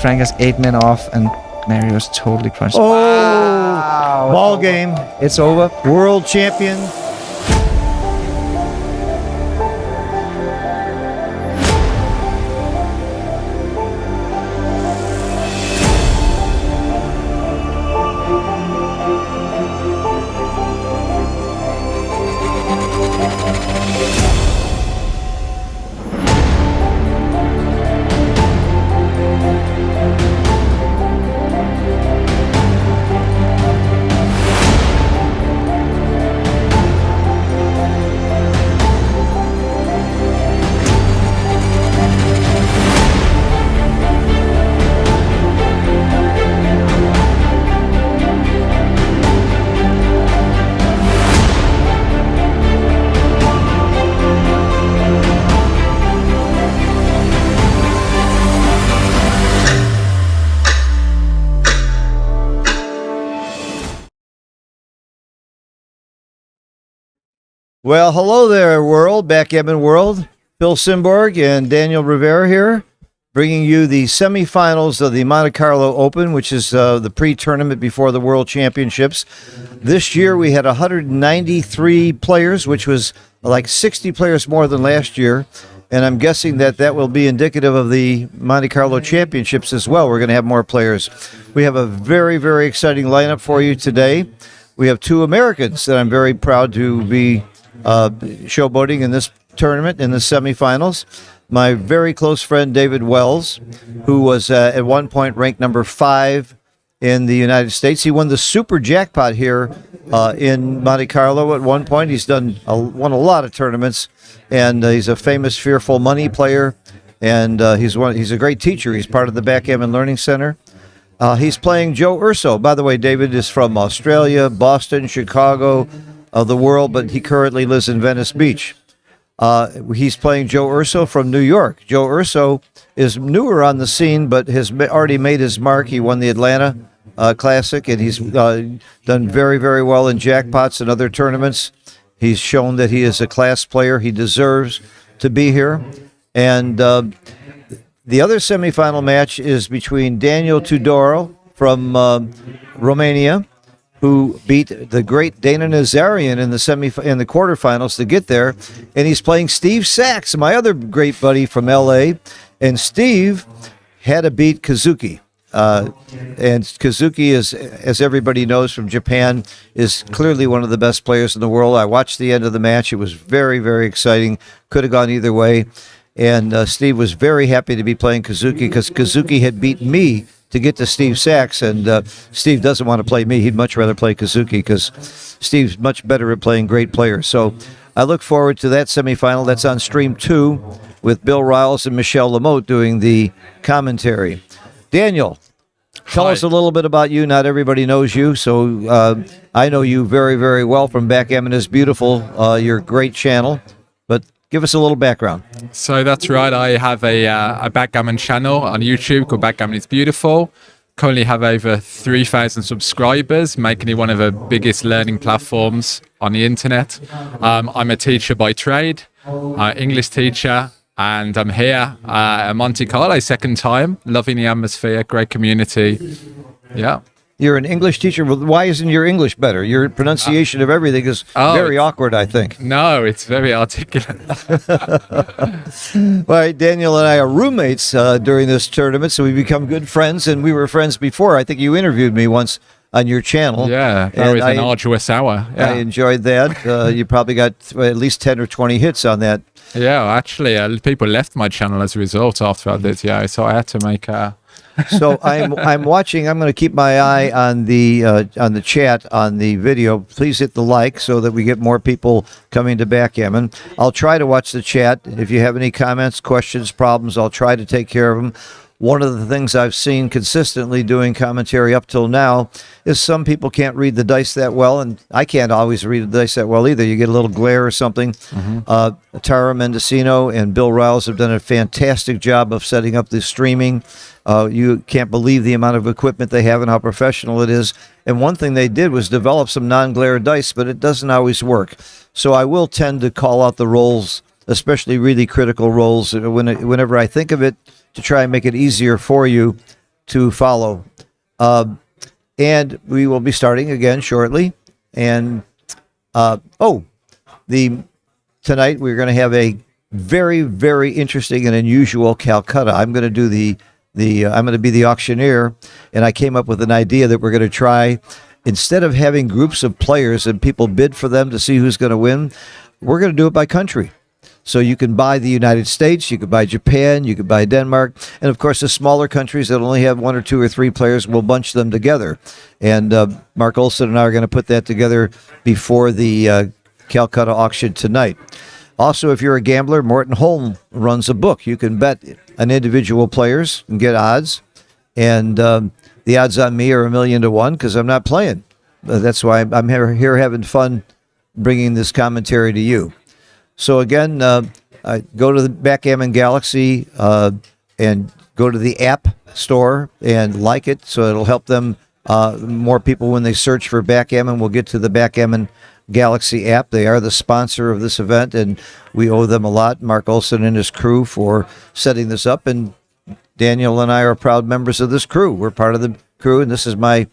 Frank has 8 men off, and Mario's totally crunched. Oh, Wow. ball game. It's over. World champion. Well, hello there, world, Backgammon world. Phil Simborg and Daniel Rivera here, bringing you the semifinals of the Monte Carlo Open, which is the pre-tournament before the World Championships. This year we had 193 players, which was like 60 players more than last year. And I'm guessing that that will be indicative of the Monte Carlo Championships as well. We're going to have more players. We have a very, very exciting lineup for you today. We have 2 Americans that I'm very proud to be showboating in this tournament, in the semifinals. My very close friend David Wells, who was at one point ranked number 5 in the United States. He won the super jackpot here in Monte Carlo at one point. He's won a lot of tournaments, and he's a famous Fearful Money player, and he's a great teacher. He's part of the Backgammon Learning Center. He's playing Joe Urso. By the way, David is from Australia, Boston, Chicago, of the world, but he currently lives in Venice Beach. He's playing Joe Urso from New York. Joe Urso is newer on the scene, but has already made his mark. He won the Atlanta Classic, and he's done very, very well in jackpots and other tournaments. He's shown that he is a class player. He deserves to be here. And the other semifinal match is between Daniel Tudoro from Romania, who beat the great Dana Nazarian in the quarterfinals to get there, and he's playing Steve Sachs, my other great buddy from L.A., and Steve had to beat Kazuki. And Kazuki is, as everybody knows from Japan, is clearly one of the best players in the world. I watched the end of the match. It was very, very exciting. Could have gone either way. And Steve was very happy to be playing Kazuki because Kazuki had beaten me to get to Steve Sachs, and Steve doesn't want to play me. He'd much rather play Kazuki because Steve's much better at playing great players. So I look forward to that semifinal. That's on Stream 2 with Bill Riles and Michelle Lamotte doing the commentary. Daniel, tell us a little bit about you. Not everybody knows you, so I know you very, very well from Backgammon is Beautiful, your great channel. But give us a little background. So that's right. I have a Backgammon channel on YouTube called Backgammon is Beautiful. Currently have over 3,000 subscribers, making it one of the biggest learning platforms on the internet. I'm a teacher by trade, English teacher, and I'm here at Monte Carlo, second time. Loving the atmosphere, great community. Yeah. You're an English teacher. Why isn't your English better? Your pronunciation of everything is very awkward, I think. No, it's very articulate. All right, Daniel and I are roommates during this tournament, so we become good friends, and we were friends before. I think you interviewed me once on your channel. Yeah, that was an arduous hour. Yeah. I enjoyed that. You probably got at least 10 or 20 hits on that. Yeah, actually, people left my channel as a result after I did. Yeah, so I had to make a... So I'm watching. I'm going to keep my eye on the chat on the video. Please hit the like so that we get more people coming to Backgammon. I'll try to watch the chat. If you have any comments, questions, problems, I'll try to take care of them. One of the things I've seen consistently doing commentary up till now is some people can't read the dice that well, and I can't always read the dice that well either. You get a little glare or something. Tara Mendocino and Bill Riles have done a fantastic job of setting up the streaming. You can't believe the amount of equipment they have and how professional it is. And one thing they did was develop some non-glare dice, but it doesn't always work. So I will tend to call out the rolls especially really critical rolls whenever I think of it, to try and make it easier for you to follow. And we will be starting again shortly. And tonight we're going to have a very, very interesting and unusual Calcutta. I'm going to do I'm going to be the auctioneer, and I came up with an idea that we're going to try, instead of having groups of players and people bid for them to see who's going to win, we're going to do it by country. So you can buy the United States, you could buy Japan, you could buy Denmark, and of course the smaller countries that only have 1 or 2 or 3 players, will bunch them together. And Mark Olson and I are going to put that together before the Calcutta auction tonight. Also, if you're a gambler, Morton Holm runs a book. You can bet on individual players and get odds. And the odds on me are 1,000,000 to 1 because I'm not playing. That's why I'm here having fun bringing this commentary to you. So again, go to the Backgammon Galaxy and go to the app store and like it, so it'll help them, more people when they search for Backgammon will get to the Backgammon Galaxy app. They are the sponsor of this event, and we owe them a lot, Mark Olson and his crew, for setting this up. And Daniel and I are proud members of this crew. We're part of the crew, and this is my,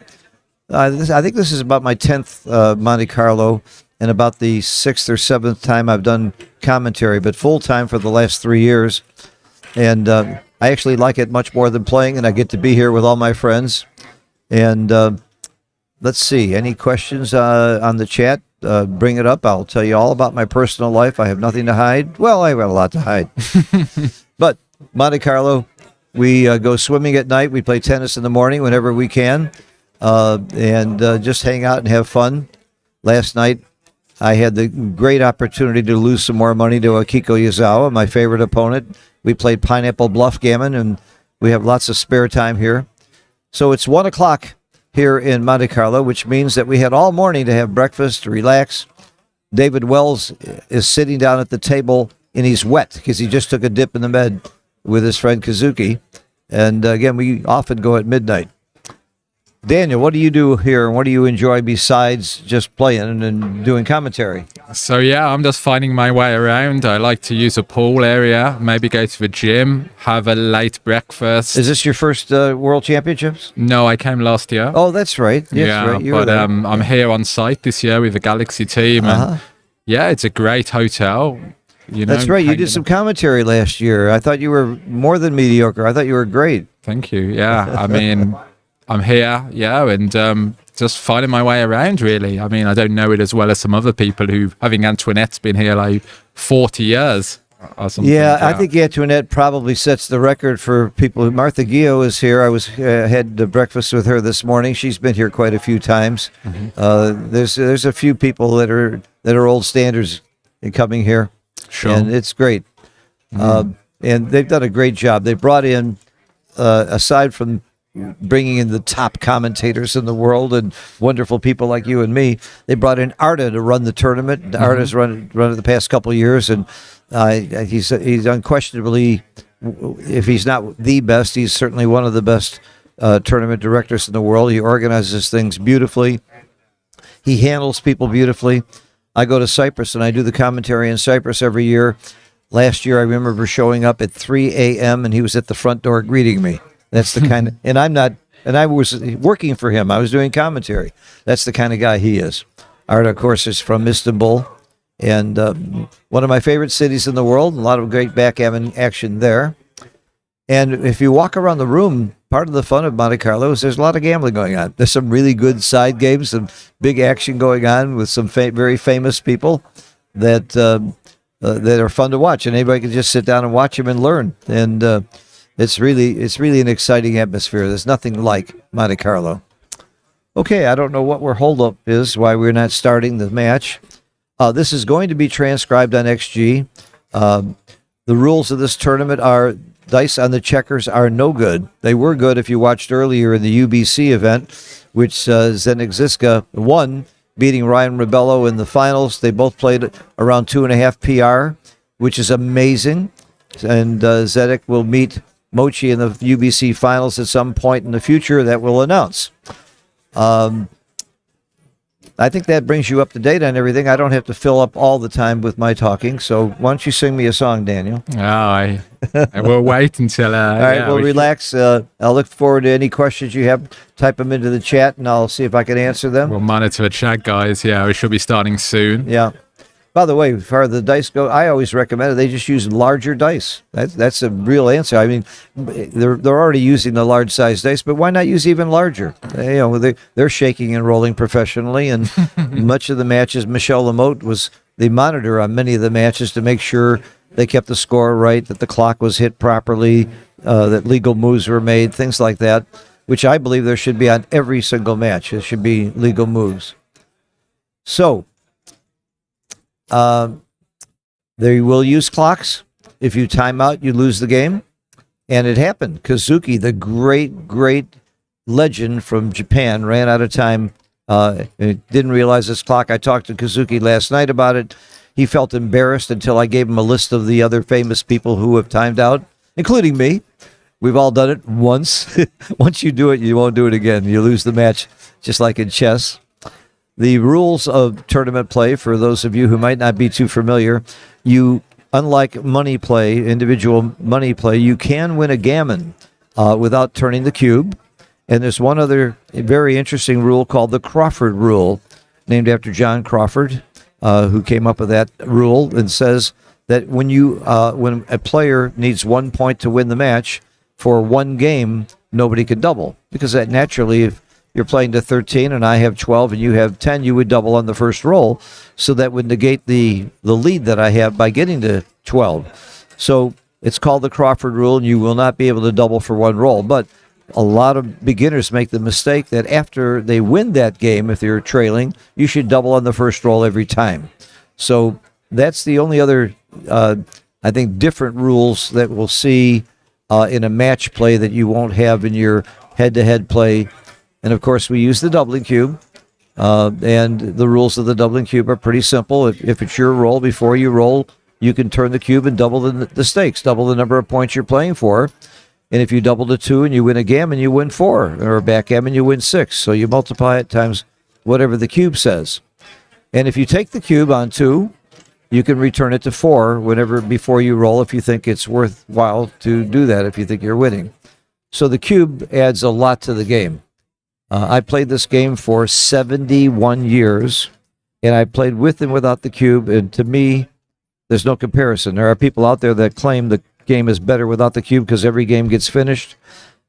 I think this is about my 10th Monte Carlo, and about the 6th or 7th time I've done commentary, but full-time for the last 3 years. And I actually like it much more than playing, and I get to be here with all my friends. And let's see, any questions on the chat? Bring it up. I'll tell you all about my personal life. I have nothing to hide. Well, I've got a lot to hide. But Monte Carlo, we go swimming at night. We play tennis in the morning whenever we can, and just hang out and have fun. Last night, I had the great opportunity to lose some more money to Akiko Yazawa, my favorite opponent. We played Pineapple Bluff Gammon, and we have lots of spare time here. So it's 1 o'clock here in Monte Carlo, which means that we had all morning to have breakfast, to relax. David Wells is sitting down at the table, and he's wet because he just took a dip in the med with his friend Kazuki. And again, we often go at midnight. Daniel, what do you do here, and what do you enjoy besides just playing and doing commentary? So yeah, I'm just finding my way around. I like to use a pool area, maybe go to the gym, have a late breakfast. Is this your first World Championships? No, I came last year. Oh, that's right. Yes, yeah, right. but I'm here on site this year with the Galaxy team, and yeah, it's a great hotel. You know, that's right. You did some commentary last year. I thought you were more than mediocre. I thought you were great. Thank you. Yeah, I mean, I'm here, yeah, and just finding my way around, really. I mean, I don't know it as well as some other people who, I think Antoinette's been here like 40 years or something. Yeah, I think Antoinette probably sets the record for people. Martha Gio is here. I had breakfast with her this morning. She's been here quite a few times. Mm-hmm. There's a few people that are old standards in coming here. Sure. And it's great. And they've done a great job. They brought in, aside from bringing in the top commentators in the world and wonderful people like you and me, they brought in Arda to run the tournament. Mm-hmm. Arda's run it the past couple of years, and he's unquestionably, if he's not the best, he's certainly one of the best tournament directors in the world. He organizes things beautifully. He handles people beautifully. I go to Cyprus and I do the commentary in Cyprus every year. Last year, I remember showing up at 3 a.m. and he was at the front door greeting me. That's the kind of, and I was working for him. I was doing commentary. That's the kind of guy he is. Arda, of course, is from Istanbul, and one of my favorite cities in the world. A lot of great backgammon action there. And if you walk around the room, part of the fun of Monte Carlo is there's a lot of gambling going on. There's some really good side games, some big action going on with some very famous people that are fun to watch, and anybody can just sit down and watch them and learn. And it's really an exciting atmosphere. There's nothing like Monte Carlo. Okay, I don't know what our holdup is, why we're not starting the match. This is going to be transcribed on XG. The rules of this tournament are dice on the checkers are no good. They were good if you watched earlier in the UBC event, which Zenixiska won, beating Ryan Rebello in the finals. They both played around 2.5 PR, which is amazing. And Zedek will meet Mochi in the UBC finals at some point in the future that we'll announce. I I think that brings you up to date on everything. I don't have to fill up all the time with my talking. So why don't you sing me a song, Daniel? Oh, I will wait until. All right, well, relax. I'll look forward to any questions you have. Type them into the chat, and I'll see if I can answer them. We'll monitor the chat, guys. Yeah, we should be starting soon. Yeah. By the way, as far as the dice go, I always recommend it. They just use larger dice. That's a real answer. I mean, they're already using the large size dice, but why not use even larger? They're shaking and rolling professionally, and much of the matches, Michelle Lamotte was the monitor on many of the matches to make sure they kept the score right, that the clock was hit properly, that legal moves were made, things like that, which I believe there should be on every single match. It should be legal moves. So, they will use clocks. If you time out, you lose the game. And it happened. Kazuki, the great legend from Japan, ran out of time. Didn't realize this clock. I talked to Kazuki last night about it. He felt embarrassed until I gave him a list of the other famous people who have timed out, including me. We've all done it once. Once you do it, you won't do it again. You lose the match, just like in chess. The rules of tournament play, for those of you who might not be too familiar, unlike money play, individual money play, you can win a gammon without turning the cube. And there's one other very interesting rule called the Crawford rule, named after John Crawford, who came up with that rule, and says that when a player needs 1 point to win the match for one game, nobody can double, because that naturally, if you're playing to 13 and I have 12 and you have 10, you would double on the first roll. So that would negate the lead that I have by getting to 12. So it's called the Crawford rule, and you will not be able to double for one roll. But a lot of beginners make the mistake that after they win that game, if they're trailing, you should double on the first roll every time. So that's the only other, I think, different rules that we'll see in a match play that you won't have in your head-to-head play. And, of course, we use the doubling cube, and the rules of the doubling cube are pretty simple. If it's your roll, before you roll, you can turn the cube and double the stakes, double the number of points you're playing for. And if you double to 2 and you win a gammon, you win 4, or a backgammon, you win 6. So you multiply it times whatever the cube says. And if you take the cube on 2, you can return it to 4 before you roll if you think it's worthwhile to do that, if you think you're winning. So the cube adds a lot to the game. I played this game for 71 years, and I played with and without the cube, and to me, there's no comparison. There are people out there that claim the game is better without the cube because every game gets finished,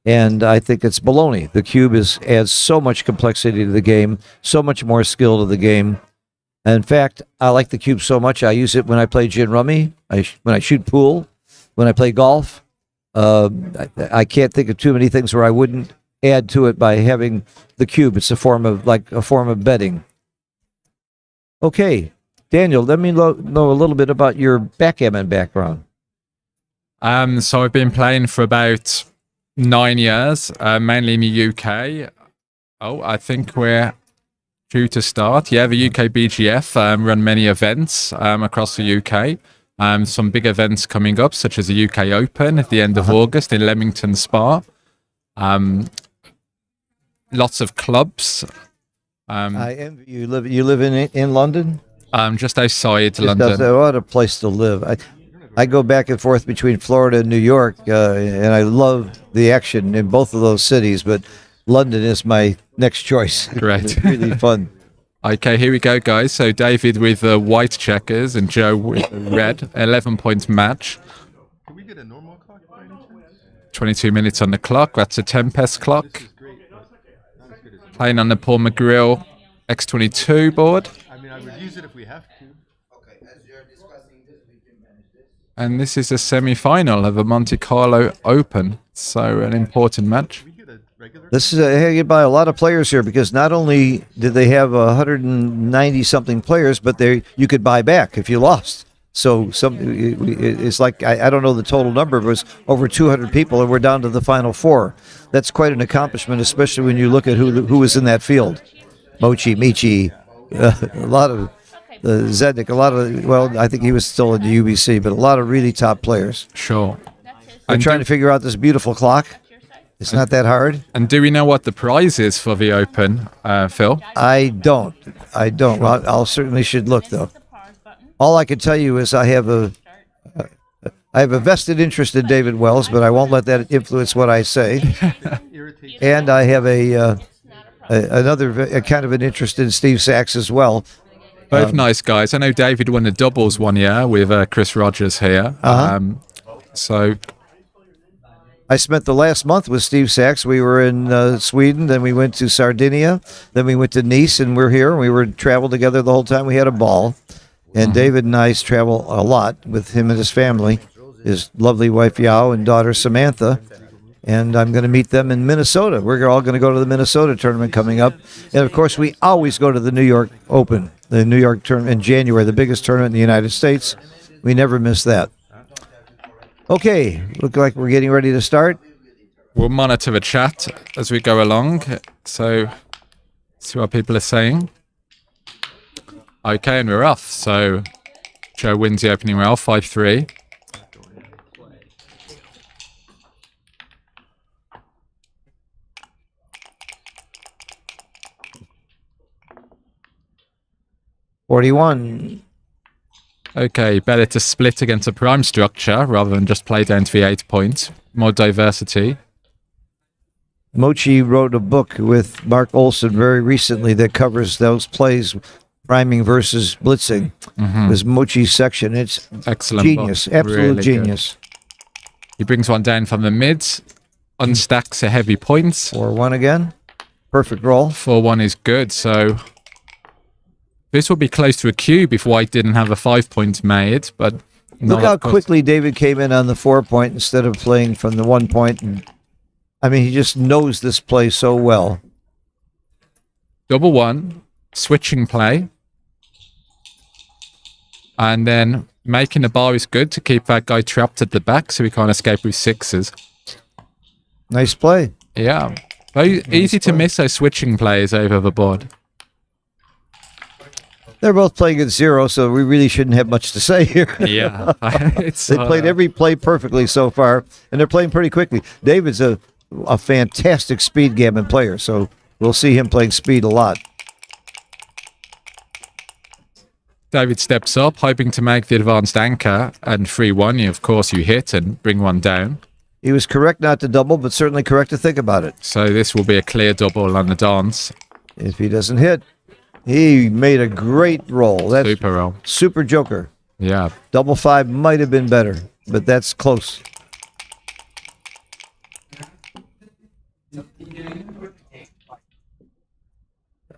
and I think it's baloney. The cube adds so much complexity to the game, so much more skill to the game. And in fact, I like the cube so much, I use it when I play gin rummy, when I shoot pool, when I play golf. I can't think of too many things where I wouldn't add to it by having the cube. It's a form of betting. Okay, Daniel, let me know a little bit about your backgammon background. So I've been playing for about 9 years, mainly in the UK. I think we're due to start. Yeah, the UK BGF run many events across the UK. Some big events coming up, such as the UK Open at the end of August in Leamington Spa. Lots of clubs. I envy you. You live in London? Just outside London. What a place to live. I go back and forth between Florida and New York, and I love the action in both of those cities, but London is my next choice. Right. It's really fun. Okay, here we go, guys. So David with white checkers and Joe with red. 11-point match. Can we get a normal clock by any chance? 22 minutes on the clock. That's a Tempest clock. Playing on the Paul McGrill X22 board. I mean, I would use it if we have to. Okay, as you're discussing this, we can manage this. And this is a semi-final of the Monte Carlo Open. So an important match. Can we get a regular? This is you by a lot of players here, because not only did they have 190 something players, but you could buy back if you lost. So it's like, I don't know the total number, but it's over 200 people, and we're down to the final 4. That's quite an accomplishment, especially when you look at who was in that field. Mochi, Michi, a lot of Zednik, a lot of, well, I think he was still in the UBC, but a lot of really top players. Sure. I'm trying to figure out this beautiful clock. It's not that hard. And do we know what the prize is for the Open, Phil? I don't. Well, I'll certainly should look though. All I can tell you is I have a vested interest in David Wells, but I won't let that influence what I say. And I have another kind of an interest in Steve Sachs as well. Both nice guys. I know David won the doubles one year with Chris Rogers here. So I spent the last month with Steve Sachs. We were in Sweden, then we went to Sardinia, then we went to Nice, and we're here. We were traveled together the whole time. We had a ball. And David and I travel a lot with him and his family, his lovely wife Yao and daughter Samantha. And I'm going to meet them in Minnesota. We're all going to go to the Minnesota tournament coming up. And, of course, we always go to the New York Open, the New York tournament in January, the biggest tournament in the United States. We never miss that. Okay, look like we're getting ready to start. we'll monitor the chat as we go along. So see what people are saying. Okay, and we're off. So Joe wins the opening round, 5-3. $41. Okay, better to split against a prime structure rather than just play down to the 8 points. More diversity. Mochi wrote a book with Mark Olson very recently that covers those plays, priming versus blitzing. It was Mochi's section. It's Excellent genius, book. absolute Really genius. good. He brings one down from the mids, unstacks a heavy points. 4-1 again. Perfect roll. 4-1 is good, so this will be close to a cube if White didn't have a 5 point made, but Look how quickly David came in on the 4 point instead of playing from the 1 point. And, I mean, he just knows this play so well. Double one, switching play. And then making the bar is good to keep that guy trapped at the back so he can't escape with sixes. Nice play. Yeah. Very easy to miss those switching plays over the board. They're both playing at 0, so we really shouldn't have much to say here. Yeah. They played every play perfectly so far, and they're playing pretty quickly. David's a fantastic speed gammon player, so we'll see him playing speed a lot. David steps up, hoping to make the advanced anchor, and 3-1, of course, you hit and bring one down. He was correct not to double, but certainly correct to think about it. So this will be a clear double on the dance. If he doesn't hit, he made a great roll. That's Super roll. super joker. Yeah. Double 5 might have been better, but that's close.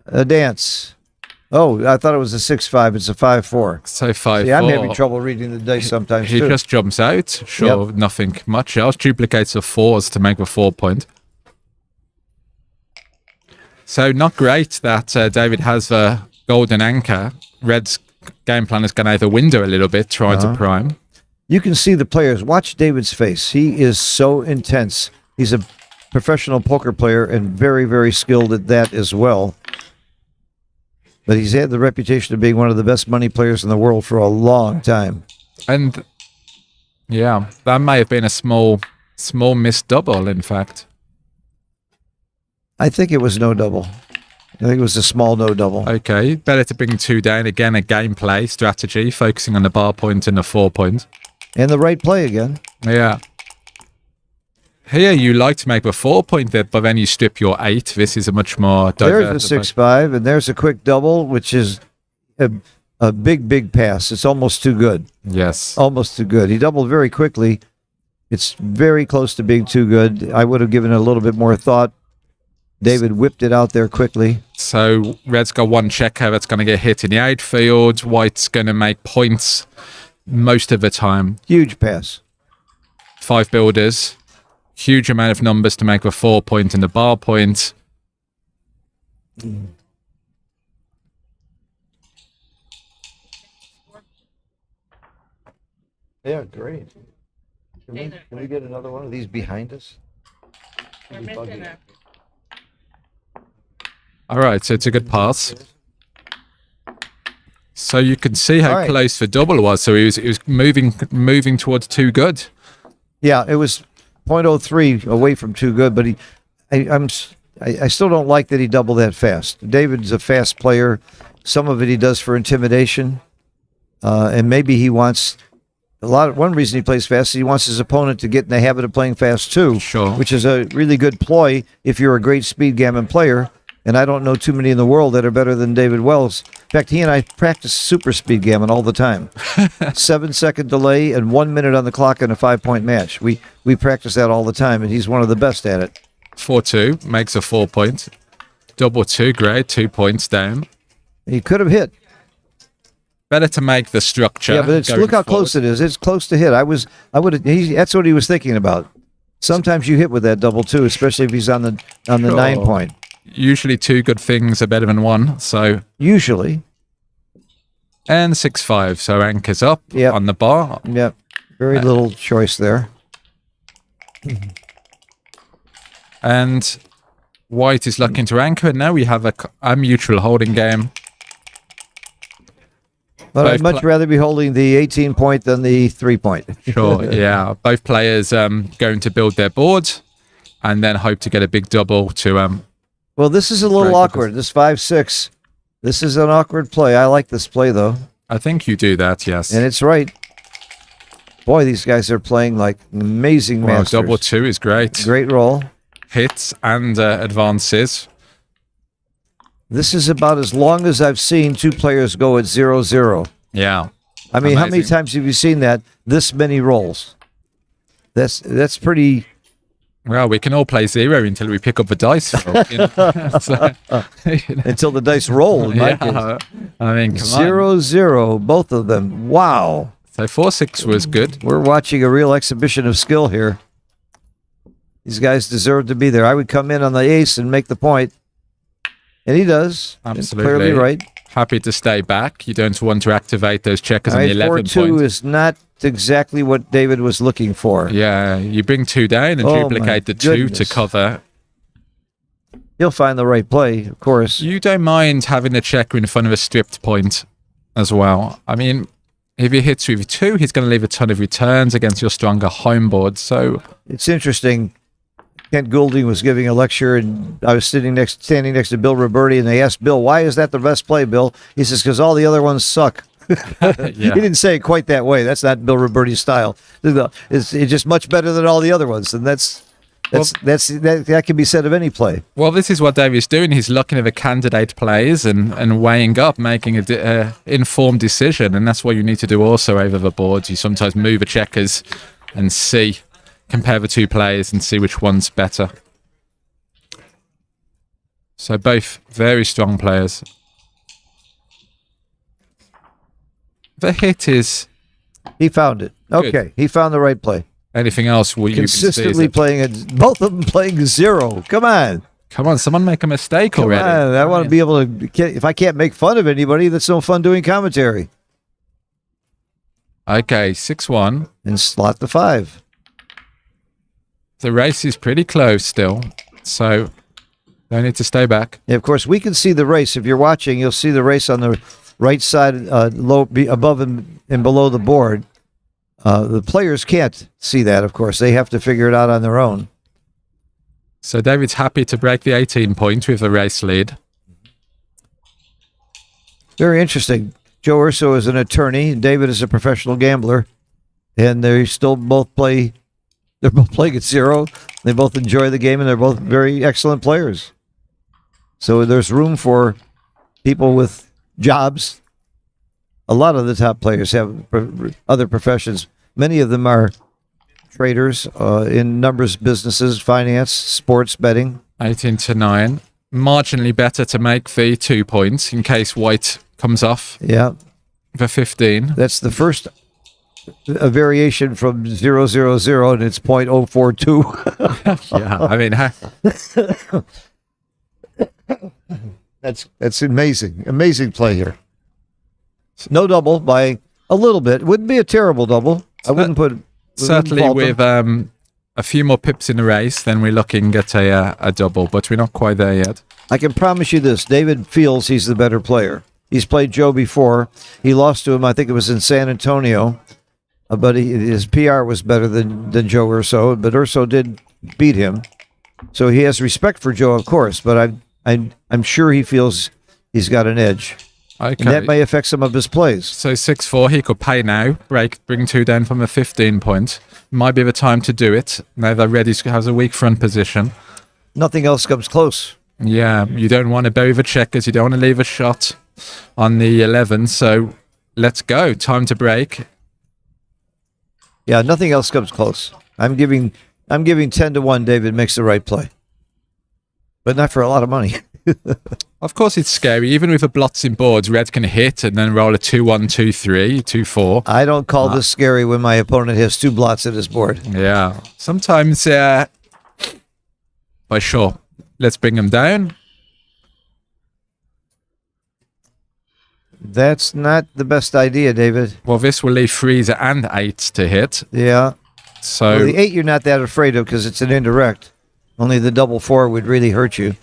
A dance. Oh, I thought it was a 6-5. It's a 5-4. So 5-4. See, I'm having trouble reading the dice sometimes, He too. just jumps out. Sure, Yep. nothing much else. Duplicates the 4s to make a 4 point. So not great that David has a golden anchor. Red's game plan is going to have a window a little bit, trying to prime. You can see the players. Watch David's face. He is so intense. He's a professional poker player and very, very skilled at that as well. But he's had the reputation of being one of the best money players in the world for a long time. And yeah, that may have been a small missed double, in fact. I think it was no double. I think it was a small no double. Okay, better to bring 2 down. Again, a gameplay strategy, focusing on the bar point and the 4 point. And the right play again. Yeah. Here you like to make a 4 point there, but then you strip your 8. This is a much more diverse. There's a 6-5, and there's a quick double, which is a big, big pass. It's almost too good. Yes. Almost too good. He doubled very quickly. It's very close to being too good. I would have given it a little bit more thought. David whipped it out there quickly. So Red's got one checker that's going to get hit in the outfield. White's going to make points most of the time. Huge pass. 5 builders. Huge amount of numbers to make a 4 point and the bar point. Yeah, great. Can we get another one of these behind us? All right, so it's a good pass. So you can see how All right. close the double was. So he was moving towards too good. Yeah, it was .03 away from too good, but I still don't like that he doubled that fast. David's a fast player. Some of it he does for intimidation, and maybe he wants one reason he plays fast is he wants his opponent to get in the habit of playing fast too. Sure. Which is a really good ploy if you're a great speed gammon player. And I don't know too many in the world that are better than David Wells. In fact, he and I practice super speed gammon all the time. 7-second delay and 1 minute on the clock in a 5-point match. We practice that all the time, and he's one of the best at it. 4-2 makes a 4 point. Double 2, great. 2 points down. He could have hit. Better to make the structure. Yeah, but look how close it is. It's close to hit. That's what he was thinking about. Sometimes you hit with that double 2, especially if he's on the 9 point. Usually 2 good things are better than 1. So usually. And 6-5. So anchors up on the bar. Yep. Very little choice there. And white is looking to anchor. Now we have a mutual holding game. But I'd much rather be holding the 18 point than the 3 point. Sure, yeah. Both players going to build their board and then hope to get a big double to... well, this is a little awkward. This 5-6. This is an awkward play. I like this play, though. I think you do that, yes. And it's right. Boy, these guys are playing like amazing masters. Double 2 is great. Great roll. Hits and advances. This is about as long as I've seen 2 players go at 0-0. Yeah. I mean, how many times have you seen that? This many rolls. That's pretty... Well, we can all play 0 until we pick up the dice. Until the dice roll. In my case. I mean, come 0-0, both of them. Wow. So 4-6 was good. We're watching a real exhibition of skill here. These guys deserve to be there. I would come in on the ace and make the point. And he does. Absolutely. It's clearly right. Happy to stay back. You don't want to activate those checkers on the 11 4-2 point. is not exactly what David was looking for. Yeah, you bring 2 down and duplicate the 2 to cover. He'll find the right play, of course. You don't mind having the checker in front of a stripped point as well. I mean, if he hits with 2, he's going to leave a ton of returns against your stronger home board. So it's interesting. Kent Goulding was giving a lecture, and I was standing next to Bill Roberti, and they asked Bill, "Why is that the best play, Bill?" He says, "Because all the other ones suck." He didn't say it quite that way. That's not Bill Roberti's style. It's just much better than all the other ones, and that can be said of any play. Well, this is what David's doing. He's looking at the candidate plays and weighing up, making an informed decision, and that's what you need to do also over the board. You sometimes move the checkers and compare the 2 players and see which one's better. So both very strong players. The hit is... He found it. Okay, good. He found the right play. Anything else you consistently playing it? Both of them playing 0. Come on. Come on, someone make a mistake already. I want to be able to... If I can't make fun of anybody, that's no fun doing commentary. Okay, 6-1. And slot the 5. The race is pretty close still, so they need to stay back. Yeah, of course, we can see the race. If you're watching, you'll see the race on the right side, above and below the board. The players can't see that, of course. They have to figure it out on their own. So David's happy to break the 18 point with the race lead. Very interesting. Joe Urso is an attorney. David is a professional gambler. And they still both play... They're both playing at 0. They both enjoy the game, and they're both very excellent players. So there's room for people with jobs. A lot of the top players have other professions. Many of them are traders in numbers businesses, finance, sports betting. 18-9. Marginally better to make the 2 points in case white comes off. Yeah. The 15. That's the first... a variation from 0-0-0, and it's .042. Yeah, I mean, that's amazing play here. No double by a little bit. Wouldn't be a terrible double. I wouldn't put. Certainly with a few more pips in the race, then we're looking at a double, but we're not quite there yet. I can promise you this: David feels he's the better player. He's played Joe before. He lost to him. I think it was in San Antonio. but his PR was better than Joe Urso, but Urso did beat him. So he has respect for Joe, of course, but I'm sure he feels he's got an edge. Okay. And that may affect some of his plays. So 6-4, he could pay now, bring 2 down from a 15 point. Might be the time to do it. Now that Reddy has a weak front position. Nothing else comes close. Yeah, you don't want to bury the checkers. You don't want to leave a shot on the 11. So let's go. Time to break. Yeah, nothing else comes close. I'm giving 10-1. David makes the right play, but not for a lot of money. Of course, it's scary. Even with the blots in boards, Red can hit and then roll a 2-1, 2-3, 2-4. I don't call this scary when my opponent has 2 blots at his board. Yeah, sometimes. But sure, let's bring him down. That's not the best idea, David. Well, this will leave 3s and 8s to hit. Yeah. So Well, the 8 you're not that afraid of because it's an indirect. Only the double 4 would really hurt you.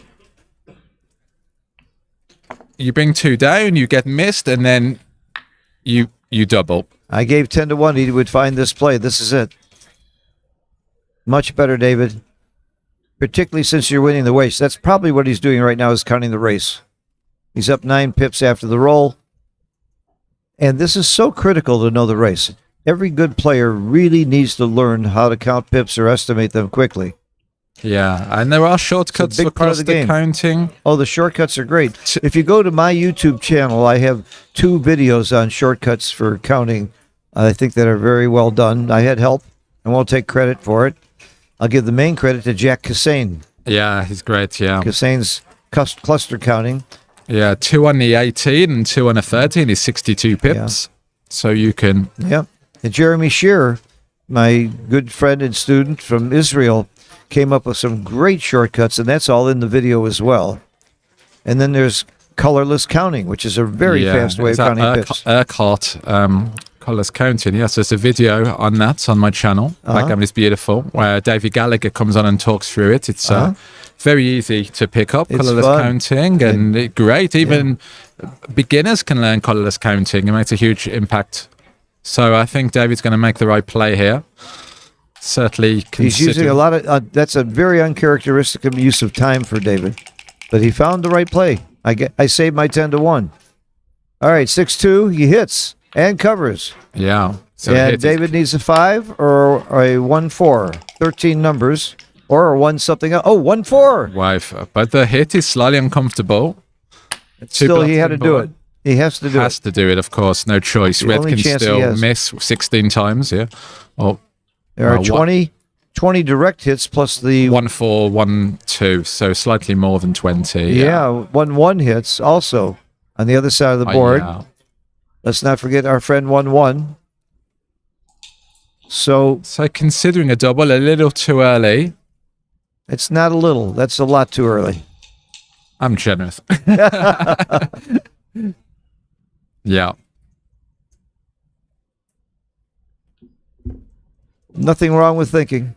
you bring 2 down, you get missed, and then you double. I gave 10-1. He would find this play. This is it. Much better, David. Particularly since you're winning the race. That's probably what he's doing right now, is counting the race. He's up 9 pips after the roll. And this is so critical to know the race. Every good player really needs to learn how to count pips or estimate them quickly. Yeah, and there are shortcuts big for part of the cluster game. counting. Oh, the shortcuts are great. If you go to my YouTube channel, I have 2 videos on shortcuts for counting. I think that are very well done. I had help. I won't take credit for it. I'll give the main credit to Jack Cassane. Yeah, he's great, yeah. Cassane's cluster counting. Yeah, 2 on the 18 and 2 on the 13 is 62 pips. Yeah. So you can... Yeah. And Jeremy Shearer, my good friend and student from Israel, came up with some great shortcuts, and that's all in the video as well. And then there's colorless counting, which is a very fast way of counting pips. Urquhart, colorless counting. Yes, there's a video on that on my channel. Backgammon is beautiful, where David Gallagher comes on and talks through it. It's very easy to pick up, colorless counting, and great. Even beginners can learn colorless counting. It makes a huge impact. So I think David's going to make the right play here. Certainly, he's using a lot of. That's a very uncharacteristic use of time for David, but he found the right play. I saved my 10-1. All right, 6-2. He hits and covers. Yeah. So and David needs a 5 or a 1-4. 13 numbers or a 1 something else. Oh, 1-4. Wow. But the hit is slightly uncomfortable. Still, he had to do it. He has to do it. Has to do it, of course. No choice. Red can still miss 16 times. Yeah. Oh. There are 20 direct hits plus the 1-4, 1-2, so slightly more than 20. Yeah, 1-1 hits also on the other side of the board. Yeah. Let's not forget our friend 1-1. So considering a double, a little too early. It's not a little. That's a lot too early. I'm generous. Yeah. Nothing wrong with thinking.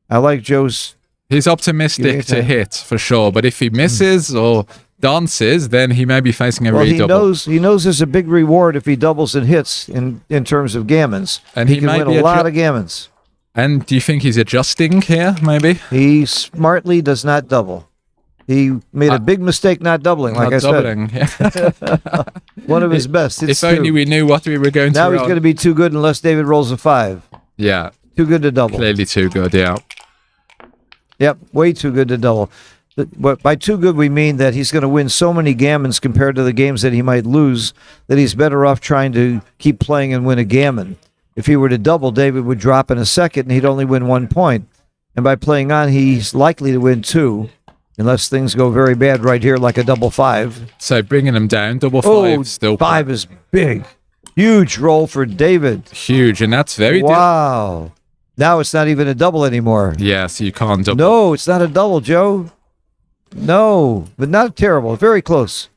I like Joe's. He's optimistic to hit for sure, but if he misses or dances, then he may be facing a redouble. He knows there's a big reward if he doubles and hits in terms of gammons. And he can win a lot of gammons. And do you think he's adjusting here, maybe? He smartly does not double. He made a big mistake not doubling, like I said. One of his best. If only we knew what we were going to Now he's going to be too good unless David rolls a 5. Yeah. Too good to double. Clearly too good, yeah. Yep, way too good to double. By too good, we mean that he's going to win so many gammons compared to the games that he might lose that he's better off trying to keep playing and win a gammon. If he were to double, David would drop in a second and he'd only win 1 point. And by playing on, he's likely to win 2. Unless things go very bad right here, like a double 5. So bringing him down, double 5 still. 5 is big. Huge roll for David. Huge, and that's very wow. Now it's not even a double anymore. Yeah, so you can't double. No, it's not a double, Joe. No, but not terrible. Very close.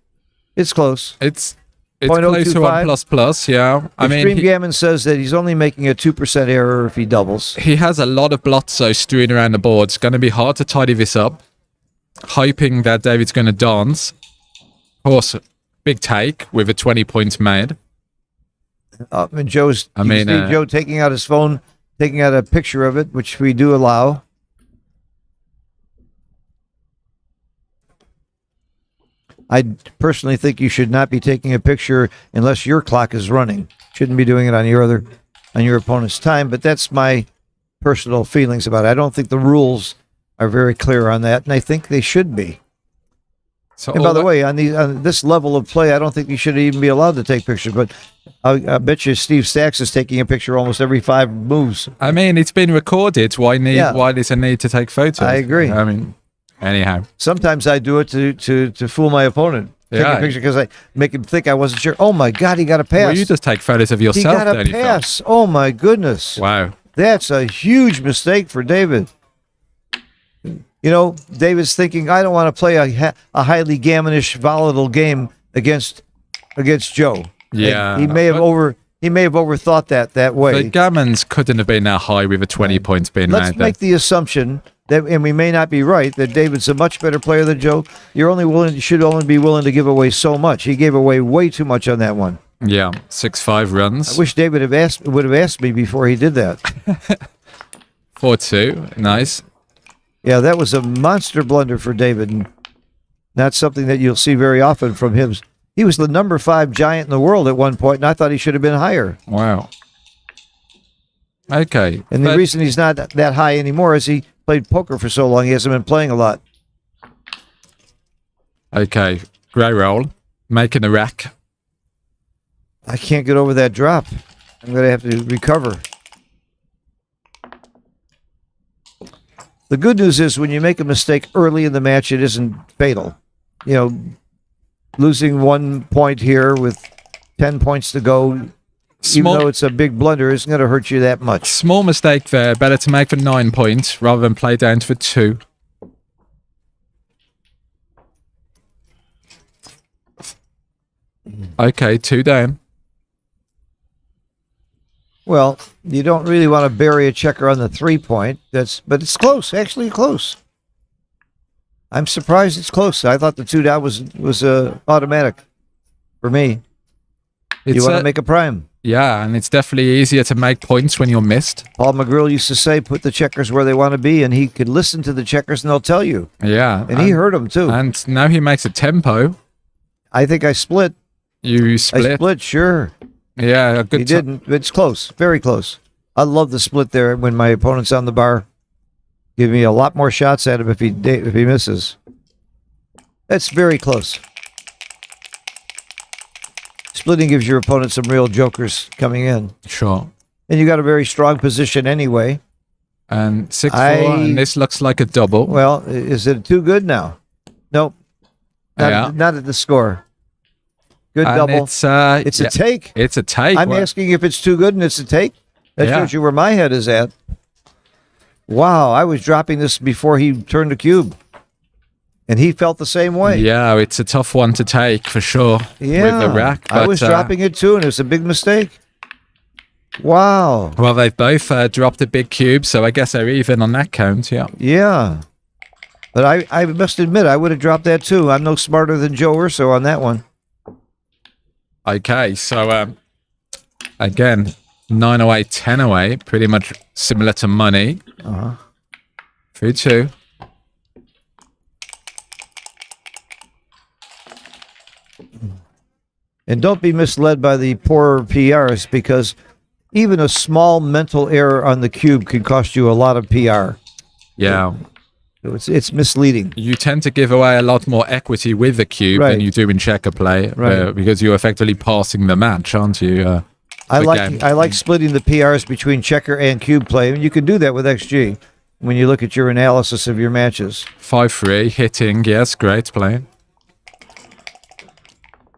It's close. It's close to 1++, yeah. Extreme Gammon says that he's only making a 2% error if he doubles. He has a lot of blots strewing around the board. It's going to be hard to tidy this up. Hoping that David's going to dance. Of course, big take with a 20 points made. And Joe's. I you mean, see Joe taking out his phone, taking out a picture of it, which we do allow. I personally think you should not be taking a picture unless your clock is running. Shouldn't be doing it on your opponent's time. But that's my personal feelings about it. I don't think the rules are very clear on that, and I think they should be. So And by the way, on this level of play, I don't think you should even be allowed to take pictures. But I bet you Steve Sachs is taking a picture almost every 5 moves. I mean, it's been recorded. Why Yeah. there's a need to take photos? I agree. I mean, anyhow. Sometimes I do it to fool my opponent. Take Yeah. a picture because I make him think I wasn't sure. Oh my God, he got a pass. Well, you just take photos of he yourself. got a don't you, Phil? pass. Oh my goodness. Wow. That's a huge mistake for David. You know, David's thinking, I don't want to play a highly gammonish, volatile game against Joe. Yeah. And he may have overthought that way. The gammons couldn't have been that high with a 20 points being Let's made there. make the assumption that, and we may not be right, that David's a much better player than Joe. You should only be willing to give away so much. He gave away way too much on that one. Yeah, 6-5 runs. I wish David would have asked me before he did that. 4-2. Nice. Yeah, that was a monster blunder for David, and not something that you'll see very often from him. He was the number 5 giant in the world at one point, and I thought he should have been higher. Wow. Okay. And the reason he's not that high anymore is he played poker for so long. He hasn't been playing a lot. Okay. Grey roll. Making a rack. I can't get over that drop. I'm going to have to recover. The good news is when you make a mistake early in the match, it isn't fatal. You know, losing 1 point here with 10 points to go, even though it's a big blunder, isn't going to hurt you that much. Small mistake there. Better to make for 9 points rather than play down to 2. Okay, 2 down. Well, you don't really want to bury a checker on the 3 point. But it's close, actually close. I'm surprised it's close. I thought the 2 down was automatic for me. You want to make a prime. Yeah, and it's definitely easier to make points when you're missed. Paul McGrill used to say, put the checkers where they want to be, and he could listen to the checkers and they'll tell you. Yeah. And he heard them too. And now he makes a tempo. I think I split. You split? I split, sure. Yeah, a good He didn't. It's close, very close. I love the split there when my opponent's on the bar. Give me a lot more shots at him if he misses. That's very close. Splitting gives your opponent some real jokers coming in. Sure. And you got a very strong position anyway. And 6-4, and this looks like a double. Well, is it too good now? Nope. Not at the score. Good and double. It's a take. It's a take. I'm asking if it's too good and it's a take. That shows you where my head is at. Wow, I was dropping this before he turned the cube. And he felt the same way. Yeah, it's a tough one to take for sure. Yeah. With the rack. But, I was dropping it too, and it was a big mistake. Wow. Well, they've both dropped a big cube, so I guess they're even on that count, yeah. Yeah. But I must admit, I would have dropped that too. I'm no smarter than Joe Urso on that one. Okay, so again, 9 away, 10 away, pretty much similar to money. 3-2. And don't be misled by the poor PRs, because even a small mental error on the cube can cost you a lot of PR. Yeah. It's misleading. You tend to give away a lot more equity with the cube than you do in checker play, because you're effectively passing the match, aren't you? I like splitting the PRs between checker and cube play, and you can do that with XG when you look at your analysis of your matches. 5-3, hitting, yes, great play.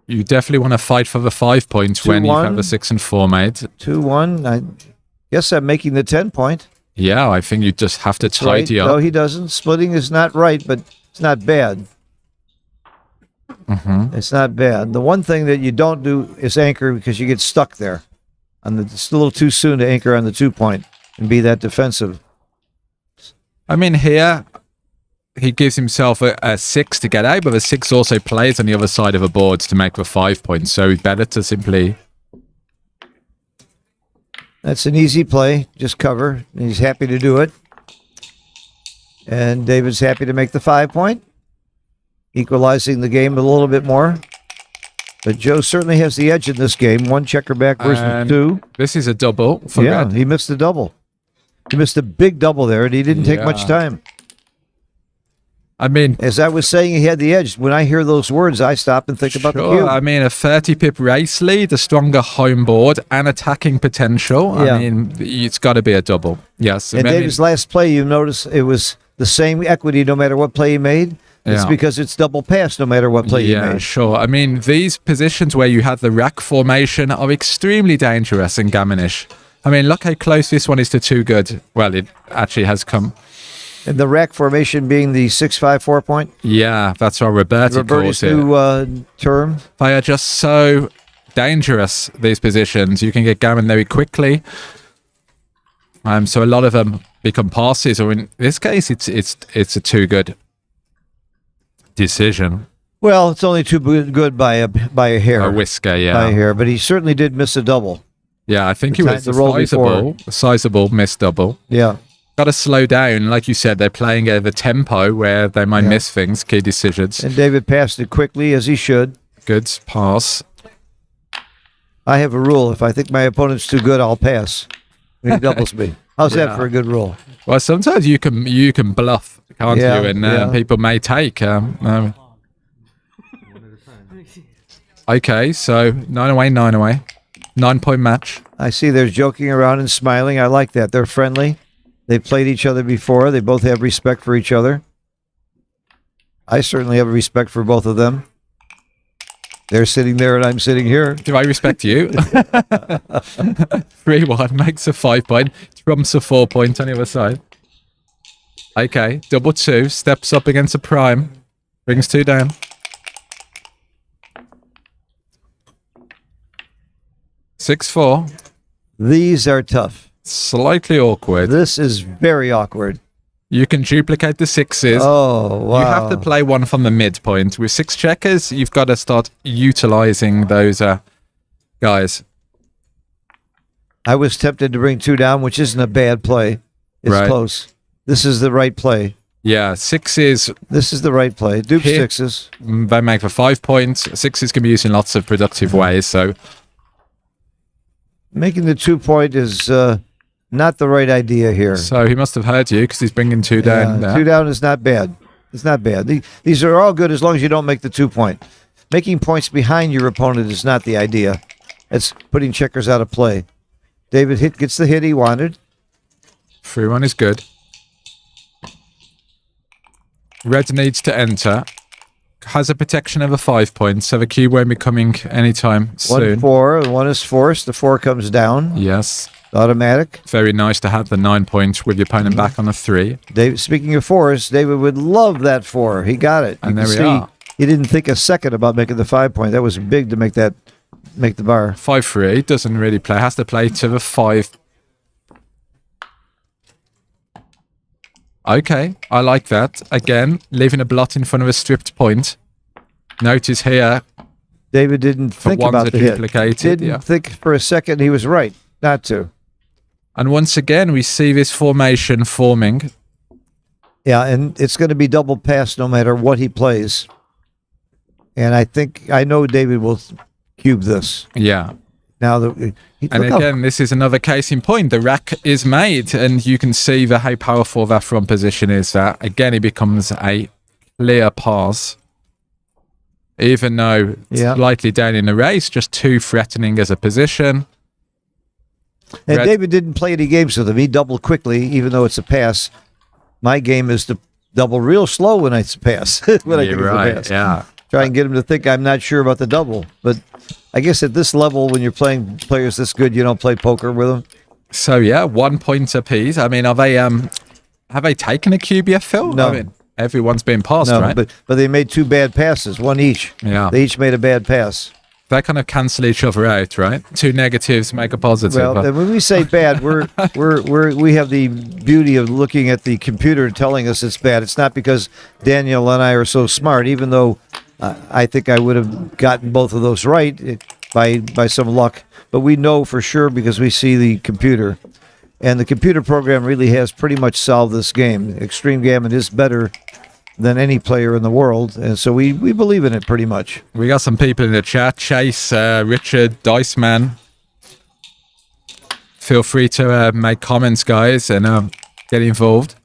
You definitely want to fight for the 5 points when you have a 6 and 4 made. 2-1. I guess I'm making the 10 point. Yeah, I think you just have to tidy up. No, he doesn't. Splitting is not right, but it's not bad. It's not bad. The one thing that you don't do is anchor, because you get stuck there. It's a little too soon to anchor on the 2 point and be that defensive. I mean, here, he gives himself a 6 to get out, but the 6 also plays on the other side of the board to make the 5 points. So it's better to simply That's an easy play. Just cover. And he's happy to do it. And David's happy to make the 5 point, equalizing the game a little bit more. But Joe certainly has the edge in this game. 1 checker back versus And 2. this is a double for Yeah, red. he missed the double. He missed a big double there, and he didn't take much time. I mean, As I was saying, he had the edge. When I hear those words, I stop and think about the cube. I mean, a 30 pip race lead, a stronger home board, and attacking potential. Yeah. I mean, it's got to be a double. Yes. And David's last play, you notice it was the same equity no matter what play he made. It's Yeah. because it's double pass no matter what play you made. Sure. I mean, these positions where you have the rack formation are extremely dangerous and gammonish. I mean, look how close this one is to too good. Well, it actually has come. And the rack formation being the 6-5-4 point. Yeah, that's what Roberti calls Roberti's it. new term. They are just so dangerous, these positions. You can get gammon very quickly. So a lot of them become passes, or in this case, it's a too good decision. Well, it's only too good by a hair. A whisker, yeah. By a hair, but he certainly did miss a double. Yeah, I think The it time- was the roll before. a sizable missed double. Yeah. Got to slow down. Like you said, they're playing at the tempo where they might miss things, key decisions. And David passed it quickly, as he should. Good pass. I have a rule. If I think my opponent's too good, I'll pass when he doubles me. How's that for a good rule? Well, sometimes you can bluff, can't Yeah, you? And yeah. people may take. Okay, so 9 away, 9 away. 9 point match. I see they're joking around and smiling. I like that. They're friendly. They've played each other before. They both have respect for each other. I certainly have respect for both of them. They're sitting there and I'm sitting here. Do I respect you? 3-1 makes a 5 point. Trumps a 4 point on the other side. Okay, double 2. Steps up against a prime. Brings 2 down. Six 4. These are tough. Slightly awkward. This is very awkward. You can duplicate the 6s. Oh, wow. You have to play one from the midpoint. With 6 checkers, you've got to start utilizing those guys. I was tempted to bring 2 down, which isn't a bad play. It's Right. close. This is the right play. Yeah, 6s, This is the right play. Dupe Here. 6s. they make for 5 points. 6s can be used in lots of productive ways. So, Making the 2 point is not the right idea here. he must have heard you because he's bringing 2 down there. 2 down is not bad. It's not bad. These are all good as long as you don't make the 2 point. Making points behind your opponent is not the idea. It's putting checkers out of play. David gets the hit he wanted. 3-1 is good. Red needs to enter. Has a protection over 5 points, so the cube won't be coming anytime soon. 1-4. 1 is forced. The 4 comes down. Yes. Automatic. Very nice to have the 9 points with your opponent back on a 3. David, speaking of 4s, David would love that 4. He got it. And You there can we see are. He didn't think a second about making the 5 point. That was big to make the bar. 5-3 doesn't really play. Has to play to the 5. Okay, I like that. Again, leaving a blot in front of a stripped point. Notice here, David didn't think ones about are the hit. duplicated, Didn't yeah. think for a second he was right not to. and once again, we see this formation forming. Yeah, and it's going to be double pass no matter what he plays. And I know David will cube this. Yeah. Now, And again, this is another case in point. The rack is made, and you can see how powerful that front position is. That again, it becomes a clear pass. Even though it's slightly down in the race, just too threatening as a position. And David didn't play any games with him. He doubled quickly, even though it's a pass. My game is to double real slow when it's a pass. when I think it's a pass. Yeah. Try and get him to think I'm not sure about the double. But I guess at this level, when you're playing players this good, you don't play poker with them. So yeah, 1 point apiece. I mean, have they taken a cube yet, Phil? No. I mean, everyone's been passed, No, right? but they made 2 bad passes, one each. Yeah. They each made a bad pass. They kind of cancel each other out, right? 2 negatives make a positive. Well, and when we say bad, we have the beauty of looking at the computer and telling us it's bad. It's not because Daniel and I are so smart, even though I think I would have gotten both of those right. by some luck, but we know for sure because we see the computer. And the computer program really has pretty much solved this game. Extreme Gammon is better than any player in the world, and so we believe in it pretty much. We got some people in the chat. Chase, Richard, Dice Man. Feel free to make comments, guys, and get involved.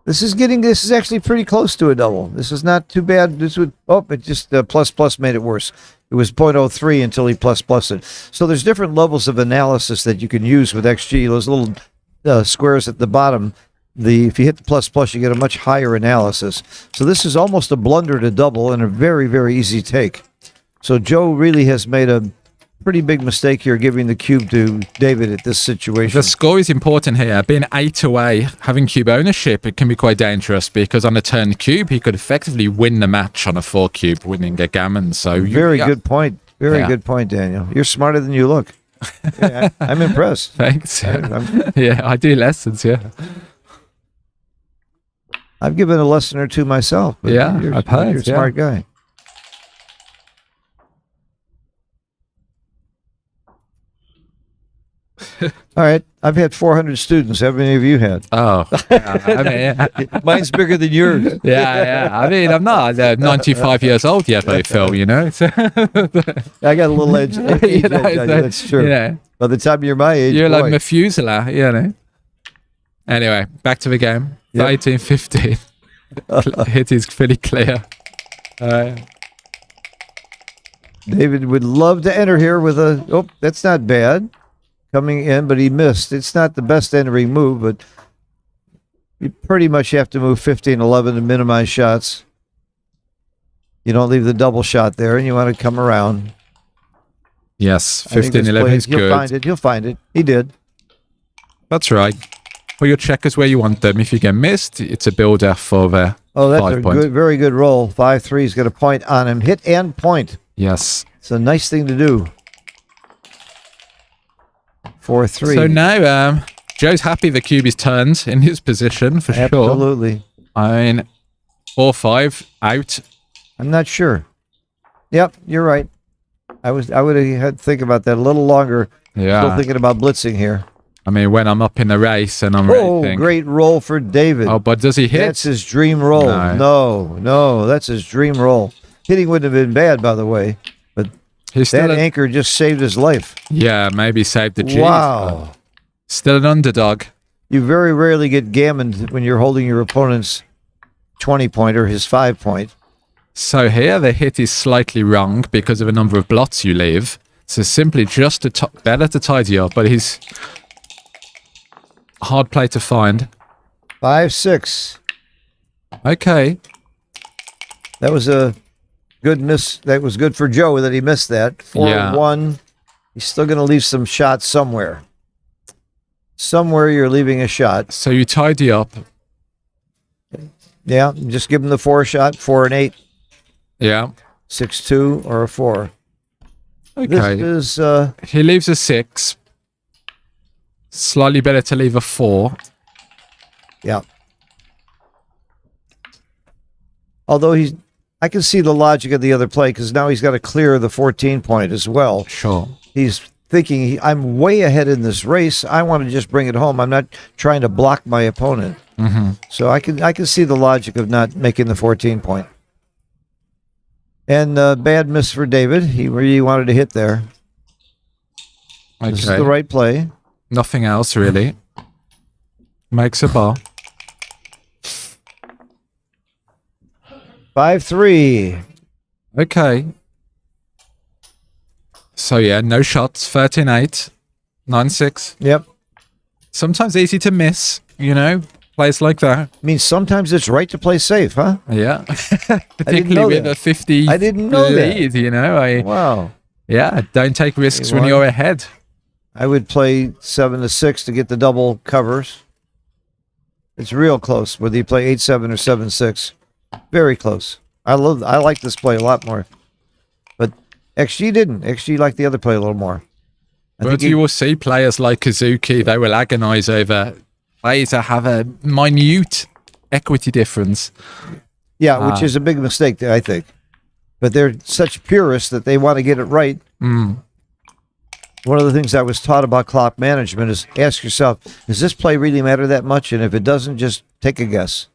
This is actually pretty close to a double. This is not too bad. It just plus made it worse. It was 0.03 until he plus it. So there's different levels of analysis that you can use with XG. Those little squares at the bottom, if you hit the plus, you get a much higher analysis. So this is almost a blunder to double and a very, very easy take. So Joe really has made a pretty big mistake here giving the cube to David at this situation. The score is important here. Being 8 away, having cube ownership, it can be quite dangerous because on a turn cube, he could effectively win the match on a 4 cube, winning a gammon. So very good point. Very good point, Daniel. You're smarter than you look. Yeah, I'm impressed. Thanks. Yeah, I do lessons, yeah. I've given a lesson or two myself. But Yeah, I've heard. You're a smart guy. All right. I've had 400 students. How many of you had? Oh, I mean, Mine's bigger than yours. yeah. I mean, I'm not 95 years old yet, though, Phil, you know? So, I got a little edge. That's true. You know, By the time you're my age, you're boy. like Methuselah, you know? Anyway, back to the game. Yep. 18-15. Hit is pretty clear. David would love to enter here with a... Oh, that's not bad. Coming in, but he missed. It's not the best entering move, but you pretty much have to move 15-11 to minimize shots. You don't leave the double shot there, and you want to come around. Yes, 15-11 is good. He'll find it. He'll find it. He did. That's right. Put your checkers where you want them. If you get missed, it's a builder for the Oh, that's 5 a points. good, very good roll. 5-3's got a point on him. Hit and point. Yes. It's a nice thing to do. 4-3. So now Joe's happy the cube is turned in his position for sure. Absolutely. I mean, 4-5 out. I'm not sure. Yep, you're right. I would have had to think about that a little longer. Yeah. Still thinking about blitzing here. I mean, when I'm up in the race and I'm Oh, racing. great roll for David. Oh, but does he hit? That's his dream roll. No, that's his dream roll. Hitting wouldn't have been bad, by the way, but He's that still anchor just saved his life. yeah, maybe saved the G's. Wow. Still an underdog. You very rarely get gammoned when you're holding your opponent's 20-point or his 5-point. So here the hit is slightly wrong because of a number of blots you leave. So simply just better to tidy up, but he's hard play to find. 5-6. Okay. That was a good miss. That was good for Joe that he missed that. 4-1. He's still going to leave some shots somewhere. Somewhere you're leaving a shot. So you tidy up. Yeah, just give him the 4 shot. 4 and 8. Yeah. 6-2 or a 4. Okay. This is He leaves a 6. Slightly better to leave a 4. yeah. Although I can see the logic of the other play because now he's got to clear the 14-point as well. Sure. He's thinking, I'm way ahead in this race. I want to just bring it home. I'm not trying to block my opponent. Mm-hmm. So I can see the logic of not making the 14-point. And bad miss for David. He really wanted to hit there. Okay. This is the right play. Nothing else really. Makes a bar. 5-3. Okay. So yeah, no shots. 13-8. 9-6. Yep. Sometimes easy to miss, you know, plays like that. I mean, sometimes it's right to play safe, huh? Yeah. know Particularly with that. a 50 I didn't know that. lead, you know. Wow. Yeah, don't take risks when won. you're ahead. I would play 7-6 to get the double covers. It's real close, whether you play 8-7 or 7-6. Very close. I like this play a lot more. But XG didn't. XG liked the other play a little more. But you will see players like Kazuki, they will agonize over plays that have a minute equity difference. Yeah, which is a big mistake, I think. But they're such purists that they want to get it right. Mm. One of the things I was taught about clock management is ask yourself, does this play really matter that much? And if it doesn't, just take a guess.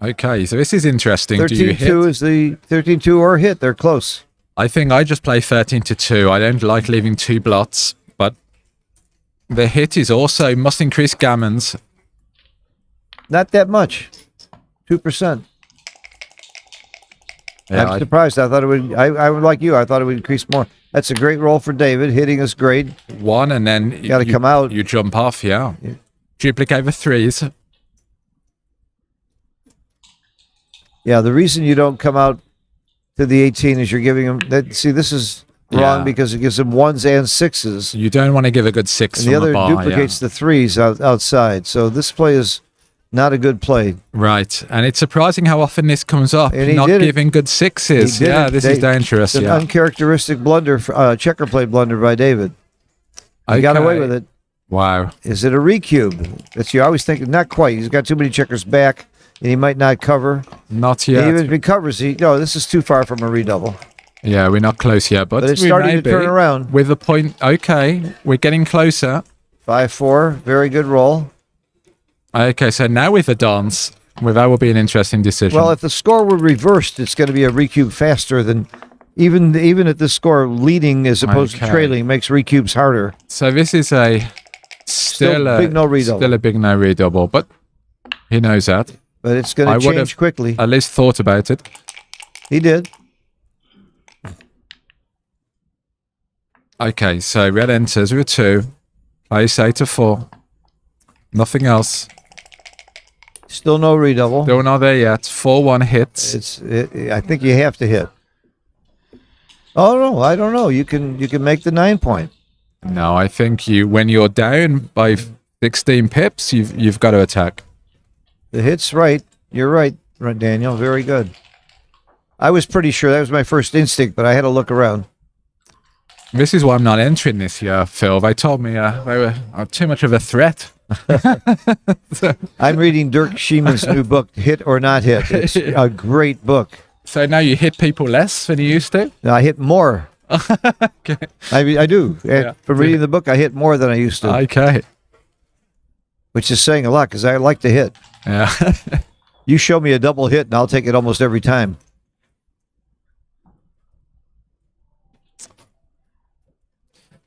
Okay, so this is interesting. Do you 13-2 hit? is the 13-2 or hit. They're close. I think I just play 13-2. I don't like leaving 2 blots, but the hit is also must increase gammons. Not that much. 2%. Yeah, I'm surprised. I thought it would. I would like you. I thought it would increase more. That's a great roll for David. Hitting is great. 1 and then you got to come out. You jump off, yeah. Duplicate the 3s. Yeah, the reason you don't come out to the 18 is you're giving them. See, this is wrong Yeah. because it gives them 1s and 6s. You don't want to give a good 6 And from the other bar, duplicates the 3s outside. So this play is not a good play. Right, and it's surprising how often this comes up. And he Not did it. giving good 6s. He did Yeah, it. this is dangerous. It's an Yeah. uncharacteristic blunder, checker play blunder by David. He got away with it. Wow. Is it a recube? That's you always think. Not quite. He's got too many checkers back, and he might not cover. Not And yet. even if he covers, no, this is too far from a redouble. Yeah, we're not close yet, but But it's we starting may to turn be. around. With a point. Okay, we're getting closer. 5-4, very good roll. Okay, so now with the dance, that will be an interesting decision. Well, if the score were reversed, it's going to be a recube faster than even at this score leading as opposed to Okay. trailing makes recubes harder. So this is still a big no redouble. Still a big no redouble, but he knows that. But it's going I to would change have quickly. At least thought about it. He did. Okay, so red enters with 2. Plays 8-4. Nothing else. Still no redouble. Still not there yet. 4-1 hits. I think you have to hit. Oh no, I don't know. You can make the 9 point. No, I think when you're down by 16 pips, you've got to attack. The hit's right. You're right, Daniel. Very good. I was pretty sure that was my first instinct, but I had to look around. This is why I'm not entering this year, Phil. They told me they were too much of a threat. I'm reading Dirk Schieman's new book, Hit or Not Hit. It's a great book. So now you hit people less than you used to? Now, I hit more. Okay. I do. Yeah. From reading the book, I hit more than I used to, Okay. which is saying a lot because I like to hit. Yeah. You show me a double hit, and I'll take it almost every time.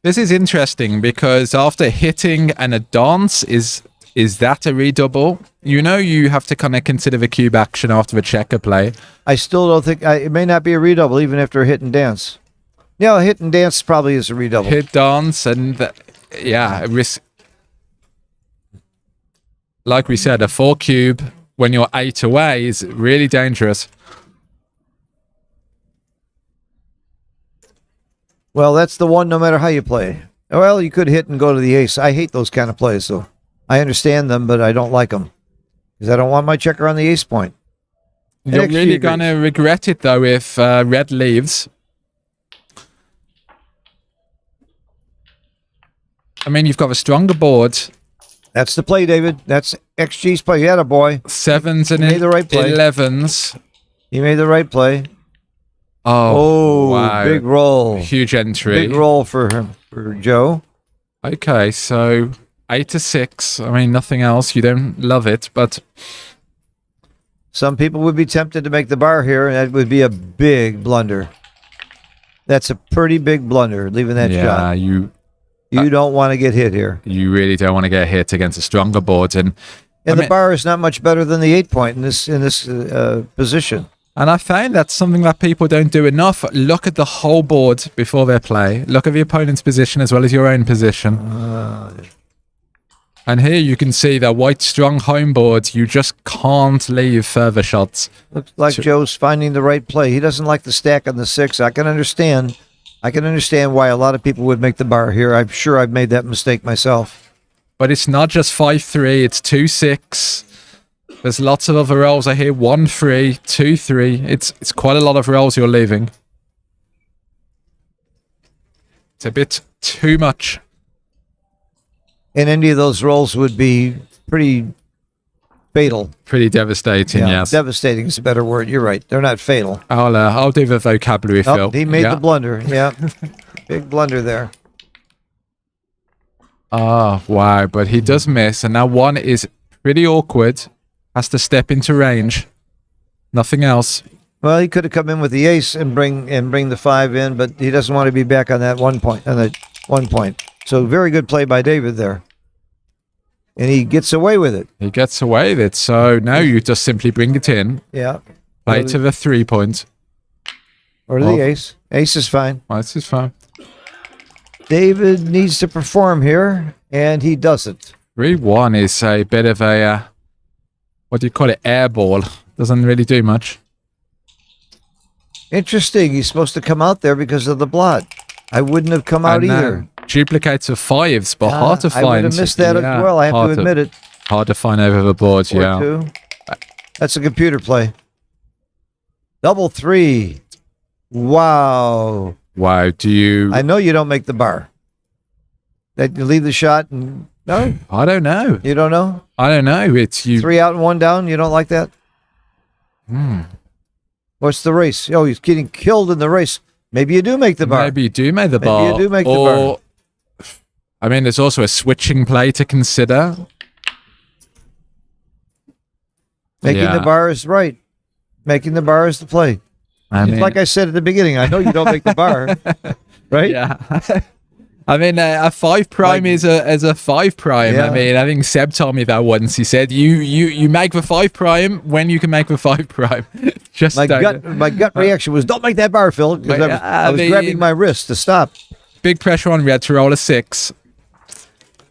This is interesting because after hitting and a dance, is that a redouble? You know, you have to kind of consider the cube action after the checker play. I still don't think it may not be a redouble even after a hit and dance. Yeah, a hit and dance probably is a redouble. Hit dance and risk. Like we said, a 4 cube when you're 8 away is really dangerous. Well, that's the one no matter how you play. Well, you could hit and go to the ace. I hate those kind of plays, though. I understand them, but I don't like them because I don't want my checker on the ace point. You're Actually really agrees. going to regret it, though, if red leaves. I mean, you've got a stronger board. That's the play, David. That's XG's play. You had a boy. 7s and You made the right play. 11s. He made the right play. Oh, wow. Big roll. Huge entry. Big roll for him, for Joe. Okay, so 8-6. I mean, nothing else. You don't love it, but Some people would be tempted to make the bar here, and that would be a big blunder. That's a pretty big blunder, leaving that shot. you don't want to get hit here. really don't want to get hit against a stronger board. And And I the mean- bar is not much better than the 8 point in this position. And I found that's something that people don't do enough. Look at the whole board before they play. Look at the opponent's position as well as your own position. And here you can see the white strong home board. You just can't leave further shots. Looks like Joe's finding the right play. He doesn't like the stack on the 6. I can understand. I can understand why a lot of people would make the bar here. I'm sure I've made that mistake myself. But it's not just 5-3, it's 2-6. There's lots of other rolls. I hear 1-3, 2-3. It's quite a lot of rolls you're leaving. It's a bit too much. And any of those rolls would be pretty Fatal. Pretty devastating, yes. Devastating is a better word. You're right. They're not fatal. I'll do the vocabulary, Oh, Phil. he made Yeah. the blunder. Yeah. Big blunder there. Oh, wow. But he does miss. And now one is pretty awkward. Has to step into range. Nothing else. Well, he could have come in with the ace and bring the 5 in, but he doesn't want to be back on that 1 point. So very good play by David there. And he gets away with it. He gets away with it. So now you just simply bring it in. Yeah. Play to the 3 point. Or the ace. Ace is fine. Well, this is fine. David needs to perform here, and he doesn't. 3-1 is a bit of a, what do you call it, air ball. Doesn't really do much. Interesting. He's supposed to come out there because of the blot. I wouldn't have come out either. Duplicates of 5s, but hard to find. I would have missed that as well. I have to admit it. Hard to find over the board, 4-2. That's a computer play. Double 3. Wow. Wow. Do you... I know you don't make the bar. That you leave the shot and... No? I don't know. You don't know? I don't know. It's you... 3 out and 1 down? You don't like that? What's the race? Oh, he's getting killed in the race. Maybe you do make the bar. Maybe you do make the bar. Maybe you do make the bar. I mean, there's also a switching play to consider. Making the bar is right. Making the bar is the play. I mean, like I said at the beginning, I know you don't make the bar, right? Yeah. I mean, a 5 prime is a 5 prime. Yeah. I mean, I think Seb told me that once. He said, you make the 5 prime when you can make the 5 prime. Just my gut reaction was, don't make that bar, Phil, because I was grabbing my wrist to stop. Big pressure on red to roll a 6.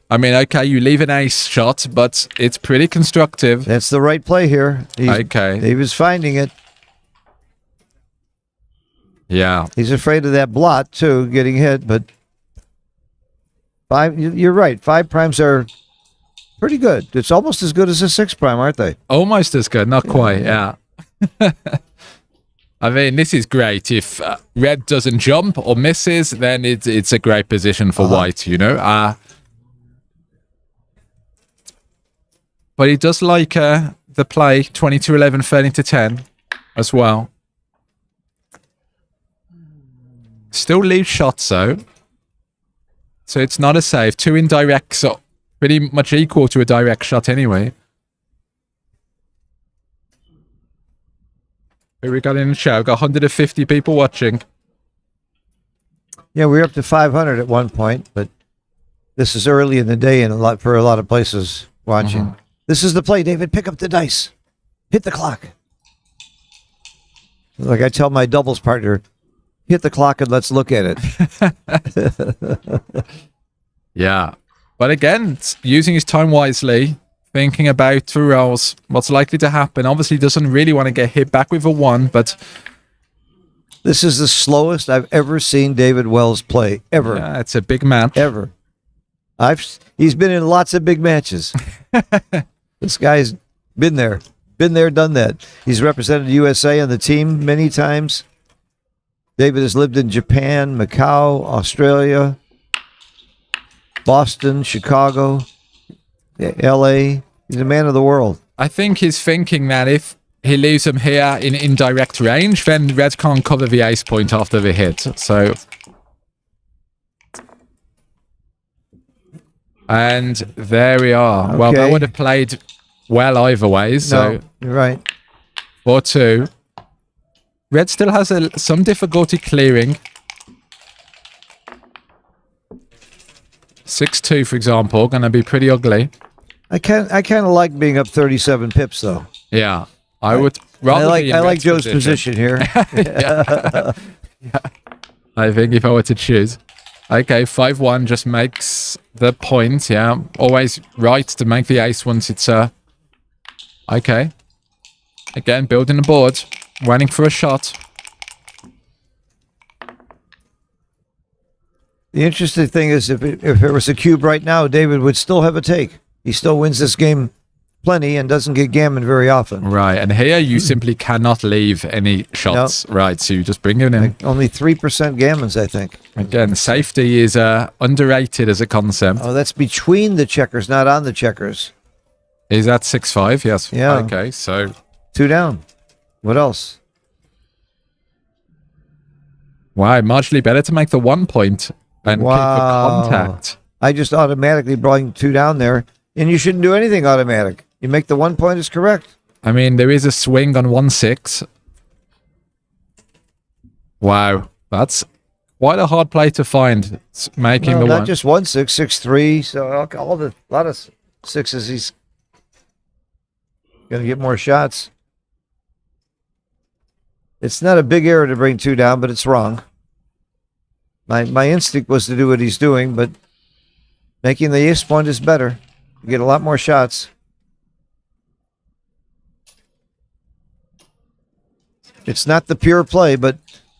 I mean, okay, you leave an ace shot, but it's pretty constructive. That's the right play here. Okay. He was finding it. Yeah. He's afraid of that blot, too, getting hit, but 5, you're right. 5 primes are pretty good. It's almost as good as a 6 prime, aren't they? Almost as good, not quite, yeah. I mean, this is great. If red doesn't jump or misses, then it's a great position for white, you know? But he does like the play 22-11, 13-10 as well. Still leaves shots, though. So it's not a save. 2 indirects are pretty much equal to a direct shot anyway. Here we got in the show. We've got 150 people watching. Yeah, we were up to 500 at one point, but this is early in the day and for a lot of places watching. This is the play, David. Pick up the dice. Hit the clock. Like I tell my doubles partner, hit the clock and let's look at it. Yeah. But again, using his time wisely, thinking about the rolls, what's likely to happen. Obviously doesn't really want to get hit back with a 1, but... This is the slowest I've ever seen David Wells play, ever. Yeah, it's a big match. Ever. He's been in lots of big matches. This guy's been there, done that. He's represented the USA on the team many times. David has lived in Japan, Macau, Australia, Boston, Chicago, LA. He's a man of the world. I think he's thinking that if he leaves him here in indirect range, then red can't cover the ace point after the hit. So... And there we are. Okay. Well, that would have played well either way. So no, you're right. 4-2. Red still has some difficulty clearing. 6-2, for example, going to be pretty ugly. I kind of like being up 37 pips, though. Yeah, I would rather. I like Joe's position here. Yeah. I think if I were to choose. Okay, 5-1 just makes the point, yeah. Always right to make the ace once it's... Okay. Again, building the board. Waiting for a shot. The interesting thing is if it was a cube right now, David would still have a take. He still wins this game plenty and doesn't get gammon very often. Right, and here you simply cannot leave any shots. Nope. Right, so you just bring it in. Like only 3% gammons, I think. Again, safety is underrated as a concept. Oh, that's between the checkers, not on the checkers. Is that 6-5? Yes. Yeah. Okay, so 2 down. What else? wow, marginally better to make the 1 point and keep Wow. the contact. I just automatically brought 2 down there, and you shouldn't do anything automatic. You make the 1 point is correct. I mean, there is a swing on 1-6. Wow, that's quite a hard play to find. It's making No, the not one. just 1-6, 6-3. So a lot of sixes. He's going to get more shots. It's not a big error to bring 2 down, but it's wrong. My instinct was to do what he's doing, but making the ace point is better. You get a lot more shots. It's not the pure play, but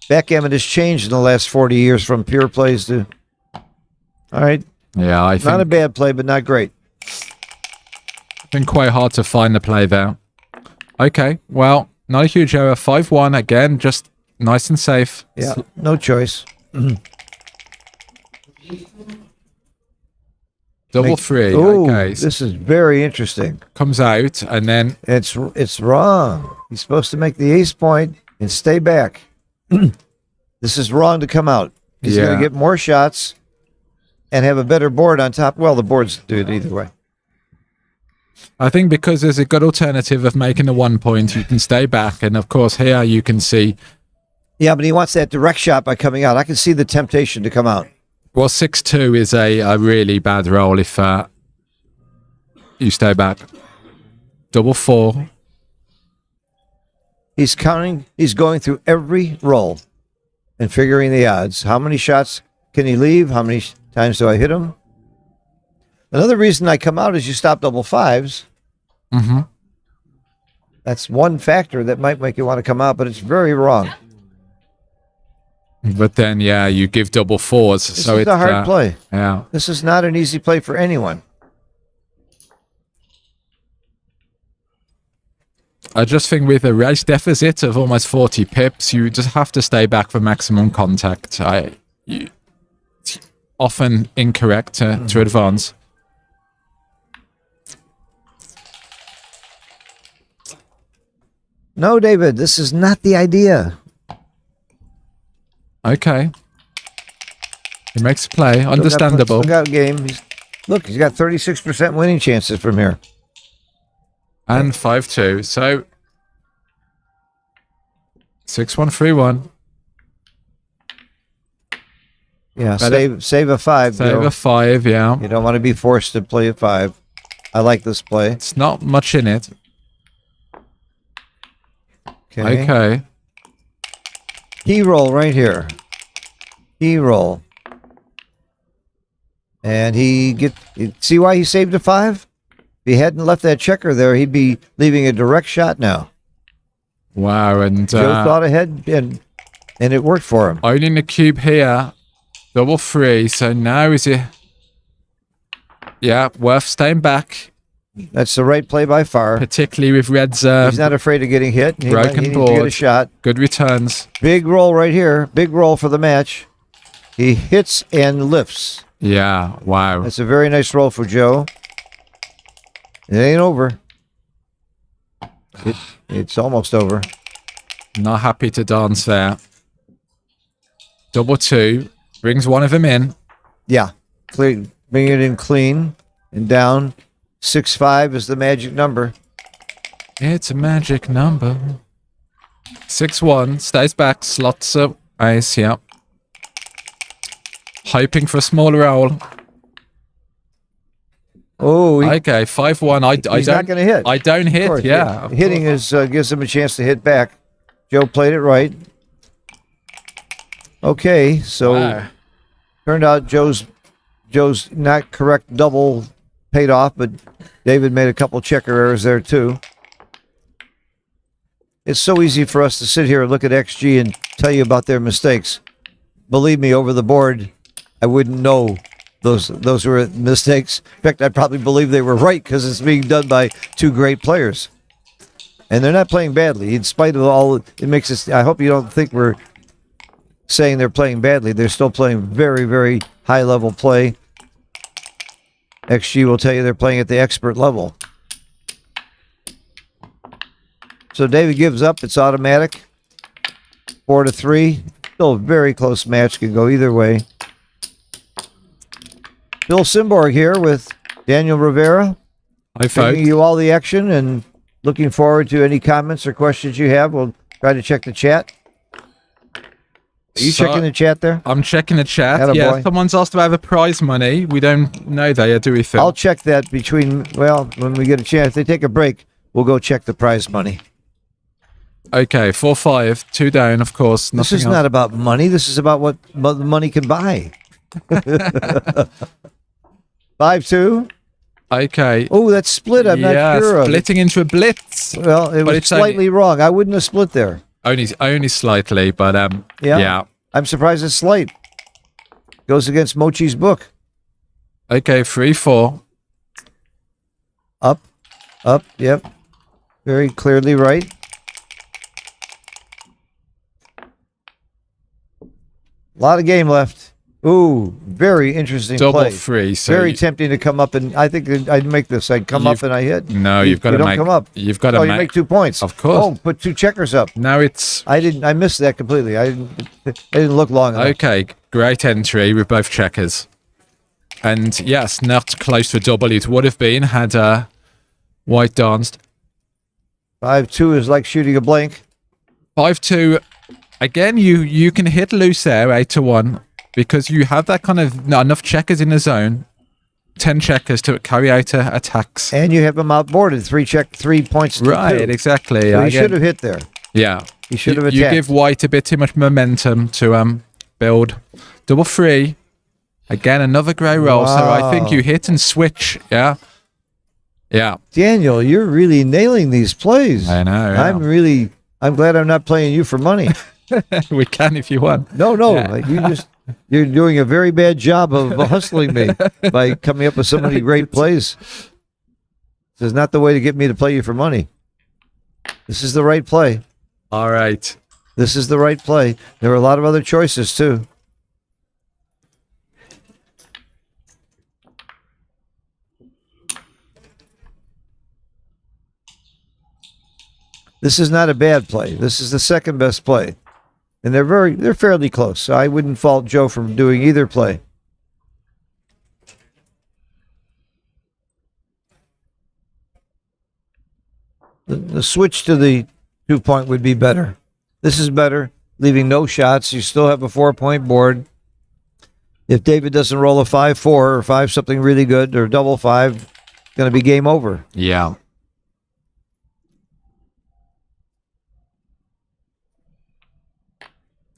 backgammon has changed in the last 40 years from pure plays to... All right, Yeah, I not a think bad play, but not great. been quite hard to find the play there. Okay, well, not a huge error. 5-1 again, just nice and safe. Yeah, no choice. Double 3. Ooh, Okay, this is very interesting. comes out and then It's wrong. He's supposed to make the ace point and stay back. This is wrong to come out. He's going Yeah. to get more shots and have a better board on top. Well, the boards do it either way. I think because there's a good alternative of making the 1 point, you can stay back. And of course, here you can see, Yeah, but he wants that direct shot by coming out. I can see the temptation to come out. well, 6-2 is a really bad roll if you stay back. Double 4. He's counting. He's going through every roll and figuring the odds. How many shots can he leave? How many times do I hit him? Another reason I come out is you stop double 5s. Mm-hmm. That's one factor that might make you want to come out, but it's very wrong. But then, yeah, you give double 4s. This so is it's a hard play. Yeah. This is not an easy play for anyone. I just think with a race deficit of almost 40 pips, you just have to stay back for maximum contact. It's often incorrect to advance. No, David, this is not the idea. Okay. He makes a play. Understandable. Still got game. Look, he's got 36% winning chances from here. And 5-2. So 6-1-3-1. Yeah, Better- save a 5. Save Joe. a 5, yeah. You don't want to be forced to play a 5. I like this play. It's not much in it. Okay. Okay. Key roll right here. Key roll. And see why he saved a 5? If he hadn't left that checker there, he'd be leaving a direct shot now. Wow. And Joe thought ahead, and it worked for him. owning the cube here. Double 3. So now is it... Yeah, worth staying back. That's the right play by far. Particularly with Red's He's not afraid of getting hit. He broken needs to get a board. shot. Good returns. Big roll right here. Big roll for the match. He hits and lifts. Yeah, wow. That's a very nice roll for Joe. It ain't over. It's almost over. Not happy to dance there. Double 2. Brings one of them in. Yeah. Bring it in clean and down. 6-5 is the magic number. It's a magic number. 6-1. Stays back. Slots up. Ace, yeah. Hoping for a smaller roll. Oh, Okay, 5-1. I he's don't, not going to hit. I don't Of hit, course, yeah. of Hitting course. gives him a chance to hit back. Joe played it right. Okay, so Wow. turned out Joe's not correct double paid off, but David made a couple checker errors there too. It's so easy for us to sit here and look at XG and tell you about their mistakes. Believe me, over the board, I wouldn't know those were mistakes. In fact, I probably believe they were right because it's being done by two great players. And they're not playing badly. In spite of all, it makes us, I hope you don't think we're saying they're playing badly. They're still playing very, very high level play. XG will tell you they're playing at the expert level. So David gives up. It's automatic. 4-3. Still a very close match. Can go either way. Phil Simborg here with Daniel Rivera. Hi, folks. Giving you all the action and looking forward to any comments or questions you have. We'll try to check the chat. Are you checking the chat there? I'm checking the chat. Attaboy. Yeah, someone's asked about the prize money. We don't know that yet, do we, Phil? I'll check that when we get a chance. If they take a break, we'll go check the prize money. Okay, 4-5, 2 down, of course. This is not about money. This is about what the money can buy. 5-2. Okay. Oh, that's split. I'm not sure of. Splitting into a blitz. Well, it was slightly wrong. I wouldn't have split there. Only slightly, but yeah. I'm surprised it's slight. Goes against Mochi's book. Okay, 3-4. Up. Yep. Very clearly right. A lot of game left. Ooh, very interesting Double play. free. So very tempting to come up, and I think I'd make this. I'd come up and I hit. No, you've got to don't make. come up. You've got to you make 2 points. Of course. Oh, put 2 checkers up. Now it's I missed that completely. I didn't look long enough. okay. Great entry with both checkers, and yes, not close to a double. It would have been had White danced. 5-2 is like shooting a blank. 5-2. Again, you can hit loose air 8-1 because you have that kind of enough checkers in the zone. 10 checkers to carry out attacks. And you have them outboarded. 3 points to Right, 2. exactly. So he should have hit there. Yeah. He should have attacked. You give White a bit too much momentum to build. Double free. Again, another grey roll. So I think you hit and switch. Yeah. Yeah. Daniel, you're really nailing these plays. I know. Yeah. I'm glad I'm not playing you for money. We can if you want. No. Yeah. You're doing a very bad job of hustling me by coming up with so many great plays. This is not the way to get me to play you for money. This is the right play. All right. This is the right play. There are a lot of other choices too. This is not a bad play. This is the second best play. And they're fairly close. So I wouldn't fault Joe for doing either play. The switch to the 2-point would be better. This is better, leaving no shots. You still have a 4-point board. If David doesn't roll a 5-4 or 5 something really good or double 5, it's going to be game over. Yeah.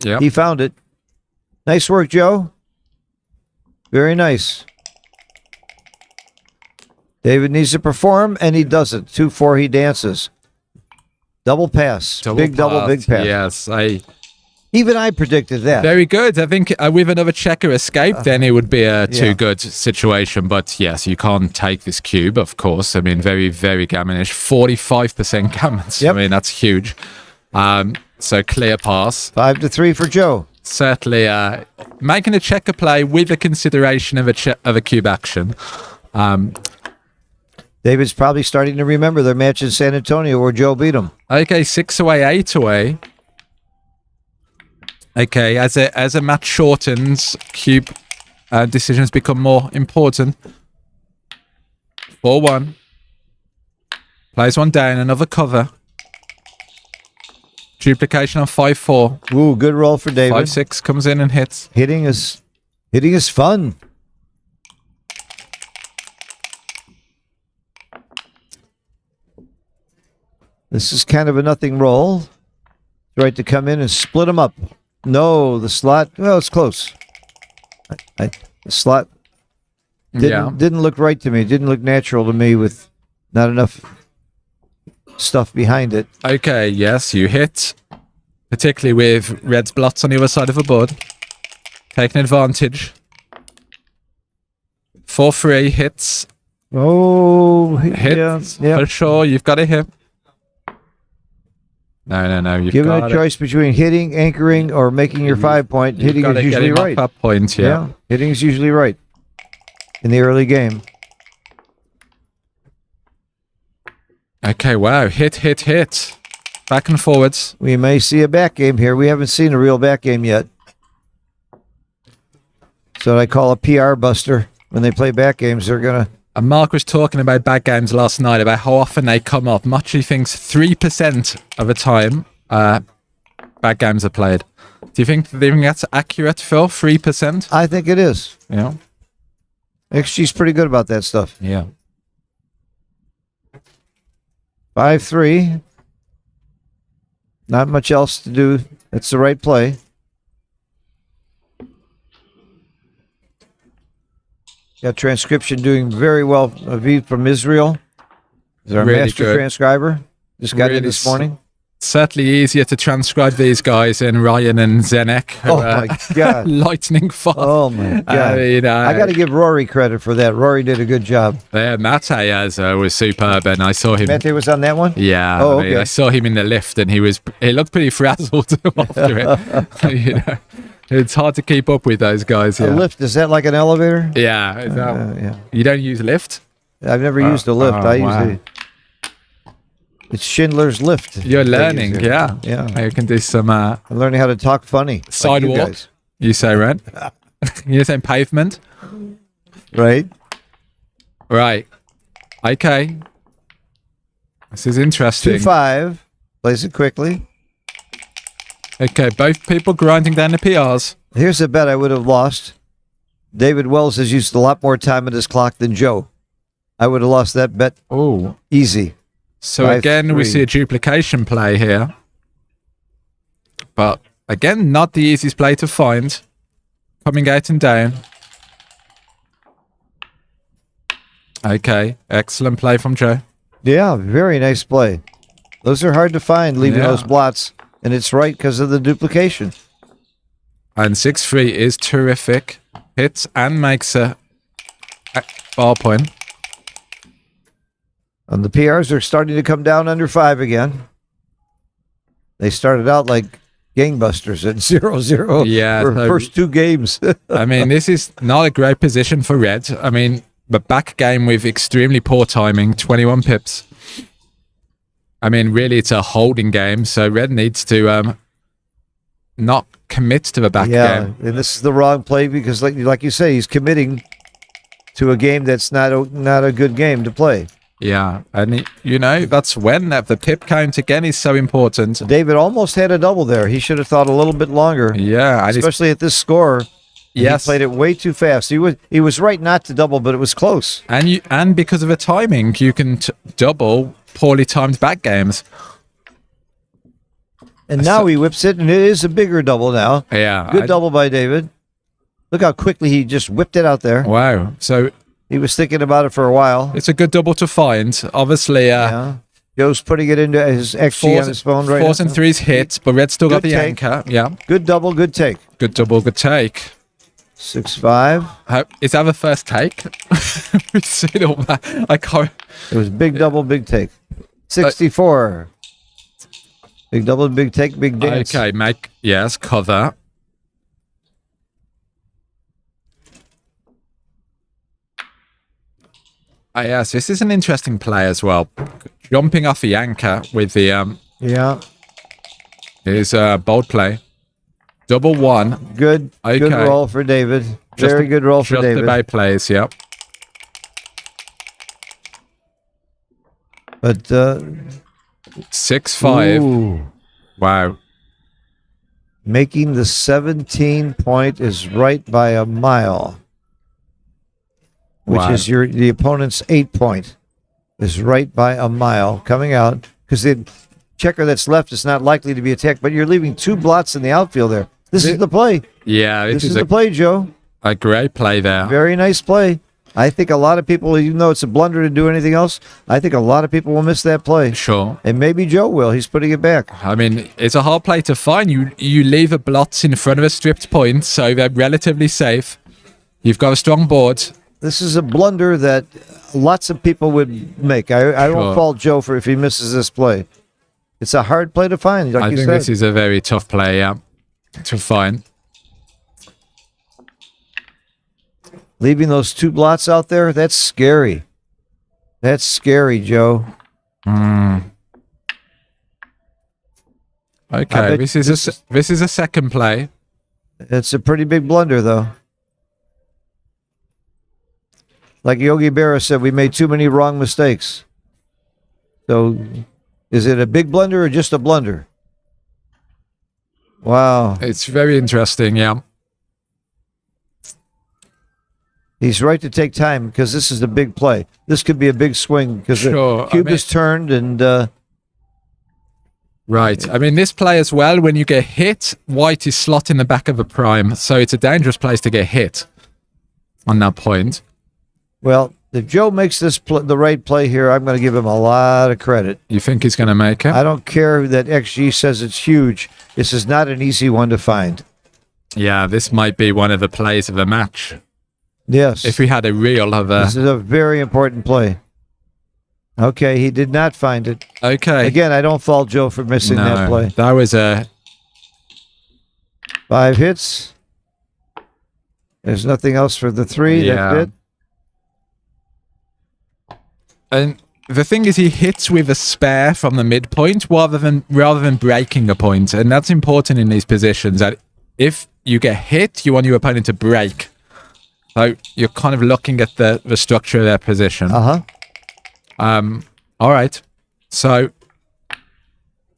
Yeah. He found it. Nice work, Joe. Very nice. David needs to perform, and he doesn't. 2-4, he dances. Double pass. Big pass. Yes, Even I predicted that. very good. I think with another checker escape, then it would be a too good situation. But yes, you can't take this cube, of course. I mean, very, very gammonish. 45% gammons. Yep. I mean, that's huge. So clear pass. 5-3 for Joe. Certainly making a checker play with a consideration of a cube action. David's probably starting to remember their match in San Antonio where Joe beat him. Okay, 6 away, 8 away. Okay, as a match shortens, cube decisions become more important. 4-1. Plays one down, another cover. Duplication on 5-4. Ooh, good roll for David. 5-6 comes in and hits. Hitting is fun. This is kind of a nothing roll. Right to come in and split them up. No, the slot. Well, it's close. The slot didn't look right to me. It didn't look natural to me with not enough stuff behind it. Okay, yes, you hit. Particularly with Red's blots on the other side of the board. Taking advantage. 4-3 hits. Oh, Hits. yeah. For sure, you've got to hit. No, you've Given got a choice between hitting, anchoring, or making your 5-point, hitting is usually right. That point, yeah. Hitting is usually right in the early game. Okay, wow. Hit. Back and forwards. We may see a back game here. We haven't seen a real back game yet. So what I call a PR buster. When they play back games, they're going to... And Mark was talking about back games last night, about how often they come up. Muchy thinks 3% of the time back games are played. Do you think that's accurate, Phil? 3%? I think it is. Yeah. XG's pretty good about that stuff. Yeah. 5-3. Not much else to do. It's the right play. Got transcription doing very well. Aviv from Israel is our Really master good. transcriber. Just got Really in this morning. Certainly easier to transcribe these guys than Ryan and Zenek. Who Oh are my God. lightning fast. Oh my God. I I got to give Rory credit for that. Rory did a good job. Mate was superb, and I saw him. Mete was on that one? Yeah, Oh, I mean, okay. I saw him in the lift, and he looked pretty frazzled after it. You know, it's hard to keep up with those guys. A Yeah, lift, is that like an elevator? yeah. Is that- Yeah. You don't use lift? I've never used a lift. I wow. use it's Schindler's Lift. You're They use learning, it. yeah. Yeah. You can do some I'm learning how to talk funny. like you sidewalk. guys. You say, right? You're saying pavement, Right? right? Okay. This is interesting. 2-5. Plays it quickly. Okay, both people grinding down the PRs. Here's a bet I would have lost. David Wells has used a lot more time at his clock than Joe. I would have lost that bet Oh. easy. So again, we 5-3. see a duplication play here. But again, not the easiest play to find. Coming out and down. Okay, excellent play from Joe. Yeah, very nice play. Those are hard to find, leaving Yeah. those blots. And it's right because of the duplication. And 6-3 is terrific. Hits and makes a ball point. And the PRs are starting to come down under 5 again. They started out like gangbusters at 0-0 Yeah, for so- first 2 games. I mean, this is not a great position for Red. I mean, the back game with extremely poor timing, 21 pips. I mean, really, it's a holding game, so Red needs to not commit to the back Yeah, game. and this is the wrong play because, like you say, he's committing to a game that's not a good game to play. Yeah, and you know, that's when the pip count again is so important. David almost had a double there. He should have thought a little bit longer, Yeah, and it's, especially at this score. yes, He played it way too fast. He was right not to double, but it was close. and because of the timing, you can double poorly timed back games. And now he whips it, and it is a bigger double now. Yeah, Good double by David. Look how quickly he just whipped it out there. Wow, so He was thinking about it for a while. it's a good double to find. Obviously, Yeah. Joe's putting it into his XG on his phone right fours now. and threes hit, but Red's still got Good the take. anchor. Yeah, Good double, good take. good double, good take. 6-5. Is that the first take? We've seen all that. I can't. It was big double, big take. 64. Big double, big take, big dance. Okay, yes, cover. Yes, this is an interesting play as well. Jumping off the anchor with the Yeah. is bold play. Double one. Good. Good Okay. roll for David. Just Very good roll for Just David. the bay plays, yep. But 6-5. ooh, Wow. making the 17 point is right by a mile, which Wow. is the opponent's 8 point is right by a mile coming out because the checker that's left is not likely to be attacked. But you're leaving 2 blots in the outfield there. This is the play. Yeah, This is the play, Joe. a great play there. Very nice play. I think a lot of people, even though it's a blunder to do anything else, I think a lot of people will miss that play. Sure. And maybe Joe will. He's putting it back. I mean, it's a hard play to find. You leave a blot in front of a stripped point, so they're relatively safe. You've got a strong board. This is a blunder that lots of people would make. I Sure. won't fault Joe for if he misses this play. It's a hard play to find, like I you think said. this is a very tough play, yeah, to find. Leaving those 2 blots out there, that's scary. That's scary, Joe. Okay, bet this is a second play. It's a pretty big blunder, though. Like Yogi Berra said, we made too many wrong mistakes. So, is it a big blunder or just a blunder? Wow. It's very interesting, yeah. He's right to take time because this is a big play. This could be a big swing because Sure, the cube is turned and... Right. I mean, this play as well, when you get hit, white is slotting the back of a prime. So it's a dangerous place to get hit on that point. Well, if Joe makes this the right play here, I'm going to give him a lot of credit. You think he's going to make it? I don't care that XG says it's huge. This is not an easy one to find. Yeah, this might be one of the plays of the match. Yes. If we had a reel of a... This is a very important play. Okay, he did not find it. Okay. Again, I don't fault Joe for missing that play. That was a... 5 hits. There's nothing else for the 3. Yeah. That's it. And the thing is, he hits with a spare from the midpoint rather than breaking a point, and that's important in these positions. That if you get hit, you want your opponent to break. So you're kind of looking at the structure of their position. All right. So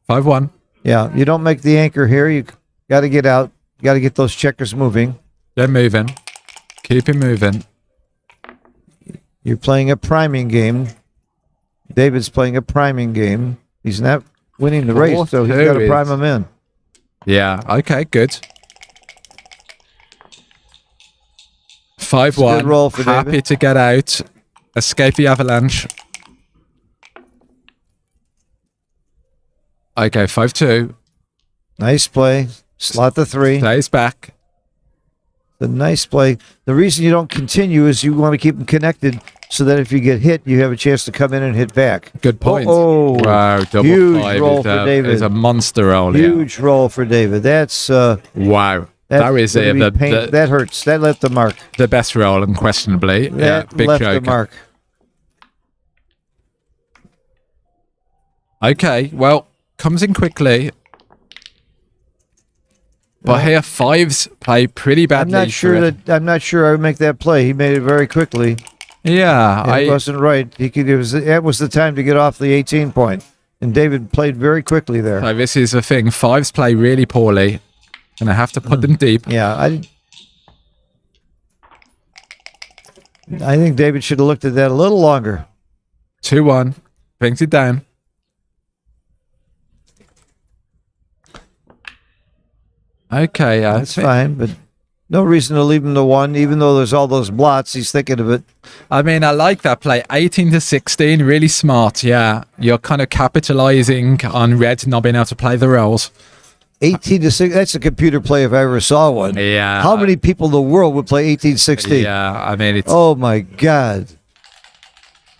5-1. Yeah, you don't make the anchor here. You got to get out. You got to get those checkers moving. They're moving. Keep it moving. You're playing a priming game. David's playing a priming game. He's not winning the race, so he's got to prime him in. Yeah. Okay. Good. 5-1. Good roll for Happy David. to get out. Escape the avalanche. Okay. 5-2. Nice play. Slot the 3. Plays back. The nice play. The reason you don't continue is you want to keep them connected so that if you get hit, you have a chance to come in and hit back. Good point. Oh, wow. Double huge 5 roll is for David. is a monster roll. Huge roll for David. That's Wow. That is gonna be that hurts. That left the mark. the best roll, unquestionably. Yeah, That big left joker. the mark. Okay, well, comes in quickly. But here, 5s play pretty badly. I'm not sure I would make that play. He made it very quickly. Yeah, It wasn't right. That was the time to get off the 18 point. And David played very quickly there. So this is the thing. 5s play really poorly. And I have to put them deep. Yeah, I think David should have looked at that a little longer. 2-1. Brings it down. Okay, That's fine, but no reason to leave him to 1, even though there's all those blots. He's thinking of it. I mean, I like that play. 18-16, really smart. Yeah, you're kind of capitalizing on red not being able to play the rolls. 18-6. That's a computer play if I ever saw one. Yeah. How many people in the world would play 18-16? Yeah, I mean, it's... Oh my God.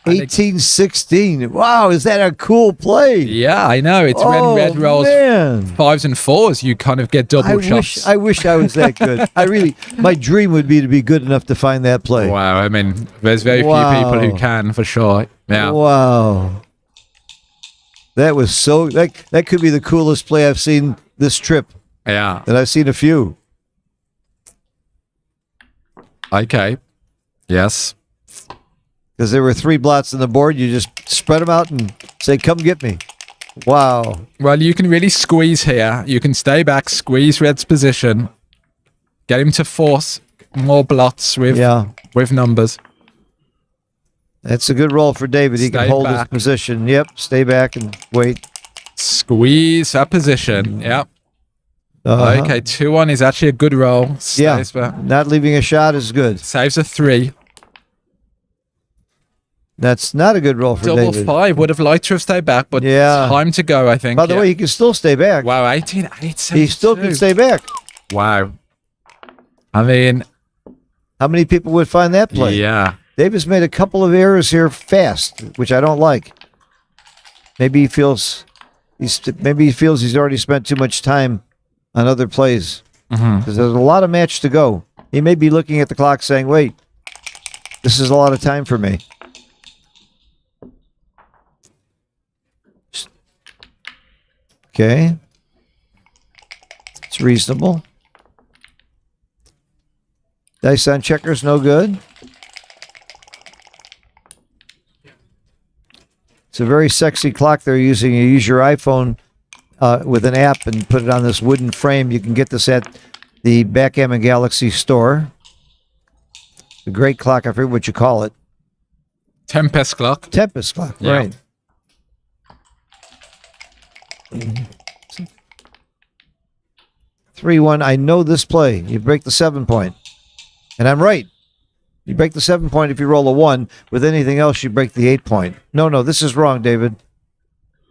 18-16. Wow, is that a cool play? Yeah, I know. It's when red rolls man. 5s and 4s, you kind of get double shots. I wish I was that good. My dream would be to be good enough to find that play. Wow, I mean, there's very few people who can, for sure. Yeah. Wow. That was so... That could be the coolest play I've seen this trip. Yeah. And I've seen a few. Okay. Yes. Because there were 3 blots on the board. You just spread them out and say, come get me. Wow. Well, you can really squeeze here. You can stay back, squeeze red's position, get him to force more blots with numbers. That's a good roll for David. He Stay can hold his back. position. Yep. Stay back and wait. Squeeze that position. Yep. Uh-huh. Okay, 2-1 is actually a good roll. Stays back. Not leaving a shot is good. Saves a 3. That's not a good roll for Double David. 5. Would have liked to have stayed back, but time to go, I think. By the way, he can still stay back. Wow, 18-8. He still can stay back. Wow. I mean... How many people would find that play? Yeah. David's made a couple of errors here fast, which I don't like. Maybe he feels he's already spent too much time on other plays. Because there's a lot of match to go. He may be looking at the clock saying, wait, this is a lot of time for me. Okay. That's reasonable. Dice on checkers, no good. It's a very sexy clock they're using. You use your iPhone with an app and put it on this wooden frame. You can get this at the Backgammon Galaxy store. A great clock. I forget what you call it. Tempest clock. Tempest clock, Yeah. right. 3-1. I know this play. You break the 7 point. And I'm right. You break the 7 point if you roll a 1. With anything else, you break the 8 point. No, this is wrong, David.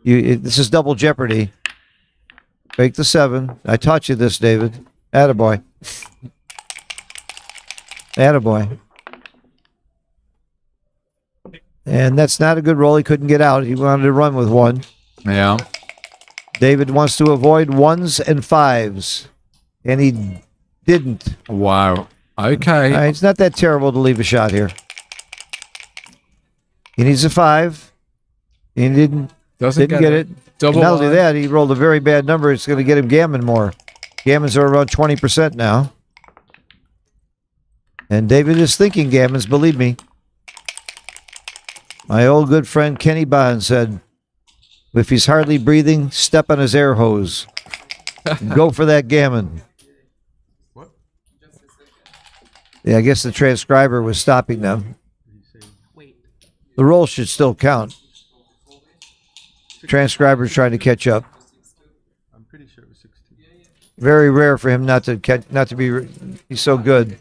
This is double jeopardy. Break the 7. I taught you this, David. Attaboy. Attaboy. And that's not a good roll. He couldn't get out. He wanted to run with 1. Yeah. David wants to avoid 1s and 5s. And he didn't. Wow. Okay. All right, it's not that terrible to leave a shot here. He needs a 5. He didn't get it. Double Not only one. that, he rolled a very bad number. It's going to get him gammon more. Gammons are around 20% now. And David is thinking gammons, believe me. My old good friend Kenny Bond said, if he's hardly breathing, step on his air hose. Go for that gammon. What? Yeah, I guess the transcriber was stopping them. The roll should still count. Transcriber's trying to catch up. I'm pretty sure it was 16. Very rare for him not to be. He's so good.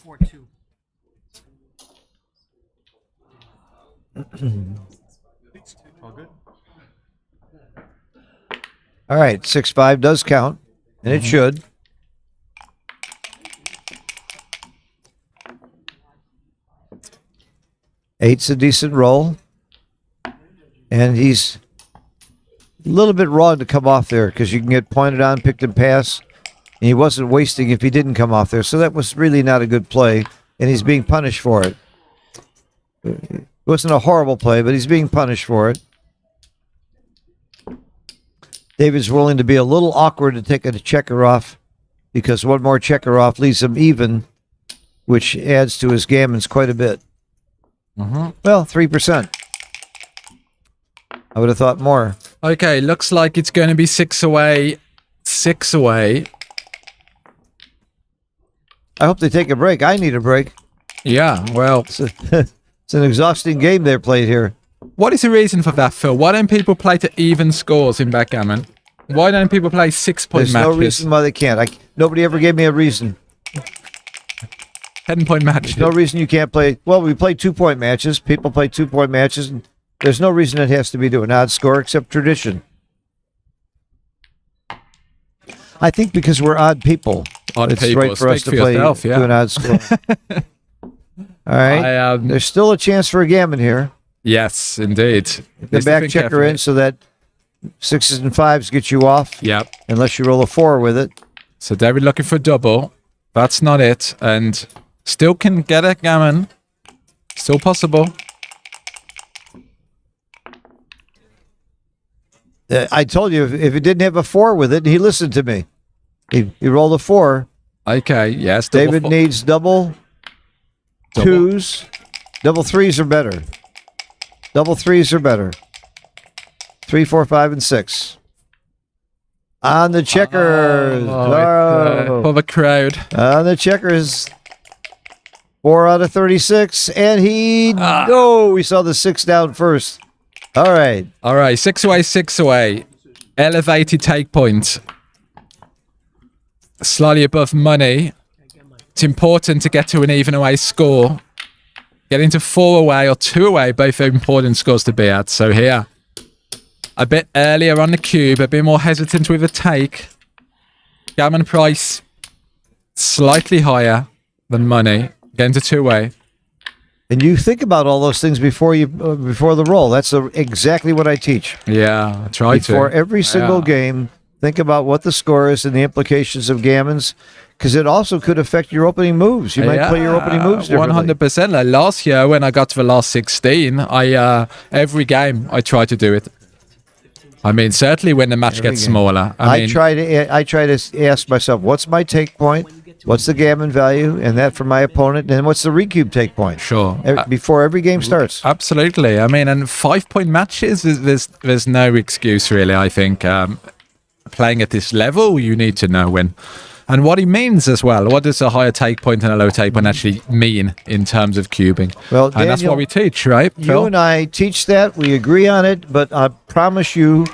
4-2. All good? All right, 6-5 does count, and it should. Eight's a decent roll, and he's a little bit wrong to come off there because you can get pointed on, picked and pass, and he wasn't wasting if he didn't come off there. So that was really not a good play, and he's being punished for it. It wasn't a horrible play, but he's being punished for it. David's willing to be a little awkward to take a checker off because one more checker off leaves him even, which adds to his gammons quite a bit. Well, 3%. I would have thought more. Okay, looks like it's going to be 6 away. 6 away. I hope they take a break. I need a break. Yeah, well, It's an exhausting game they're played here. what is the reason for that, Phil? Why don't people play to even scores in backgammon? Why don't people play 6-point There's matches? no reason why they can't. Nobody ever gave me a reason. 10-point matches. No reason you can't play. Well, we play 2-point matches. People play 2-point matches. And there's no reason it has to be to an odd score except tradition. I think because we're odd people. Odd it's people. right for us Speak to for play yourself, yeah. to an odd score. All right. There's still a chance for a gammon here. Yes, indeed. The back checker in so that 6s and 5s get you off. Yep. Unless you roll a 4 with it. So David looking for a double. That's not it. And still can get a gammon. Still possible. I told you if it didn't have a 4 with it, he listened to me. He rolled a 4. Okay, yes. David needs double 2s. Double 3s are better. Double 3s are better. 3, 4, 5, and 6. On the checkers. For the crowd. On the checkers. 4 out of 36. And he... we saw the 6 down first. All right. All right, 6 away, 6 away. Elevated take point. Slightly above money. It's important to get to an even away score. Getting to 4 away or 2 away, both important scores to be at. So here, a bit earlier on the cube, a bit more hesitant with a take. Gammon price slightly higher than money. Getting to 2 away. And you think about all those things before the roll. That's exactly what I teach. Yeah, I try to. Before every single game, think about what the score is and the implications of gammons, because it also could affect your opening moves. You might play your opening moves differently. 100%. Like last year, when I got to the last 16, every game I tried to do it. I mean, certainly when the match gets game. smaller. I try to ask myself, what's my take point? What's the gammon value? And that for my opponent. And what's the recube take point? Sure. Before every game starts. Absolutely. I mean, and 5-point matches, there's no excuse really, I think. Playing at this level, you need to know when. And what he means as well. What does a higher take point and a low take point actually mean in terms of cubing? Well, and Daniel, that's what we teach, right, You Phil? and I teach that. We agree on it. But I promise you,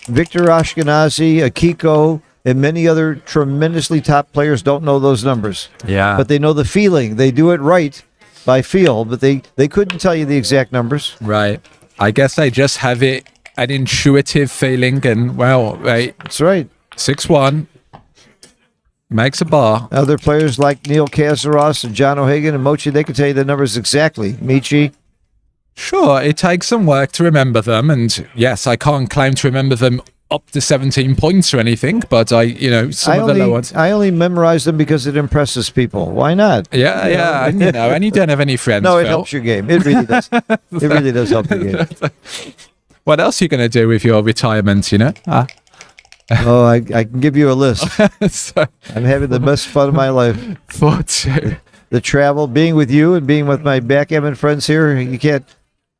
Victor Ashkenazi, Akiko, and many other tremendously top players don't know those numbers. Yeah. But they know the feeling. They do it right by feel, but they couldn't tell you the exact numbers. Right. I guess they just have an intuitive feeling. And, well, That's right. 6-1. Makes a bar. Other players like Neil Kazaros and John O'Hagan and Mochi, they can tell you the numbers exactly. Michi. Sure, it takes some work to remember them. And, yes, I can't claim to remember them up to 17 points or anything, but some of the low ones. I only memorize them because it impresses people. Why not? Yeah, and and you don't have any friends. No, it Phil. helps your game. It really does. It really does help your game. What else are you going to do with your retirement, Oh, I can give you a list. So, I'm having the best fun of my life. 4-2. The travel, being with you and being with my backgammon friends here, you can't.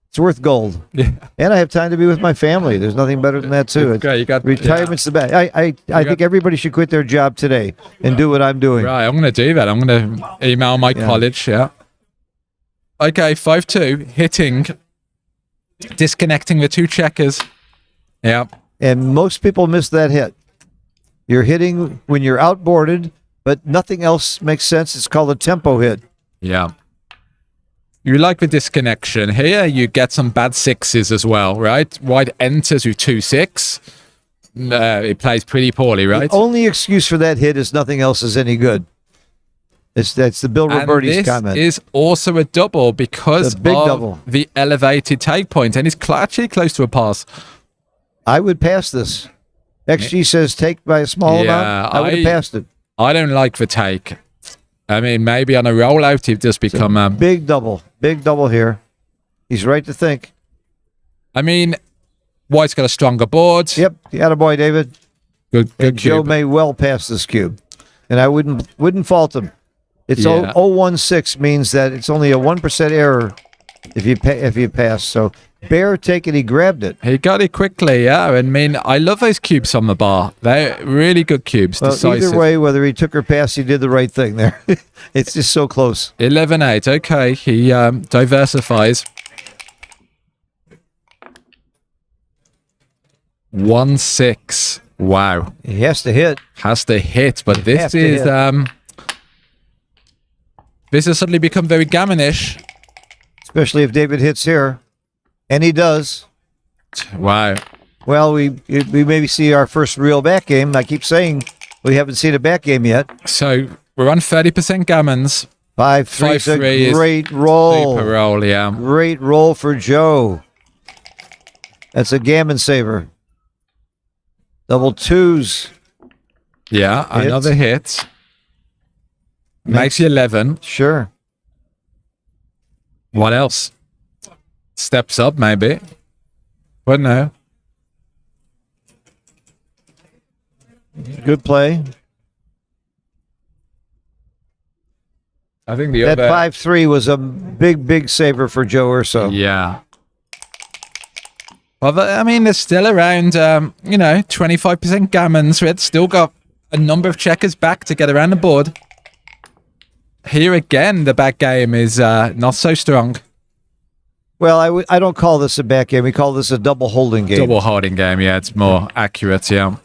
It's worth gold. Yeah. And I have time to be with my family. There's nothing better than that too. Okay, you got Retirement's the best. I think everybody should quit their job today and do what I'm doing. Right, I'm going to do that. I'm going to email my college, yeah. Okay, 5-2, hitting, disconnecting the two checkers. Yeah. And most people miss that hit. You're hitting when you're outboarded, but nothing else makes sense. It's called a tempo hit. Yeah. You like the disconnection. Here, you get some bad sixes as well, right? White enters with 2-6. It plays pretty poorly, right? The only excuse for that hit is nothing else is any good. That's the Bill Roberti's comment. This is also a double because The big of double. the elevated take point, and it's actually close to a pass. I would pass this. XG says take by a small amount. I would have passed it. I don't like the take. I mean, maybe on a rollout, it just become Big double here. He's right to think. I mean, White's got a stronger board. Yep, attaboy, David. Good Joe cube. may well pass this cube, and I wouldn't fault him. It's Yeah. 0.016 means that it's only a 1% error if you pass. So Bear take it, he grabbed it. He got it quickly, yeah. I mean, I love those cubes on the bar. They're really good cubes. Well, decisive. either way, whether he took or passed, he did the right thing there. It's just so close. 11-8. Okay, he diversifies. 1-6. Wow. He has to hit. Has to hit, but Has this to is hit. this has suddenly become very gammonish. Especially if David hits here, and he does. Wow. Well, we maybe see our first real back game. I keep saying we haven't seen a back game yet. So we're on 30% gammons. 5-3 is a 5-3 is great roll. Super roll, yeah. Great roll for Joe. That's a gammon saver. Double twos. Yeah, Hit. another hit. Makes you 11. Sure. What else? Steps up, maybe. But no. Good play. I think the That other... 5-3 was a big saver for Joe Urso. Yeah. Well, I mean, there's still around, 25% gammons. Red's still got a number of checkers back to get around the board. Here again, the back game is not so strong. Well, I don't call this a back game. We call this a double holding game. Double holding game, yeah, it's more accurate, yeah.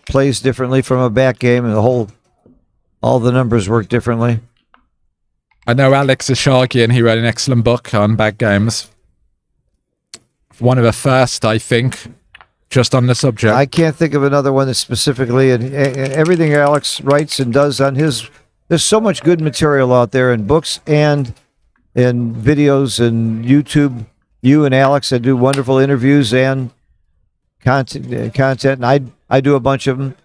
Plays differently from a back game, and all the numbers work differently. I know Alex Asharkian, he wrote an excellent book on back games. One of the first, I think, just on the subject. I can't think of another one that specifically, and everything Alex writes and does on his, there's so much good material out there in books and in videos and YouTube. You and Alex do wonderful interviews and content, and I do a bunch of them.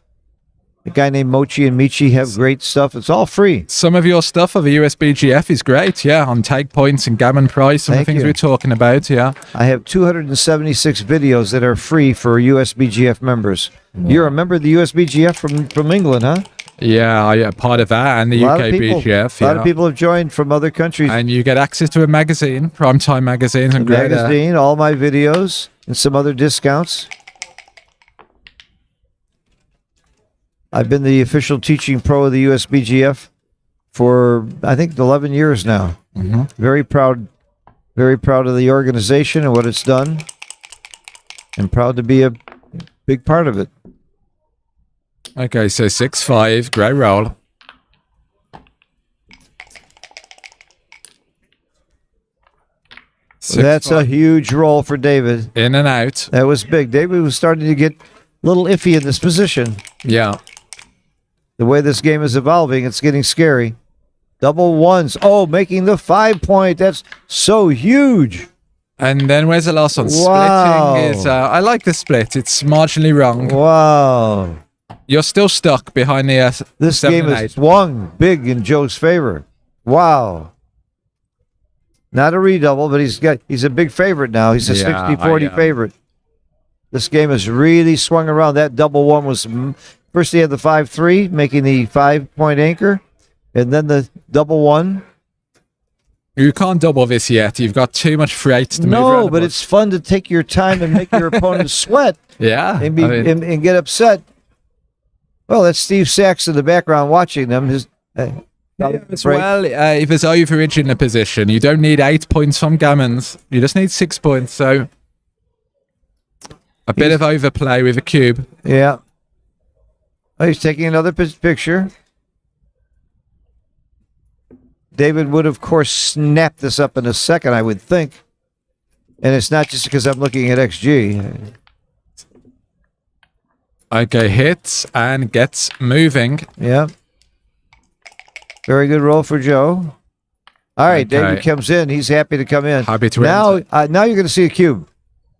A guy named Mochi and Michi have great stuff. It's all free. Some of your stuff of the USBGF is great, yeah, on take points and gammon price and the Thank things you. we're talking about, yeah. I have 276 videos that are free for USBGF members. You're a member of the USBGF from England, huh? Yeah, I part of that and the A lot UK of people, BGF, a lot of yeah. people have joined from other countries. And you get access to a magazine, primetime magazines and great. Magazine, all my videos, and some other discounts. I've been the official teaching pro of the USBGF for, I think, 11 years now. Very proud of the organization and what it's done, and proud to be a big part of it. Okay, so 6-5, great roll. That's a huge roll for David. In and out. That was big. David was starting to get a little iffy in this position. Yeah. The way this game is evolving, it's getting scary. Double ones. Oh, making the 5 point. That's so huge. And then where's the last one? Wow. Splitting is, I like the split. It's marginally wrong. Wow. You're still stuck behind the This 7 game and is 8. swung big in Joe's favor. Wow. Not a redouble, but he's a big favorite now. He's a Yeah, 60-40 favorite. This game has really swung around. That double one was first he had the 5-3, making the 5 point anchor, and then the double one. You can't double this yet. You've got too much freight to move around No, the but board. it's fun to take your time and make your opponent sweat Yeah. and, be, I mean, and get upset. Well, that's Steve Sachs in the background watching them. His as well, if there's overage in the position, you don't need 8 points from gammons. You just need 6 points. So a bit of overplay with a cube. Yeah. Oh, he's taking another picture. David would, of course, snap this up in a second, I would think. And it's not just because I'm looking at XG. Okay, hits and gets moving. Yeah. Very good roll for Joe. All right, Okay. David comes in. He's happy to come in. Happy to now. enter. Now you're going to see a cube.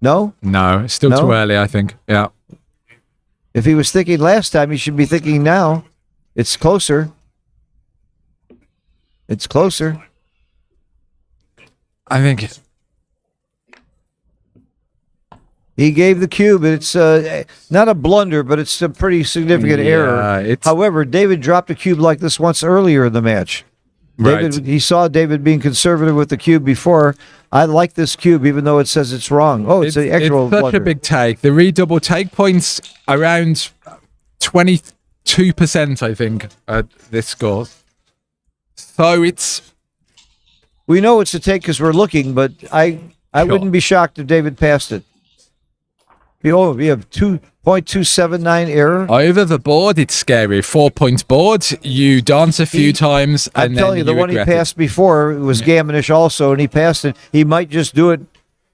No? No, it's still No? too early, I think. Yeah. If he was thinking last time, he should be thinking now. It's closer. It's closer. I think He gave the cube. It's not a blunder, but it's a pretty significant error. it's However, David dropped a cube like this once earlier in the match. David, right. he saw David being conservative with the cube before. I like this cube, even though it says it's wrong. Oh, it's an actual such blunder. a big take. The redouble take points around 22%, I think, at this score. So it's We know it's a take because we're looking, but I Sure. wouldn't be shocked if David passed it. Oh, we have 2.279 error. over the board. It's scary. 4 point board. You dance a few times, and I'm then telling you, the one he regret it. passed before was gammonish also, and he passed it. He might just do it.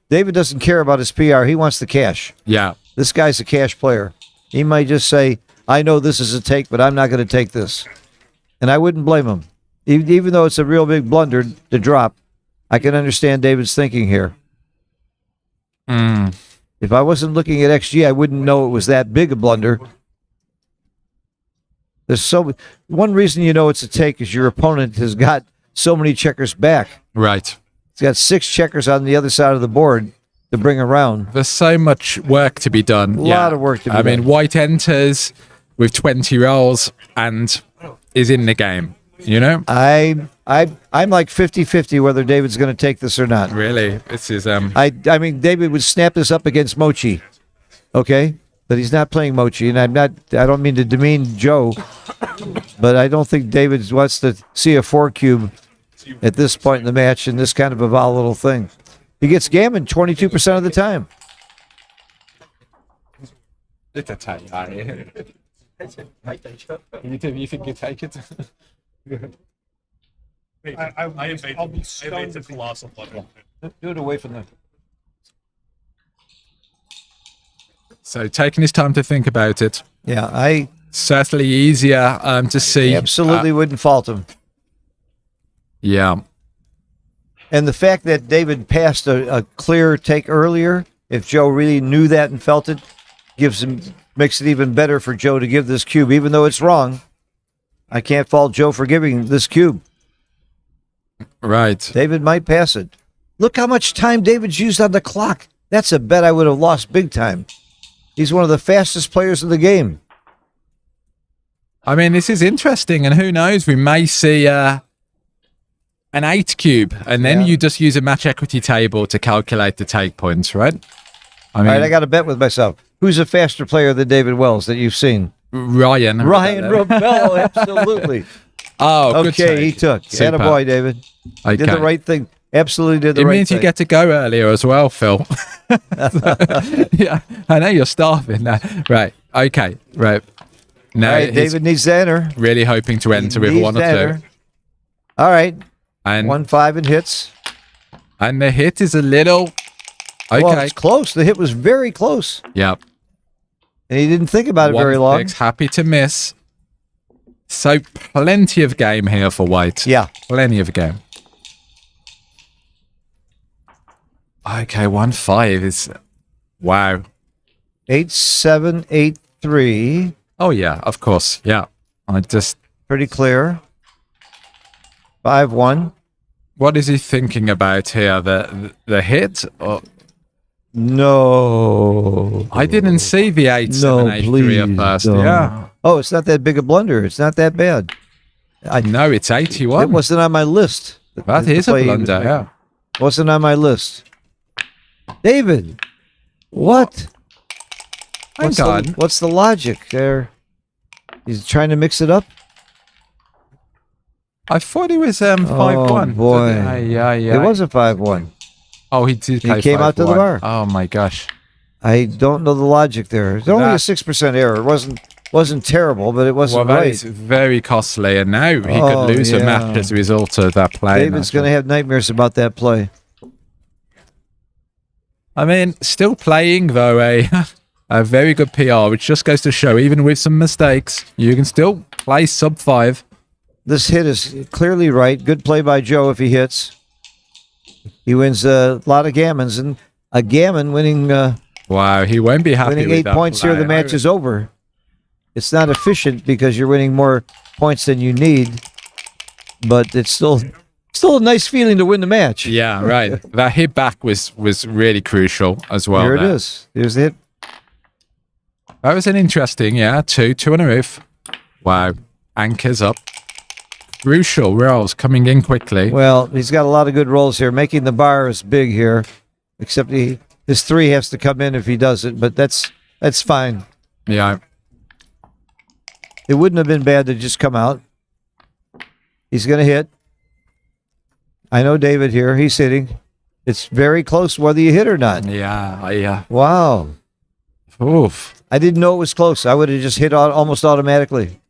David doesn't care about his PR. He wants the cash. Yeah. This guy's a cash player. He might just say, I know this is a take, but I'm not going to take this. And I wouldn't blame him. Even though it's a real big blunder to drop, I can understand David's thinking here. Mm. If I wasn't looking at XG, I wouldn't know it was that big a blunder. There's one reason you know it's a take is your opponent has got so many checkers back. Right. He's got 6 checkers on the other side of the board to bring around. There's so much work to be done. A lot of work to be I done. mean, White enters with 20 rolls and is in the game. You know? I'm like 50-50 whether David's going to take this or not. Really, this is I mean, David would snap this up against Mochi, okay? But he's not playing Mochi, and I don't mean to demean Joe, but I don't think David wants to see a 4 cube at this point in the match in this kind of a volatile thing. He gets gammon 22% of the time. It's a take. You think you take it? I'll be stoned if colossal blood. Do it away from them. So taking his time to think about it. Yeah, I Certainly easier to see. absolutely wouldn't fault him. Yeah. And the fact that David passed a clear take earlier, if Joe really knew that and felt it, gives him makes it even better for Joe to give this cube, even though it's wrong. I can't fault Joe for giving this cube. Right. David might pass it. Look how much time David's used on the clock. That's a bet I would have lost big time. He's one of the fastest players of the game. I mean, this is interesting, and who knows? We may see an 8 cube, and then you just use a match equity table to calculate the take points, right? I mean, All right, I got a bet with myself. Who's a faster player than David Wells that you've seen? Ryan Robello, absolutely. Oh, good okay, take. he took. Super. Attaboy, David. Okay. Did the right thing. Absolutely did the right thing. It means you get to go earlier as well, Phil. Yeah, I know you're starving now. Right. Okay. Right. Now, All right, David needs to enter. Really hoping to enter with 1 or 2. All right. And 1-5 and hits. And the hit is a little... Okay. Well, it's close. The hit was very close. Yep. And he didn't think about it very long. 1-6, happy to miss. So plenty of game here for white. Yeah. Plenty of game. Okay, 1-5 is... Wow. 8-7, 8-3. Oh, yeah, of course. Yeah. I just... Pretty clear. 5-1. What is he thinking about here? The hit? Or... No. I didn't see the 8-7, 8-3 at first. don't. Yeah. Oh, it's not that big a blunder. It's not that bad. I know it's 81. It wasn't on my list. That The is a play he was blunder, making. yeah. Wasn't on my list. David, what? Hang on. What's the logic there? He's trying to mix it up? I thought it was 5-1. Oh, boy. Yeah. It was a 5-1. Oh, he did He play came out to the 5-1. bar. Oh, my gosh. I don't know the logic there. It's only a That- 6% error. It wasn't terrible, but it Well, wasn't that right. is very costly, and now he Oh, could lose a yeah. match as a result of that play. David's going to have nightmares about that play. I mean, still playing, though, a very good PR, which just goes to show, even with some mistakes, you can still play sub-5. This hit is clearly right. Good play by Joe if he hits. He wins a lot of gammons, and a gammon winning Wow, he won't be happy winning with 8 that points play. here. The match is over. It's not efficient because you're winning more points than you need, but it's still a nice feeling to win the match. Yeah, right. That hit back was really crucial as well. Here it there. is. Here's the hit. That was an interesting, two on the roof. Wow, anchors up. Crucial rolls coming in quickly. Well, he's got a lot of good rolls here. Making the bar is big here, except his 3 has to come in if he does it, but that's fine. Yeah. It wouldn't have been bad to just come out. He's going to hit. I know David here. He's hitting. It's very close whether you hit or not. Yeah. Wow. Oof. I didn't know it was close. I would have just hit almost automatically.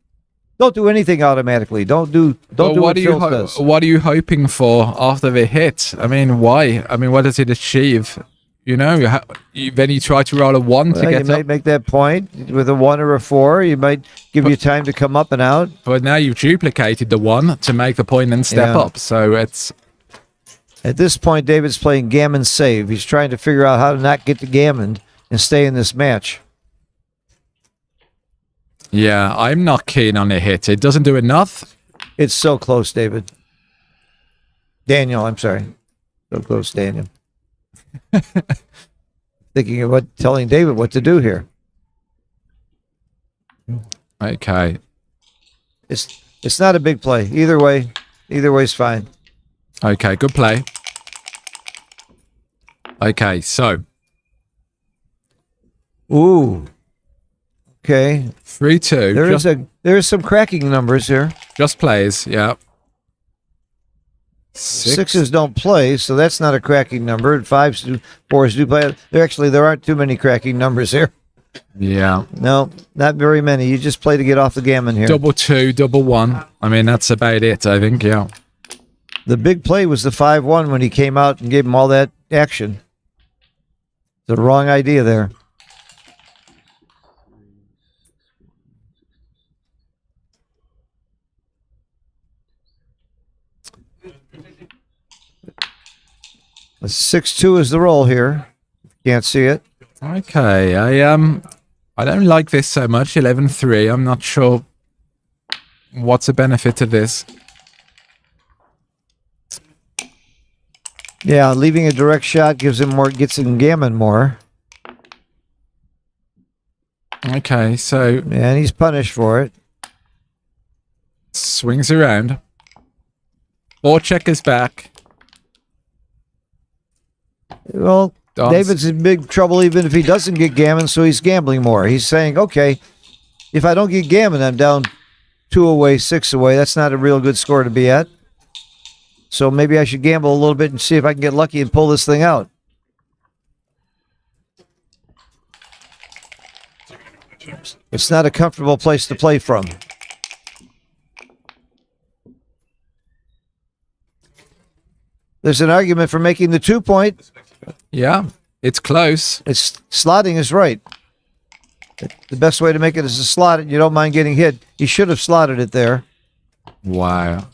Don't do anything automatically. Don't do what Phil does. What are you hoping for after the hit? I mean, why? I mean, what does it achieve? You know, then you try to roll a 1 to Well, get you might up. make that point with a 1 or a 4. You might give you time to come up and out. But now you've duplicated the 1 to make the point and step Yeah. up. So it's... At this point, David's playing gammon save. He's trying to figure out how to not get the gammon and stay in this match. Yeah, I'm not keen on a hit. It doesn't do enough. It's so close, David. Daniel, I'm sorry. So close, Daniel. Thinking of telling David what to do here. Okay. It's not a big play. Either way's fine. Okay, good play. Okay, so Ooh. Okay. 3-2. There's some cracking numbers here. Just plays, yeah. 6. 6s don't play, so that's not a cracking number. And 5s, 4s do play. There aren't too many cracking numbers here. Yeah. No, not very many. You just play to get off the gammon here. Double 2, double 1. I mean, that's about it, I think, yeah. The big play was the 5-1 when he came out and gave him all that action. The wrong idea there. A 6-2 is the roll here. Can't see it. Okay, I don't like this so much. 11-3. I'm not sure what's the benefit of this. Yeah, leaving a direct shot gives him more, gets him gammon more. Okay, so And he's punished for it. swings around. 4 checkers back. Well, Dance. David's in big trouble even if he doesn't get gammon, so he's gambling more. He's saying, okay, if I don't get gammon, I'm down 2 away, 6 away. That's not a real good score to be at. So maybe I should gamble a little bit and see if I can get lucky and pull this thing out. It's not a comfortable place to play from. There's an argument for making the 2-point. Yeah, it's close. It's slotting is right. The best way to make it is to slot it. You don't mind getting hit. He should have slotted it there. Wow.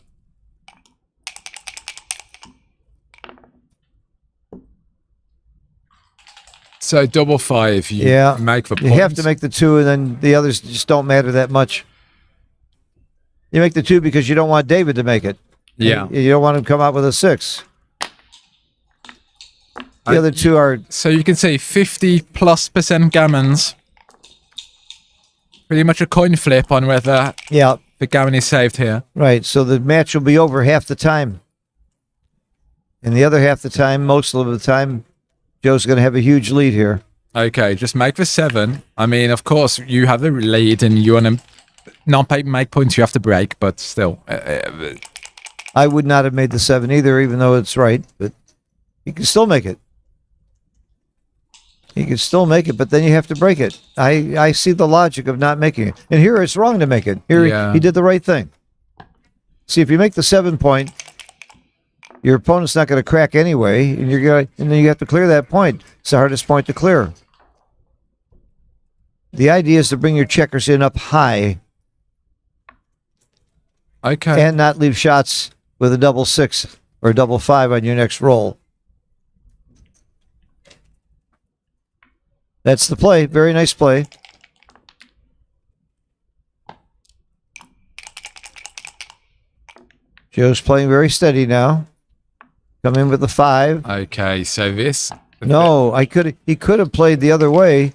So double 5, you Yeah, make the you points. have to make the 2, and then the others just don't matter that much. You make the 2 because you don't want David to make it. Yeah. You don't want him to come out with a 6. The other 2 are... So you can say 50+% gammons. Pretty much a coin flip on whether Yeah, the gammon is saved here. right. So the match will be over half the time. And the other half the time, most of the time, Joe's going to have a huge lead here. Okay, just make the 7. I mean, of course, you have the lead and you want to not make points you have to break, but still. I would not have made the 7 either, even though it's right. But you can still make it. You can still make it, but then you have to break it. I see the logic of not making it. And here it's wrong to make it. Here Yeah. he did the right thing. See, if you make the 7-point, your opponent's not going to crack anyway, and and then you have to clear that point. It's the hardest point to clear. The idea is to bring your checkers in up high Okay. and not leave shots with a double 6 or double 5 on your next roll. That's the play. Very nice play. Joe's playing very steady now. Come in with the 5. Okay, so this... No, he could have played the other way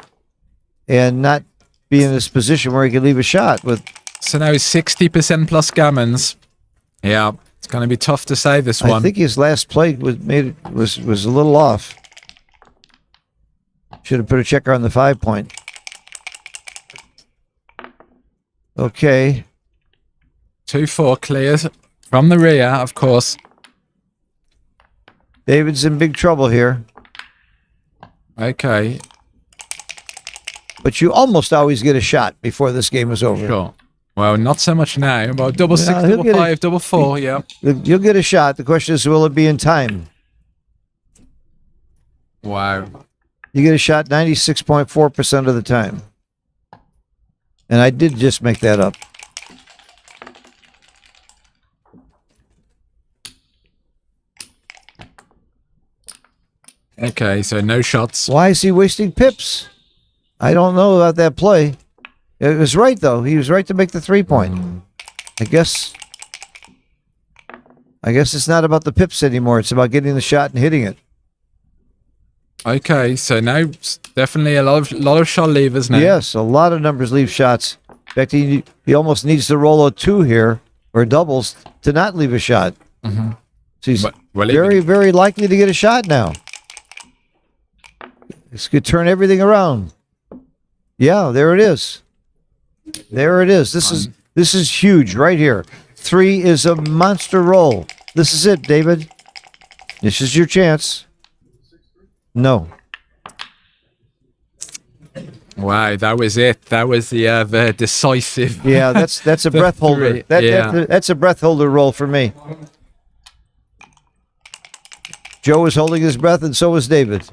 and not be in this position where he could leave a shot with... So now it's 60% plus gammons. Yeah, it's going to be tough to save this one. I think his last play was a little off. Should have put a checker on the 5-point. Okay. 2-4 clears from the rear, of course. David's in big trouble here. Okay, But you almost always get a shot before this game is over. sure. Well, not so much now. Well, double 6, he'll double get 5, it. double 4, yeah. You'll get a shot. The question is, will it be in time? Wow. You get a shot 96.4% of the time. And I did just make that up. Okay, so no shots. Why is he wasting pips? I don't know about that play. It was right, though. He was right to make the 3-point. I guess it's not about the pips anymore. It's about getting the shot and hitting it. Okay, so now definitely a lot of shot levers now. Yes, a lot of numbers leave shots. In fact, he almost needs to roll a 2 here, or doubles, to not leave a shot. Mm-hmm. So he's Well, very, very likely to get a shot now. This could turn everything around. Yeah, there it is. There it is. This is huge right here. 3 is a monster roll. This is it, David. This is your chance. No. Wow, that was it. That was the decisive. Yeah, that's a The breath holder. 3, That's a breath holder roll for me. Joe was holding his breath, and so was David.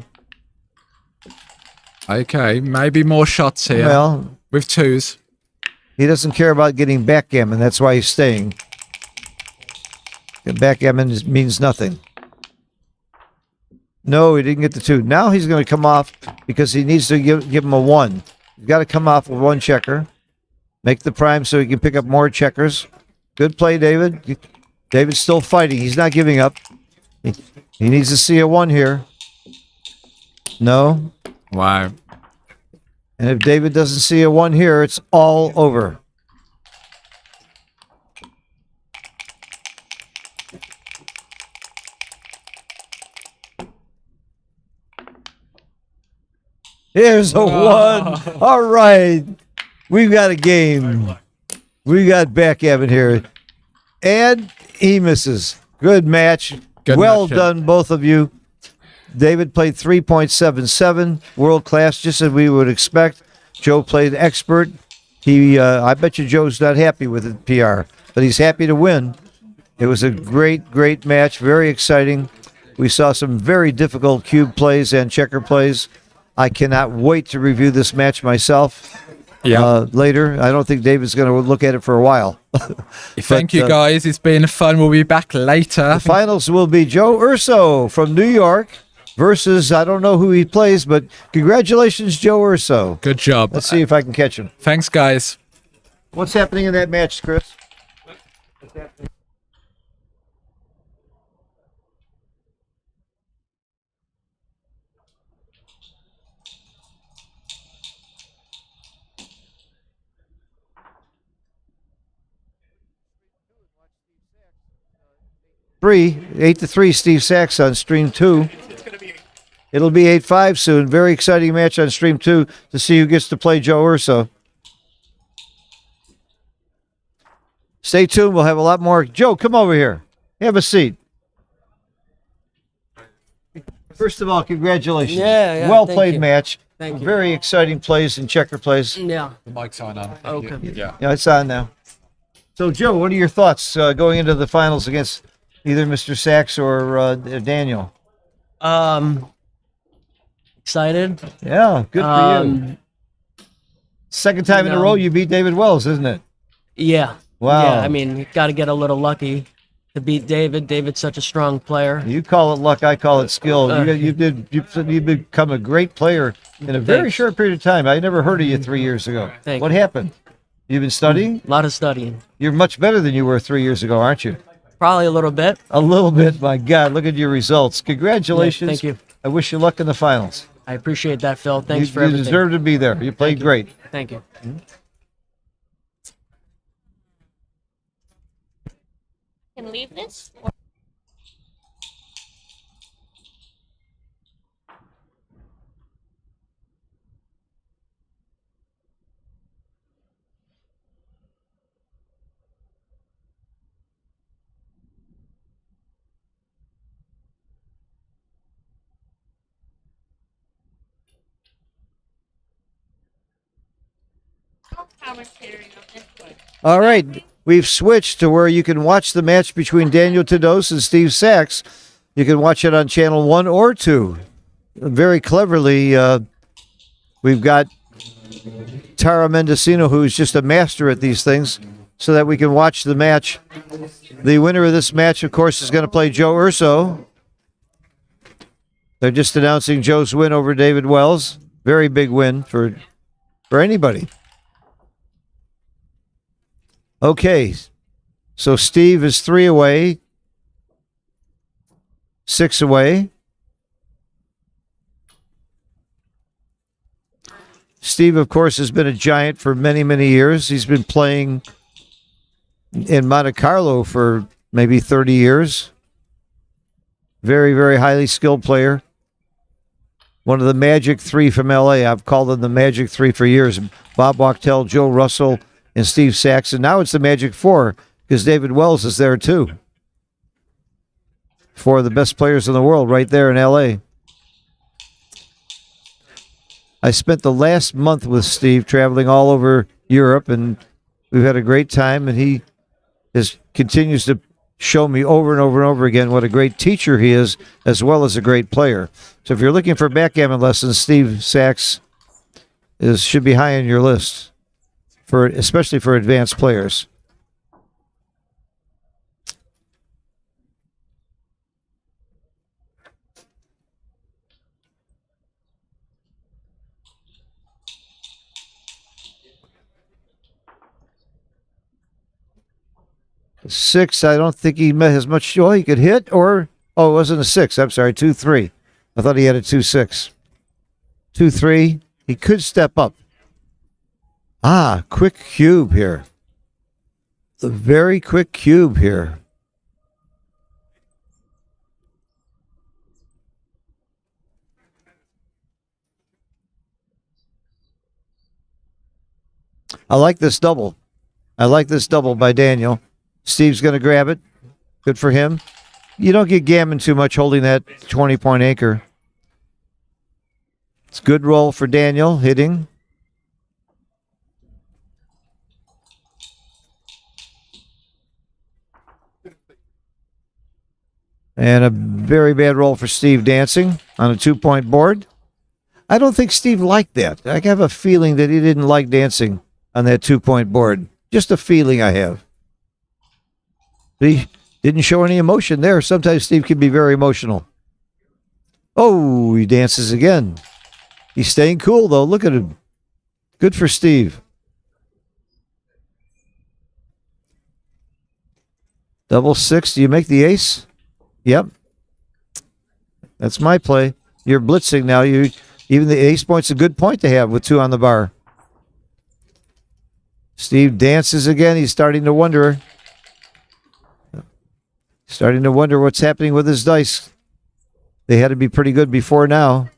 Okay, maybe more shots here. Well, with 2s. he doesn't care about getting backgammon. That's why he's staying. Backgammon means nothing. No, he didn't get the 2. Now he's going to come off because he needs to give him a 1. You've got to come off with one checker. Make the prime so he can pick up more checkers. Good play, David. David's still fighting. He's not giving up. He needs to see a 1 here. No. Wow. And if David doesn't see a 1 here, it's all over. Here's a 1. All right. We've got a game. We got backgammon here. And he misses. Good match. Good well match, done, both of you. David played 3.77, world class, just as we would expect. Joe played expert. I bet you Joe's not happy with the PR, but he's happy to win. It was a great, great match. Very exciting. We saw some very difficult cube plays and checker plays. I cannot wait to review this match myself. Later. I don't think David's going to look at it for a while. Thank you, guys. It's been fun. We'll be back later. The finals will be Joe Urso from New York versus, I don't know who he plays, but congratulations, Joe Urso. Good job. Let's see if I can catch him. Thanks, guys. What's happening in that match, Chris? 8-3, Steve Sachs on stream 2. It'll be 8-5 soon. Very exciting match on stream 2 to see who gets to play Joe Urso. Stay tuned. We'll have a lot more. Joe, come over here. Have a seat. First of all, congratulations. Yeah, well played match. Thank you. Very exciting plays and checker plays. Yeah. The mic's on. Okay. Yeah. Yeah, it's on now. So, Joe, what are your thoughts going into the finals against either Mr. Sachs or Daniel? Excited. Yeah, good for you. Second time in a row you beat David Wells, isn't it? Yeah. Wow. Yeah, I mean, you got to get a little lucky to beat David. David's such a strong player. You call it luck, I call it skill. You've become a great player in a very short period of time. I never heard of you 3 years ago. What happened? You've been studying? A lot of studying. You're much better than you were 3 years ago, aren't you? Probably a little bit. A little bit. My God, look at your results. Congratulations. Yeah, thank you. I wish you luck in the finals. I appreciate that, Phil. Thanks for you everything. deserve to be there. You played great. Thank you. Can leave this? All right. We've switched to where you can watch the match between Daniel Tados and Steve Sachs. You can watch it on channel 1 or 2. Very cleverly, we've got Tara Mendocino, who's just a master at these things, so that we can watch the match. The winner of this match, of course, is going to play Joe Urso. They're just announcing Joe's win over David Wells. Very big win for anybody. Okay, so Steve is 3 away, 6 away. Steve, of course, has been a giant for many, many years. He's been playing in Monte Carlo for maybe 30 years. Very, very highly skilled player. One of the Magic 3 from LA. I've called them the Magic 3 for years. Bob Wachtel, Joe Russell, and Steve Sachs. And now it's the Magic 4 because David Wells is there too. 4 of the best players in the world right there in LA. I spent the last month with Steve traveling all over Europe, and we've had a great time, and he continues to show me over and over and over again what a great teacher he is, as well as a great player. So if you're looking for backgammon lessons, Steve Sachs should be high on your list, especially for advanced players. 6, I don't think he has much. Well, he could hit or, oh, it wasn't a 6. I'm sorry, 2-3. I thought he had a 2-6. 2-3. He could step up. Ah, quick cube here. A very quick cube here. I like this double. I like this double by Daniel. Steve's going to grab it. Good for him. You don't get gammon too much holding that 20-point anchor. It's a good roll for Daniel, hitting. And a very bad roll for Steve dancing on a 2-point board. I don't think Steve liked that. I have a feeling that he didn't like dancing on that 2-point board. Just a feeling I have. But he didn't show any emotion there. Sometimes Steve can be very emotional. Oh, he dances again. He's staying cool, though. Look at him. Good for Steve. Double 6. Do you make the ace? Yep. That's my play. You're blitzing now. Even the ace point's a good point to have with 2 on the bar. Steve dances again. He's starting to wonder. Starting to wonder what's happening with his dice. They had to be pretty good before now.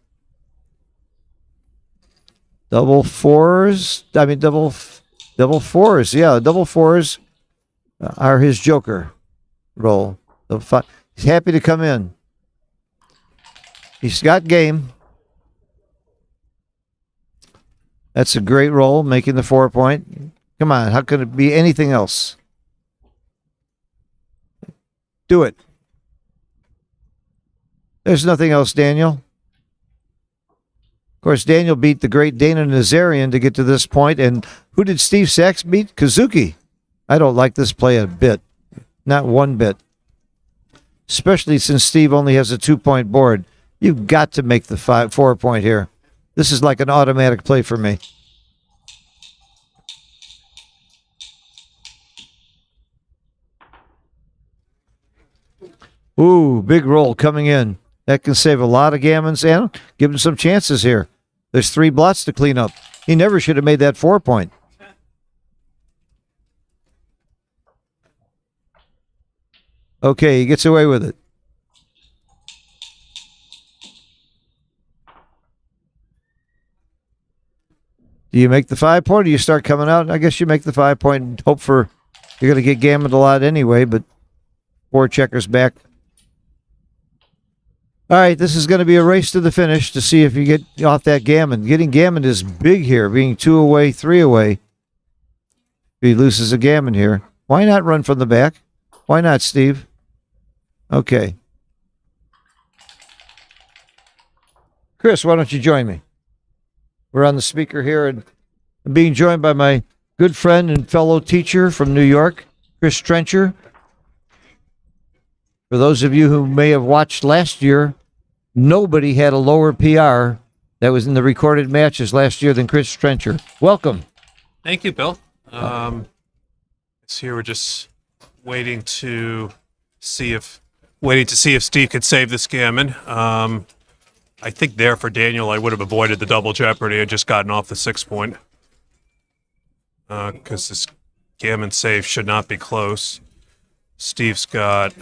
Double 4s. I mean, double 4s. Yeah, double 4s are his joker roll. He's happy to come in. He's got game. That's a great roll, making the 4-point. Come on, how could it be anything else? Do it. There's nothing else, Daniel. Of course, Daniel beat the great Dana Nazarian to get to this point. And who did Steve Sachs beat? Kazuki. I don't like this play a bit. Not one bit. Especially since Steve only has a 2-point board. You've got to make the 4-point here. This is like an automatic play for me. Ooh, big roll coming in. That can save a lot of gammons and give him some chances here. There's 3 blots to clean up. He never should have made that 4-point. Okay, he gets away with it. Do you make the 5-point or you start coming out? I guess you make the 5-point and hope for you're going to get gammoned a lot anyway, but 4 checkers back. All right, this is going to be a race to the finish to see if you get off that gammon. Getting gammon is big here, being 2 away, 3 away. If he loses a gammon here. Why not run from the back? Why not, Steve? Okay. Chris, why don't you join me? We're on the speaker here, and I'm being joined by my good friend and fellow teacher from New York, Chris Trencher. For those of you who may have watched last year, nobody had a lower PR that was in the recorded matches last year than Chris Trencher. Welcome. Thank you, Bill. Here we're just waiting to see if Steve could save this gammon. I think there for Daniel, I would have avoided the double jeopardy. I'd just gotten off the 6-point because this gammon save should not be close. Steve's got.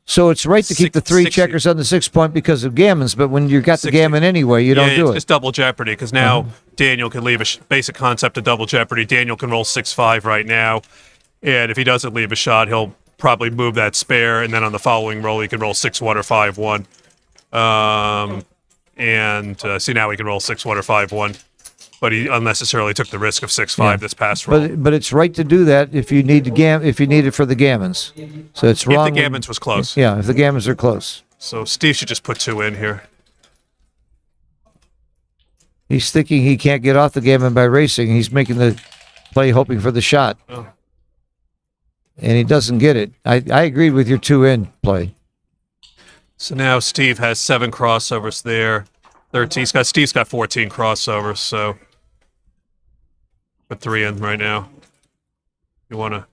So it's right to keep the 3 checkers on the 6-point because of gammons, but when you've got the gammon anyway, you don't do it. It's double jeopardy because now Daniel can leave a basic concept of double jeopardy. Daniel can roll 6-5 right now, and if he doesn't leave a shot, he'll probably move that spare, and then on the following roll, he can roll 6-1 or 5-1. See, now he can roll 6-1 or 5-1, but he unnecessarily took the risk of 6-5 this past roll. But it's right to do that if you need if you need it for the gammons. So it's wrong. If the gammons was close. Yeah, if the gammons are close. So Steve should just put 2 in here. He's thinking he can't get off the gammon by racing. He's making the play hoping for the shot. Oh. And he doesn't get it. I agreed with your 2-in play. So now Steve has 7 crossovers there. 13. Steve's got 14 crossovers, so put 3 in right now. You want to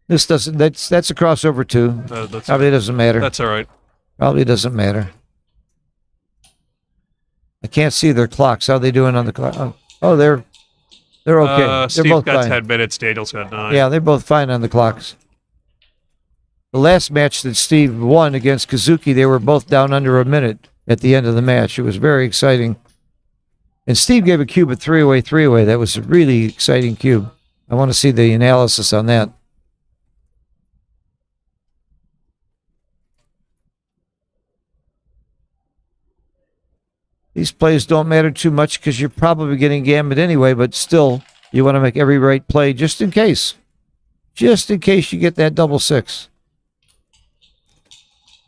This doesn't. That's a crossover too. That's Probably doesn't matter. That's all right. Probably doesn't matter. I can't see their clocks. How are they doing on the clock? Oh, they're okay. They're Steve's both got fine. 10 minutes. Daniel's got 9. Yeah, they're both fine on the clocks. The last match that Steve won against Kazuki, they were both down under a minute at the end of the match. It was very exciting. And Steve gave a cube at 3-away. That was a really exciting cube. I want to see the analysis on that. These plays don't matter too much because you're probably getting gammoned anyway, but still, you want to make every right play just in case. Just in case you get that double six.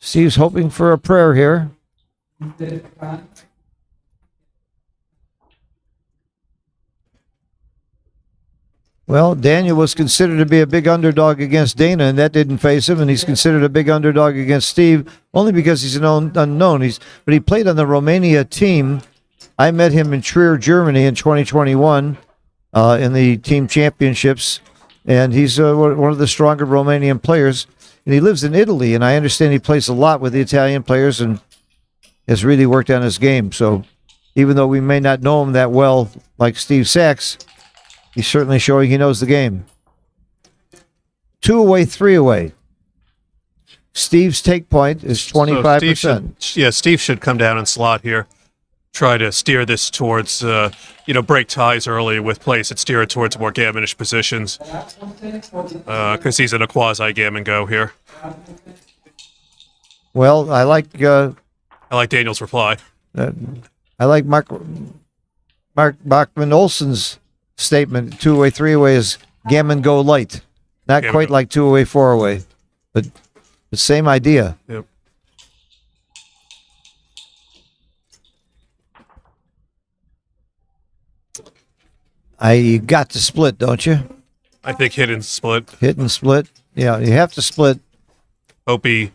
Steve's hoping for a prayer here. Well, Daniel was considered to be a big underdog against Dana, and that didn't face him. And he's considered a big underdog against Steve, only because he's an unknown. But he played on the Romania team. I met him in Trier, Germany in 2021 in the team championships. And he's one of the stronger Romanian players. And he lives in Italy, and I understand he plays a lot with the Italian players and has really worked on his game. So even though we may not know him that well like Steve Sachs, he's certainly showing he knows the game. 2-away, 3-away. Steve's take point is 25%. Steve should come down and slot here. Try to steer this towards, break ties early with plays that steer it towards more gammonish positions. Because he's in a quasi-gammon go here. Well, I like Daniel's reply. I like Mark Bachman Olsen's statement. 2-away, 3-away is gammon go light. Not Gammon quite go. like 2-away, 4-away, but the same idea. Yep. You got to split, don't you? I think hit and split. Hit and split. Yeah, you have to split. Hope he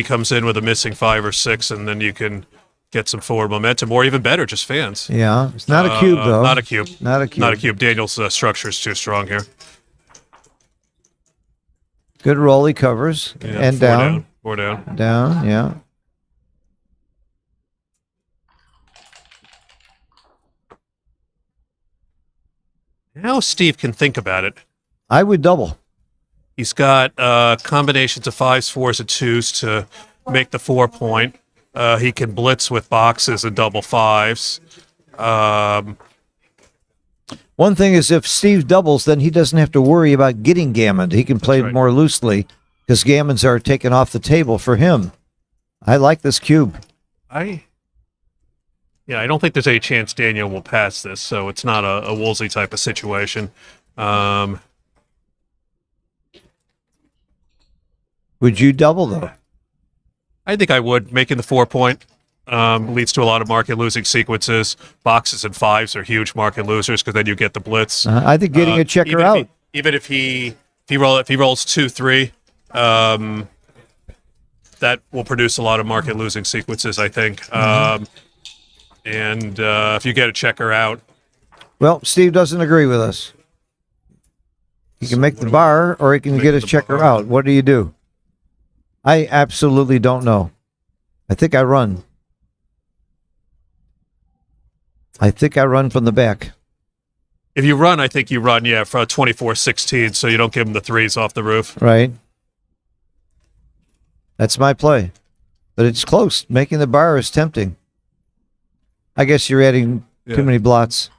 comes in with a missing 5 or 6, and then you can get some forward momentum, or even better, just fans. Yeah, it's not a cube though. Not a cube. Not a cube. Not a cube. Daniel's structure is too strong here. Good roll. He covers Yeah, and down. 4 down. Down. Yeah. Now Steve can think about it. I would double. He's got combinations of 5s, 4s, and 2s to make the 4-point. He can blitz with boxes and double 5s. One thing is if Steve doubles, then he doesn't have to worry about getting gammoned. He can play right. more loosely because gammons are taken off the table for him. I like this cube. I don't think there's any chance Daniel will pass this, so it's not a Woolsey type of situation. Would you double though? I think I would. Making the 4-point leads to a lot of market losing sequences. Boxes and 5s are huge market losers because then you get the blitz. I think getting a checker out. Even if he rolls 2-3, that will produce a lot of market losing sequences, I think. And if you get a checker out, Well, Steve doesn't agree with us. He can make the bar or he can get his checker out. What do you do? I absolutely don't know. I think I run. I think I run from the back. if you run, I think you run, for a 24-16, so you don't give him the 3s off the roof. Right. That's my play. But it's close. Making the bar is tempting. I guess you're adding too many blots.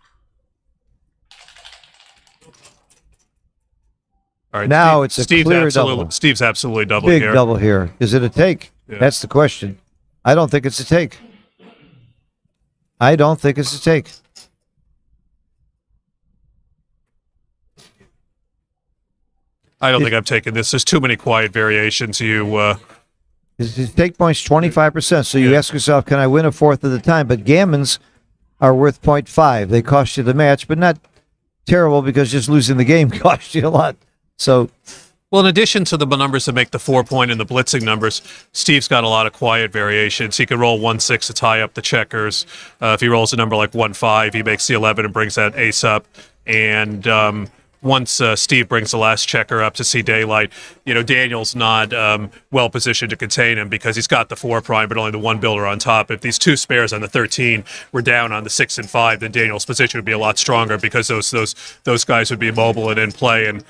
All right. Now it's a clear double. Steve's absolutely double Big here. double here. Is it a take? Yeah. That's the question. I don't think it's a take. I don't think it's a take. I don't think I'm taking this. There's too many quiet variations. His take point's 25%. So you ask yourself, can I win a fourth of the time? But gammons are worth 0.5. They cost you the match, but not terrible because just losing the game costs you a lot. So, well, in addition to the numbers that make the 4-point and the blitzing numbers, Steve's got a lot of quiet variations. He can roll 1-6 to tie up the checkers. If he rolls a number like 1-5, he makes the 11 and brings that ace up. And once Steve brings the last checker up to see daylight, Daniel's not well positioned to contain him because he's got the 4 prime, but only the 1 builder on top. If these 2 spares on the 13 were down on the 6 and 5, then Daniel's position would be a lot stronger because those guys would be mobile and in play and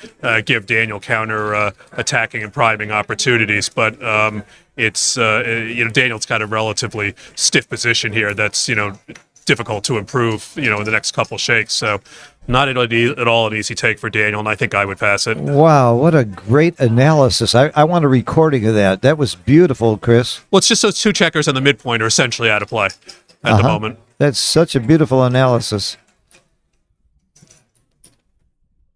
give Daniel counter attacking and priming opportunities. But it's Daniel's got a relatively stiff position here that's difficult to improve in the next couple shakes. So not at all an easy take for Daniel, and I think I would pass it. Wow, what a great analysis. I want a recording of that. That was beautiful, Chris. Well, it's just those 2 checkers on the midpoint are essentially out of play at the moment. That's such a beautiful analysis.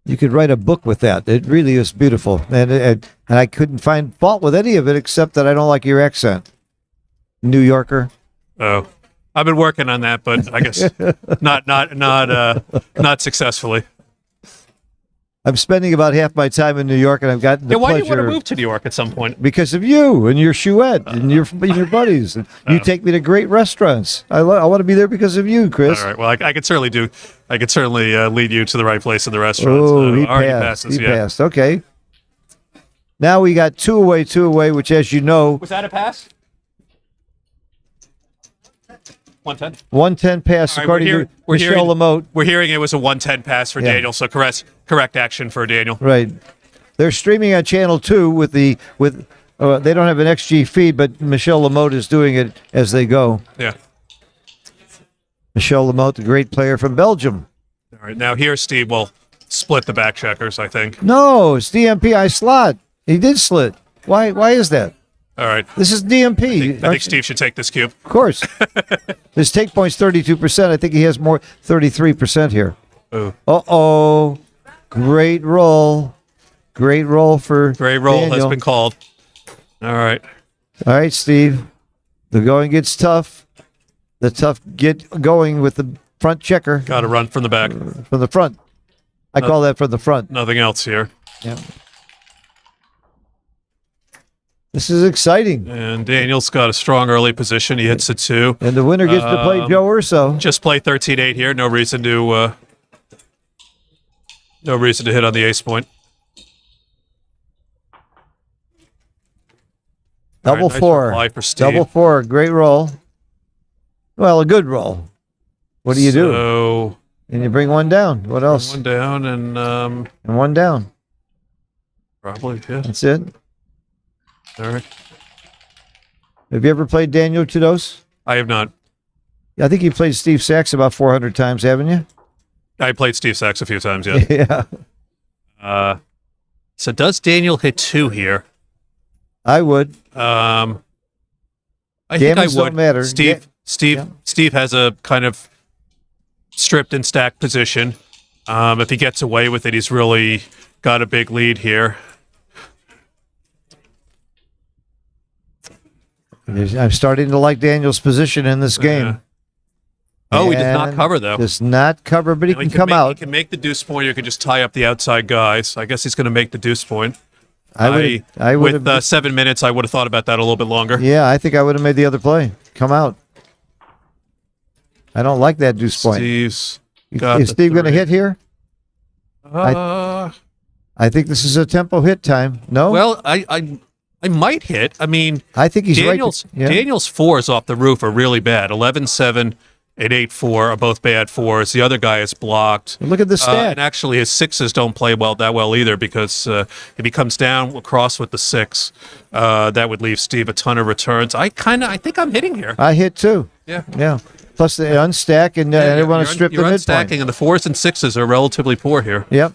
You could write a book with that. It really is beautiful. And I couldn't find fault with any of it except that I don't like your accent. New Yorker. Oh, I've been working on that, but I guess not successfully. I'm spending about half my time in New York, and I've gotten the Why pleasure. do you want to move to New York at some point? Because of you and your chouette and your buddies. And you take me to great restaurants. I want to be there because of you, Chris. All right. Well, I could certainly do. I could certainly lead you to the right place in the restaurant. Oh, he already passed. passes, He yeah. passed. Okay. Now we got 2 away, which, as you know, Was that a pass? 110. 110 pass All right, according to Michelle Lamotte. We're hearing it was a 110 pass for Yeah. Daniel, so correct action for Daniel. Right. They're streaming on channel 2 with they don't have an XG feed, but Michelle Lamotte is doing it as they go. Yeah. Michelle Lamotte, the great player from Belgium. All right. Now here, Steve will split the back checkers, I think. No, it's DMP. I slot. He did slit. Why is that? All right. This is DMP. I think Steve should take this cube. Of course. His take point's 32%. I think he has more 33% here. Ooh. Uh-oh. Great roll. Great roll for Great roll has Daniel. been called. All right. All right, Steve. The going gets tough. The tough get going with the front checker Got to run from the back. from the front. I call that from the front. Nothing else here. Yeah. This is exciting. And Daniel's got a strong early position. He hits a 2. And the winner gets to play Joe Urso. Just play 13-8 here. No reason to hit on the ace point. Double All right, nice four. reply for Steve. Double 4. Great roll. Well, a good roll. What do you do? So And you bring one down. What else? one down and And one down. probably, yeah. That's it. All right. Have you ever played Daniel Tados? I have not. I think you played Steve Sachs about 400 times, haven't you? I played Steve Sachs a few times, yeah. Yeah. So does Daniel hit 2 here? I would. I think I Gammons would. don't matter. Steve has a kind of stripped and stacked position. If he gets away with it, he's really got a big lead here. I'm starting to like Daniel's position in this game. Oh, he does not And cover, though. Does not cover, but he Well, can come out. He can make the deuce point, or you can just tie up the outside guys. I guess he's going to make the deuce point. I would With 7 minutes, I would have thought about that a little bit longer. Yeah, I think I would have made the other play. Come out. I don't like that deuce point. Steve's got Is the Steve going to 3. hit here? I think this is a tempo hit time. No? Well, I might hit. I mean, I think he's Daniel's right. Yeah. Daniel's 4s off the roof are really bad. 11-7 and 8-4 are both bad 4s. The other guy is blocked. Look at the stat. And actually, his 6s don't play that well either because if he comes down across with the 6, that would leave Steve a ton of returns. I think I'm hitting here. I hit too. Yeah. Yeah. Plus they unstack and they want to strip the You're midpoint. unstacking, and the 4s and 6s are relatively poor here. Yep.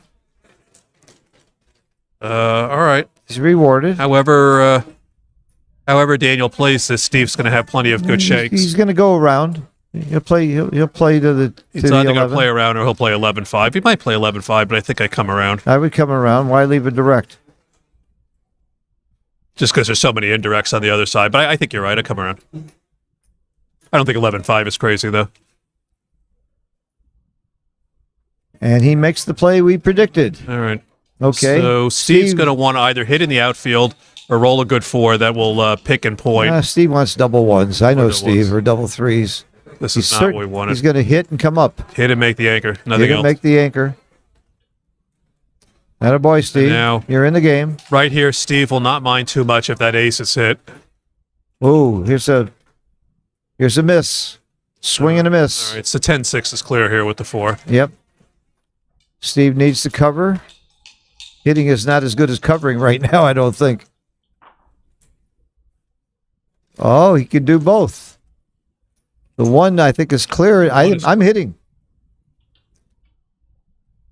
All right. He's rewarded. However Daniel plays this, Steve's going to have plenty of good shakes. He's going to go around. He'll play. He'll play to the. He's to the either going 11. to play around or he'll play 11-5. He might play 11-5, but I think I come around. I would come around. Why leave it direct? Just because there's so many indirects on the other side. But I think you're right. I come around. I don't think 11-5 is crazy, though. And he makes the play we predicted. All right. Okay. So Steve's Steve- going to want to either hit in the outfield or roll a good 4 that will pick and point. Steve wants double ones. I know double Steve, ones. or double threes. This is not what we wanted. He's going to hit and come up. Hit and make the anchor. Nothing Hit and else. make the anchor. Attaboy, Steve. now- You're in the game. Right here, Steve will not mind too much if that ace is hit. Ooh, here's a miss. Swing and a miss. All right, so 10-6 is clear here with the 4. Yep. Steve needs to cover. Hitting is not as good as covering right now, I don't think. Oh, he could do both. The one I think is clear. I'm hitting.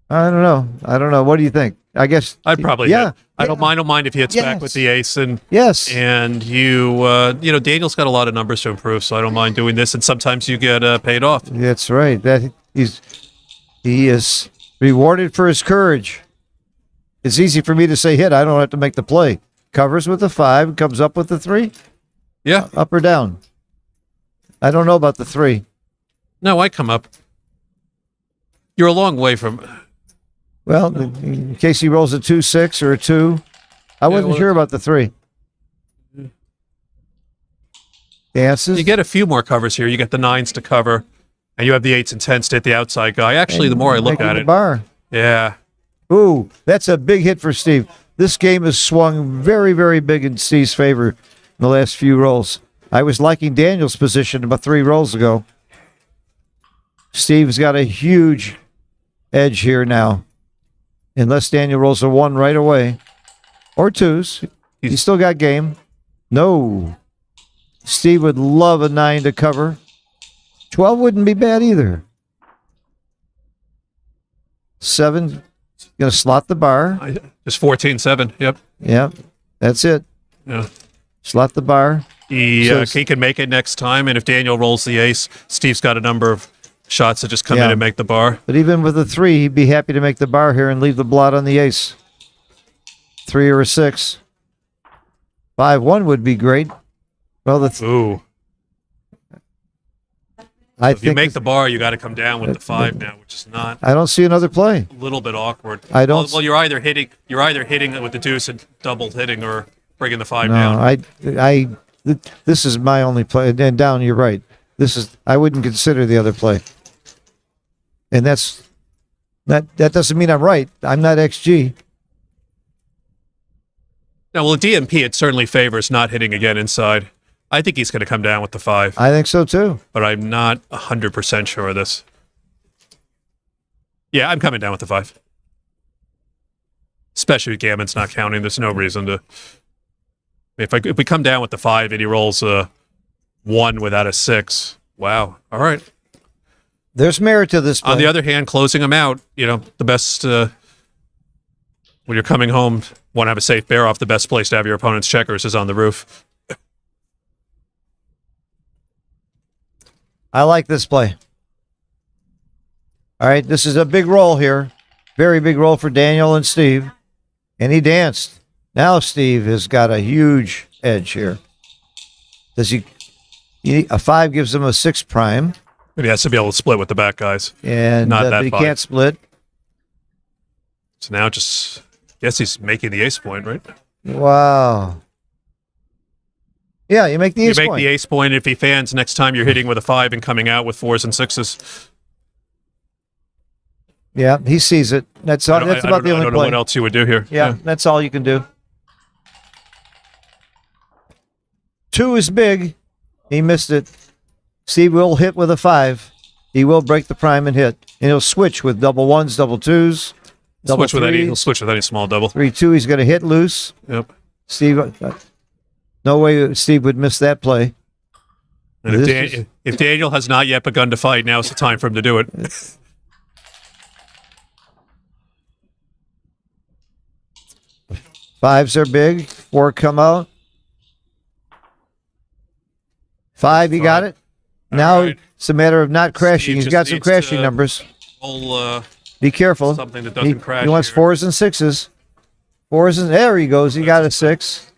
I don't know. What do you think? I guess I'd probably hit. I don't mind if he hits back Yes. with the ace and Yes. Daniel's got a lot of numbers to improve, so I don't mind doing this. And sometimes you get paid off. That's right. He is rewarded for his courage. It's easy for me to say hit. I don't have to make the play. Covers with the 5, comes up with the 3. Yeah. Up or down? I don't know about the 3. No, I come up. You're a long way from. Well, in case he rolls a 2-6 or a 2. I wasn't sure about the 3. Dances. You get a few more covers here. You get the 9s to cover, and you have the 8s and 10s to hit the outside guy. Actually, the more I look making at the it, bar. yeah. Ooh, that's a big hit for Steve. This game has swung very, very big in Steve's favor in the last few rolls. I was liking Daniel's position about 3 rolls ago. Steve's got a huge edge here now. Unless Daniel rolls a 1 right away. Or 2s. He's still got game. No. Steve would love a 9 to cover. 12 wouldn't be bad either. 7, going to slot the bar. Just 14-7. Yep. Yep, that's it. Yeah. Slot the bar. He can make it next time, and if Daniel rolls the ace, Steve's got a number of shots that just come in and make the bar. But even with a 3, he'd be happy to make the bar here and leave the blot on the ace. 3 or a 6. 5-1 would be great. Well, Ooh. If you make the bar, you got to come down with the 5 now, which is not. I don't see another play. A little bit awkward. I don't. Well, you're either hitting it with the deuce and double hitting, or bringing the 5 No, down. this is my only play. And down, you're right. I wouldn't consider the other play. And that doesn't mean I'm right. I'm not XG. Now, well, DMP, it certainly favors not hitting again inside. I think he's going to come down with the 5. I think so too. But I'm not 100% sure of this. Yeah, I'm coming down with the 5. Especially if Gammon's not counting. There's no reason to. If we come down with the 5 and he rolls a 1 without a 6, wow. All right. There's merit to this play. On the other hand, closing him out, the best. When you're coming home, want to have a safe bear off, the best place to have your opponent's checkers is on the roof. I like this play. All right, this is a big roll here. Very big roll for Daniel and Steve. And he danced. Now Steve has got a huge edge here. A 5 gives him a 6 prime. But he has to be able to split with the back guys. And Not he 5. can't split. So now guess he's making the ace point, right? Wow. Yeah, you make the ace point. You make the ace point if he fans next time you're hitting with a 5 and coming out with 4s and 6s. Yeah, he sees it. That's about the only play. I don't know what else you would do here. Yeah, that's all you can do. 2 is big. He missed it. Steve will hit with a 5. He will break the prime and hit. And he'll switch with double 1s, double 2s. He'll switch with any small double. 3-2, he's going to hit loose. Yep. Steve, no way Steve would miss that play. And if Daniel has not yet begun to fight, now's the time for him to do it. Fives are big. 4 come out. 5, he got it. Now it's a matter of not crashing. He's got some crashing numbers. Be careful. Something that doesn't crash. He wants here. 4s and 6s. 4s and there he goes. He got a 6.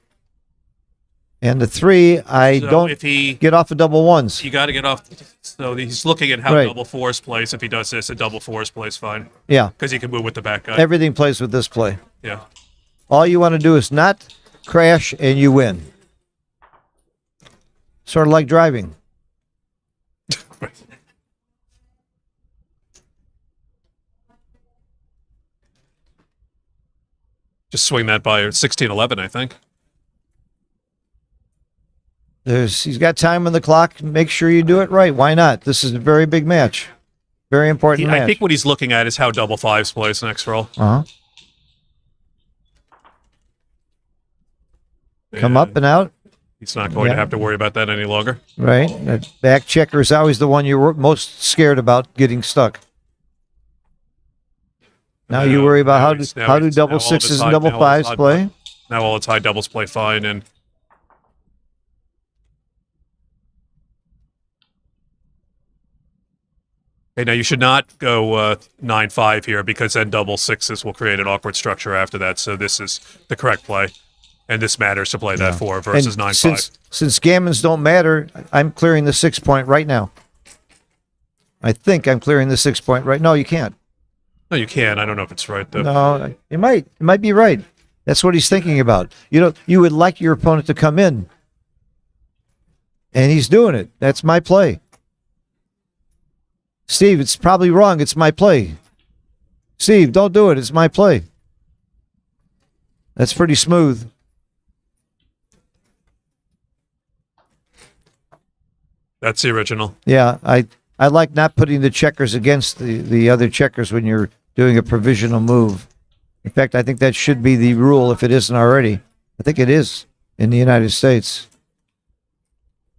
And the 3, If he get off of double 1s. You got to get off. So he's looking at how Right. double 4s plays. If he does this, a double 4s plays fine. Yeah. Because he can move with the back guy. Everything plays with this play. Yeah. All you want to do is not crash and you win. Sort of like driving. Just swing that by 16-11, I think. He's got time on the clock. Make sure you do it right. Why not? This is a very big match. Very important match. I think what he's looking at is how double fives plays next roll. Uh-huh. Come up and out. He's not going to have to worry about that any longer. Right. That back checker is always the one you're most scared about getting stuck. Now you worry about how do double sixes and double fives play. Now all its high doubles play fine, and okay, now you should not go 9-5 here, because then double sixes will create an awkward structure after that. So this is the correct play, and this matters to play that 4 versus 9-5. Since gammons don't matter, I'm clearing the 6 point right now. I think I'm clearing the 6 point right. No, you can't. No, you can. I don't know if it's right though. No, it might be right. That's what he's thinking about. You would like your opponent to come in, and he's doing it. That's my play. Steve, it's probably wrong. It's my play. Steve, don't do it. It's my play. That's pretty smooth. That's the original. Yeah, I like not putting the checkers against the other checkers when you're doing a provisional move. In fact, I think that should be the rule if it isn't already. I think it is in the United States.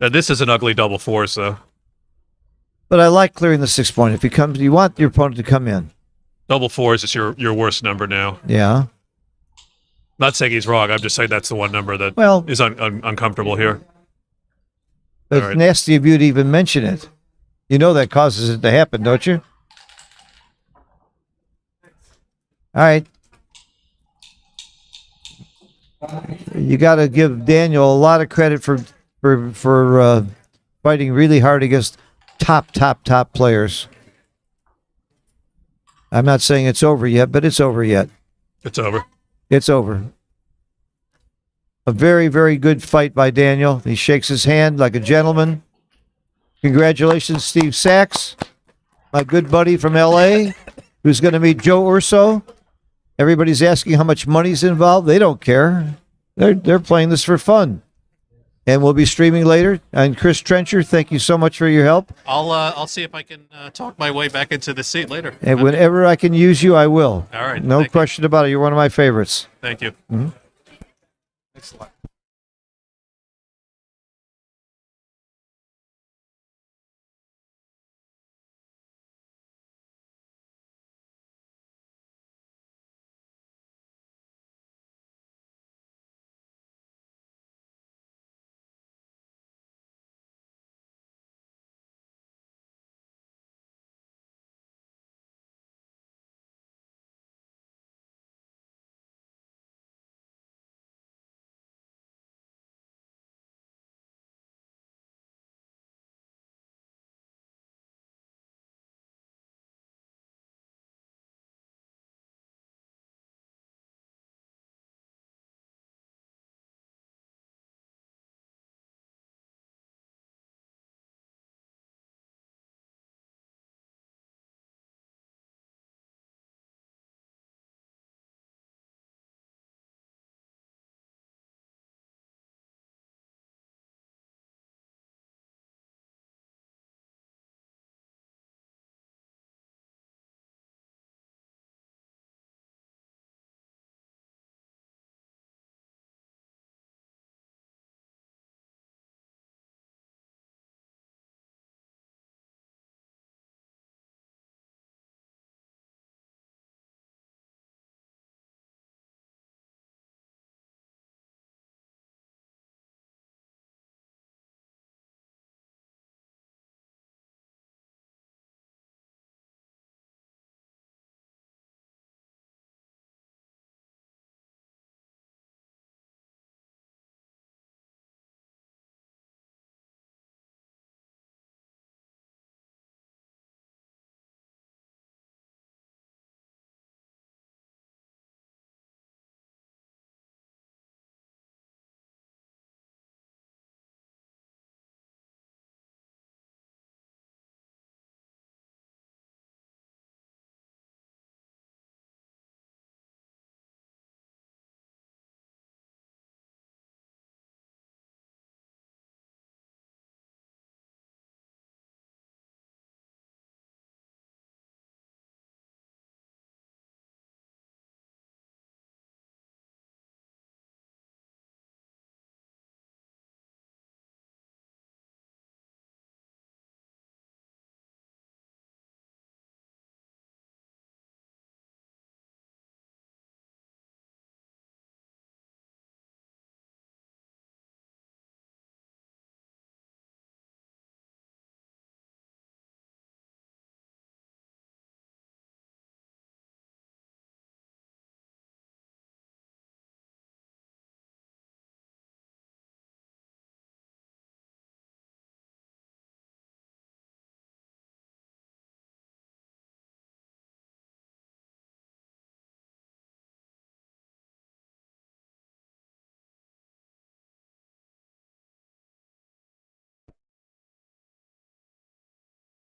Now, this is an ugly double fours, though. But I like clearing the 6 point. If he comes, you want your opponent to come in. Double fours is your worst number now. Yeah. Not saying he's wrong. I'm just saying that's the one number that is uncomfortable here. But it's nasty of you to even mention it. You know that causes it to happen, don't you? All right. You got to give Daniel a lot of credit for fighting really hard against top players. I'm not saying it's over yet, but it's over yet. It's over. It's over. A very, very good fight by Daniel. He shakes his hand like a gentleman. Congratulations, Steve Sachs, my good buddy from L.A., who's going to meet Joe Urso. Everybody's asking how much money's involved. They don't care. They're playing this for fun. And we'll be streaming later. And Chris Trencher, thank you so much for your help. I'll see if I can talk my way back into the seat later. And whenever I can use you, I will. All right. No question about it. You're one of my favorites. Thank you. Mm-hmm. Thanks a lot.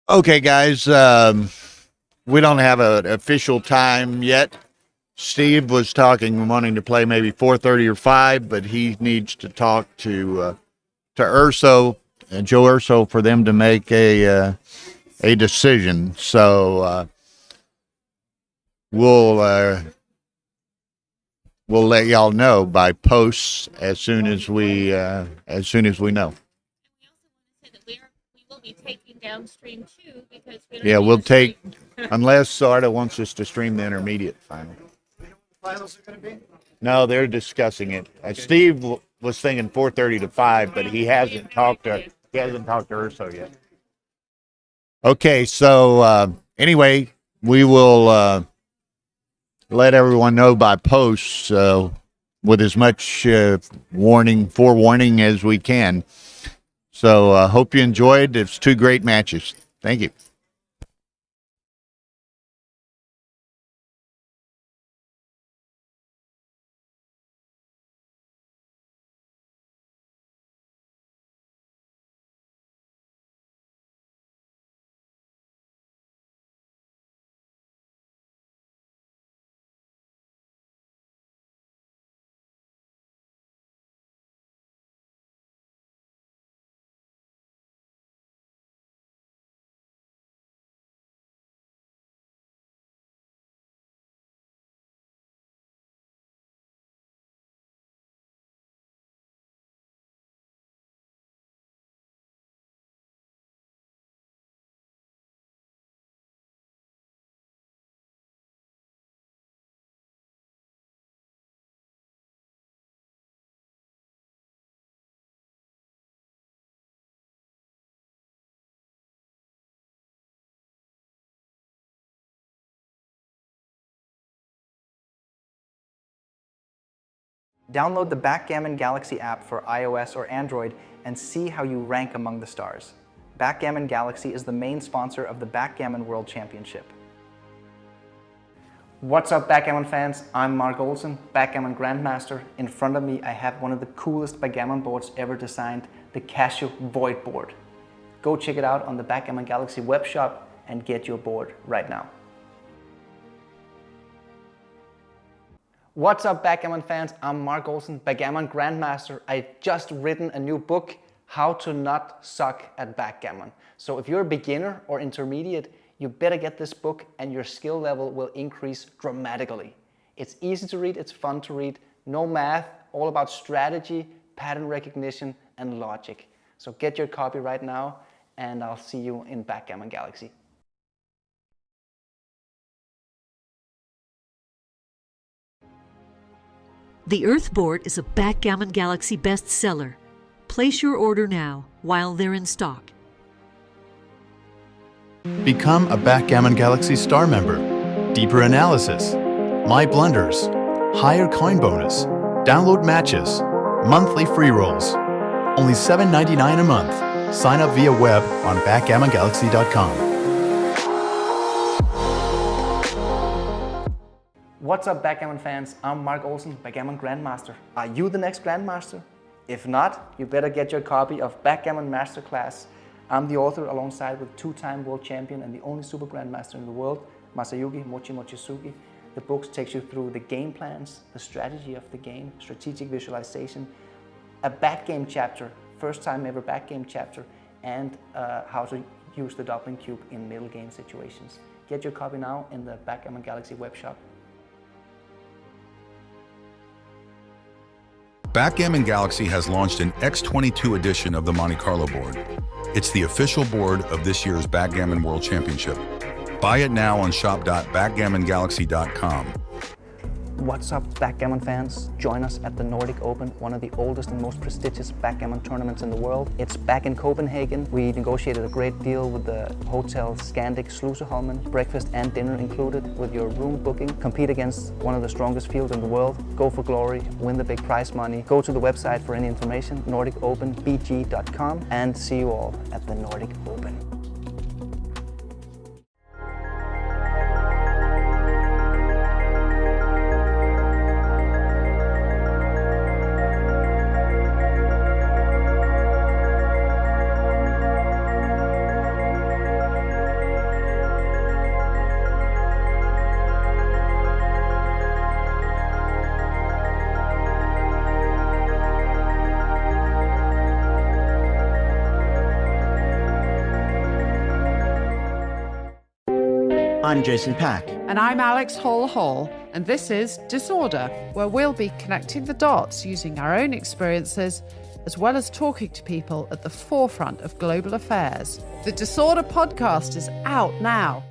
Okay, guys, we don't have an official time yet. Steve was wanting to play maybe 4:30 or 5, but he needs to talk to Urso, Joe Urso, for them to make a decision. So we'll let y'all know by posts as soon as we know. And we also want to say that we will be taking downstream too because we don't Yeah, need we'll to take, stream. unless Sarda wants us to stream the intermediate final. Finals are going to be? No, they're discussing it. Steve was thinking 4:30 to 5, but he hasn't talked to Urso yet. Okay, so anyway, we will let everyone know by posts with as much forewarning as we can. So hope you enjoyed. It's 2 great matches. Thank you. Download the Backgammon Galaxy app for iOS or Android and see how you rank among the stars. Backgammon Galaxy is the main sponsor of the Backgammon World Championship. What's up, Backgammon fans? I'm Mark Olsen, Backgammon Grandmaster. In front of me, I have one of the coolest backgammon boards ever designed, the Casio Void board. Go check it out on the Backgammon Galaxy web shop and get your board right now. What's up, Backgammon fans? I'm Mark Olsen, Backgammon Grandmaster. I've just written a new book, How to Not Suck at Backgammon. So if you're a beginner or intermediate, you better get this book and your skill level will increase dramatically. It's easy to read, it's fun to read, no math, all about strategy, pattern recognition, and logic. So get your copy right now, and I'll see you in Backgammon Galaxy. The Earth board is a Backgammon Galaxy bestseller. Place your order now while they're in stock. Become a Backgammon Galaxy Star member. Deeper analysis, my blunders, higher coin bonus, download matches, monthly free rolls. Only $7.99 a month. Sign up via web on backgammongalaxy.com. What's up, Backgammon fans? I'm Mark Olsen, Backgammon Grandmaster. Are you the next Grandmaster? If not, you better get your copy of Backgammon Masterclass. I'm the author alongside with 2-time world champion and the only super grandmaster in the world, Masayuki Mochizuki. The book takes you through the game plans, the strategy of the game, strategic visualization, a backgame chapter, first time ever backgame chapter, and how to use the doubling cube in middle game situations. Get your copy now in the Backgammon Galaxy web shop. Backgammon Galaxy has launched an X22 edition of the Monte Carlo board. It's the official board of this year's Backgammon World Championship. Buy it now on shop.backgammongalaxy.com. What's up, Backgammon fans? Join us at the Nordic Open, one of the oldest and most prestigious backgammon tournaments in the world. It's back in Copenhagen. We negotiated a great deal with the Hotel Scandic Sluseholmen, breakfast and dinner included with your room booking. Compete against one of the strongest fields in the world. Go for glory, win the big prize money. Go to the website for any information, nordicopenbg.com, and see you all at the Nordic Open. I'm Jason Pack. And I'm Alex Hall, and this is Disorder, where we'll be connecting the dots using our own experiences, as well as talking to people at the forefront of global affairs. The Disorder podcast is out now.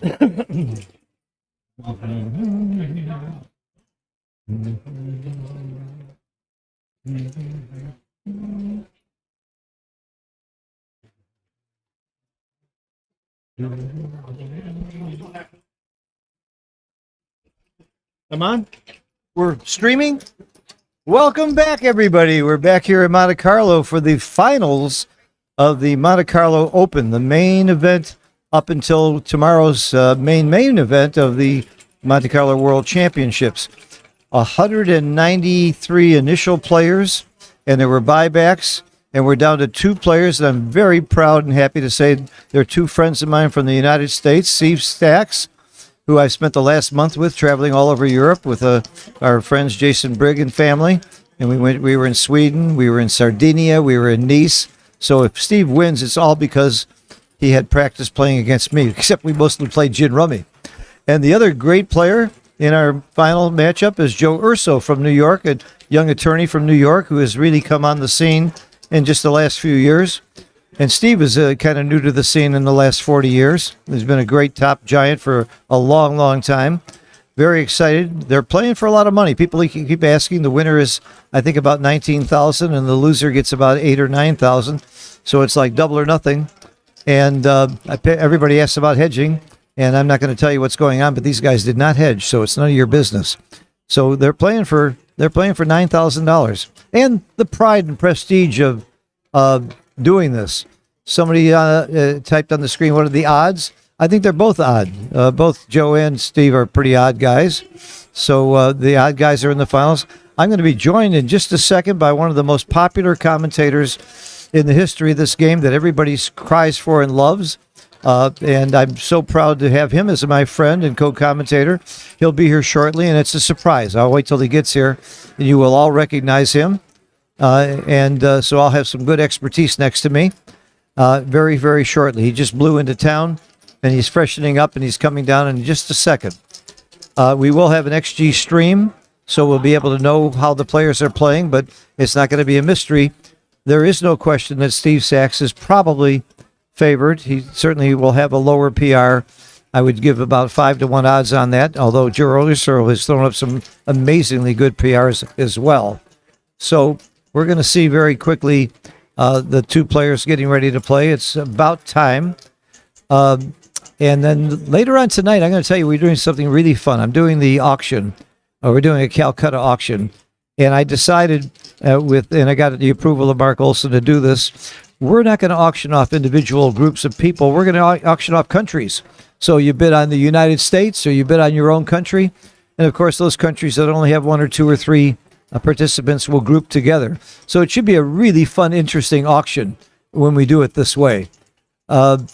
Come on. We're streaming. Welcome back, everybody. We're back here at Monte Carlo for the finals of the Monte Carlo Open, the main event up until tomorrow's main event of the Monte Carlo World Championships. 193 initial players, and there were buybacks, and we're down to 2 players, and I'm very proud and happy to say they're 2 friends of mine from the United States, Steve Sachs, who I spent the last month with, traveling all over Europe with our friends Jason Brigg and family. And we were in Sweden, we were in Sardinia, we were in Nice. So if Steve wins, it's all because he had practice playing against me, except we mostly played gin rummy. And the other great player in our final matchup is Joe Urso from New York, a young attorney from New York who has really come on the scene in just the last few years. And Steve is kind of new to the scene in the last 40 years. He's been a great top giant for a long, long time. Very excited. They're playing for a lot of money. People keep asking. The winner is, I think, about $19,000, and the loser gets about $8,000 or $9,000. So it's like double or nothing. And everybody asks about hedging, and I'm not going to tell you what's going on. But these guys did not hedge, so it's none of your business. So they're playing for $9,000, and the pride and prestige of doing this. Somebody typed on the screen, what are the odds? I think they're both odd. Both Joe and Steve are pretty odd guys. So the odd guys are in the finals. I'm going to be joined in just a second by one of the most popular commentators in the history of this game that everybody cries for and loves. And I'm so proud to have him as my friend and co-commentator. He'll be here shortly, and it's a surprise. I'll wait till he gets here, and you will all recognize him. So I'll have some good expertise next to me very, very shortly. He just blew into town, and he's freshening up, and he's coming down in just a second. We will have an XG stream, so we'll be able to know how the players are playing, but it's not going to be a mystery. There is no question that Steve Sachs is probably favored. He certainly will have a lower PR. I would give about 5-1 odds on that, although Joe Urso has thrown up some amazingly good PRs as well. So we're going to see very quickly the 2 players getting ready to play. It's about time. And then later on tonight, I'm going to tell you we're doing something really fun. I'm doing the auction. We're doing a Calcutta auction. And I decided and I got the approval of Mark Olson to do this. We're not going to auction off individual groups of people. We're going to auction off countries. So you bid on the United States or you bid on your own country. And of course, those countries that only have 1 or 2 or 3 participants will group together. So it should be a really fun, interesting auction when we do it this way. Can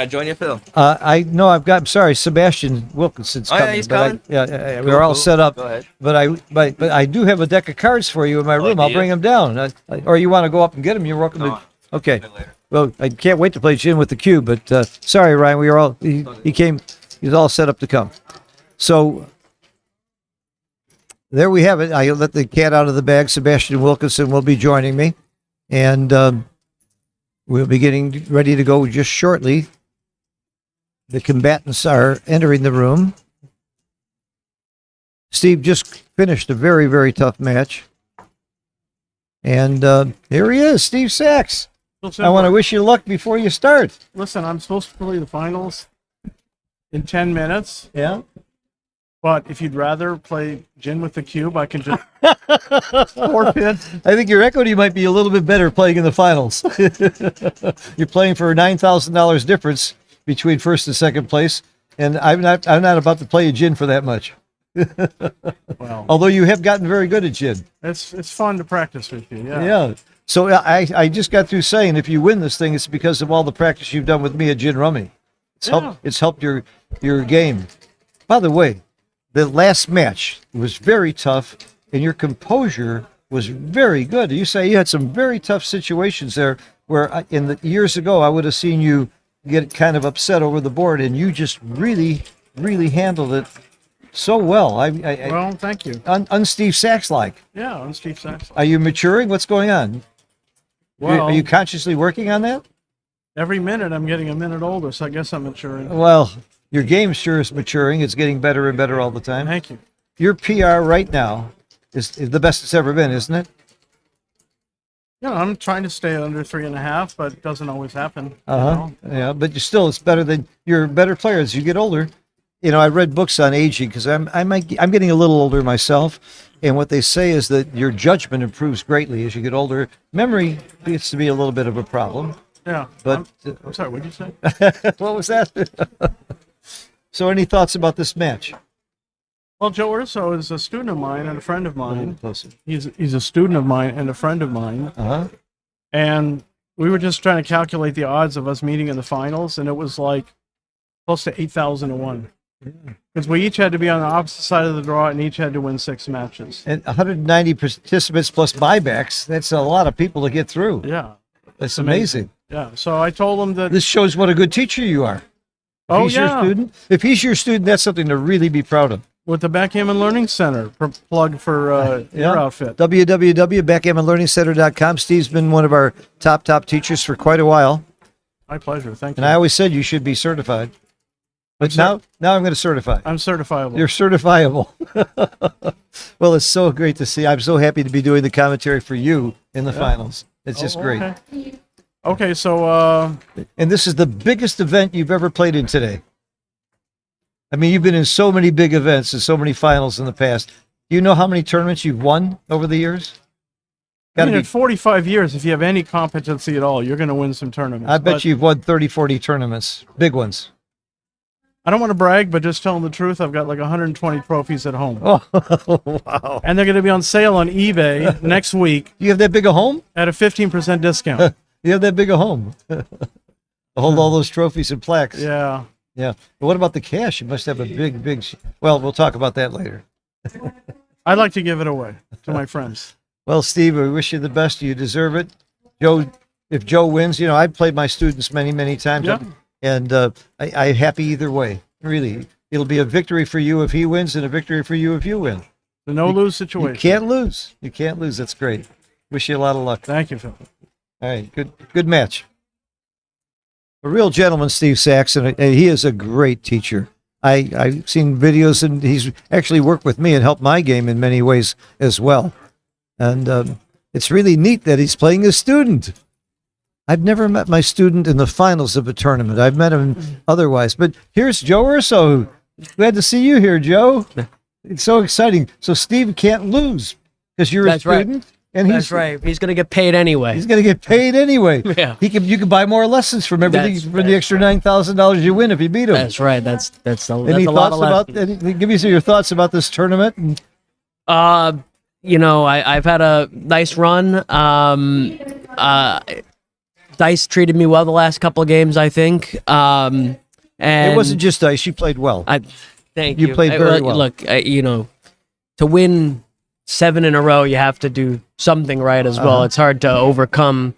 I join you, Phil? I'm sorry, Sebastian Wilkinson's coming. Yeah, he's coming? We're all set up. Go ahead. But I do have a deck of cards for you in my room. I'll bring them down. Or you want to go up and get them, you're welcome to. Okay. Well, I can't wait to play gin with the cube, but sorry, Ryan, he came, he's all set up to come. So there we have it. I let the cat out of the bag. Sebastian Wilkinson will be joining me, and we'll be getting ready to go just shortly. The combatants are entering the room. Steve just finished a very, very tough match. And here he is, Steve Sachs. I want to wish you luck before you start. Listen, I'm supposed to play the finals in 10 minutes. Yeah. But if you'd rather play gin with the cube, I can just forfeit. I think your equity might be a little bit better playing in the finals. You're playing for a $9,000 difference between first and second place, and I'm not about to play a gin for that much. Well, although you have gotten very good at gin. It's fun to practice with you. Yeah. Yeah. So I just got through saying if you win this thing, it's because of all the practice you've done with me at gin rummy. It's helped your game. By the way, the last match was very tough, and your composure was very good. You say you had some very tough situations there where in the years ago I would have seen you get kind of upset over the board, and you just really, really handled it so well. Well, thank you. On Steve Sachs like. Yeah, on Steve Sachs. Are you maturing? What's going on? Well, are you consciously working on that? Every minute I'm getting a minute older, so I guess I'm maturing. Well, Your game sure is maturing. It's getting better and better all the time. Thank you. Your PR right now is the best it's ever been, isn't it? Yeah, I'm trying to stay under 3.5, but it doesn't always happen. Yeah, but you still, it's better than you're a better player as you get older. You know, I read books on aging because I'm getting a little older myself, and what they say is that your judgment improves greatly as you get older. Memory gets to be a little bit of a problem. Yeah, but I'm sorry. What did you say? What was that? So, any thoughts about this match? Well, Joe Urso is a student of mine and a friend of mine. He's a student of mine and a friend of mine. And we were just trying to calculate the odds of us meeting in the finals, and it was like close to 8,000 to 1. Because we each had to be on the opposite side of the draw and each had to win 6 matches. And 190 participants plus buybacks, that's a lot of people to get through. Yeah. That's amazing. Yeah, so I told him that... This shows what a good teacher you are. If he's your student, that's something to really be proud of. With the Backgammon Learning Center, plug for your outfit. www.backgammonlearningcenter.com. Steve's been one of our top teachers for quite a while. My pleasure, thank you. And I always said you should be certified. But now I'm going to certify. I'm certifiable. You're certifiable. Well, it's so great to see. I'm so happy to be doing the commentary for you in the finals. It's just great. Okay, so... and this is the biggest event you've ever played in today. I mean, you've been in so many big events and so many finals in the past. Do you know how many tournaments you've won over the years? In 45 years, if you have any competency at all, you're going to win some tournaments. I bet you've won 30, 40 tournaments, big ones. I don't want to brag, but just telling the truth, I've got like 120 trophies at home. Oh, wow. And they're going to be on sale on eBay next week. You have that big a home? At a 15% discount. You have that big a home? Hold all those trophies and plaques. Yeah. Yeah. But what about the cash? You must have a big... Well, we'll talk about that later. I'd like to give it away to my friends. Well, Steve, we wish you the best. You deserve it. Joe, if Joe wins, you know, I've played my students many, many times. Yeah. And I'm happy either way. Really. It'll be a victory for you if he wins and a victory for you if you win. The no-lose situation. You can't lose. You can't lose. That's great. Wish you a lot of luck. Thank you, Phil. All right. Good match. A real gentleman, Steve Sachs, and he is a great teacher. I've seen videos, and he's actually worked with me and helped my game in many ways as well. And it's really neat that he's playing a student. I've never met my student in the finals of a tournament. I've met him otherwise. But here's Joe Urso. Glad to see you here, Joe. It's so exciting. So Steve can't lose because you're a student. Right. And That's right. He's going to get paid anyway. He's going to get paid anyway. Yeah. You can buy more lessons from everything for the extra $9,000 you win if you beat him. That's right. That's a Any lot thoughts of about? Give me your thoughts about this tournament. You know, I've had a nice run. Dice treated me well the last couple of games, I think. And it wasn't just Dice. You played well. Thank you. You played very well. Look, you know, to win 7 in a row, you have to do something right as well. It's hard to overcome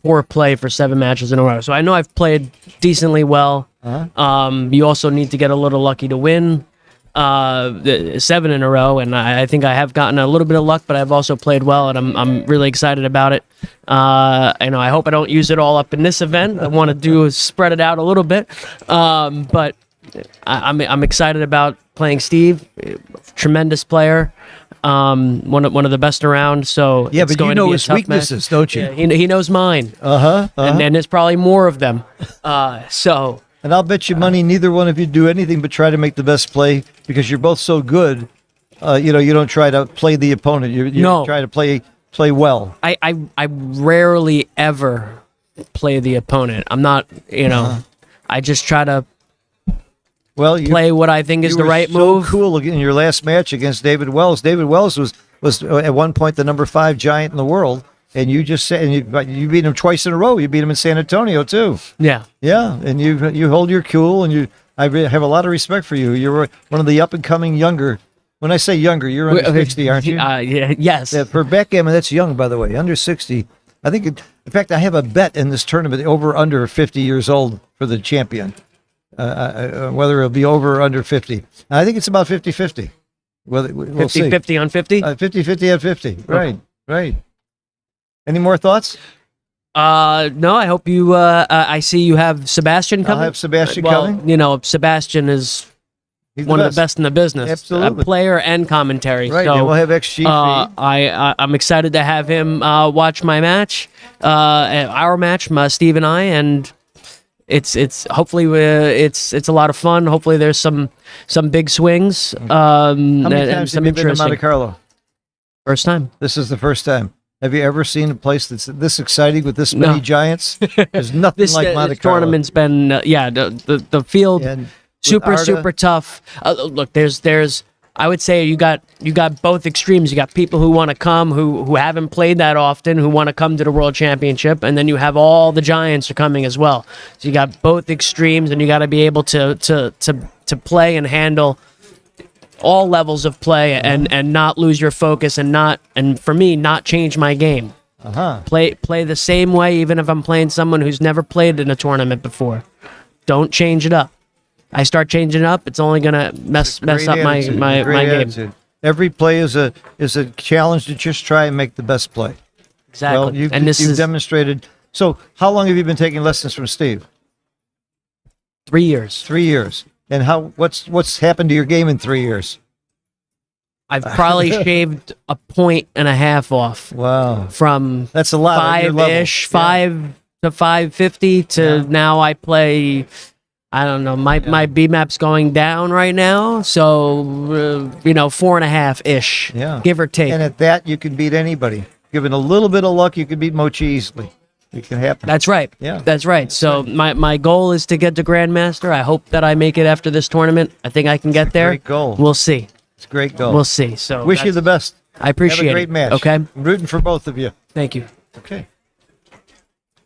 poor play for 7 matches in a row. So I know I've played decently well. You also need to get a little lucky to win 7 in a row, and I think I have gotten a little bit of luck, but I've also played well, and I'm really excited about it. I hope I don't use it all up in this event. I want to spread it out a little bit, but I'm excited about playing Steve. Tremendous player. One of the best around. So yeah, it's but you know his weaknesses, don't you? Yeah, he knows mine. And there's probably more of them. And I'll bet you money neither one of you do anything but try to make the best play because you're both so good. You don't try to play the opponent. You try to play well. I rarely ever play the opponent. I'm not. I just try to. Play what I think is the right move. So cool in your last match against David Wells. David Wells was at one point the number 5 giant in the world, and you just said you beat him twice in a row. You beat him in San Antonio too. Yeah, and you hold your cool, and I have a lot of respect for you. You're one of the up and coming younger. When I say younger, you're under 60, aren't you? Yes. Yeah, for backgammon, that's young, by the way. Under 60. I think. In fact, I have a bet in this tournament over under 50 years old for the champion. Whether it'll be over or under 50. And I think it's about 50-50. We'll 50-50 on 50? 50-50 on 50. Right. Any more thoughts? No, I hope you. I see you have Sebastian coming. I'll have Sebastian well, coming. You know, Sebastian is one of the best in the business. Absolutely. A player and commentary. Right, So, and we'll have XG feed. I'm excited to have him watch my match, our match, Steve and I, and it's hopefully it's a lot of fun. Hopefully, there's some big swings. How many and times some have you been to interesting. Monte Carlo? First time. This is the first time. Have you ever seen a place that's this exciting with this many giants? There's nothing like Monte this Carlo. tournament's been the field And super with Arda- tough. Look, there's I would say you got both extremes. You got people who want to come who haven't played that often, who want to come to the World Championship, and then you have all the giants are coming as well. So you got both extremes, and you got to be able to play and handle all levels of play and not lose your focus and for me not change my game. Play the same way even if I'm playing someone who's never played in a tournament before. Don't change it up. I start changing it up, it's only gonna mess up my game. Attitude. Every play is a challenge to just try and make the best play. Exactly. Well, you've is demonstrated. So how long have you been taking lessons from Steve? 3 years. 3 years. And what's happened to your game in 3 years? I've probably shaved a point and a half off. Wow. From that's a lot. 5-ish, 5 to 550 to now I play. I don't know. My B map's going down right now, so 4.5 ish. Yeah. Give or take. And at that, you can beat anybody. Given a little bit of luck, you can beat Mochi easily. It can happen. That's right. Yeah. That's right. So my goal is to get to Grandmaster. I hope that I make it after this tournament. I think I can get there. Great goal. We'll see. It's a great goal. We'll see. So wish you the best. I appreciate it. Have a great match. Okay. I'm rooting for both of you. Thank you. Okay.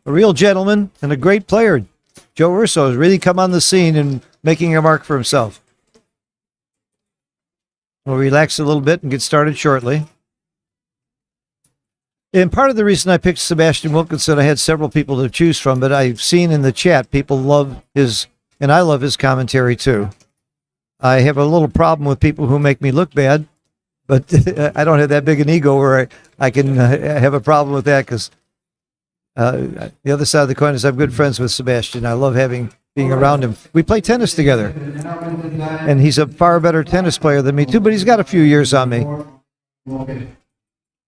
A real gentleman and a great player. Joe Urso has really come on the scene and making a mark for himself. We'll relax a little bit and get started shortly. And part of the reason I picked Sebastian Wilkinson, I had several people to choose from, but I've seen in the chat people love his, and I love his commentary too. I have a little problem with people who make me look bad, but I don't have that big an ego where I can have a problem with that because the other side of the coin is I'm good friends with Sebastian. I love being around him. We play tennis together, and he's a far better tennis player than me too, but he's got a few years on me.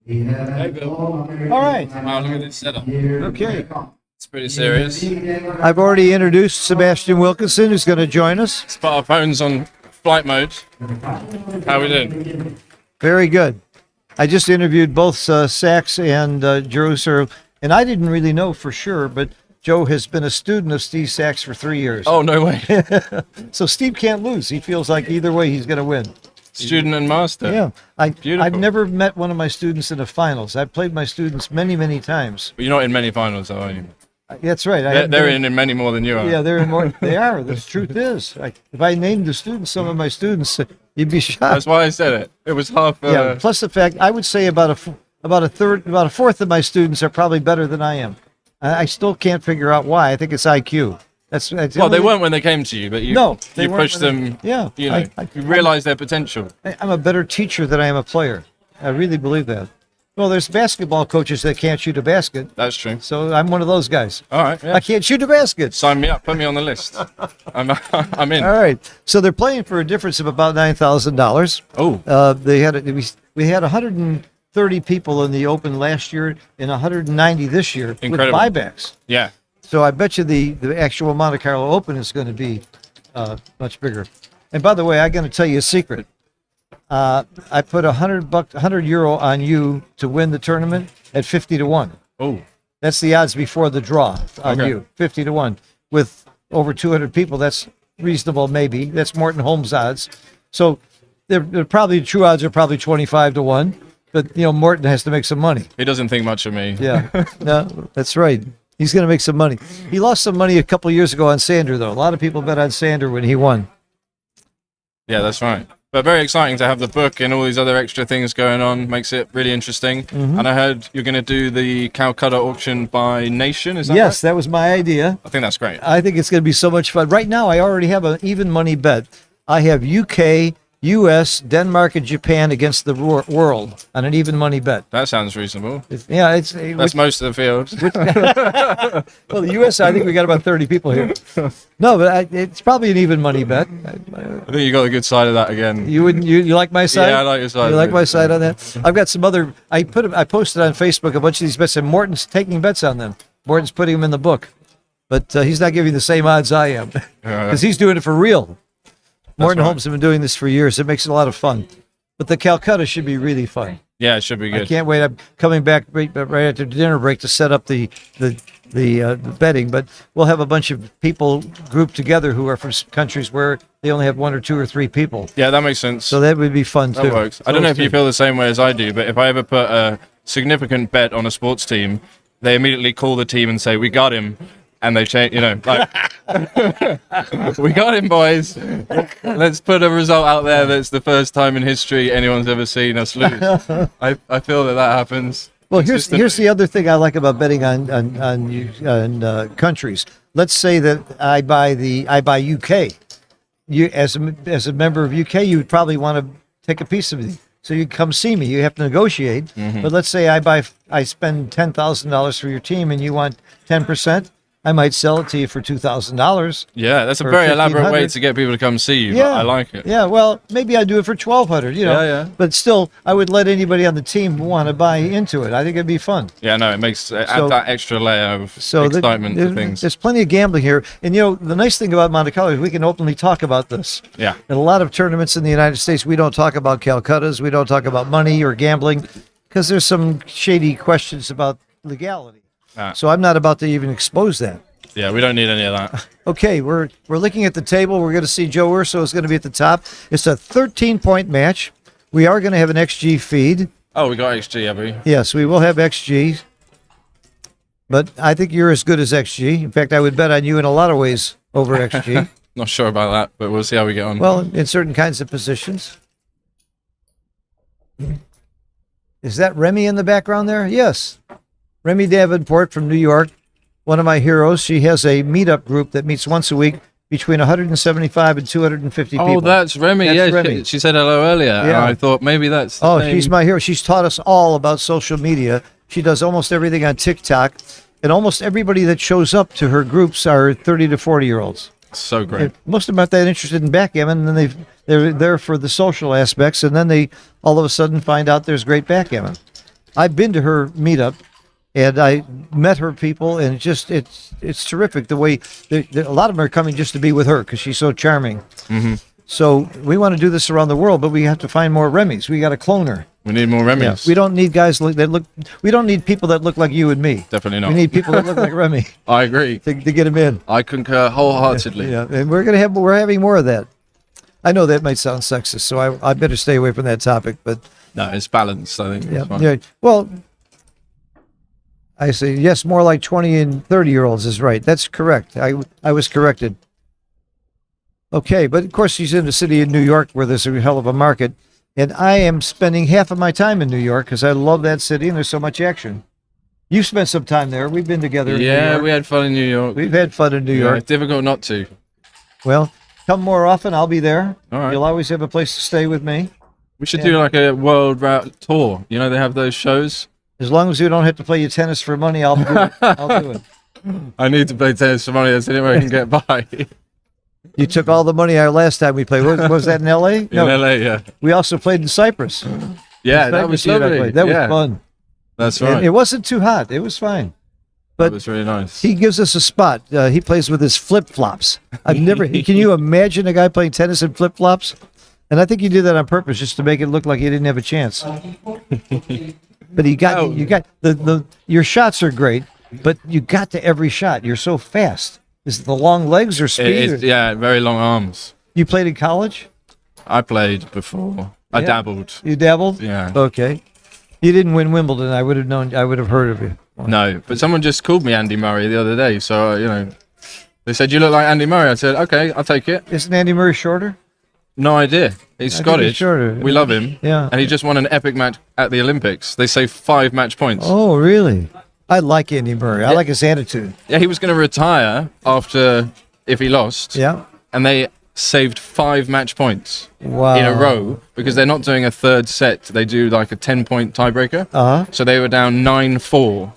Hey, Bill. All right. Wow, look at this setup. Okay. It's pretty serious. I've already introduced Sebastian Wilkinson, who's going to join us. Let's put our phones on flight mode. How we doing? Very good. I just interviewed both Sachs and Jerusalem, and I didn't really know for sure, but Joe has been a student of Steve Sachs for 3 years. Oh, no way. So Steve can't lose. He feels like either way he's going to win. Student and master. Yeah. Beautiful. I've never met one of my students in the finals. I've played my students many, many times. But you're not in many finals, though, are you? That's right. They're in many more than you are. Yeah, they're in more. They are. The truth is, if I named the students, some of my students, you'd be shocked. That's why I said it. It was half. Yeah. Plus the fact, I would say about a fourth of my students are probably better than I am. I still can't figure out why. I think it's IQ. That's well, they weren't when they came to you, but you they you weren't pushed when them. Yeah, you realize their potential. I'm a better teacher than I am a player. I really believe that. Well, there's basketball coaches that can't shoot a basket. That's true. So I'm one of those guys. All right. Yeah. I can't shoot a basket. Sign me up. Put me on the list. I'm in. All right. So they're playing for a difference of about $9,000. Oh. We had 130 people in the Open last year and 190 this year. Incredible. With buybacks. Yeah. So I bet you the actual Monte Carlo Open is going to be much bigger. And by the way, I'm going to tell you a secret. I put €100 on you to win the tournament at 50 to 1. Oh. That's the odds before the draw on you, 50 to 1. With over 200 people, that's reasonable maybe. That's Morton Holmes odds. So they're probably, the true odds are probably 25 to 1. But, Morton has to make some money. He doesn't think much of me. Yeah. No, that's right. He's going to make some money. He lost some money a couple of years ago on Sander, though. A lot of people bet on Sander when he won. Yeah, that's right. But very exciting to have the book and all these other extra things going on. Makes it really interesting. Mm-hmm. And I heard you're going to do the Calcutta auction by nation. Is that Yes, right? that was my idea. I think that's great. I think it's going to be so much fun. Right now, I already have an even money bet. I have UK U.S., Denmark, and Japan against the world on an even money bet. That sounds reasonable. That's most of the field. Well, the U.S., I think we got about 30 people here. No, but it's probably an even money bet. I think you got a good side of that again. You wouldn't? You like my side? Yeah, I like your side. You like my side on that? I've got some other. I posted on Facebook a bunch of these bets, and Morton's taking bets on them. Morton's putting them in the book, but he's not giving the same odds I am because he's doing it for real. Morton Holmes have been doing this for years. It makes it a lot of fun. But the Calcutta should be really fun. Yeah, it should be good. I can't wait. I'm coming back right after the dinner break to set up the betting. But we'll have a bunch of people grouped together who are from countries where they only have 1 or 2 or 3 people. Yeah, that makes sense. So that would be fun too. That works. I don't know if you feel the same way as I do, but if I ever put a significant bet on a sports team, they immediately call the team and say, "We got him." And they change, like, we got him, boys. Let's put a result out there that's the first time in history anyone's ever seen us lose. I feel that happens. Well, here's the other thing I like about betting on countries. Let's say that I buy UK. You as a member of UK, you would probably want to take a piece of it. So you come see me. You have to negotiate. Mm-hmm. But let's say I spend $10,000 for your team, and you want 10%. I might sell it to you for $2,000. Yeah, that's a very elaborate way to get people to come see you. Yeah, but I like it. Yeah, well, maybe I do it for $1,200. Yeah. But still, I would let anybody on the team want to buy into it. I think it'd be fun. Yeah, no, it makes add that extra layer of excitement to things. There's plenty of gambling here, and the nice thing about Monte Carlo is we can openly talk about this. Yeah. In a lot of tournaments in the United States, we don't talk about Calcuttas, we don't talk about money or gambling, because there's some shady questions about legality. So I'm not about to even expose that. Yeah, we don't need any of that. Okay, we're looking at the table. We're going to see Joe Urso is going to be at the top. It's a 13-point match. We are going to have an XG feed. Oh, we got XG, have we? Yes, we will have XG. But I think you're as good as XG. In fact, I would bet on you in a lot of ways over XG. Not sure about that, but we'll see how we get on. Well, in certain kinds of positions. Is that Remy in the background there? Yes. Remy Davenport from New York. One of my heroes. She has a meetup group that meets once a week between 175 and 250 people. Oh, that's Remy. That's Remy. She said hello earlier. Yeah. And I thought maybe that's the same. She's my hero. She's taught us all about social media. She does almost everything on TikTok. And almost everybody that shows up to her groups are 30 to 40-year-olds. So great. And most of them aren't that interested in backgammon, and then they're there for the social aspects, and then they all of a sudden find out there's great backgammon. I've been to her meetup. And I met her people, and it's terrific the way a lot of them are coming just to be with her because she's so charming. Mm-hmm. So we want to do this around the world, but we have to find more Remys. We got to clone her. We need more Remys. Yeah. We don't need guys that look. We don't need people that look like you and me. Definitely not. We need people that look like Remy. I agree. To get them in. I concur wholeheartedly. Yeah, and we're having more of that. I know that might sound sexist, so I better stay away from that topic. But no, it's balanced. I think. Yeah. Well. I say, yes, more like 20 and 30-year-olds is right. That's correct. I was corrected. Okay, but of course she's in the city of New York where there's a hell of a market. And I am spending half of my time in New York because I love that city and there's so much action. You've spent some time there. We've been together in New York. We had fun in New York. We've had fun in New York. It's difficult not to. Well, come more often. I'll be there. All right. You'll always have a place to stay with me. We should do like a world route tour. You know, they have those shows. As long as you don't have to play your tennis for money, I'll do it. I'll do it. I need to play tennis for money. That's the only way I can get by. You took all the money our last time we played. Was that in L.A.? No. In L.A., yeah. We also played in Cyprus. Yeah, that was lovely. That was fun. That's right. And it wasn't too hot. It was fine. But that was really nice. He gives us a spot. He plays with his flip-flops. I've never... Can you imagine a guy playing tennis in flip-flops? And I think he did that on purpose just to make it look like he didn't have a chance. But you got your shots are great, but you got to every shot. You're so fast. Is it the long legs or speed? Yeah, very long arms. You played in college? I played before. I dabbled. You dabbled? Yeah. Okay. You didn't win Wimbledon. I would have known. I would have heard of you. No, but someone just called me Andy Murray the other day. So they said you look like Andy Murray. I said okay, I'll take it. Isn't Andy Murray shorter? No idea. He's Scottish. Shorter. We love him. Yeah. And he just won an epic match at the Olympics. They say 5 match points. Oh, really? I like Andy Murray. I like his attitude. Yeah, he was going to retire after if he lost. Yeah. And they saved 5 match points Wow. in a row because they're not doing a third set. They do like a 10-point tiebreaker. Uh-huh. So they were down 9-4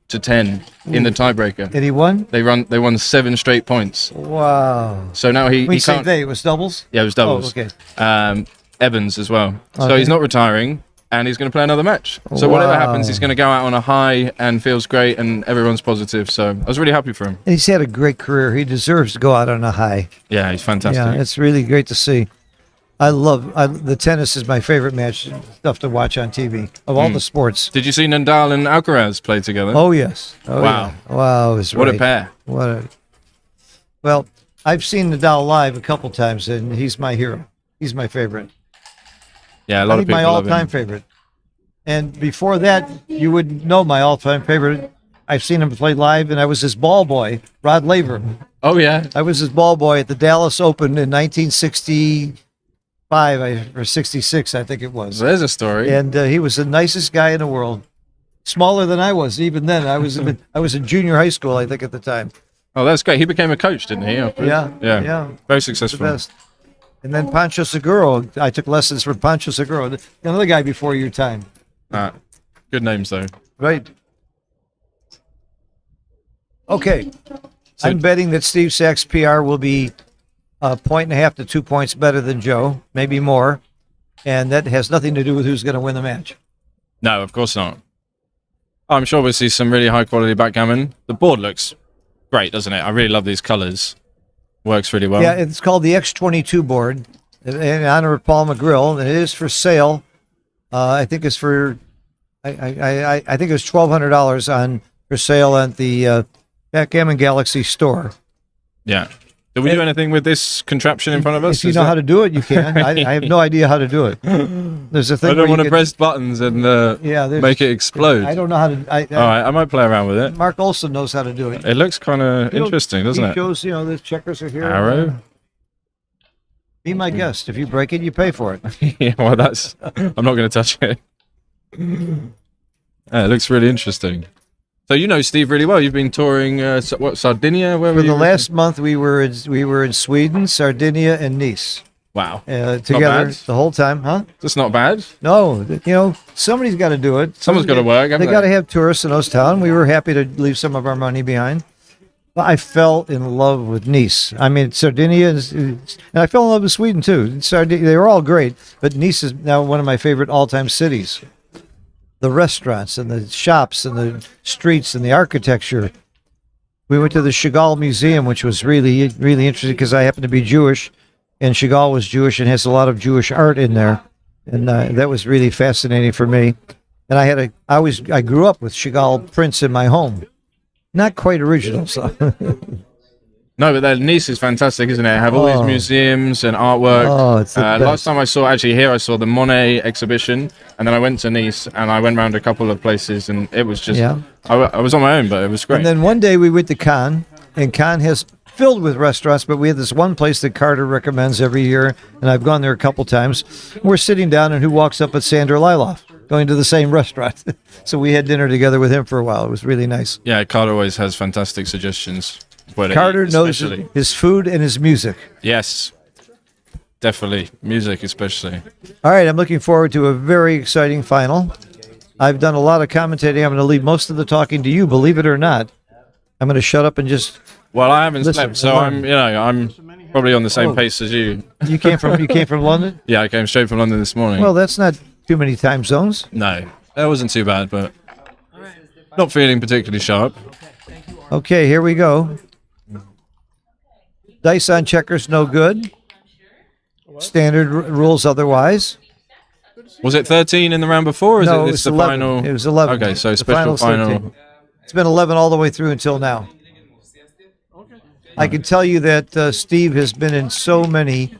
to 10 in the tiebreaker. And he won? They won 7 straight points. Wow. So now he When you say can't. they, it was doubles? Yeah, it was doubles. Oh, okay. Evans as well. So Okay. he's not retiring, and he's going to play another match. So whatever happens, he's going to go out on a high and feels great, and everyone's positive. So I was really happy for him. And he's had a great career. He deserves to go out on a high. Yeah, he's fantastic. Yeah, it's really great to see. The tennis is my favorite match stuff to watch on TV of all the sports. Did you see Nadal and Alcaraz play together? Oh yes. Oh, wow. Yeah. Wow. It was What a right. pair. Well, I've seen Nadal live a couple times, and he's my hero. He's my favorite. Yeah, a lot I of think people my love all-time him. favorite. And before that, you would know my all-time favorite. I've seen him play live, and I was his ball boy, Rod Laver. Oh yeah. I was his ball boy at the Dallas Open in 1965 or 66, I think it was. There's a story. And he was the nicest guy in the world. Smaller than I was even then. I was in junior high school, I think, at the time. Oh, that's great. He became a coach, didn't he? Yeah. Very The successful. best. And then Pancho Seguro. I took lessons from Pancho Seguro, another guy before your time. Good names though. Right. Okay. I'm betting that Steve Sachs PR will be 1.5 to 2 points better than Joe, maybe more. And that has nothing to do with who's going to win the match. No, of course not. I'm sure we'll see some really high quality backgammon. The board looks great, doesn't it? I really love these colors. Works really well. Yeah, it's called the X22 board in honor of Paul McGrill, and it is for sale. I think it's for, I think it was $1,200 on for sale at the Backgammon Galaxy store. Yeah. Did we do anything with this contraption in front of us? If you know how to do it, you can. I have no idea how to do it. There's a thing. I don't where want you to can- press buttons and there's- make it explode. I don't know how to. All right, I might play around with it. Mark Olson knows how to do it. It looks kind of interesting, doesn't he it? shows, the checkers are here. Arrow. Be my guest. If you break it, you pay for it. Yeah, well, that's. I'm not going to touch it. Yeah, it looks really interesting. So you know Steve really well. You've been touring Sardinia? Where For were the you? last month, we were in Sweden, Sardinia, and Nice. Wow. Together bad. the whole time, huh? That's not bad. No, somebody's got to do it. Someone's got to work. They got to have tourists in those towns. We were happy to leave some of our money behind. But I fell in love with Nice. I mean, Sardinia, and I fell in love with Sweden too. Sardinia, they were all great, but Nice is now one of my favorite all-time cities. The restaurants and the shops and the streets and the architecture. We went to the Chagall Museum, which was really, really interesting because I happen to be Jewish, and Chagall was Jewish and has a lot of Jewish art in there, and that was really fascinating for me. And I grew up with Chagall prints in my home. Not quite original, so. No, but that Nice is fantastic, isn't it? Have all these museums and artwork. Oh, it's the last best. time I saw the Monet exhibition, and then I went to Nice and I went around a couple of places, and it was just. Yeah. I was on my own, but it was great. And then one day we went to Cannes, and Cannes has filled with restaurants, but we had this one place that Carter recommends every year, and I've gone there a couple times. We're sitting down, and who walks up but Sandor Liloff, going to the same restaurant. So we had dinner together with him for a while. It was really nice. Yeah, Carter always has fantastic suggestions. where to Carter eat, knows especially. his food and his music. Yes, definitely. Music especially. All right, I'm looking forward to a very exciting final. I've done a lot of commentating. I'm going to leave most of the talking to you, believe it or not. I'm going to shut up and just. Well, I haven't listen slept, so and learn. I'm probably on the same Oh. pace as you. You came from London? Yeah, I came straight from London this morning. Well, that's not too many time zones. No, that wasn't too bad, but not feeling particularly sharp. Okay, here we go. Dice on checkers, no good. Standard rules otherwise. Was it 13 in the round before, or is No, it it this was the 11. final? It was 11. Okay, so The special final's 13. final. It's been 11 all the way through until now. I can tell you that Steve has been in so many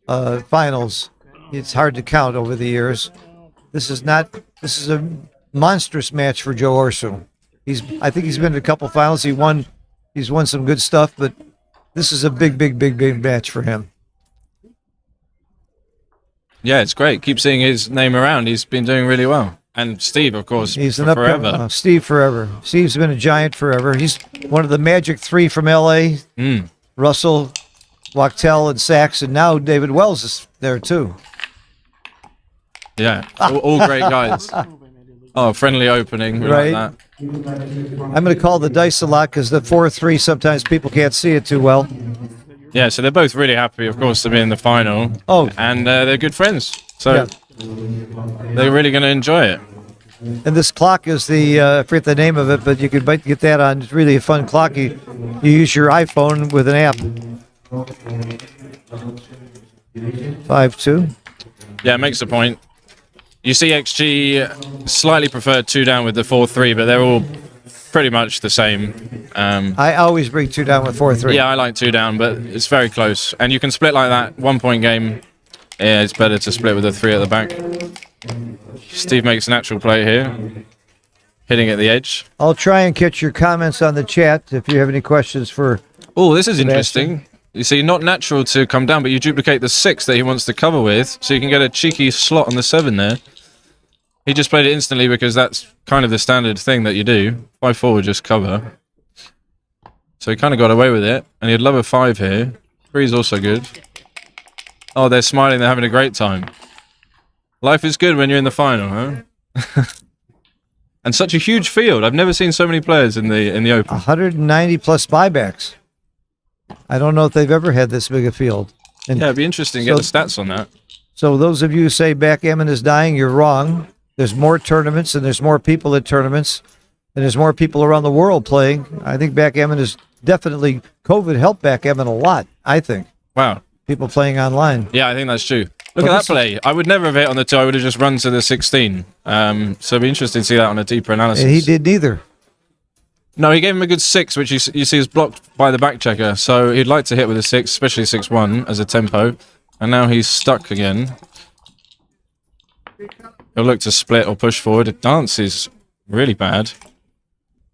finals. It's hard to count over the years. This is a monstrous match for Joe Orso. I think he's been to a couple finals. He's won some good stuff, but this is a big match for him. Yeah, it's great. Keep seeing his name around. He's been doing really well. And Steve, of course, He's for an upcoming forever. Steve forever. Steve's been a giant forever. He's one of the Magic Three from L.A. Russell, Wachtel and Sachs, and now David Wells is there too. Yeah, all great guys. Oh, friendly opening. We Right. like that. I'm going to call the dice a lot because the 4-3 sometimes people can't see it too well. Yeah, so they're both really happy, of course, to be in the final. Oh. And they're good friends. So Yeah. they're really going to enjoy it. And this clock is the I forget the name of it, but you can get that on. It's really a fun clock. You use your iPhone with an app. 5-2. Yeah, it makes a point. You see XG slightly preferred 2 down with the 4-3, but they're all pretty much the same. I always bring 2 down with 4-3. Yeah, I like 2 down, but it's very close. And you can split like that. 1 point game. Yeah, it's better to split with a 3 at the back. Steve makes a natural play here. Hitting at the edge. I'll try and catch your comments on the chat if you have any questions for. Oh, this is interesting. You see, not natural to come down, but you duplicate the 6 that he wants to cover with, so you can get a cheeky slot on the 7 there. He just played it instantly because that's kind of the standard thing that you do. 5-4 would just cover. So he kind of got away with it, and he'd love a 5 here. 3 is also good. Oh, they're smiling, they're having a great time. Life is good when you're in the final, huh? And such a huge field. I've never seen so many players in the Open. 190 plus buybacks. I don't know if they've ever had this big a field. And yeah, it'd be interesting to get the stats on that. So those of you who say backgammon is dying, you're wrong. There's more tournaments, and there's more people at tournaments, and there's more people around the world playing. I think backgammon is definitely, COVID helped backgammon a lot, I think. Wow. People playing online. Yeah, I think that's true. Look at that play. I would never have hit on the 2. I would have just run to the 16. So it'd be interesting to see that on a deeper analysis. And he did neither. No, he gave him a good 6, which you see is blocked by the back checker. So he'd like to hit with a 6, especially 6-1 as a tempo. And now he's stuck again. He'll look to split or push forward. The dance is really bad.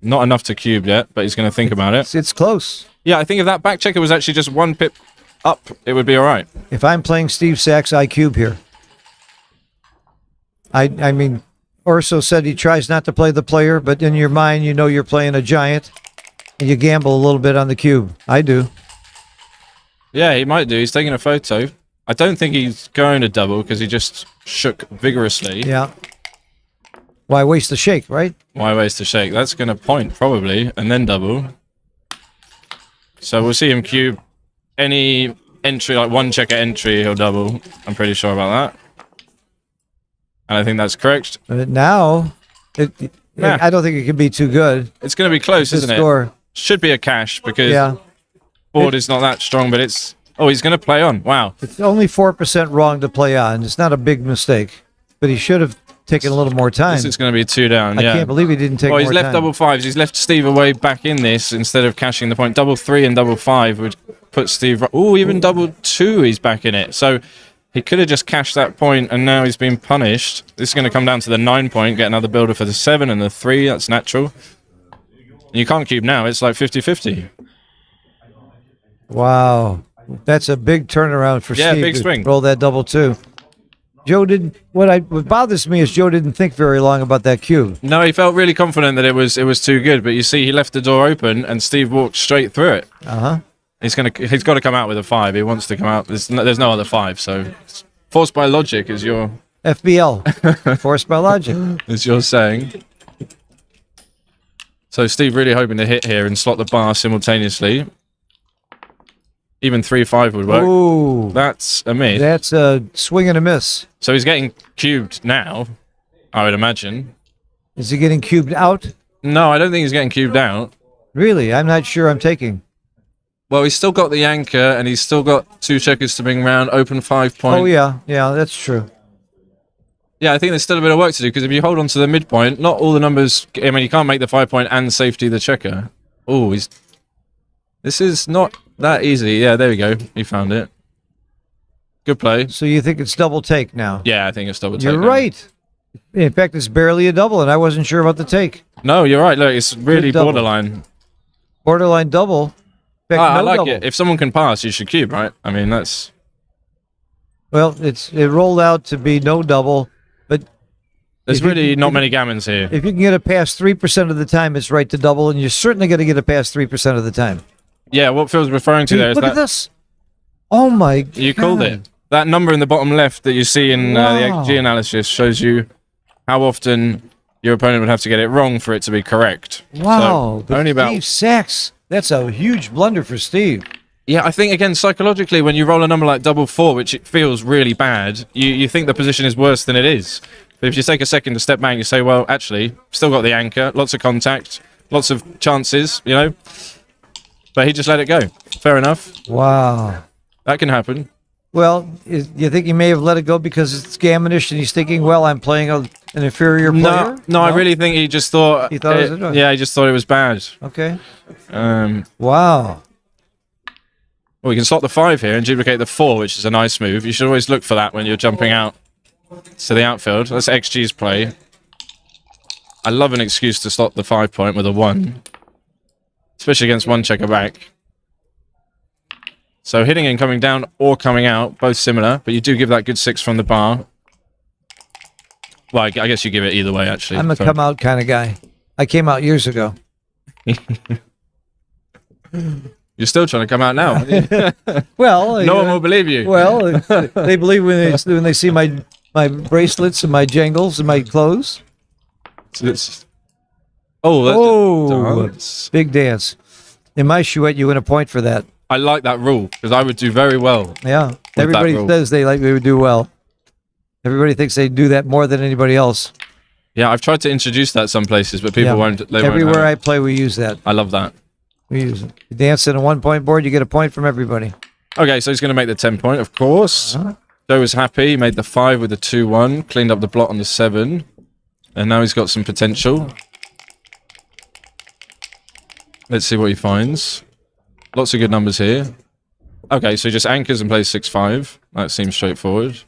Not enough to cube yet, but he's going to think about it. It's close. Yeah, I think if that back checker was actually just 1 pip up, it would be all right. If I'm playing Steve Sachs, I cube here. I mean, Orso said he tries not to play the player, but in your mind, you know you're playing a giant, and you gamble a little bit on the cube. I do. Yeah, he might do. He's taking a photo. I don't think he's going to double because he just shook vigorously. Yeah. Why waste the shake, right? Why waste the shake? That's going to point, probably, and then double. So we'll see him cube. Any entry, like 1 checker entry, he'll double. I'm pretty sure about that. And I think that's correct. But now, I don't think it can be too good. It's going to be close, isn't it? Should be a cash because board is not that strong, but it's... Oh, he's going to play on. Wow. It's only 4% wrong to play on. It's not a big mistake, but he should have taken a little more time. This is going to be 2 down, I can't believe he didn't take more time. Well, he's left double 5s. He's left Steve away back in this instead of cashing the point. Double 3 and double 5 would put Steve... Oh, even double 2 he's back in it. So he could have just cashed that point, and now he's been punished. This is going to come down to the 9 point, get another builder for the 7 and the 3. That's natural. And you can't cube now. It's like 50-50. Wow. That's a big turnaround for Steve. Big swing. Roll that double 2. Joe didn't. What bothers me is Joe didn't think very long about that cube. No, he felt really confident that it was too good. But you see, he left the door open, and Steve walked straight through it. He's got to come out with a 5. He wants to come out. There's no other 5. So forced by logic is your FBL. Forced by logic is your saying. So Steve really hoping to hit here and slot the bar simultaneously. Even 3-5 would work. Ooh. That's a miss. That's a swing and a miss. So he's getting cubed now, I would imagine. Is he getting cubed out? No, I don't think he's getting cubed out. Really? I'm not sure I'm taking. Well, he's still got the anchor, and he's still got 2 checkers to bring round, open 5 point. Oh, yeah. Yeah, that's true. Yeah, I think there's still a bit of work to do, because if you hold on to the midpoint, not all the numbers... I mean, you can't make the 5 point and safety the checker. Oh, this is not that easy. Yeah, there we go. You found it. Good play. So you think it's double take now? Yeah, I think it's double take. You're right. In fact, it's barely a double, and I wasn't sure about the take. No, you're right. Look, it's really borderline. Borderline double. In fact, I no like double. it. If someone can pass, you should cube, right? I mean, that's... Well, it rolled out to be no double, but... There's really not many gammons here. If you can get it past 3% of the time, it's right to double, and you're certainly going to get it past 3% of the time. Yeah, what Phil's referring to there is Look that... at this. Oh my! You called it. That number in the bottom left that you see in the XG analysis shows you how often your opponent would have to get it wrong for it to be correct. Wow! So only about Steve Sachs. That's a huge blunder for Steve. Yeah, I think, again, psychologically, when you roll a number like 4-4, which it feels really bad, you think the position is worse than it is. But if you take a second to step back, you say, well, actually, still got the anchor, lots of contact, lots of chances, you know. But he just let it go. Fair enough. Wow. That can happen. Well, you think he may have let it go because it's gammonish and he's thinking, well, I'm playing an inferior player? No, I really think he just thought... He thought it was yeah, he just thought it was bad. Okay. Well, Wow. we can slot the 5 here and duplicate the 4, which is a nice move. You should always look for that when you're jumping out to the outfield. That's XG's play. I love an excuse to slot the 5 point with a 1. Especially against one checker back. So hitting and coming down or coming out, both similar, but you do give that good 6 from the bar. Well, I guess you give it either way, actually. I'm a come out kind of guy. I came out years ago. You're still trying to come out now. Well, no one will believe you. Well, they believe when they see my bracelets and my jangles and my clothes. Dance. Big dance. In my chouette, you win a point for that. I like that rule because I would do very well. Yeah, everybody says they would do well. Everybody thinks they do that more than anybody else. Yeah, I've tried to introduce that some places, but people won't. Everywhere I play, we use that. I love that. We use it. You dance in a 1-point board, you get a point from everybody. Okay, so he's going to make the 10 point, of course. Joe was happy. He made the 5 with the 2-1, cleaned up the blot on the 7, and now he's got some potential. Let's see what he finds. Lots of good numbers here. Okay, so he just anchors and plays 6-5. That seems straightforward.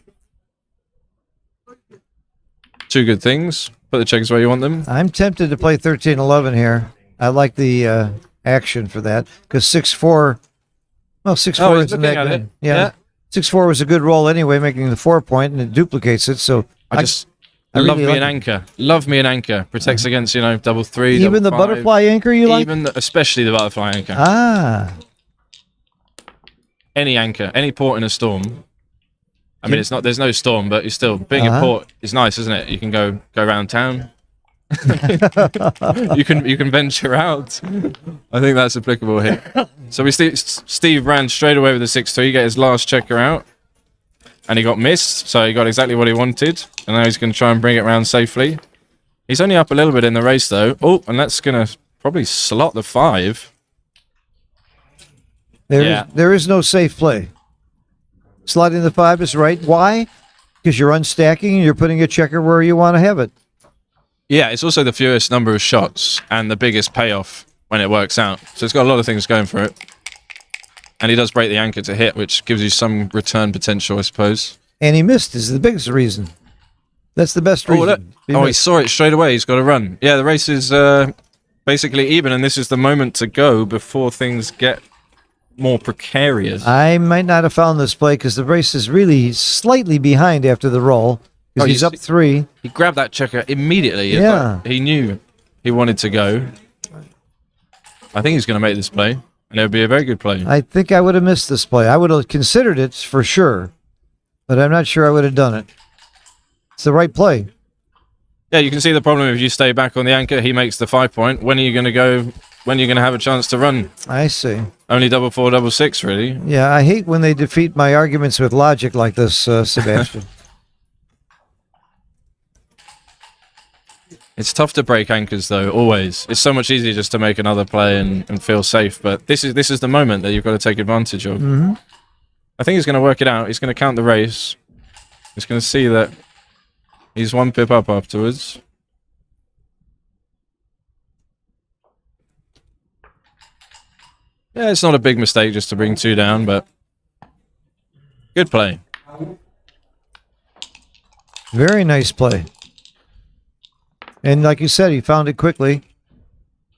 2 good things. Put the checkers where you want them. I'm tempted to play 13-11 here. I like the action for that because 6-4. Well, 6-4 isn't that good. Yeah. 6-4 was a good roll anyway, making the 4 point, and it duplicates it. So I love me an anchor. Love me an anchor. Protects against, 3-3. Even the butterfly anchor you like? Especially the butterfly anchor. Ah. Any anchor, any port in a storm. I mean, there's no storm, but it's still being a port is nice, isn't it? You can go around town. you can venture out. I think that's applicable here. So Steve ran straight away with the 6-3, get his last checker out. And he got missed, so he got exactly what he wanted. And now he's going to try and bring it around safely. He's only up a little bit in the race, though. Oh, and that's going to probably slot the 5. There is no safe play. Slotting the 5 is right. Why? Because you're unstacking and you're putting a checker where you want to have it. Yeah, it's also the fewest number of shots and the biggest payoff when it works out. So it's got a lot of things going for it. And he does break the anchor to hit, which gives you some return potential, I suppose. And he missed is the biggest reason. That's the best reason. He saw it straight away. He's got to run. Yeah, the race is basically even, and this is the moment to go before things get more precarious. I might not have found this play because the race is really slightly behind after the roll. Because he's up 3. He grabbed that checker immediately. Yeah. He knew he wanted to go. I think he's going to make this play. And it would be a very good play. I think I would have missed this play. I would have considered it for sure, but I'm not sure I would have done it. It's the right play. Yeah, you can see the problem if you stay back on the anchor. He makes the 5 point. When are you going to go? When are you going to have a chance to run? I see. Only 4-4, 6, really. Yeah, I hate when they defeat my arguments with logic like this, Sebastian. It's tough to break anchors, though, always. It's so much easier just to make another play and feel safe. But this is the moment that you've got to take advantage of. Mm-hmm. I think he's going to work it out. He's going to count the race. He's going to see that he's 1 pip up afterwards. Yeah, it's not a big mistake just to bring 2 down, but good play. Very nice play. And like you said, he found it quickly.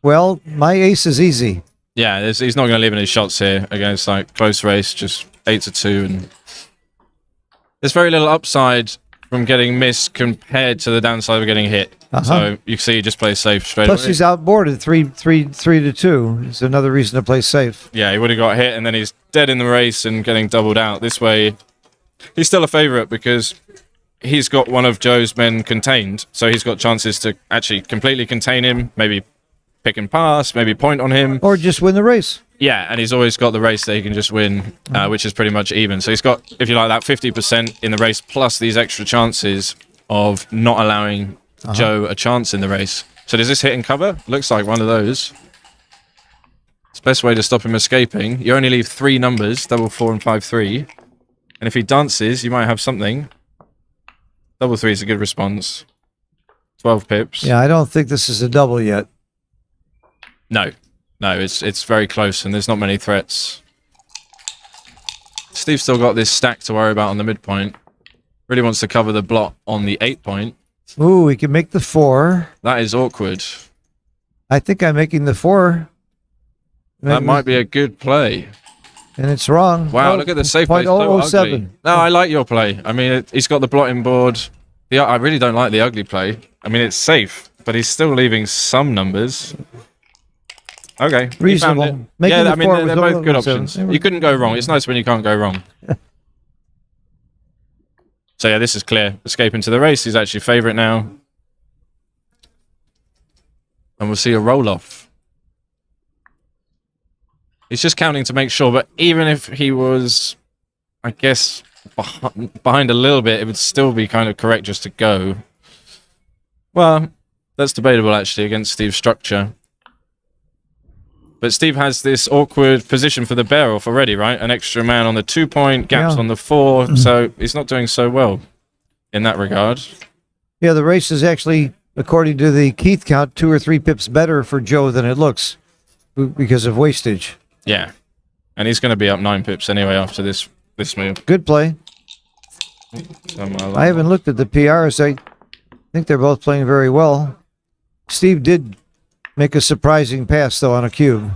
Well, my ace is easy. Yeah, he's not going to leave any shots here against close race, just 8-2, and there's very little upside from getting missed compared to the downside of getting hit. So you see, he just plays safe straight Plus, away. he's outboarded 3-2. Is another reason to play safe. Yeah, he would have got hit, and then he's dead in the race and getting doubled out. This way, he's still a favourite because he's got one of Joe's men contained, so he's got chances to actually completely contain him, maybe pick and pass, maybe point on him. Or just win the race. Yeah, and he's always got the race that he can just win, which is pretty much even. So he's got, if you like, that 50% in the race, plus these extra chances of not allowing Joe a chance in the race. So does this hit and cover? Looks like one of those. It's the best way to stop him escaping. You only leave 3 numbers, double 4 and 5-3. And if he dances, you might have something. Double 3 is a good response. 12 pips. Yeah, I don't think this is a double yet. No, it's very close, and there's not many threats. Steve's still got this stack to worry about on the midpoint. Really wants to cover the block on the 8 point. Ooh, he can make the 4. That is awkward. I think I'm making the 4. That might be a good play. And it's wrong. Wow, look at the safe play. So ugly. 0.007. No, I like your play. I mean, he's got the blotting board. Yeah, I really don't like the ugly play. I mean, it's safe, but he's still leaving some numbers. Okay. Reasonable. Yeah, I mean, 4 they're was both good 0.07. options. You couldn't go wrong. It's nice when you can't go wrong. So yeah, this is clear. Escape into the race. He's actually favourite now. And we'll see a roll-off. He's just counting to make sure, but even if he was, I guess, behind a little bit, it would still be kind of correct just to go. Well, that's debatable, actually, against Steve's structure. But Steve has this awkward position for the bear-off already, right? An extra man on the 2 point, gaps on the 4, so he's not doing so well in that regard. Yeah, the race is actually, according to the Keith count, 2 or 3 pips better for Joe than it looks because of wastage. Yeah, and he's going to be up 9 pips anyway after this move. Good play. I haven't looked at the PRs. I think they're both playing very well. Steve did make a surprising pass, though, on a cube.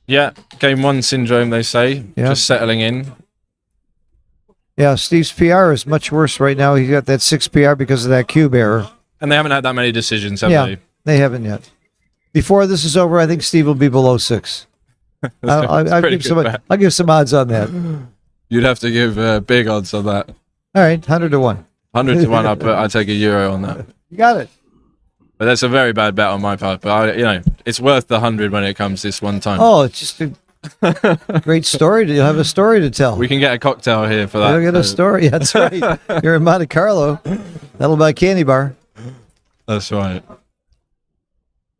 Yeah, game 1 syndrome, they say. Yeah. Just settling in. Yeah, Steve's PR is much worse right now. He got that 6 PR because of that cube error. And they haven't had that many decisions, have Yeah, they? they haven't yet. Before this is over, I think Steve will be below 6. I'll give some odds on that. You'd have to give big odds on that. All right, 100 to 1. 100 to 1, I'd take a euro on that. You got it. But that's a very bad bet on my part. But, it's worth the 100 when it comes this one time. Oh, it's just a great story. You'll have a story to tell. We can get a cocktail here for that. You'll get a story. That's right. You're in Monte Carlo. That'll buy a candy bar. That's right.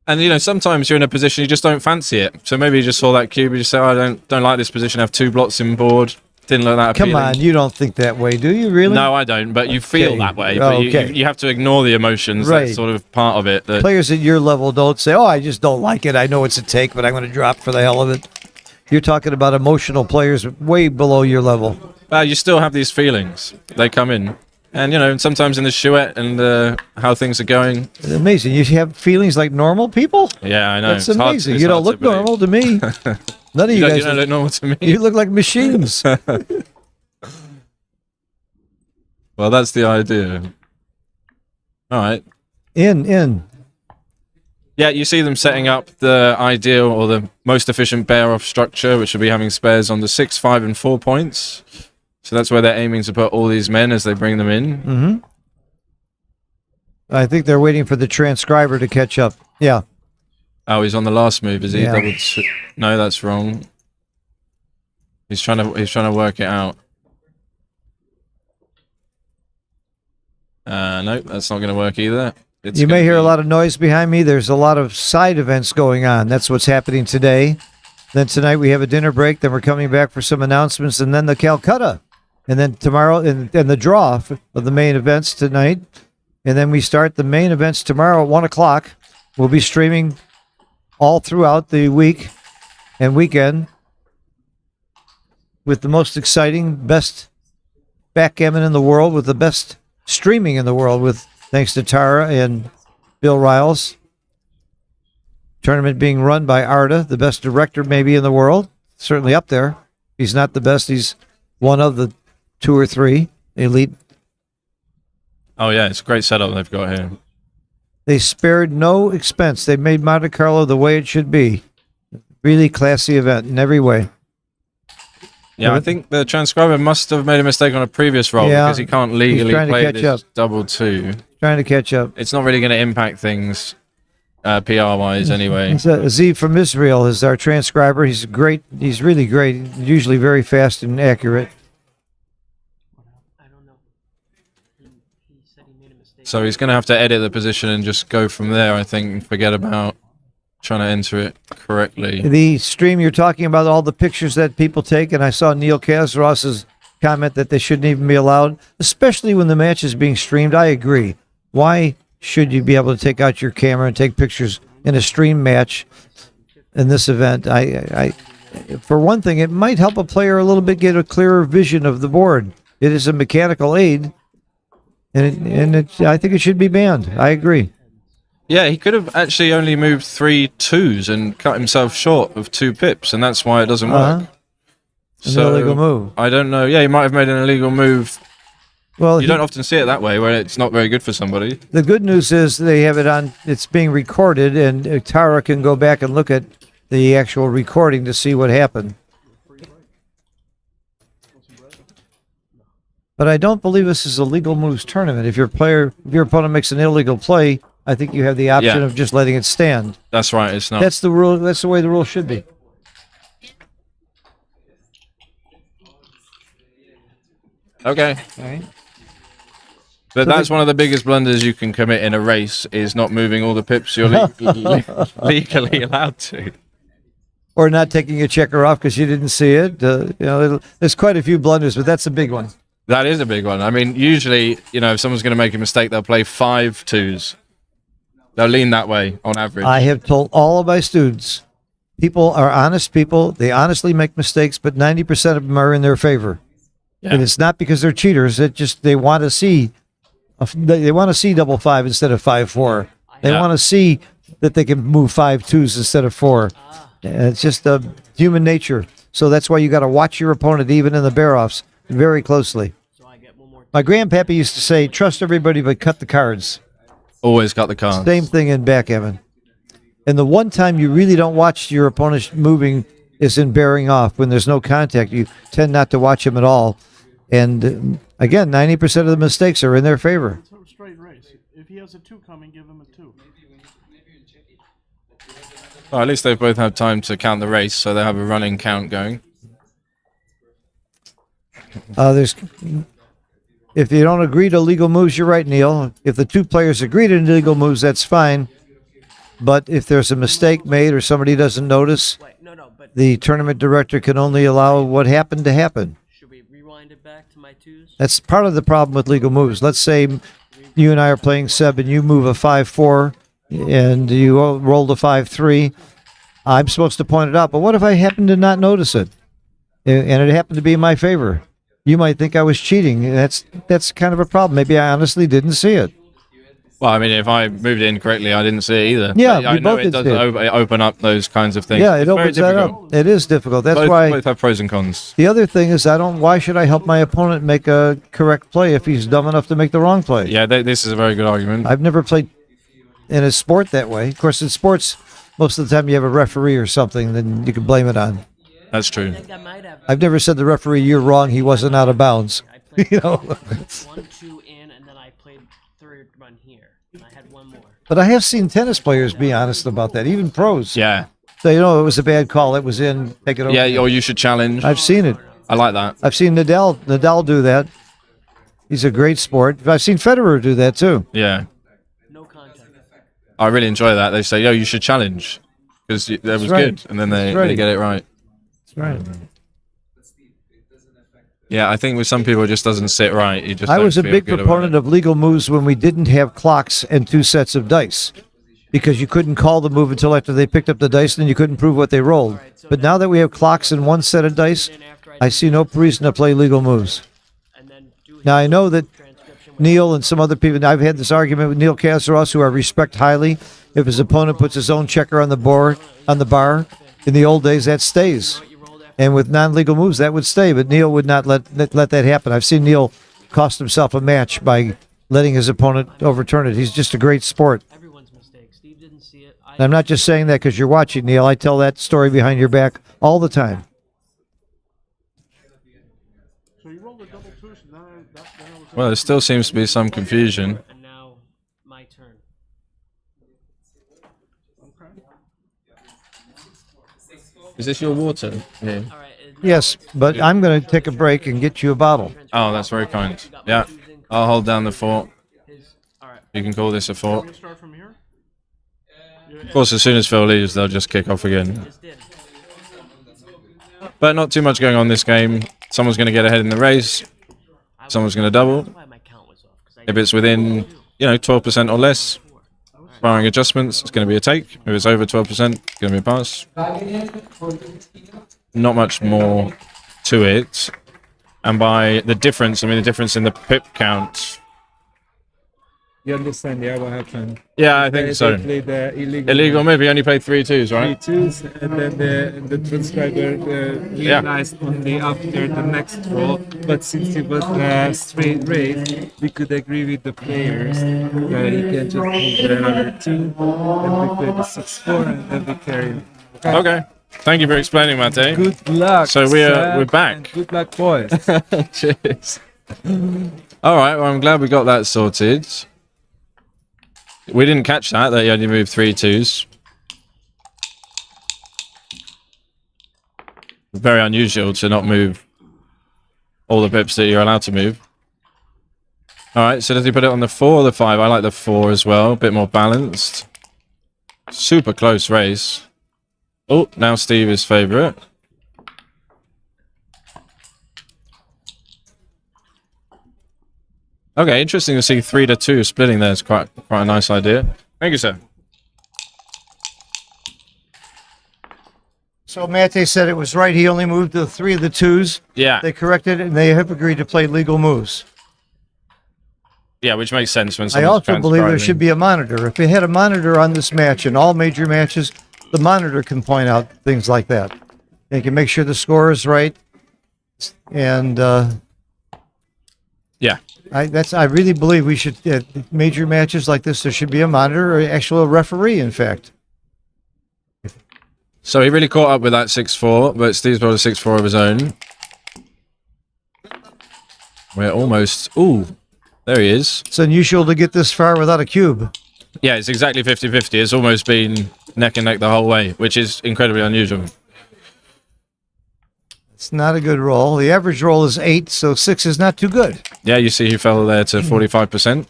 And, sometimes you're in a position you just don't fancy it. So maybe you just saw that cube, you just say, I don't like this position, have 2 blots in board. Didn't look that appealing. Come on, you don't think that way, do you, really? No, I don't, but you feel that way. Oh, But you have to ignore the emotions. Right. That's sort of part of it. That Players at your level don't say, I just don't like it. I know it's a take, but I'm going to drop for the hell of it. You're talking about emotional players way below your level. you still have these feelings. They come in. And, sometimes in the chouette and how things are going. It's amazing. You have feelings like normal people? Yeah, I know. That's amazing. You don't look normal to me. None of you guys. You don't look normal to me. You look like machines. Well, that's the idea. All right. In. Yeah, you see them setting up the ideal or the most efficient bear-off structure, which will be having spares on the 6, 5, and 4 points. So that's where they're aiming to put all these men as they bring them in. Mm-hmm. I think they're waiting for the transcriber to catch up. Yeah. Oh, he's on the last move, is he? Yeah. No, that's wrong. He's trying to work it out. No, that's not going to work either. You may hear a lot of noise behind me. There's a lot of side events going on. That's what's happening today. Then tonight we have a dinner break. Then we're coming back for some announcements. And then the Calcutta. And then tomorrow, and the draw of the main events tonight. And then we start the main events tomorrow at 1 o'clock. We'll be streaming all throughout the week and weekend with the most exciting, best backgammon in the world, with the best streaming in the world, with thanks to Tara and Bill Riles. Tournament being run by Arda, the best director maybe in the world. Certainly up there. He's not the best. He's one of the 2 or 3 elite Oh yeah, it's a great setup they've got here. They spared no expense. They made Monte Carlo the way it should be. Really classy event in every way. Yeah, I think the transcriber must have made a mistake on a previous roll Yeah, because he can't he's legally trying to play catch this up. double 2. Trying to catch up. It's not really going to impact things PR-wise anyway. Aziz from Israel is our transcriber. He's great. He's really great. Usually very fast and accurate. So he's going to have to edit the position and just go from there, I think, and forget about trying to enter it correctly. The stream you're talking about, all the pictures that people take, and I saw Neil Kazros's comment that they shouldn't even be allowed, especially when the match is being streamed. I agree. Why should you be able to take out your camera and take pictures in a stream match in this event? I for one thing, it might help a player a little bit get a clearer vision of the board. It is a mechanical aid, and I think it should be banned. I agree. Yeah, he could have actually only moved 3 2s and cut himself short of 2 pips, and that's why it doesn't work. An illegal move. I don't know. Yeah, he might have made an illegal move. Well, you don't often see it that way, where it's not very good for somebody. The good news is they have it on. It's being recorded, and Tara can go back and look at the actual recording to see what happened. But I don't believe this is a legal moves tournament. If your opponent makes an illegal play, I think you have the option of just letting it stand. That's right. It's not. That's the rule. That's the way the rule should be. Okay. All right. But that's one of the biggest blunders you can commit in a race, is not moving all the pips you're legally allowed to. Or not taking a checker off because you didn't see it. There's quite a few blunders, but that's a big one. That is a big one. I mean, usually, if someone's going to make a mistake, they'll play 5 2s. They'll lean that way on average. I have told all of my students, people are honest people. They honestly make mistakes, but 90% of them are in their favor. Yeah. And it's not because they're cheaters. It just they want to see double 5 instead of 5-4. They want to see that they can move 5 2s instead of 4. It's just human nature. So that's why you got to watch your opponent even in the bear-offs very closely. My grandpappy used to say, "Trust everybody, but cut the cards." Always cut the cards. Same thing in backgammon. And the one time you really don't watch your opponent moving is in bearing off. When there's no contact, you tend not to watch him at all. And again, 90% of the mistakes are in their favor. It's a straight race. If he has a 2 coming, give him a 2. Well, at least they both have time to count the race, so they have a running count going. If you don't agree to legal moves, you're right, Neil. If the 2 players agree to legal moves, that's fine. But if there's a mistake made or somebody doesn't notice, the tournament director can only allow what happened to happen. Should we rewind it back to my 2s? That's part of the problem with legal moves. Let's say you and I are playing Seb and you move a 5-4 and you rolled a 5-3. I'm supposed to point it out, but what if I happen to not notice it? And it happened to be in my favor. You might think I was cheating. That's kind of a problem. Maybe I honestly didn't see it. Well, I mean, if I moved it incorrectly, I didn't see it either. Yeah, but I know it does open up those kinds of things. Yeah, it opens that up. It is difficult. That's why both have pros and cons. The other thing is, why should I help my opponent make a correct play if he's dumb enough to make the wrong play? Yeah, this is a very good argument. I've never played in a sport that way. Of course, in sports, most of the time you have a referee or something, then you can blame it on. That's true. I've never said the referee, "You're wrong. He wasn't out of bounds." You know. 1-2 in, and then I played 3rd run here. And I had 1 more. But I have seen tennis players be honest about that, even pros. Yeah. Say, it was a bad call. It was in. Take it over. Yeah, or you should challenge. I've seen it. I like that. I've seen Nadal do that. He's a great sport. I've seen Federer do that too. Yeah. I really enjoy that. They say, "Yo, you should challenge," because that was good, and then they get it right. That's right. Yeah, I think with some people it just doesn't sit right. You just I was a feel big good proponent of legal moves when we didn't have clocks and 2 sets of dice, because you couldn't call the move until after they picked up the dice, and then you couldn't prove what they rolled. But now that we have clocks and 1 set of dice, I see no reason to play legal moves. Now I know that Neil and some other people, I've had this argument with Neil Kazaros, who I respect highly. If his opponent puts his own checker on the bar, in the old days that stays. And with non-legal moves, that would stay. But Neil would not let that happen. I've seen Neil cost himself a match by letting his opponent overturn it. He's just a great sport. Everyone's mistake. Steve didn't see it. And I'm not just saying that because you're watching, Neil. I tell that story behind your back all the time. So you rolled a double twos, and then I was Well, there still seems to be some confusion. And now my turn. Is this your water? Yeah. Yes, but I'm going to take a break and get you a bottle. Oh, that's very kind. Yeah. I'll hold down the fort. You can call this a fort. Of course, as soon as Phil leaves, they'll just kick off again. But not too much going on this game. Someone's going to get ahead in the race. Someone's going to double. If it's within, 12% or less, barring adjustments, it's going to be a take. If it's over 12%, it's going to be a pass. Not much more to it. And by the difference, I mean the difference in the pip count. You understand, yeah, what happened? Yeah, I think so. They played the Illegal move. He only played 3 twos, right? 3 twos, and then the transcriber realized only after the next roll. But since it was a straight race, we could agree with the players that he can just move another 2, and we played the 6-4, and then we carry. Okay. Thank you for explaining, Mate. Good luck. So we're back. Good luck, boys. Cheers. All right. Well, I'm glad we got that sorted. We didn't catch that he only moved 3 twos. Very unusual to not move all the pips that you're allowed to move. All right. So does he put it on the 4 or the 5? I like the 4 as well. A bit more balanced. Super close race. Oh, now Steve is favourite. Okay, interesting to see 3 to 2 splitting there. It's quite a nice idea. Thank you, sir. So Mate said it was right. He only moved the 3 of the 2s. Yeah. They corrected it, and they have agreed to play legal moves. Yeah, which makes sense when I someone's also believe there transcribing. should be a monitor. If they had a monitor on this match in all major matches, the monitor can point out things like that. They can make sure the score is right. And yeah, I really believe we should major matches like this. There should be a monitor or actually a referee. In fact. So he really caught up with that 6-4, but Steve's brought a 6-4 of his own. We're almost... Ooh, there he is. It's unusual to get this far without a cube. Yeah, it's exactly 50-50. It's almost been neck and neck the whole way, which is incredibly unusual. It's not a good roll. The average roll is 8, so 6 is not too good. Yeah, you see he fell there to 45%.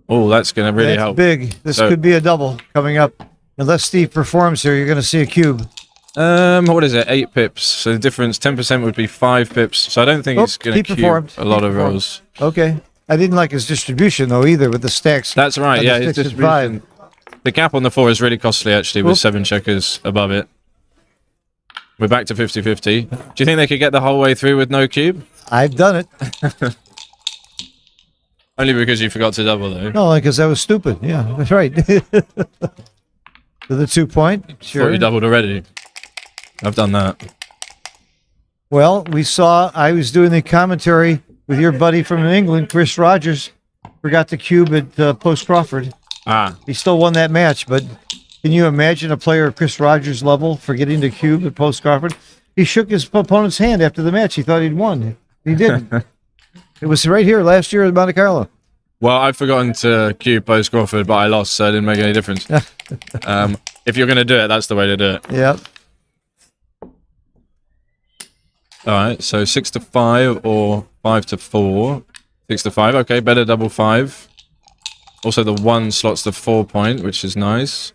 Oh, that's going to really That's help. big. This could be a double coming up. Unless Steve performs here, you're going to see a cube. What is it? 8 pips. So the difference, 10% would be 5 pips. So I don't think he's going to cube a lot of rolls. Okay. I didn't like his distribution, though, either, with the stacks. That's right, on yeah. the His 6 and distribution. 5. The gap on the 4 is really costly, actually, with 7 checkers above it. We're back to 50-50. Do you think they could get the whole way through with no cube? I've done it. Only because you forgot to double, though. No, because I was stupid. Yeah, that's right. To the 2 point. Sure. Thought you doubled already. I've done that. Well, I was doing the commentary with your buddy from England, Chris Rogers. Forgot the cube at Post Crawford. He still won that match, but can you imagine a player of Chris Rogers' level forgetting the cube at Post Crawford? He shook his opponent's hand after the match. He thought he'd won. He didn't. It was right here last year at Monte Carlo. Well, I've forgotten to cube Post Crawford, but I lost, so it didn't make any difference. If you're going to do it, that's the way to do it. Yep. All right, so 6-5 or 5-4. 6-5, okay, better double 5. Also, the 1 slots the 4 point, which is nice.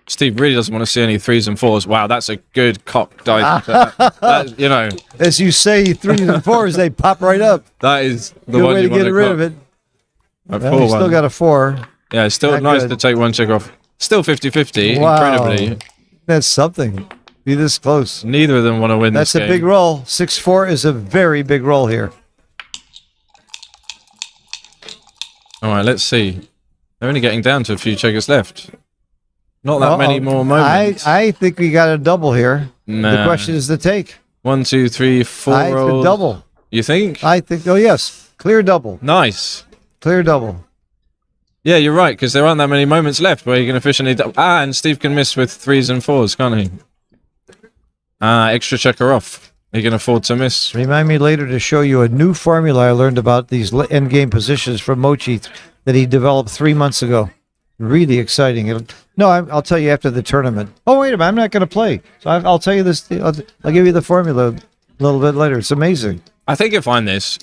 Steve really doesn't want to see any 3s and 4s. Wow, that's a good cock die. That, as you say, 3s and 4s, they pop right up. That is the good one way you to get want rid cock. of it. A Well, you still got a 4. Yeah, it's still Not nice good. to take 1 check off. Still 50-50, Wow. incredibly. That's something. Be this close. Neither of them want to win That's this a game. big roll. 6-4 is a very big roll here. All right, let's see. They're only getting down to a few checkers left. Not that many more moments. I think we got a double here. Nah. The question is the take. 1, 2, 3, 4 I think rolls. double. You think? I think, oh yes, clear double. Nice. Clear double. Yeah, you're right, because there aren't that many moments left where you can efficiently... and Steve can miss with 3s and 4s, can't he? Extra checker off. He can afford to miss. Remind me later to show you a new formula I learned about these endgame positions from Mochi that he developed 3 months ago. Really exciting. I'll tell you after the tournament. Oh, wait a minute. I'm not going to play. So I'll tell you this. I'll give you the formula a little bit later. It's amazing. I think you'll find this.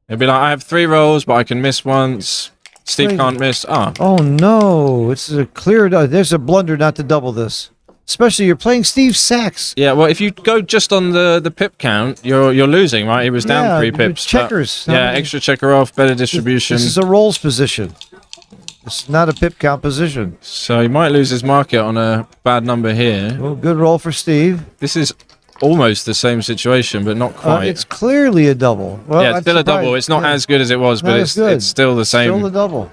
It'd be like, I have 3 rolls, but I can miss once. Steve can't miss. Oh, no. It's a clear... There's a blunder not to double this. Especially you're playing Steve Sachs. Yeah, well, if you go just on the pip count, you're losing, right? He was down 3 pips. Checkers. Yeah, extra checker off, better distribution. This is a rolls position. This is not a pip count position. So he might lose his market on a bad number here. Well, good roll for Steve. This is almost the same situation, but not quite. It's clearly a double. Well, yeah, it's still a double. It's not as good as it was, but it's still the same. Still a double.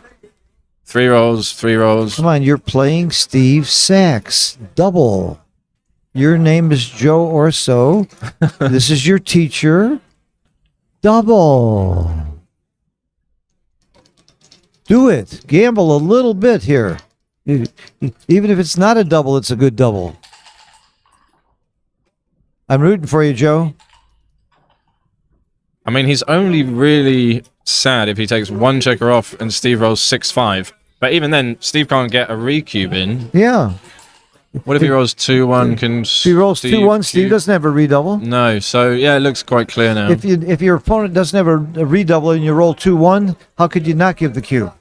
3 rolls, 3 rolls. Come on, you're playing Steve Sachs. Double. Your name is Joe Orso. This is your teacher. Double. Do it. Gamble a little bit here. Even if it's not a double, it's a good double. I'm rooting for you, Joe. I mean, he's only really sad if he takes 1 checker off and Steve rolls 6-5. But even then, Steve can't get a recube in. Yeah. What if he rolls 2-1? If he rolls 2-1, Steve doesn't have a redouble. No, so yeah, it looks quite clear now. If your opponent doesn't have a redouble and you roll 2-1, how could you not give the cube?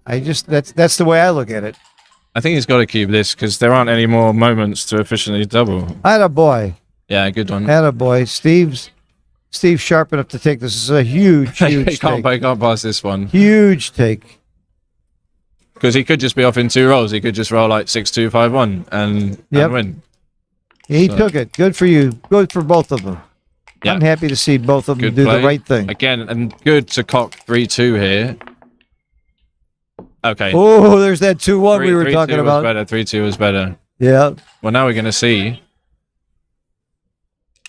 That's the way I look at it. I think he's got to cube this because there aren't any more moments to efficiently double. Attaboy. Yeah, good one. Attaboy. Steve's sharp enough to take this. This is a huge He take. can't pass this one. Huge take. Because he could just be off in 2 rolls. He could just roll like 6-2-5-1 and win. He took it. Good for you. Good for both of them. Yeah. I'm happy to see both of them do the right thing. Again, and good to cock 3-2 here. Okay. Oh, there's that 2-1 we were talking about. 3-2 was better. Yeah. Well, now we're going to see.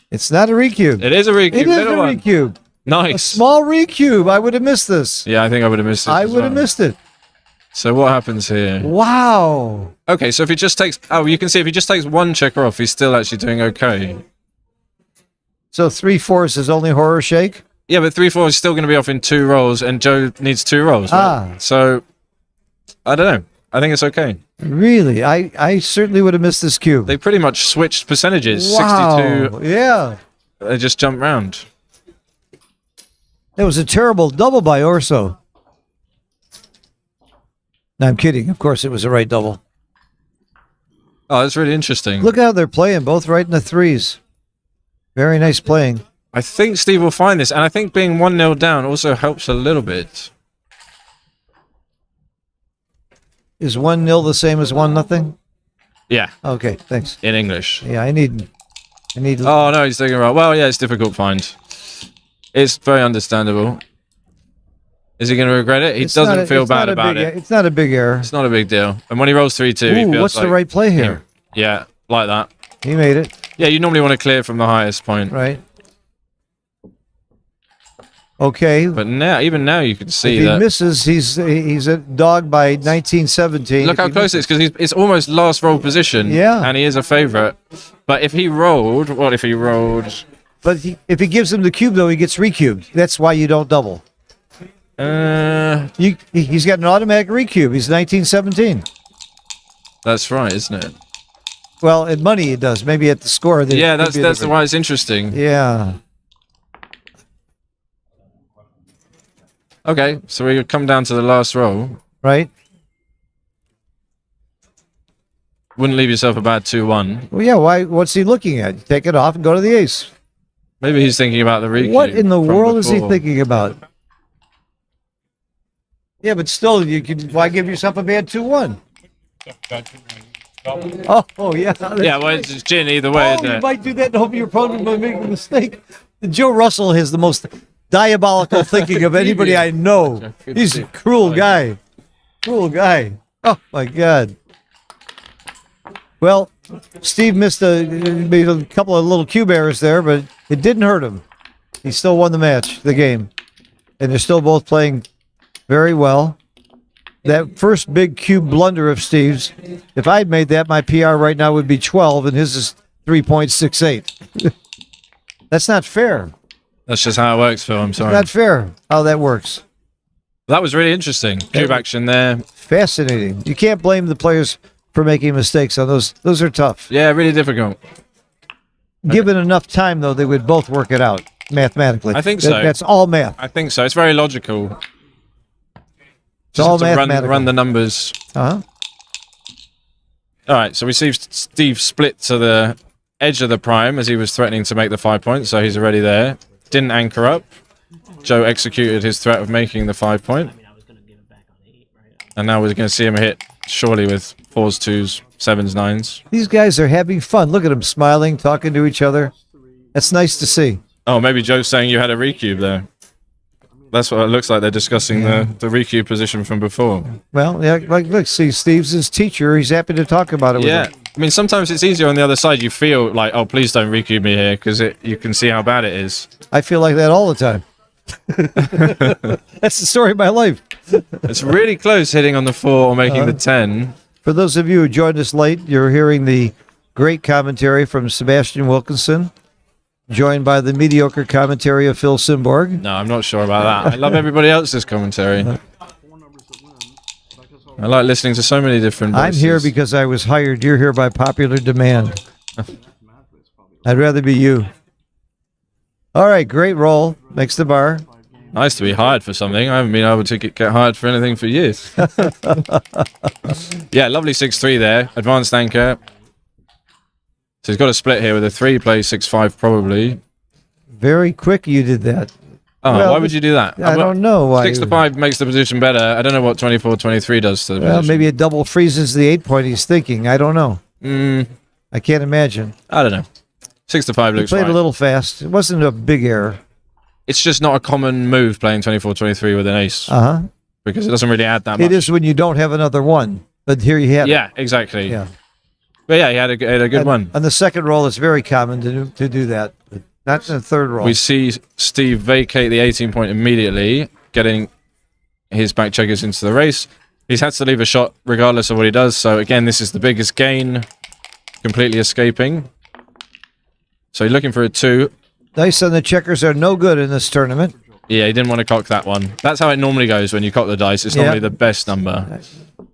It's not a recube. It is a recube. It is a recube. Nice. A small recube. I would have missed this. Yeah, I think I would have missed it. I would have missed it. So what happens here? Wow. Okay, so if he just takes... Oh, you can see if he just takes 1 checker off, he's still actually doing okay. So 3-4 is his only horror shake? Yeah, but 3-4 is still going to be off in 2 rolls, and Joe needs 2 rolls, right? So, I don't know. I think it's okay. Really? I certainly would have missed this cube. They pretty much switched percentages. Wow. 62. Yeah. They just jumped round. That was a terrible double by Orso. No, I'm kidding. Of course, it was a right double. Oh, that's really interesting. Look how they're playing, both right in the 3s. Very nice playing. I think Steve will find this, and I think being 1-0 down also helps a little bit. Is 1-0 the same as 1-0? Yeah. Okay, thanks. In English. Yeah, I need. Oh no, he's taking it right. Well, yeah, it's difficult find. It's very understandable. Is he going to regret it? He doesn't feel bad about it. It's not a big error. It's not a big deal. And when he rolls 3-2, he feels what's like, the right play here? Yeah, like that. He made it. Yeah, you normally want to clear from the highest point. Right. Okay. But now, even now, you can see if he that misses, he's a dog by 1917. Look how close it is, because it's almost last roll position. Yeah. And he is a favorite. But if he rolled, what if he rolled? But if he gives him the cube, though, he gets recubed. That's why you don't double. He's got an automatic recube. He's 1917. That's right, isn't it? Well, at money it does. Maybe at the score. Yeah, that's why it's interesting. Yeah. Okay, so we come down to the last roll. Right. Wouldn't leave yourself a bad 2-1. Well, yeah. Why? What's he looking at? Take it off and go to the ace. Maybe he's thinking about the recube. What in the world is he before. thinking about? Yeah, but still, why give yourself a bad 2-1? Oh, yeah. Yeah, well, it's just gin either way, isn't you it? might do that and hope your opponent might make a mistake. Joe Russell has the most diabolical thinking of anybody I know. He's a cruel guy. Cruel guy. Oh, my God. Well, Steve made a couple of little cube errors there, but it didn't hurt him. He still won the match, the game. And they're still both playing very well. That first big cube blunder of Steve's, if I'd made that, my PR right now would be 12, and his is 3.68. That's not fair. That's just how it works, Phil. I'm sorry. Not fair how that works. That was really interesting. Cube action there. Fascinating. You can't blame the players for making mistakes on those. Those are tough. Yeah, really difficult. Given enough time, though, they would both work it out mathematically. I think so. That's all math. I think so. It's very logical. It's all have to mathematical. run the numbers. Uh-huh. All right, so we see Steve split to the edge of the prime as he was threatening to make the 5 points, so he's already there. Didn't anchor up. Joe executed his threat of making the 5 point. And now we're going to see him hit surely with 4s, 2s, 7s, 9s. These guys are having fun. Look at them smiling, talking to each other. That's nice to see. Oh, maybe Joe's saying you had a recube there. That's what it looks like. They're discussing the recube position from before. Well, yeah, like, look, see, Steve's his teacher. He's happy to talk about it with him. I mean, sometimes it's easier on the other side. You feel like, oh, please don't recube me here, because you can see how bad it is. I feel like that all the time. That's the story of my life. It's really close hitting on the 4 or making the 10. For those of you who joined us late, you're hearing the great commentary from Sebastian Wilkinson, joined by the mediocre commentary of Phil Simborg. No, I'm not sure about that. I love everybody else's commentary. I like listening to so many different voices. I'm here because I was hired. You're here by popular demand. I'd rather be you. All right, great roll. Makes the bar. Nice to be hired for something. I haven't been able to get hired for anything for years. Yeah, lovely 6-3 there. Advanced anchor. So he's got a split here with a 3, plays 6-5 probably. Very quick you did that. Oh, Well, why would you do that? I don't know why. 6-5 makes the position better. I don't know what 24-23 does to the Well, position. maybe it double freezes the 8 point he's thinking. I don't know. I can't imagine. I don't know. 6-5 He looks played fine. a little fast. It wasn't a big error. It's just not a common move playing 24-23 with an ace. Uh-huh. Because it doesn't really add that much. It is when you don't have another one. But here you have it. Yeah, exactly. Yeah. But yeah, he had a good one. On the second roll, it's very common to do that. But not in the third roll. We see Steve vacate the 18 point immediately, getting his back checkers into the race. He's had to leave a shot regardless of what he does. So again, this is the biggest gain, completely escaping. So he's looking for a 2. Dice on the checkers are no good in this tournament. Yeah, he didn't want to cock that one. That's how it normally goes when you cock the dice. It's normally the best number.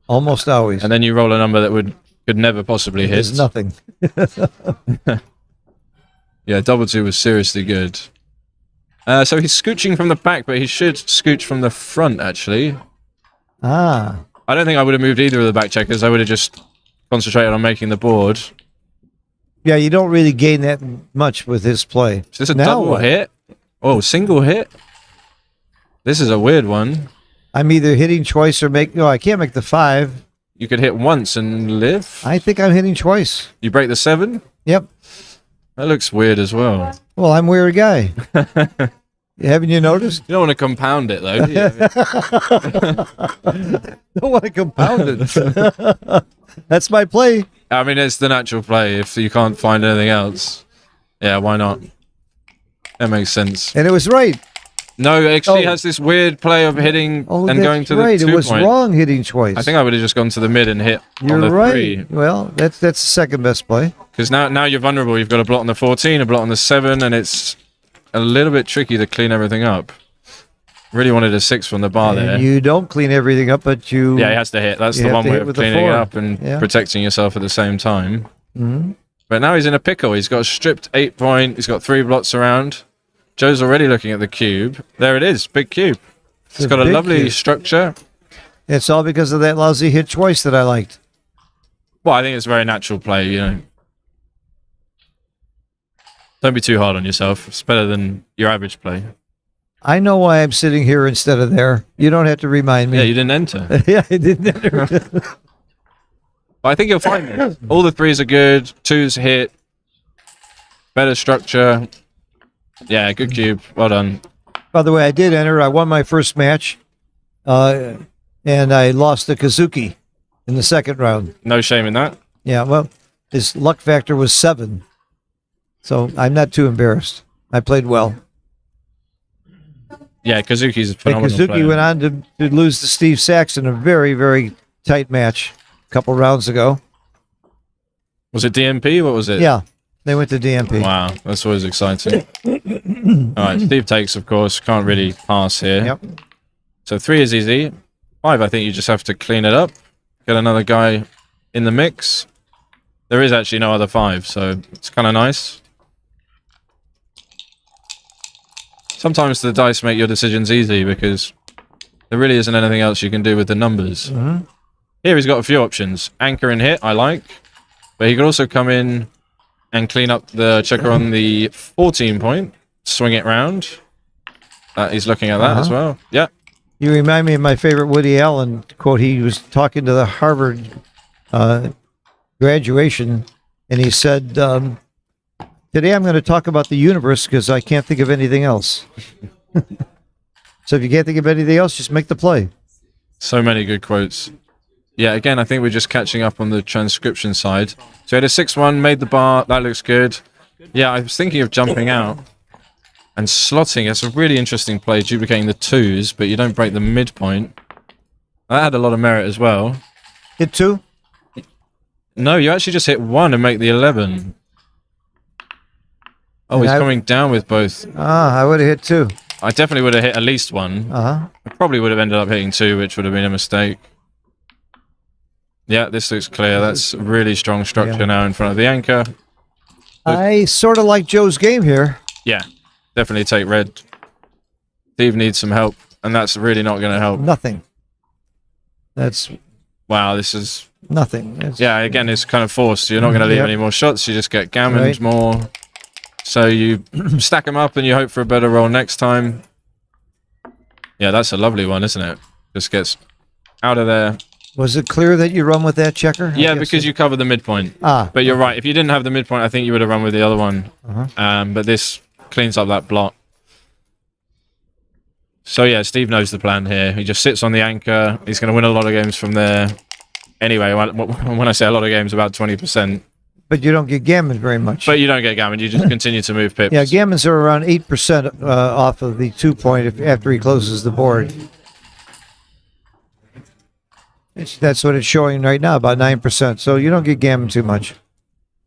Almost always. And then you roll a number that could never possibly hit. There's nothing. Yeah, double 2 was seriously good. So he's scooching from the back, but he should scooch from the front, actually. Ah. I don't think I would have moved either of the back checkers. I would have just concentrated on making the board. Yeah, you don't really gain that much with his play. Is this a Now double what? hit? Oh, single hit? This is a weird one. I'm either hitting twice or no, I can't make the 5. You could hit once and live. I think I'm hitting twice. You break the 7? Yep. That looks weird as well. Well, I'm a weird guy. Haven't you noticed? You don't want to compound it, though, do you? Don't want to compound it. That's my play. I mean, it's the natural play if you can't find anything else. Yeah, why not? That makes sense. And it was right. No, it actually has this weird play of hitting and that's going to the right. 2 It was point. wrong hitting twice. I think I would have just gone to the mid and hit You're on the right. 3. Well, that's the second best play. Because now you're vulnerable. You've got a blot on the 14, a blot on the 7, and it's a little bit tricky to clean everything up. Really wanted a 6 from the bar there. And you don't clean everything up, but you... Yeah, he has to hit. That's you the have one to way hit of with the cleaning it 4. up and Yeah. protecting yourself at the same time. Mm-hmm. But now he's in a pickle. He's got a stripped 8 point. He's got 3 blots around. Joe's already looking at the cube. There it is, big cube. It's got a big lovely cube. structure. It's all because of that lousy hit twice that I liked. Well, I think it's very natural play, you know. Don't be too hard on yourself. It's better than your average play. I know why I'm sitting here instead of there. You don't have to remind me. Yeah, you didn't enter. Yeah, I didn't enter. But I think you'll find it. All the 3s are good. 2s hit. Better structure. Yeah, good cube. Well done. By the way, I did enter. I won my first match, and I lost to Kazuki in the second round. No shame in that. Yeah, well, his luck factor was 7, so I'm not too embarrassed. I played well. Yeah, Kazuki's a And phenomenal Kazuki player. went on to lose to Steve Sachs in a very, very tight match a couple rounds ago. Was it DMP? What was it? Yeah, they went to DMP. Wow, that's always exciting. All right, Steve takes, of course. Can't really pass here. Yep. So 3 is easy. 5, I think you just have to clean it up. Get another guy in the mix. There is actually no other 5, so it's kind of nice. Sometimes the dice make your decisions easy because there really isn't anything else you can do with the numbers. Here he's got a few options. Anchor and hit, I like. But he could also come in and clean up the checker on the 14 point. Swing it round. He's looking at that as well. Yeah. You remind me of my favorite Woody Allen quote. He was talking to the Harvard graduation, and he said, today I'm going to talk about the universe because I can't think of anything else. So if you can't think of anything else, just make the play. So many good quotes. Yeah, again, I think we're just catching up on the transcription side. So he had a 6-1, made the bar. That looks good. Yeah, I was thinking of jumping out and slotting. It's a really interesting play, duplicating the 2s, but you don't break the midpoint. That had a lot of merit as well. Hit 2? No, you actually just hit 1 and make the 11. Oh, he's coming down with both. I would have hit 2. I definitely would have hit at least 1. I probably would have ended up hitting 2, which would have been a mistake. Yeah, this looks clear. That's really strong structure now in front of the anchor. I sort of like Joe's game here. Yeah, definitely take red. Steve needs some help, and that's really not going to help. Nothing. That's... Wow, this is... Nothing. Yeah, again, it's kind of forced. You're not going to leave any more shots. You just get gammoned more. So you stack them up and you hope for a better roll next time. Yeah, that's a lovely one, isn't it? Just gets out of there. Was it clear that you run with that checker? Yeah, because you cover the midpoint. But you're right. If you didn't have the midpoint, I think you would have run with the other one. But this cleans up that blot. So yeah, Steve knows the plan here. He just sits on the anchor. He's going to win a lot of games from there. Anyway, when I say a lot of games, about 20%. But you don't get gammon very much. But you don't get gammon. You just continue to move pips. Yeah, gammons are around 8% off of the 2 point after he closes the board. That's what it's showing right now, about 9%. So you don't get gammon too much.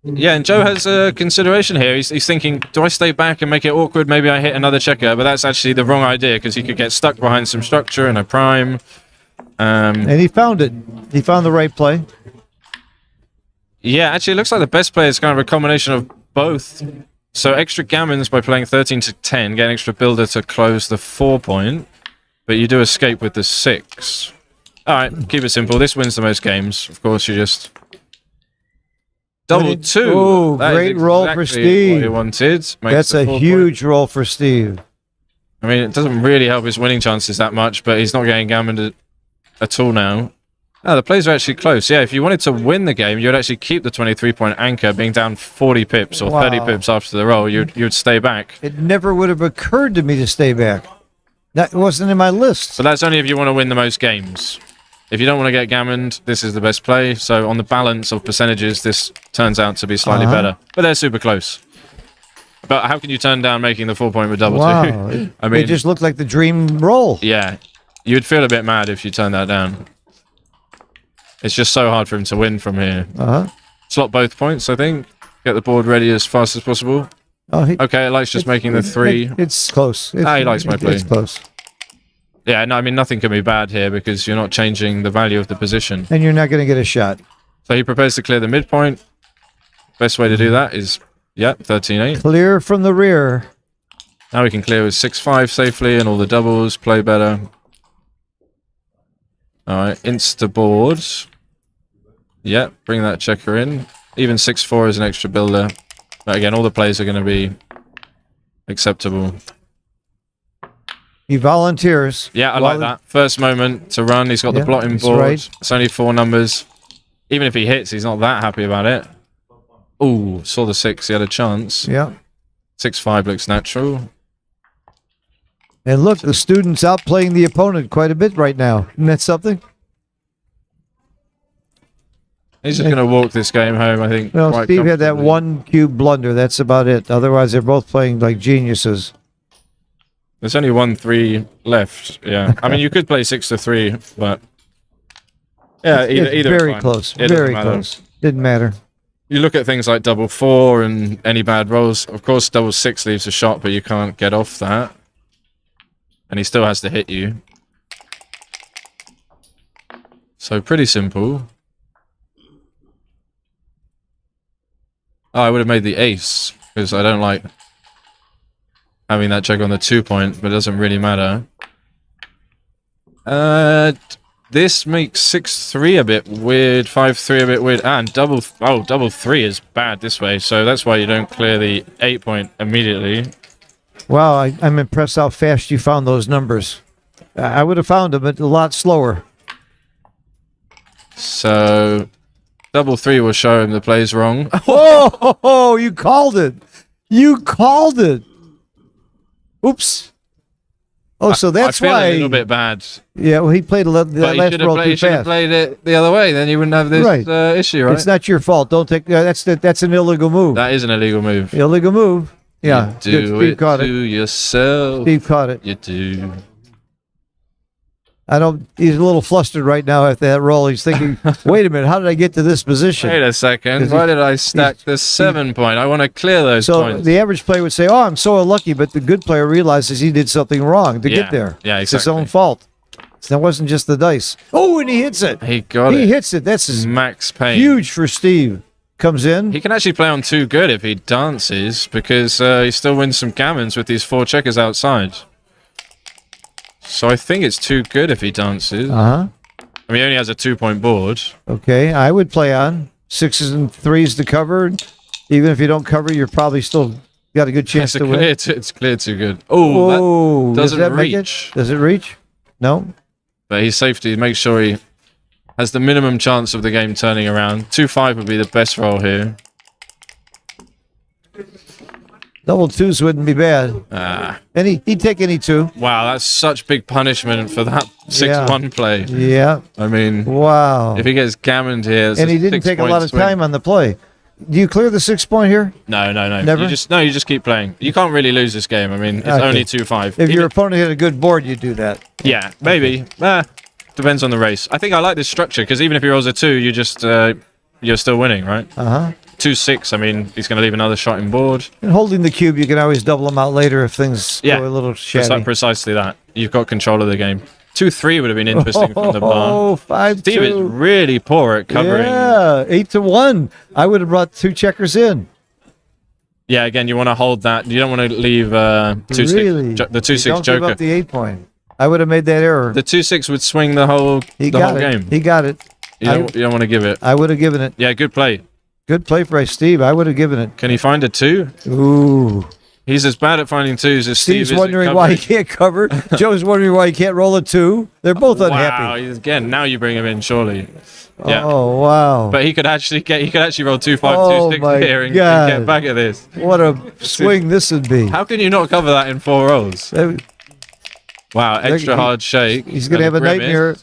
Yeah, and Joe has a consideration here. He's thinking, do I stay back and make it awkward? Maybe I hit another checker. But that's actually the wrong idea because he could get stuck behind some structure and a prime. And he found it. He found the right play. Yeah, actually, it looks like the best play is kind of a combination of both. So extra gammons by playing 13 to 10, get an extra builder to close the 4 point. But you do escape with the 6. All right, keep it simple. This wins the most games. Of course, you just double 2. Oh, great roll for Steve. What he wanted. That's a huge roll for Steve. I mean, it doesn't really help his winning chances that much, but he's not getting gammoned at all now. Oh, the plays are actually close. Yeah, if you wanted to win the game, you'd actually keep the 23-point anchor, being down 40 pips or 30 pips after the roll. You'd stay back. It never would have occurred to me to stay back. That wasn't in my list. So that's only if you want to win the most games. If you don't want to get gammoned, this is the best play. So on the balance of percentages, this turns out to be slightly better. But they're super close. But how can you turn down making the 4 point with double 2? I mean, it just looked like the dream roll. Yeah, you'd feel a bit mad if you turned that down. It's just so hard for him to win from here. Slot both points, I think. Get the board ready as fast as possible. Okay, it likes just making the 3. It's close. He likes my play. It's close. Yeah, no, I mean, nothing can be bad here because you're not changing the value of the position. And you're not going to get a shot. So he prepares to clear the midpoint. Best way to do that is, 13-8. Clear from the rear. Now we can clear with 6-5 safely and all the doubles, play better. All right, insta board. Yeah, bring that checker in. Even 6-4 is an extra builder. But again, all the plays are going to be acceptable. He volunteers. Yeah, I like that. First moment to run. He's got the blotting board. Right. It's only 4 numbers. Even if he hits, he's not that happy about it. Ooh, saw the 6. He had a chance. Yeah. 6-5 looks natural. And look, the student's outplaying the opponent quite a bit right now. Isn't that something? He's just going to walk this game home, I think. Well, Steve had that 1 cube blunder. That's about it. Otherwise, they're both playing like geniuses. There's only 1-3 left. Yeah. I mean, you could play 6-3, but yeah, It's either very fine. close. It doesn't Very matter. close. Didn't matter. You look at things like double 4 and any bad rolls. Of course, double 6 leaves a shot, but you can't get off that. And he still has to hit you. So pretty simple. Oh, I would have made the ace, because I don't like having that check on the 2-point, but it doesn't really matter. This makes 6-3 a bit weird, 5-3 a bit weird, and double 3 is bad this way, so that's why you don't clear the 8-point immediately. Wow, I'm impressed how fast you found those numbers. I would have found them a lot slower. So double 3 will show him the play's wrong. Oh, you called it. You called it. Oops. Oh, so that's I feel why. a little bit bad. Yeah, well, he played that last roll too You should have fast. played it the other way, then you wouldn't have this issue, right? It's not your fault. Don't take that's an illegal move. That is an illegal move. Illegal move. Yeah. You Good. do Steve it caught to it. yourself. Steve caught it. You do. He's a little flustered right now after that roll. He's thinking, wait a minute, how did I get to this position? Wait a second. Why did I stack the 7-point? I want to clear those So points. the average player would say, oh, I'm so unlucky, but the good player realizes he did something wrong to Yeah. get there. Yeah, It's his exactly. own fault. So that wasn't just the dice. Oh, and he hits it. He got it. He hits it. That's his Max pain. huge for Steve. Comes in. He can actually play on 2 good if he dances, because he still wins some gammons with these 4 checkers outside. So I think it's 2 good if he dances. Uh-huh. I mean, he only has a 2-point board. Okay, I would play on 6s and 3s to cover. Even if you don't cover, you're probably still got a good chance to win. It's clear 2 good. Oh, that does doesn't that make it? reach. Does it reach? No. But he's safety. Make sure he has the minimum chance of the game turning around. 2-5 would be the best roll here. Double 2s wouldn't be bad. He'd take any 2. Wow, that's such big punishment for that 6-1 play. Yeah. I mean, wow. If he gets gammoned here, it's And a he didn't take a lot of time on the play. Do you clear the 6-point here? No. Never? You just keep playing. You can't really lose this game. I mean, it's Okay. only 2-5. If your opponent had a good board, you'd do that. Yeah, maybe. Depends on the race. I think I like this structure because even if he rolls a 2, you just you're still winning, right? Uh-huh. 2-6. I mean, he's going to leave another shot in board. And holding the cube, you can always double them out later if things go a little shabby. Precisely that. You've got control of the game. 2-3 would have been interesting from the bar. Oh, 5-2. Steve is really poor at covering. Yeah, 8-1. I would have brought 2 checkers in. Yeah, again, you want to hold that. You don't want to leave the 2-6 Really? the 2-6 Don't joker. give up the 8-point. I would have made that error. The 2-6 would swing the whole game. He got it. You don't want to give it. I would have given it. Yeah, good play. Good play by Steve. I would have given it. Can he find a 2? Ooh. He's as bad at finding 2s as Steve Steve's is at wondering why he covering. can't cover. Joe's wondering why he can't roll a 2. They're both unhappy. Wow, again, now you bring him in, surely. Yeah. Oh, wow. But he could actually roll 2-5, Oh, 2-6 my here and God. get back at this. What a swing this would be. How can you not cover that in 4 rolls? Wow, extra hard shake. He's going to and have a grimace. nightmare.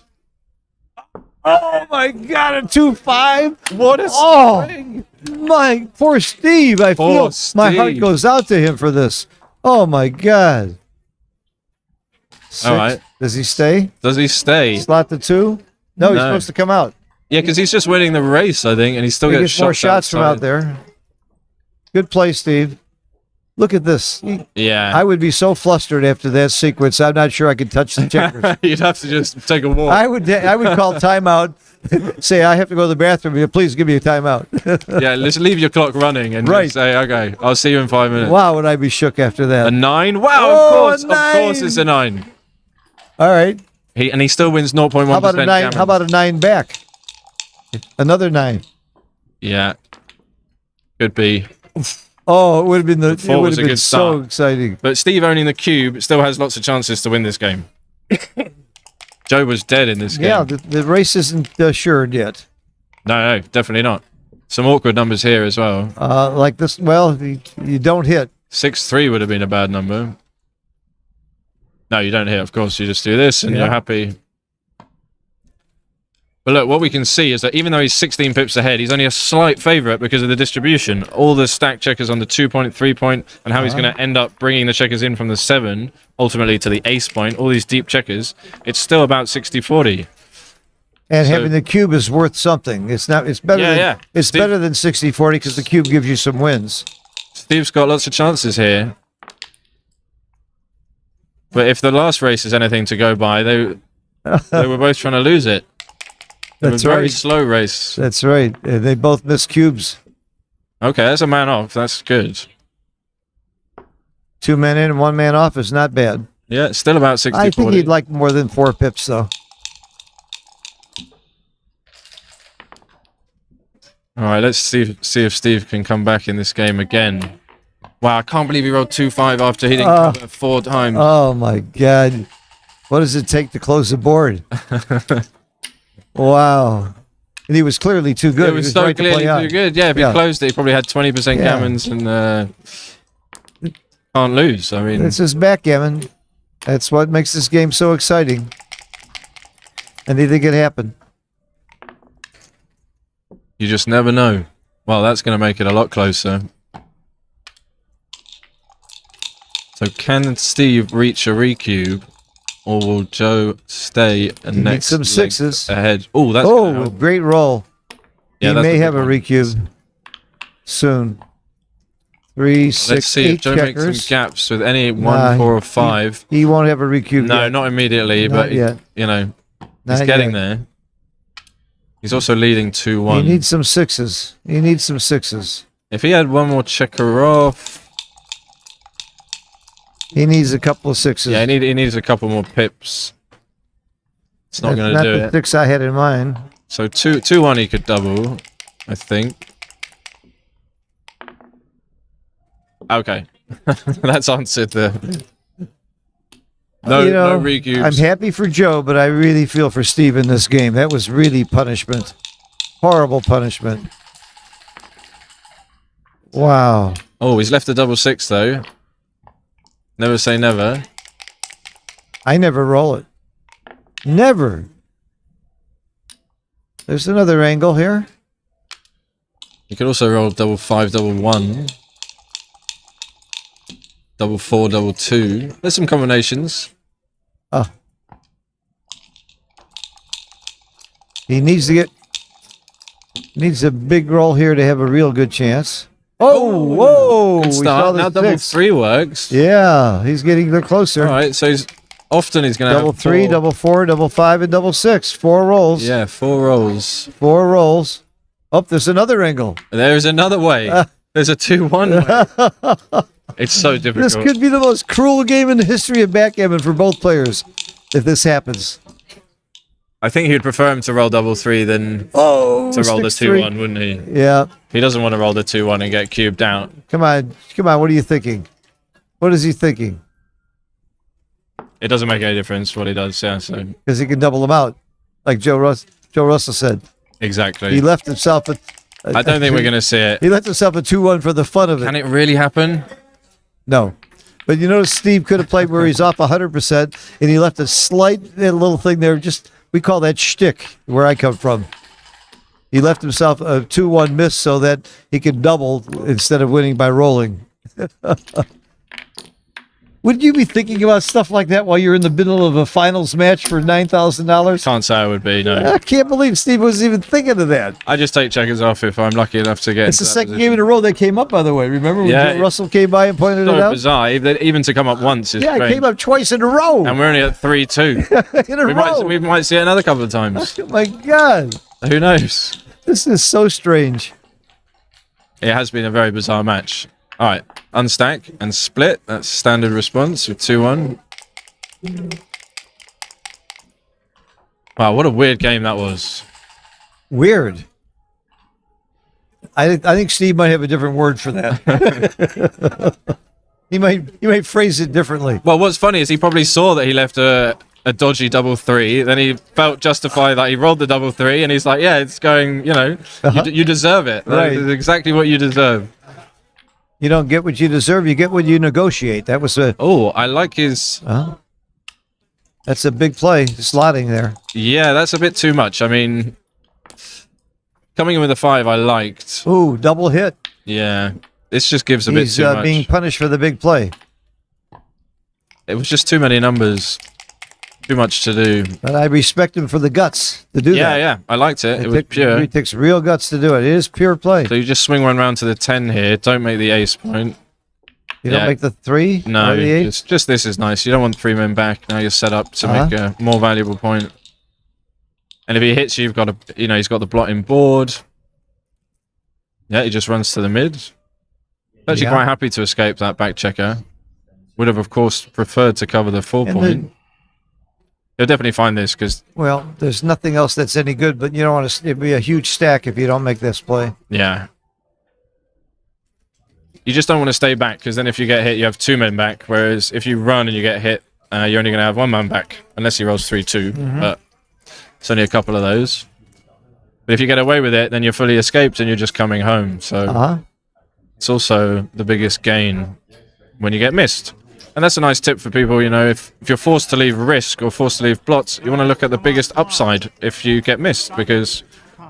Oh, my God, a 2-5. What a swing. My poor Steve. I feel my heart Steve. goes out to him for this. Oh, my God. 6. All right. Does he stay? Does he stay? Slot the 2? No, he's supposed to come out. Yeah, because he's just winning the race, I think, and he still He gets gets more shots from out there. Good play, Steve. Look at this. Yeah. I would be so flustered after that sequence. I'm not sure I could touch the checkers. You'd have to just take a walk. I would call timeout. Say I have to go to the bathroom. Please give me a timeout. Yeah, let's leave your clock running and just say, okay, I'll see you in 5 minutes. Wow, would I be shook after that? A 9? Wow, Oh, of course it's a 9. All right. He still wins 0.1%. How about a 9? gammon. How about a 9 back? Another 9. Yeah. Could be. Oh, it would have been it Four would was have a been good so start. exciting. But Steve owning the cube still has lots of chances to win this game. Joe was dead in this game. Yeah, the race isn't assured yet. No, definitely not. Some awkward numbers here as well. Like this. Well, you don't hit. 6-3 would have been a bad number. No, you don't hit. Of course, you just do this and Yeah. you're happy. But look, what we can see is that even though he's 16 pips ahead, he's only a slight favourite because of the distribution. All the stack checkers on the 2-point, 3-point, and how he's going to end up bringing the checkers in from the 7, ultimately to the ace point, all these deep checkers, it's still about 60-40. And having the cube is worth something. It's not. It's better. It's better than 60-40 because the cube gives you some wins. Steve's got lots of chances here. But if the last race is anything to go by, they were both trying to lose it. It was a very slow race. That's right. They both missed cubes. Okay, that's a man off. That's good. 2 men in and 1 man off is not bad. Yeah, it's still about 60-40. I think he'd like more than 4 pips, though. All right, let's see if Steve can come back in this game again. Wow, I can't believe he rolled 2-5 after hitting cover 4 times. Oh, my God. What does it take to close the board? Wow. And he was clearly too good. It was so clearly too good. Yeah, if he closed it, he probably had 20% gammons and can't lose. I mean, this is backgammon. That's what makes this game so exciting. Anything can happen. You just never know. Well, that's going to make it a lot closer. So can Steve reach a recube, or will Joe stay and next some 6s ahead? Oh, that's great roll. Yeah, he may have a recube soon. 3, 6, Let's see 8 if Joe checkers. makes some gaps with any 1, 4, or 5. He won't have a recube. No, yet. not immediately, Not but yet. you know, Not he's getting yet. there. He's also leading 2-1. He needs some 6s. He needs some 6s. If he had one more checker off, he needs a couple of 6s. Yeah, he needs a couple more pips. It's not going to do the it. 6 I had in mind. So 2-1 he could double, I think. Okay, that's answered the. No recubes. I'm happy for Joe, but I really feel for Steve in this game. That was really punishment. Horrible punishment. Wow. Oh, he's left a 6-6 though. Never say never. I never roll it. Never. There's another angle here. You could also roll 5, 1. 4, 2. There's some combinations. Oh. He needs to get. Needs a big roll here to have a real good chance. Oh, whoa! Good start. Now 3 works. Yeah, he's getting closer. All right, so he's going to have 3, 4, 5, and 6. 4 rolls. Yeah, 4 rolls. 4 rolls. Oh, there's another angle. There's another way. There's a 2-1 way. It's so difficult. This could be the most cruel game in the history of backgammon for both players if this happens. I think he'd prefer him to roll 3 than to roll the 2-1, wouldn't he? Yeah. He doesn't want to roll the 2-1 and get cubed out. Come on. What are you thinking? What is he thinking? It doesn't make any difference what he does, yeah. So because he can double them out, like Joe Russell said. Exactly. He left himself a. I don't think we're going to see it. He left himself a 2-1 for the fun of it. Can it really happen? No. But you notice Steve could have played where he's off 100%, and he left a slight little thing there. We call that shtick where I come from. He left himself a 2-1 miss so that he could double instead of winning by rolling. Would you be thinking about stuff like that while you're in the middle of a finals match for $9,000? Can't say I would be, no. I can't believe Steve was even thinking of that. I just take checkers off if I'm lucky enough to get. It's the second game in a row that came up, by the way. Remember when Joe Russell came by and pointed it out? Bizarre. Even to come up once is strange. It came up twice in a row. And we're only at 3-2. in a row. We might see it another couple of times. Oh, my God. Who knows? This is so strange. It has been a very bizarre match. All right, unstack and split. That's standard response with 2-1. Wow, what a weird game that was. Weird. I think Steve might have a different word for that. he might phrase it differently. Well, what's funny is he probably saw that he left a dodgy 3-3. Then he felt justified that he rolled the 3-3, and he's like, "Yeah, it's going. You know, you deserve it. Right. That is exactly what you deserve." You don't get what you deserve. You get what you negotiate. That was a. Oh, I like his. That's a big play, slotting there. Yeah, that's a bit too much. I mean, coming in with a 5, I liked. Ooh, double hit. Yeah, this just gives a bit He's too much. being punished for the big play. It was just too many numbers. Too much to do. But I respect him for the guts to do that. Yeah, yeah, I liked it. It was pure. It takes real guts to do it. It is pure play. So you just swing one round to the 10 here. Don't make the ace point. You don't make the 3? No, or the 8? just this is nice. You don't want 3 men back. Now you're set up to make a more valuable point. And if he hits you, you've got he's got the blotting board. Yeah, he just runs to the mid. Actually quite happy to escape that back checker. Would have, of course, preferred to cover the 4 point. He'll definitely find this because... Well, there's nothing else that's any good, but you don't want to... It'd be a huge stack if you don't make this play. Yeah. You just don't want to stay back because then if you get hit, you have 2 men back. Whereas if you run and you get hit, you're only going to have 1 man back. Unless he rolls 3-2. But it's only a couple of those. But if you get away with it, then you're fully escaped and you're just coming home. So it's also the biggest gain when you get missed. And that's a nice tip for people, if you're forced to leave risk or forced to leave blots, you want to look at the biggest upside if you get missed, because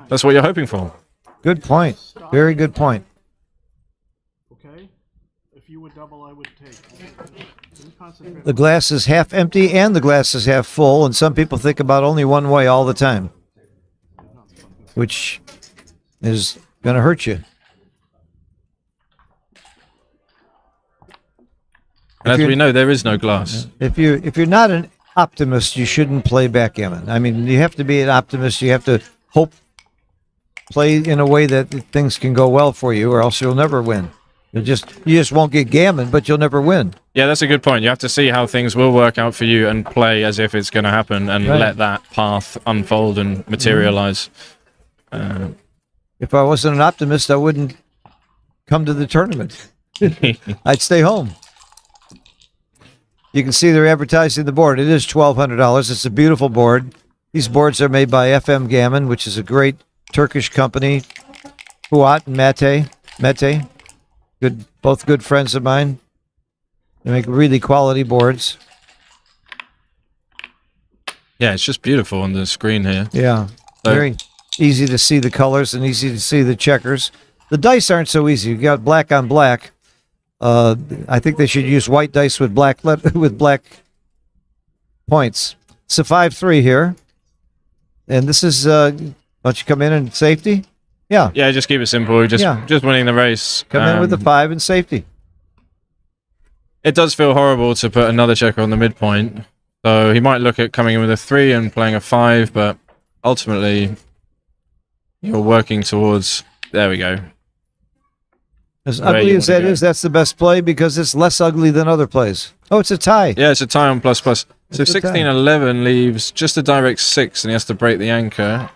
that's what you're hoping for. Good point. Very good point. Okay. If you would double, I would take. The glass is half empty and the glass is half full, and some people think about only one way all the time, which is going to hurt you. And as we know, there is no glass. If you're not an optimist, you shouldn't play backgammon. I mean, you have to be an optimist. You have to play in a way that things can go well for you, or else you'll never win. You just won't get gammon, but you'll never win. Yeah, that's a good point. You have to see how things will work out for you and play as if it's going to happen, and let that path unfold and materialize. If I wasn't an optimist, I wouldn't come to the tournament. I'd stay home. You can see they're advertising the board. It is $1,200. It's a beautiful board. These boards are made by FM Gammon, which is a great Turkish company. Fuat and Mete. Both good friends of mine. They make really quality boards. Yeah, it's just beautiful on the screen here. Yeah, very easy to see the colors and easy to see the checkers. The dice aren't so easy. You got black on black. I think they should use white dice with black points. It's a 5-3 here, and this is don't you come in and safety? Yeah. Yeah, just keep it simple. Just winning the race. Come in with the 5 and safety. It does feel horrible to put another checker on the midpoint. So he might look at coming in with a 3 and playing a 5, but ultimately you're working towards. There we go. As ugly as that is, that's the best play because it's less ugly than other plays. Oh, it's a tie. Yeah, it's a tie on plus plus. So 16-11 leaves just a direct 6, and he has to break the anchor.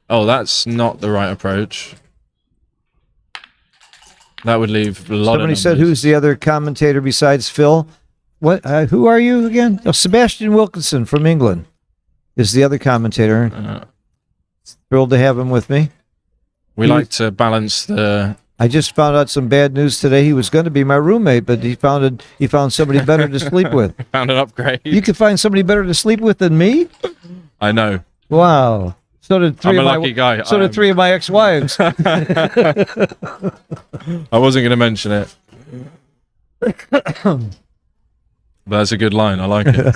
Oh, that's not the right approach. That would leave a lot. Somebody said, "Who's the other commentator besides Phil?" What? Who are you again? Oh, Sebastian Wilkinson from England is the other commentator. Thrilled to have him with me. We like to balance the. I just found out some bad news today. He was going to be my roommate, but he found somebody better to sleep with. Found an upgrade. You could find somebody better to sleep with than me? I know. Wow. So did three. I'm a of my, lucky guy. So did 3 of my ex-wives. I wasn't going to mention it. But that's a good line. I like it.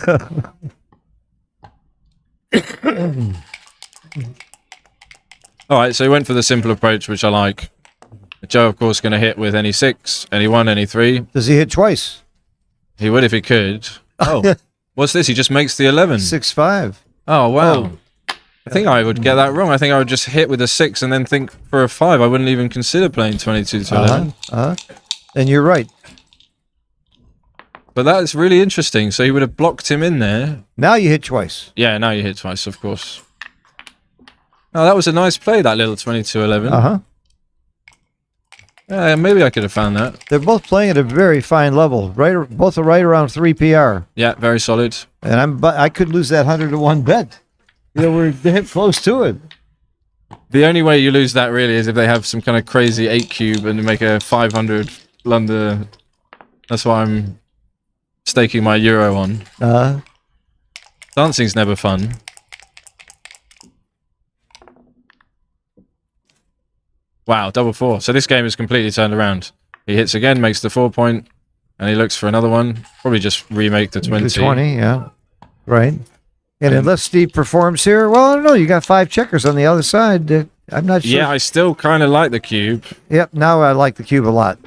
All right, so he went for the simple approach, which I like. Joe, of course, going to hit with any 6, any 1, any 3. Does he hit twice? He would if he could. Oh, what's this? He just makes the 11. 6-5. Oh, wow. I think I would get that wrong. I think I would just hit with a 6 and then think for a 5. I wouldn't even consider playing 22 to 11. And you're right. But that is really interesting. So he would have blocked him in there. Now you hit twice. Yeah, now you hit twice, of course. Oh, that was a nice play, that little 22-11. Maybe I could have found that. They're both playing at a very fine level. Both are right around 3 PR. Yeah, very solid. And I could lose that 100-to-1 bet. We're close to it. The only way you lose that really is if they have some kind of crazy 8 cube and make a 500 blunder. That's why I'm staking my euro on. So Dancing's never fun. Wow, double 4. So this game is completely turned around. He hits again, makes the 4 point, and he looks for another one. Probably just remake the 20. The 20, yeah. Right. And unless Steve performs here, well, I don't know. You got 5 checkers on the other side. I'm not sure. Yeah, I still kind of like the cube. Yep, now I like the cube a lot.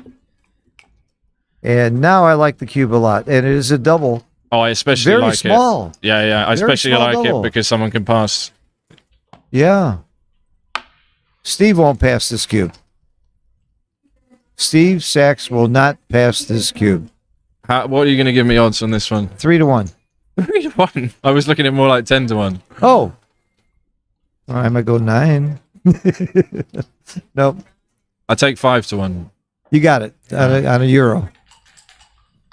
And now I like the cube a lot. And it is a double. Oh, I especially Very like small. it. Yeah, yeah. I Very especially small like double. it because someone can pass. Yeah. Steve won't pass this cube. Steve Sachs will not pass this cube. What are you going to give me odds on this one? 3 to 1. 3 to 1? I was looking at more like 10 to 1. Oh. I might go 9. Nope. I take 5 to 1. You got it on a euro.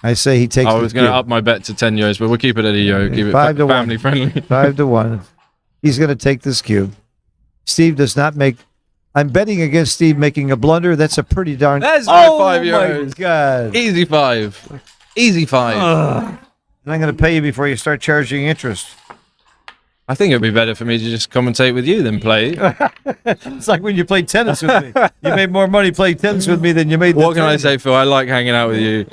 I say he takes. I was going to up my bet to 10 euros, but we'll keep it at a euro. Keep it 5 to 1. family friendly. 5 to 1. He's going to take this cube. Steve does not make. I'm betting against Steve making a blunder. That's a pretty darn. That's my 5 euros. Oh my God! Easy 5. Easy 5. And I'm going to pay you before you start charging interest. I think it'd be better for me to just commentate with you than play. It's like when you played tennis with me. You made more money playing tennis with me than you made. What can I say, Phil? I like hanging out with you.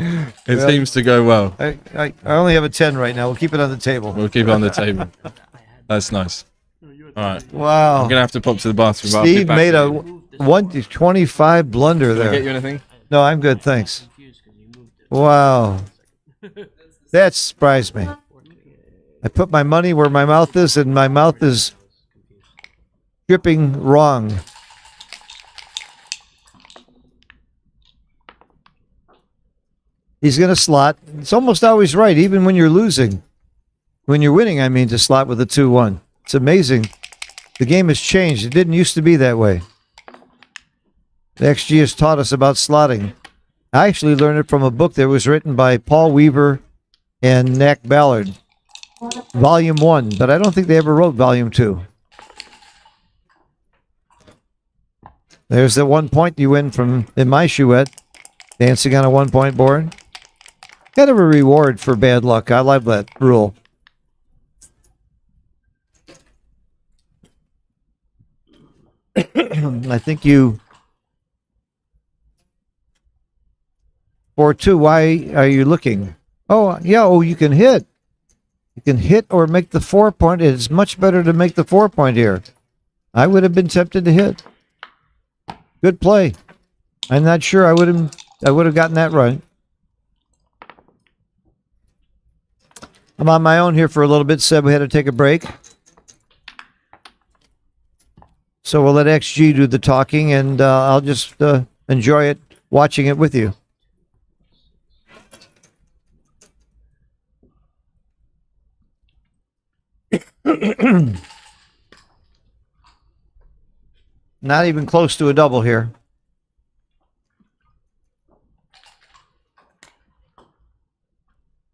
It seems to go well. I only have a 10 right now. We'll keep it on the table. We'll keep it on the table. That's nice. All right. Wow. I'm gonna have to pop to the bathroom. Steve made a 1-25 blunder there. Can I get you anything? No, I'm good, thanks. Wow. That surprised me. I put my money where my mouth is, and my mouth is dripping wrong. He's going to slot. It's almost always right, even when you're losing. When you're winning, I mean, to slot with a 2-1. It's amazing. The game has changed. It didn't used to be that way. The XG has taught us about slotting. I actually learned it from a book that was written by Paul Weaver and Knack Ballard. Volume 1, but I don't think they ever wrote Volume 2. There's the 1 point you win from in my chouette, dancing on a 1 point board. Kind of a reward for bad luck. I love that rule. I think you 4-2. Why are you looking? Oh, yeah. Oh, you can hit. You can hit or make the 4 point. It is much better to make the 4 point here. I would have been tempted to hit. Good play. I'm not sure I would have gotten that right. I'm on my own here for a little bit. Said we had to take a break. So we'll let XG do the talking, and I'll just enjoy it, watching it with you. Not even close to a double here.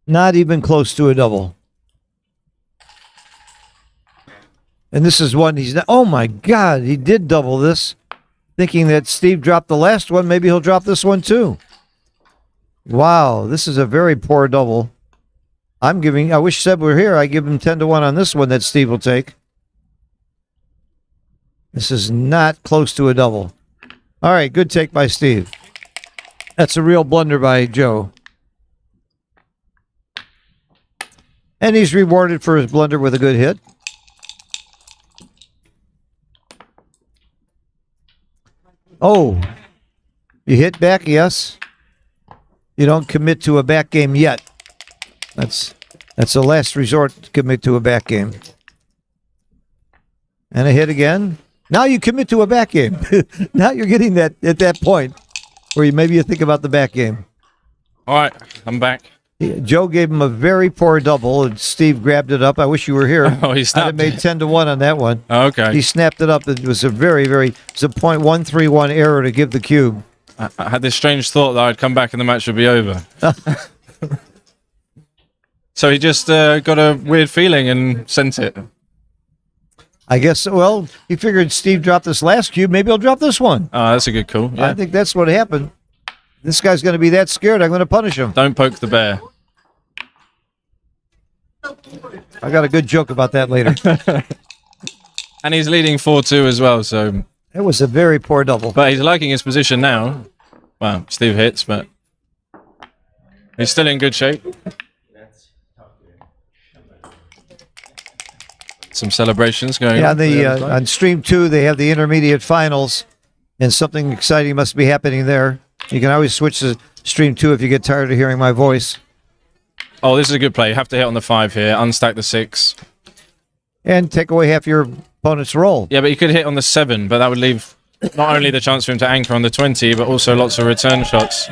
Not even close to a double. And this is one he's not. Oh my God, he did double this. Thinking that Steve dropped the last one, maybe he'll drop this one too. Wow, this is a very poor double. I wish Seb were here. I give him 10 to 1 on this one that Steve will take. This is not close to a double. All right, good take by Steve. That's a real blunder by Joe. And he's rewarded for his blunder with a good hit. Oh, you hit back, yes. You don't commit to a back game yet. That's a last resort to commit to a back game. And a hit again. Now you commit to a back game. Now you're getting that at that point where maybe you think about the back game. All right, I'm back. Joe gave him a very poor double, and Steve grabbed it up. I wish you were here. Oh, he snapped. I'd have made 10 to 1 on that one. Oh, okay. He snapped it up. It was a it's a .131 error to give the cube. I had this strange thought that I'd come back and the match would be over. So he just got a weird feeling and sent it. I guess, well, he figured Steve dropped this last cube. Maybe he'll drop this one. Oh, that's a good call. Yeah. I think that's what happened. This guy's going to be that scared. I'm going to punish him. Don't poke the bear. I got a good joke about that later. And he's leading 4-2 as well, so... It was a very poor double. But he's liking his position now. Well, Steve hits, but... He's still in good shape. Some celebrations going on. On stream 2, they have the intermediate finals, and something exciting must be happening there. You can always switch to stream 2 if you get tired of hearing my voice. Oh, this is a good play. You have to hit on the 5 here, unstack the 6. And take away half your opponent's roll. Yeah, but you could hit on the 7, but that would leave not only the chance for him to anchor on the 20, but also lots of return shots.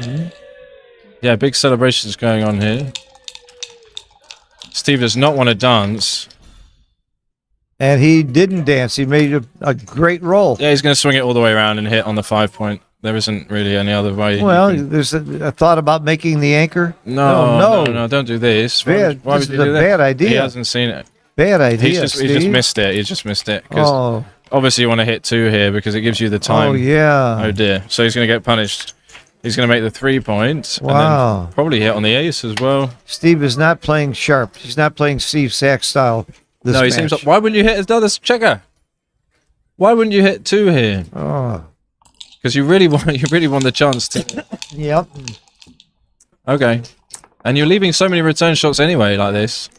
Yeah, big celebrations going on here. Steve does not want to dance. And he didn't dance. He made a great roll. Yeah, he's going to swing it all the way around and hit on the 5 point. There isn't really any other way. Well, there's a thought about making the anchor. No, don't do this. Why this would is you a do that? bad idea. He hasn't seen it. Bad idea, He just missed it. He just missed it. 'Cause obviously you want to hit 2 here because it gives you the time. Oh, yeah. Oh, dear. So he's going to get punished. He's going to make the 3 point. Wow. And then probably hit on the ace as well. Steve is not playing sharp. He's not playing Steve Sachs style. No, he seems like... Why wouldn't you hit another checker? Why wouldn't you hit 2 here? Oh. Because you really want the chance to... Yep. Okay. And you're leaving so many return shots anyway like this.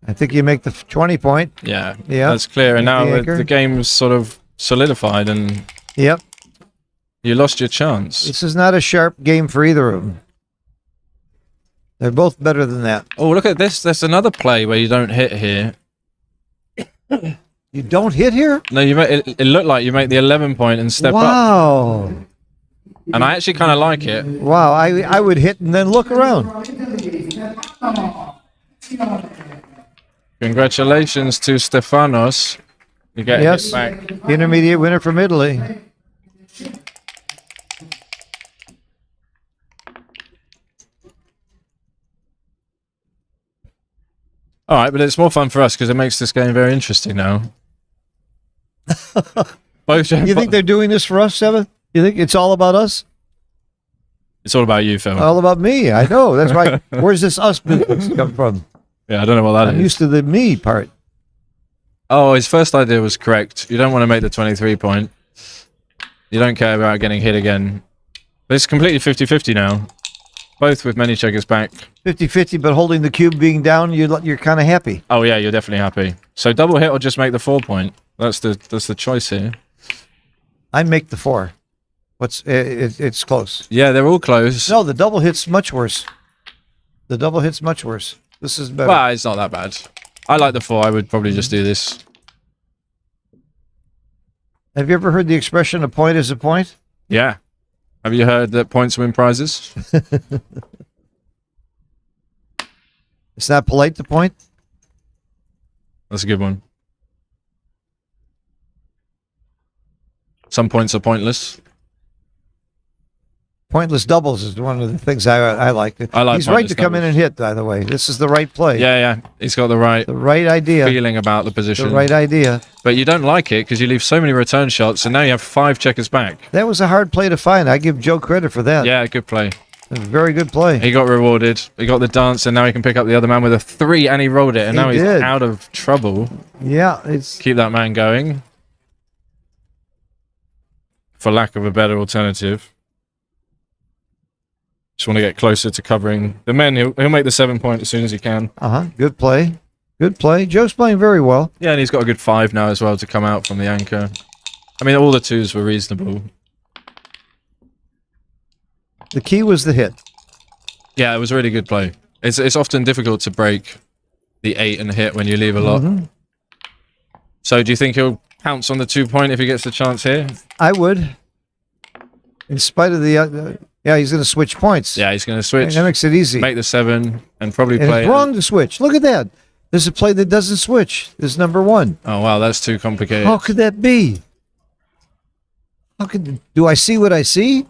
I think you make the 20 point. Yeah. Yeah. That's clear. And now anchor. the game's sort of solidified and... Yep. You lost your chance. This is not a sharp game for either of them. They're both better than that. Oh, look at this. There's another play where you don't hit here. You don't hit here? No, it looked like you make the 11 point and step up. Wow. And I actually kind of like it. Wow, I would hit and then look around. Congratulations to Stefanos. You get Yes, hit back. intermediate winner from Italy. All right, but it's more fun for us because it makes this game very interesting now. Both. You think they're doing this for us, Seven? You think it's all about us? It's all about you, Phil. All about me. I know. That's why. Where's this us business come from? Yeah, I don't know what that I'm is. used to the me part. Oh, his first idea was correct. You don't want to make the 23 point. You don't care about getting hit again. But it's completely 50-50 now. Both with many checkers back. 50-50, but holding the cube being down, you're kind of happy. Oh yeah, you're definitely happy. So double hit or just make the 4 point. That's the choice here. I make the 4. It's close. Yeah, they're all close. No, the double hit's much worse. The double hit's much worse. This is better. Well, it's not that bad. I like the 4. I would probably just do this. Have you ever heard the expression "a point is a point"? Yeah. Have you heard that points win prizes? It's not polite to point. That's a good one. Some points are pointless. Pointless doubles is one of the things I like. I like He's right pointless to come in and hit, by the way. This is the right play. Yeah. He's got the right idea. Feeling about the position. The right idea. But you don't like it because you leave so many return shots, and now you have 5 checkers back. That was a hard play to find. I give Joe credit for that. Yeah, good play. A very good play. He got rewarded. He got the dance, and now he can pick up the other man with a 3, and he rolled it, and now he's out of trouble. Yeah, it's keep that man going. For lack of a better alternative. Just want to get closer to covering the men. He'll make the 7 point as soon as he can. Good play. Good play. Joe's playing very well. Yeah, and he's got a good 5 now as well to come out from the anchor. I mean, all the 2s were reasonable. The key was the hit. Yeah, it was a really good play. It's often difficult to break the 8 and hit when you leave a lot. So do you think he'll pounce on the 2 point if he gets the chance here? I would. In spite of the... yeah, he's going to switch points. Yeah, he's going to switch. That makes it easy. Make the 7 and probably And play... it's wrong to switch. Look at that. There's a play that doesn't switch. This is number 1. Oh, wow, that's too complicated. How could that be? Do I see what I see?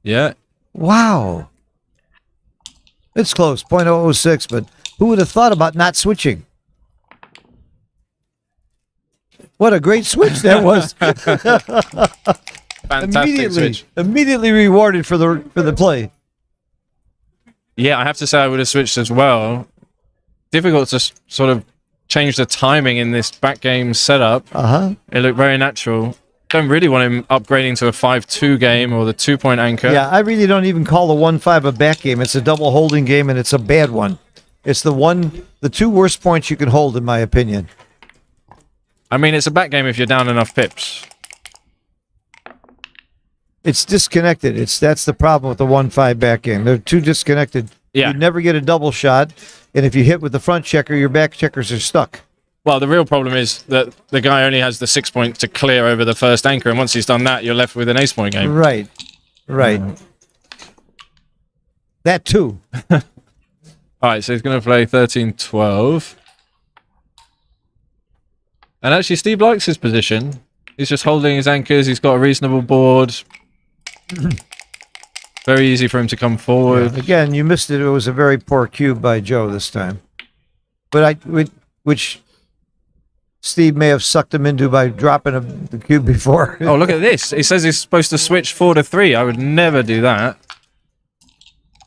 Yeah. Wow. It's close, 0.006, but who would have thought about not switching? What a great switch that was. Fantastic switch. Immediately rewarded for the play. Yeah, I have to say I would have switched as well. difficult to sort of change the timing in this back game setup. It looked very natural. Don't really want him upgrading to a 5-2 game or the 2-point anchor. Yeah, I really don't even call the 1-5 a back game. It's a double holding game, and it's a bad one. It's the two worst points you can hold, in my opinion. I mean, it's a back game if you're down enough pips. It's disconnected. That's the problem with the 1-5 back game. They're too disconnected. Yeah. You never get a double shot, and if you hit with the front checker, your back checkers are stuck. Well, the real problem is that the guy only has the 6 points to clear over the first anchor, and once he's done that, you're left with an ace-point game. Right. That too. All right, so he's going to play 13-12. And actually, Steve likes his position. He's just holding his anchors. He's got a reasonable board. Very easy for him to come forward. Yeah. Again, you missed it. It was a very poor cube by Joe this time. But which Steve may have sucked him into by dropping the cube before. Oh, look at this. It says he's supposed to switch 4-3. I would never do that.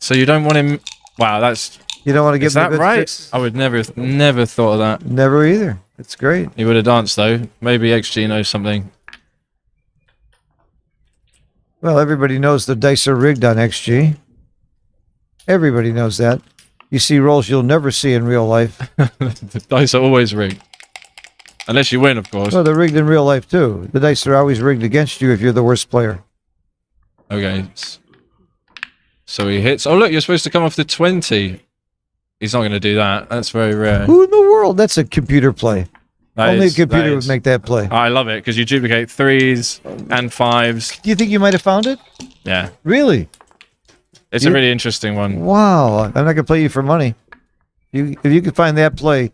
So you don't want him... Wow, that's... You don't want to give him that a good right? six? I would never thought of that. Never either. It's great. He would have danced, though. Maybe XG knows something. Well, everybody knows the dice are rigged on XG. Everybody knows that. You see rolls you'll never see in real life. The dice are always rigged. Unless you win, of course. Well, they're rigged in real life, too. The dice are always rigged against you if you're the worst player. Okay. So he hits. Oh, look, you're supposed to come off the 20. He's not going to do that. That's very rare. Who in the world? That's a computer play. Only a computer would make that play. I love it because you duplicate 3s and 5s. Do you think you might have found it? Yeah. Really? It's a really interesting one. Wow. I'm not going to play you for money. If you could find that play,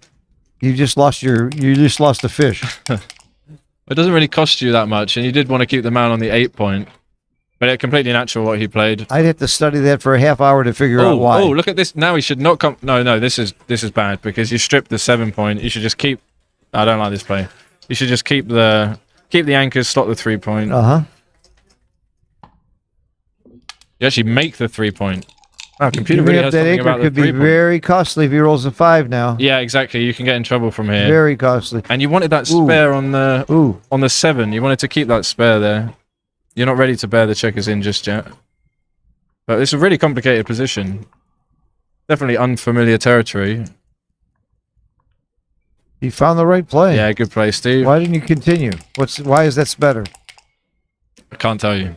you just lost a fish. It doesn't really cost you that much, and you did want to keep the man on the 8-point. But it's completely natural what he played. I'd have to study that for a half hour to figure out why. Oh, look at this. Now he should not come. No, this is bad because you stripped the 7-point. You should just keep. I don't like this play. You should just keep the anchors, slot the 3-point. You actually make the 3-point. Wow, computer really has that something anchor about the could be 3-point. very costly if he rolls a 5 now. Yeah, exactly. You can get in trouble from here. Very costly. And you wanted that spare on the 7. You wanted to keep that spare there. You're not ready to bear the checkers in just yet. But it's a really complicated position. Definitely unfamiliar territory. He found the right play. Yeah, good play, Steve. Why didn't you continue? Why is that better? I can't tell you.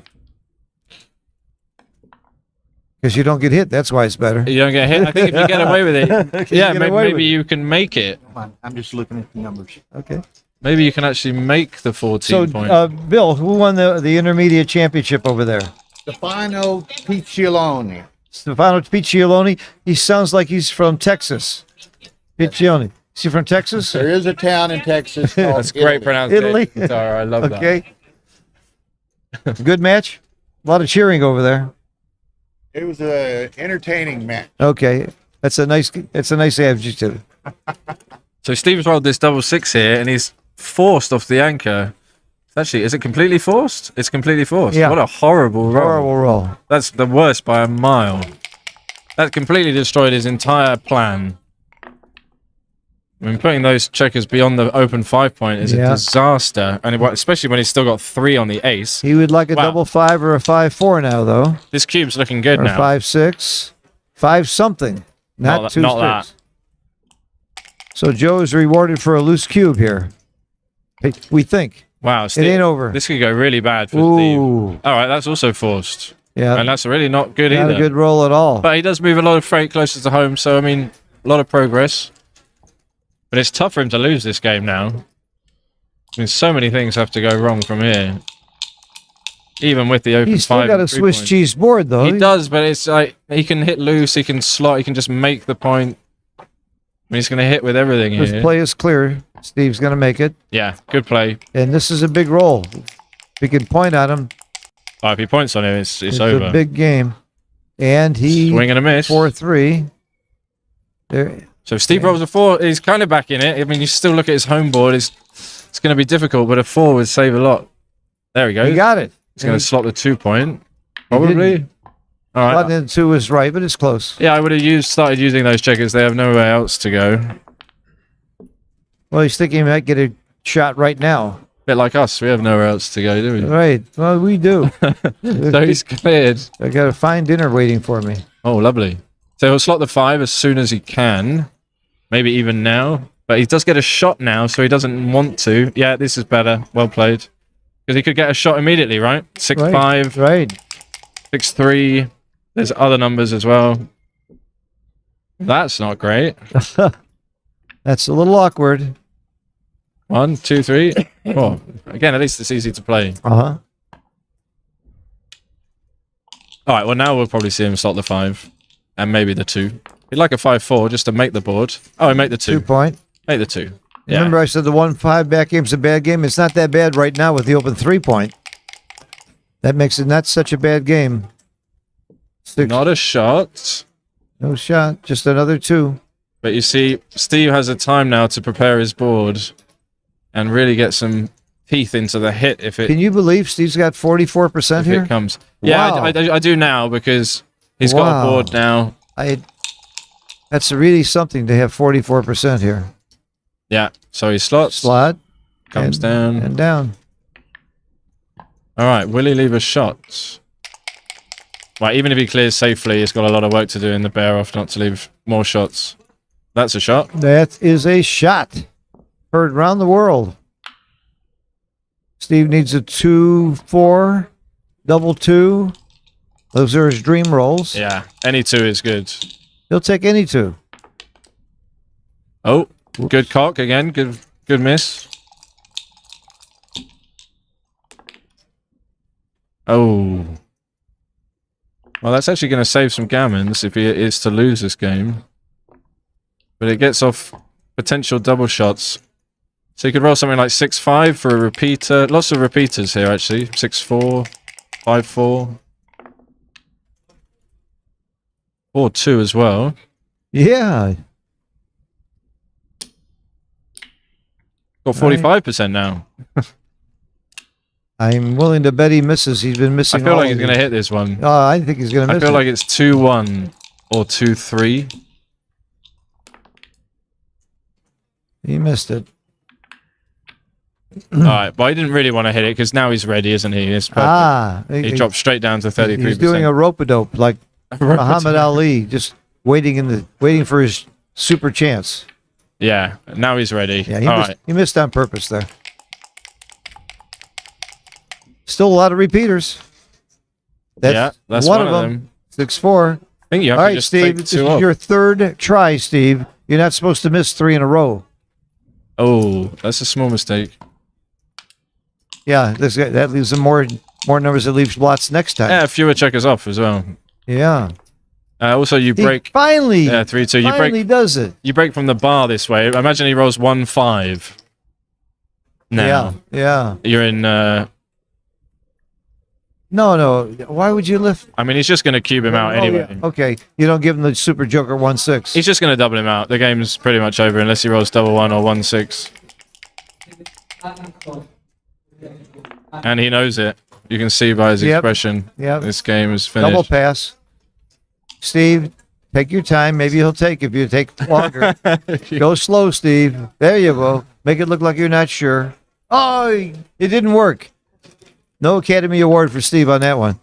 Because you don't get hit. That's why it's better. You don't get hit. I think if you get away with it, yeah, maybe you can make it. I'm just looking at the numbers. Okay. Maybe you can actually make the 14-point. So, Bill, who won the intermediate championship over there? Stefano Picciolone. Stefano Picciolone. He sounds like he's from Texas. Picciolone. Is he from Texas? There is a town in Texas called That's great pronunciation. Italy? Sorry, I love that. Okay. Good match? A lot of cheering over there. It was an entertaining match. Okay. That's a nice adjective. So Steve's rolled this double 6 here, and he's forced off the anchor. Actually, is it completely forced? It's completely forced. Yeah. What a horrible roll. Horrible roll. That's the worst by a mile. That completely destroyed his entire plan. I mean, putting those checkers beyond the open 5-point is a disaster, and especially when he's still got 3 on the ace. He would like a double 5 or a 5-4 now, though. This cube's looking good or now. 5-6. 5-something. Not 2 not sticks. So Joe is rewarded for a loose cube here. We think. Wow, Steve, it ain't over. This could go really bad for Steve. All right, that's also forced. Yeah. And that's really not good Not either. a good roll at all. But he does move a lot of freight closer to home, so, I mean, a lot of progress. But it's tough for him to lose this game now. I mean, so many things have to go wrong from here. Even with the open 5. He's still got a Swiss cheese board, though. He does, but it's like he can hit loose, he can slot, he can just make the point. I mean, he's going to hit with everything here. This play is clear. Steve's going to make it. Yeah, good play. And this is a big roll. We can point at him. Oh, if he points on him, it's It's over. a big game. And he... Swing and a miss. 4-3. There. So if Steve rolls a 4, he's kind of back in it. I mean, you still look at his home board. It's going to be difficult, but a 4 would save a lot. There he goes. He got it. He's going to slot the 2-point. Probably. All right. Button in 2 is right, but it's close. Yeah, I would have started using those checkers. They have nowhere else to go. Well, he's thinking he might get a shot right now. Bit like us, we have nowhere else to go, do we? Right. Well, we do. So he's cleared. I got a fine dinner waiting for me. Oh, lovely. So he'll slot the 5 as soon as he can. Maybe even now. But he does get a shot now, so he doesn't want to. Yeah, this is better. Well played. Because he could get a shot immediately, right? 6-5. Right. 6-3. There's other numbers as well. That's not great. That's a little awkward. 1, 2, 3. Oh, again, at least it's easy to play. Uh-huh. All right, well, now we'll probably see him slot the 5. And maybe the 2. He'd like a 5-4 just to make the board. Oh, he made the 2. 2 point. Make the 2. Yeah. Remember I said the 1-5 backgame's a bad game? It's not that bad right now with the open 3 point. That makes it not such a bad game. 6. Not a shot. No shot. Just another 2. But you see, Steve has a time now to prepare his board and really get some teeth into the hit if it... Can you believe Steve's got 44% here? If it comes. Yeah, Wow. I do now because he's got a board now. That's really something to have 44% here. Yeah, so he slots. Slot. Comes down. And down. All right, will he leave a shot? Right, even if he clears safely, he's got a lot of work to do in the bear off not to leave more shots. That's a shot. That is a shot. Heard around the world. Steve needs a 2-4, double 2. Those are his dream rolls. Yeah, any 2 is good. He'll take any 2. Oh, good cock again. Good miss. Oh. Well, that's actually going to save some gammons if he is to lose this game. But it gets off potential double shots. So you could roll something like 6-5 for a repeater. Lots of repeaters here, actually. 6-4, 5-4. 4-2 as well. Yeah. Got 45% now. I'm willing to bet he misses. He's been missing. I feel all like he's of going to these. hit this one. Oh, I think he's going to miss I feel it. like it's 2-1 or 2-3. He missed it. All right, but I didn't really want to hit it because now he's ready, isn't he? It's perfect. He dropped straight down to 33%. He's doing a rope-a-dope like Muhammad Ali, just waiting for his super chance. Yeah, now he's ready. Yeah, he missed on purpose there. Still a lot of repeaters. That's one of them. 6-4. I think you have All to right, just Steve. take This 2 is off. your 3rd try, Steve. You're not supposed to miss 3 in a row. Oh, that's a small mistake. Yeah, that leaves him more numbers. That leaves lots next time. Yeah, fewer checkers off as well. Yeah. Also, you break. Finally. Yeah, 3-2. You finally break. Does it? You break from the bar this way. Imagine he rolls 1-5. Now. Yeah. You're in. No. Why would you lift? I mean, he's just going to cube him out anyway. Yeah. Okay. You don't give him the super joker 1-6. He's just going to double him out. The game's pretty much over unless he rolls double 1 or 1-6. And he knows it. You can see by his expression. Yep. This game is finished. Double pass. Steve, take your time. Maybe he'll take if you take longer. Go slow, Steve. There you go. Make it look like you're not sure. Oh, it didn't work. No Academy Award for Steve on that one.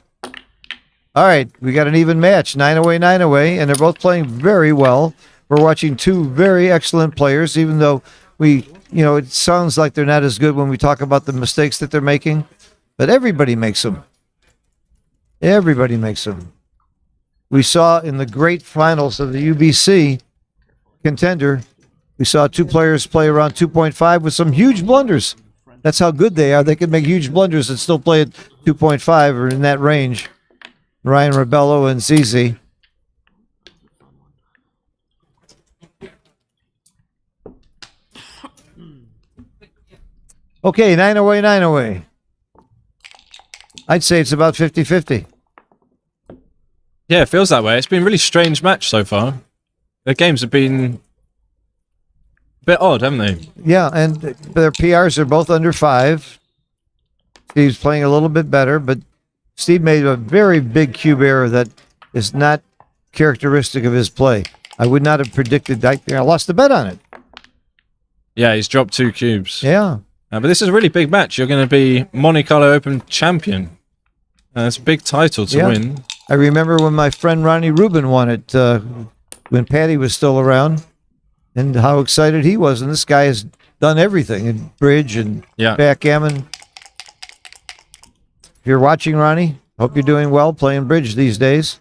All right, we got an even match. 9 away, and they're both playing very well. We're watching 2 very excellent players, even though it sounds like they're not as good when we talk about the mistakes that they're making. But everybody makes them. Everybody makes them. We saw in the great finals of the UBC Contender, we saw 2 players play around 2.5 with some huge blunders. That's how good they are. They can make huge blunders and still play at 2.5 or in that range. Ryan Rebello and ZZ. Okay, 9 away. I'd say it's about 50-50. Yeah, it feels that way. It's been a really strange match so far. The games have been a bit odd, haven't they? Yeah, and their PRs are both under 5. Steve's playing a little bit better, but Steve made a very big cube error that is not characteristic of his play. I would not have predicted that. I lost the bet on it. Yeah, he's dropped 2 cubes. Yeah. But this is a really big match. You're going to be Monte Carlo Open champion. It's a big title to win. I remember when my friend Ronnie Rubin won it when Patty was still around, and how excited he was. And this guy has done everything in bridge and backgammon. If you're watching, Ronnie, hope you're doing well playing bridge these days.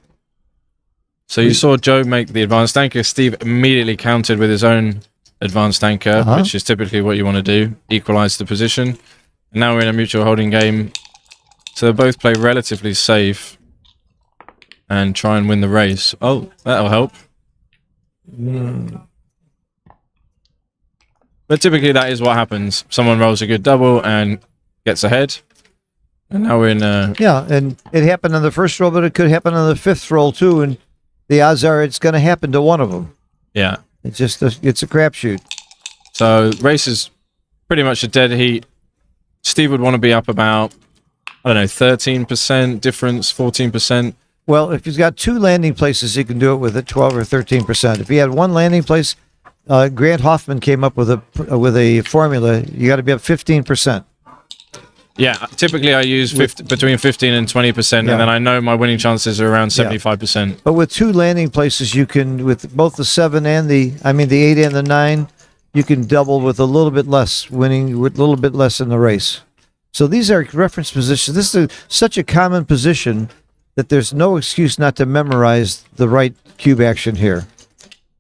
So you saw Joe make the advanced anchor. Steve immediately countered with his own advanced anchor, which is typically what you want to do, equalize the position. And now we're in a mutual holding game. So they both play relatively safe and try and win the race. Oh, that'll help. But typically that is what happens. Someone rolls a good double and gets ahead. And now we're in yeah, and it happened on the first roll, but it could happen on the 5th roll too, and the odds are it's going to happen to one of them. Yeah. It's just it's a crapshoot. So race is pretty much a dead heat. Steve would want to be up about, I don't know, 13% difference, 14%. Well, if he's got 2 landing places, he can do it with 12 or 13%. If he had 1 landing place, Grant Hoffman came up with a formula. You got to be up 15%. Yeah, typically I use between 15 and 20%, and then I know my winning chances are around 75%. But with 2 landing places, you can, with both the 7 and the 8 and the 9, you can double with a little bit less, winning with a little bit less in the race. So these are reference positions. This is such a common position that there's no excuse not to memorize the right cube action here.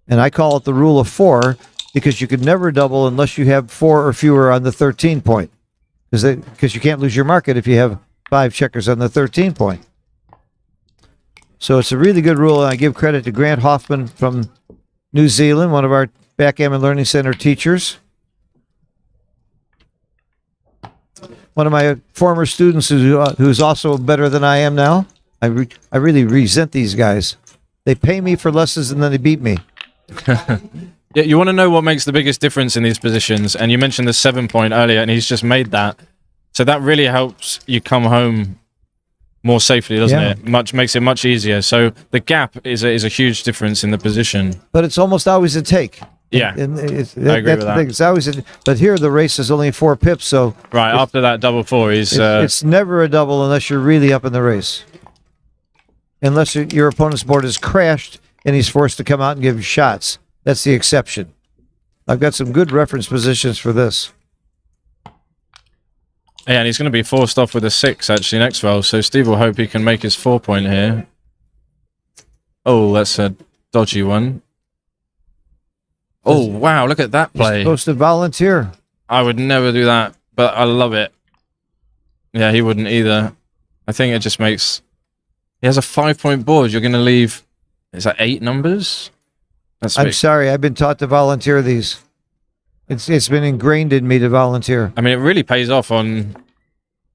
And I call it the rule of 4 because you could never double unless you have 4 or fewer on the 13 point. Because you can't lose your market if you have 5 checkers on the 13 point. So it's a really good rule, and I give credit to Grant Hoffman from New Zealand, one of our Backgammon Learning Center teachers. One of my former students who's also better than I am now. I really resent these guys. They pay me for lessons and then they beat me. Yeah, you want to know what makes the biggest difference in these positions, and you mentioned the 7 point earlier, and he's just made that. So that really helps you come home more safely, doesn't it? Makes it much easier. So the gap is a huge difference in the position. But it's almost always a take. Yeah, I agree with that. It's always but here the race is only 4 pips, so right after that double 4, it's never a double unless you're really up in the race. Unless your opponent's board is crashed and he's forced to come out and give shots. That's the exception. I've got some good reference positions for this. Yeah, and he's going to be forced off with a 6 actually next roll, so Steve will hope he can make his 4 point here. Oh, that's a dodgy one. Oh, wow, look at that play. You're supposed to volunteer. I would never do that, but I love it. Yeah, he wouldn't either. I think it just makes... He has a 5 point board. You're going to leave... Is that 8 numbers? I'm sorry, I've been taught to volunteer these. It's been ingrained in me to volunteer. I mean, it really pays off on...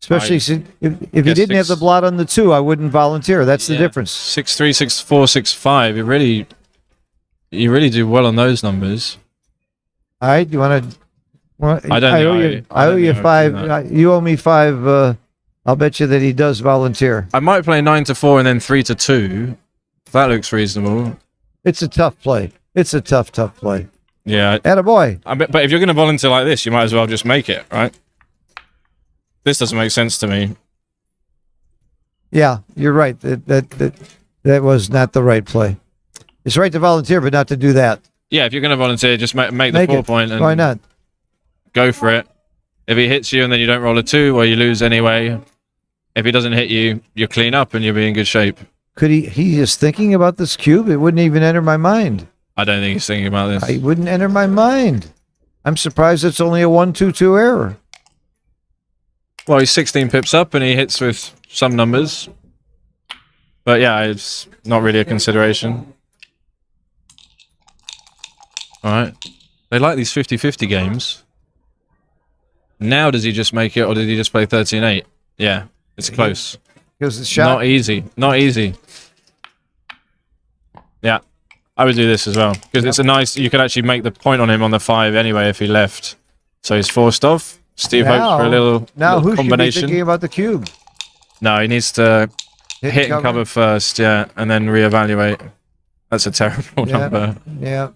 Especially if you didn't have the blot on the 2, I wouldn't volunteer. That's the difference. 6-3, 6-4, 6-5. You really do well on those numbers. All right, you want to... I owe you 5. You owe me 5. I'll bet you that he does volunteer. I might play 9-4 and then 3-2. That looks reasonable. It's a tough play. It's a tough play. Yeah. Attaboy. But if you're going to volunteer like this, you might as well just make it, right? This doesn't make sense to me. Yeah, you're right. That was not the right play. It's right to volunteer, but not to do that. Yeah, if you're going to volunteer, just make the 4 point and why not? Go for it. If he hits you and then you don't roll a 2, or you lose anyway, if he doesn't hit you, you clean up and you'll be in good shape. Could he is thinking about this cube? It wouldn't even enter my mind. I don't think he's thinking about this. It wouldn't enter my mind. I'm surprised it's only a 1-2-2 error. Well, he's 16 pips up and he hits with some numbers. But yeah, it's not really a consideration. All right. They like these 50-50 games. Now does he just make it, or did he just play 13-8? Yeah, it's close. Because the shot. Not easy. Not easy. Yeah, I would do this as well. Because it's a nice... You could actually make the point on him on the 5 anyway if he left. So he's forced off. Steve hopes for a little Now who combination. should be thinking about the cube? No, he needs to hit and cover first, yeah, and then reevaluate. That's a terrible number. Yeah.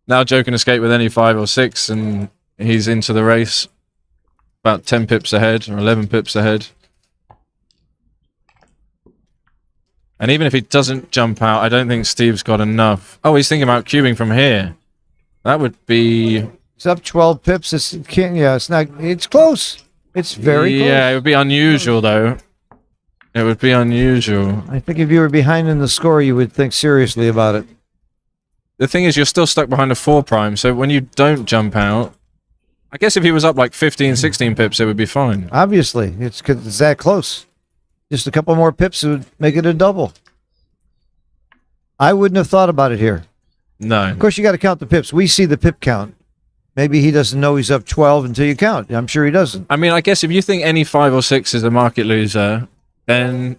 Now Joe can escape with any 5 or 6, and he's into the race. About 10 pips ahead, or 11 pips ahead. And even if he doesn't jump out, I don't think Steve's got enough. Oh, he's thinking about cubing from here. That would be... It's up 12 pips. It's not... It's close. It's very close. Yeah, it would be unusual, though. It would be unusual. I think if you were behind in the score, you would think seriously about it. The thing is, you're still stuck behind a 4 prime, so when you don't jump out... I guess if he was up like 15, 16 pips, it would be fine. Obviously. It's 'cause it's that close. Just a couple more pips would make it a double. I wouldn't have thought about it here. No. Of course, you got to count the pips. We see the pip count. Maybe he doesn't know he's up 12 until you count. I'm sure he doesn't. I mean, I guess if you think any 5 or 6 is a market loser, then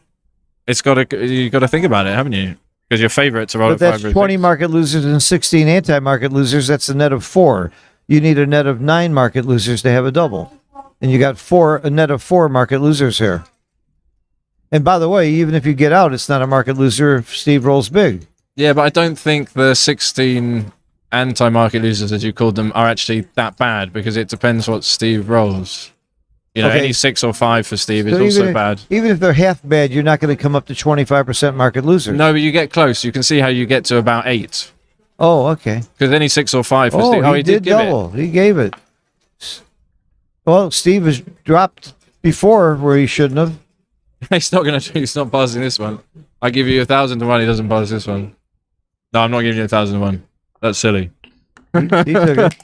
you got to think about it, haven't you? Because your favorite to roll But a 5 that's or 20 6. market losers and 16 anti-market losers. That's a net of 4. You need a net of 9 market losers to have a double. And you got a net of 4 market losers here. And by the way, even if you get out, it's not a market loser if Steve rolls big. Yeah, but I don't think the 16 anti-market losers, as you called them, are actually that bad, because it depends what Steve rolls. You know, Okay. any 6 or 5 for Steve So is also even bad. Even if they're half bad, you're not going to come up to 25% market losers. No, but you get close. You can see how you get to about 8. Oh, okay. Because any 6 or 5 for Steve. He He did give double. He gave it. Well, Steve has dropped before where he shouldn't have. He's not going to. He's not passing this one. I give you 1,000 to 1. He doesn't pass this one. No, I'm not giving you 1,000 to 1. That's silly. He took it.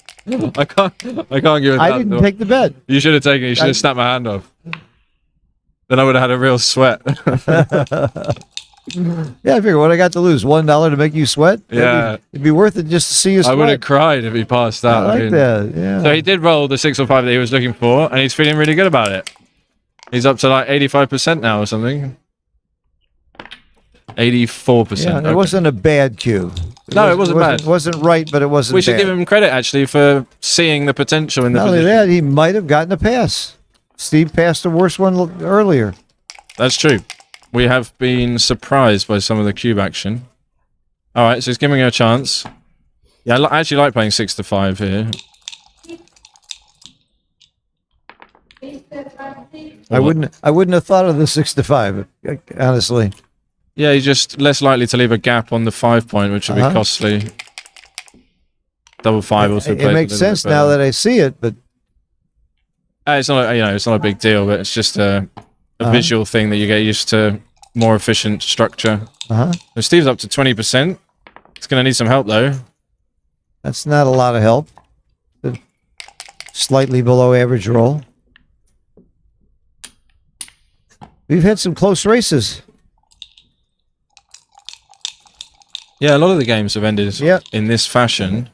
I can't give you 1,000 I didn't take the bet. You should have taken it. You should have snapped my hand off. Then I would have had a real sweat. Yeah, I figure what I got to lose, $1 to make you sweat. Yeah. It'd be worth it just to see you I sweat. would have cried if he passed that. I like that. Yeah. So he did roll the 6 or 5 that he was looking for, and he's feeling really good about it. He's up to like 85% now or something. 84%. Yeah, it wasn't a bad cue. No, it wasn't bad. It wasn't right, but it wasn't We should bad. give him credit, actually, for seeing the potential in the Not only position. that, he might have gotten a pass. Steve passed a worse one earlier. That's true. We have been surprised by some of the cube action. All right, so he's giving her a chance. Yeah, I actually like playing 6 to 5 here. I wouldn't have thought of the 6 to 5, honestly. Yeah, he's just less likely to leave a gap on the 5 point, which would be costly. Double 5 also. It makes sense now that I see it, but it's not. It's not a big deal, but it's just a visual thing that you get used to. More efficient structure. So Steve's up to 20%. It's going to need some help though. that's not a lot of help. Slightly below average roll. We've had some close races. Yeah, a lot of the games have ended in this fashion.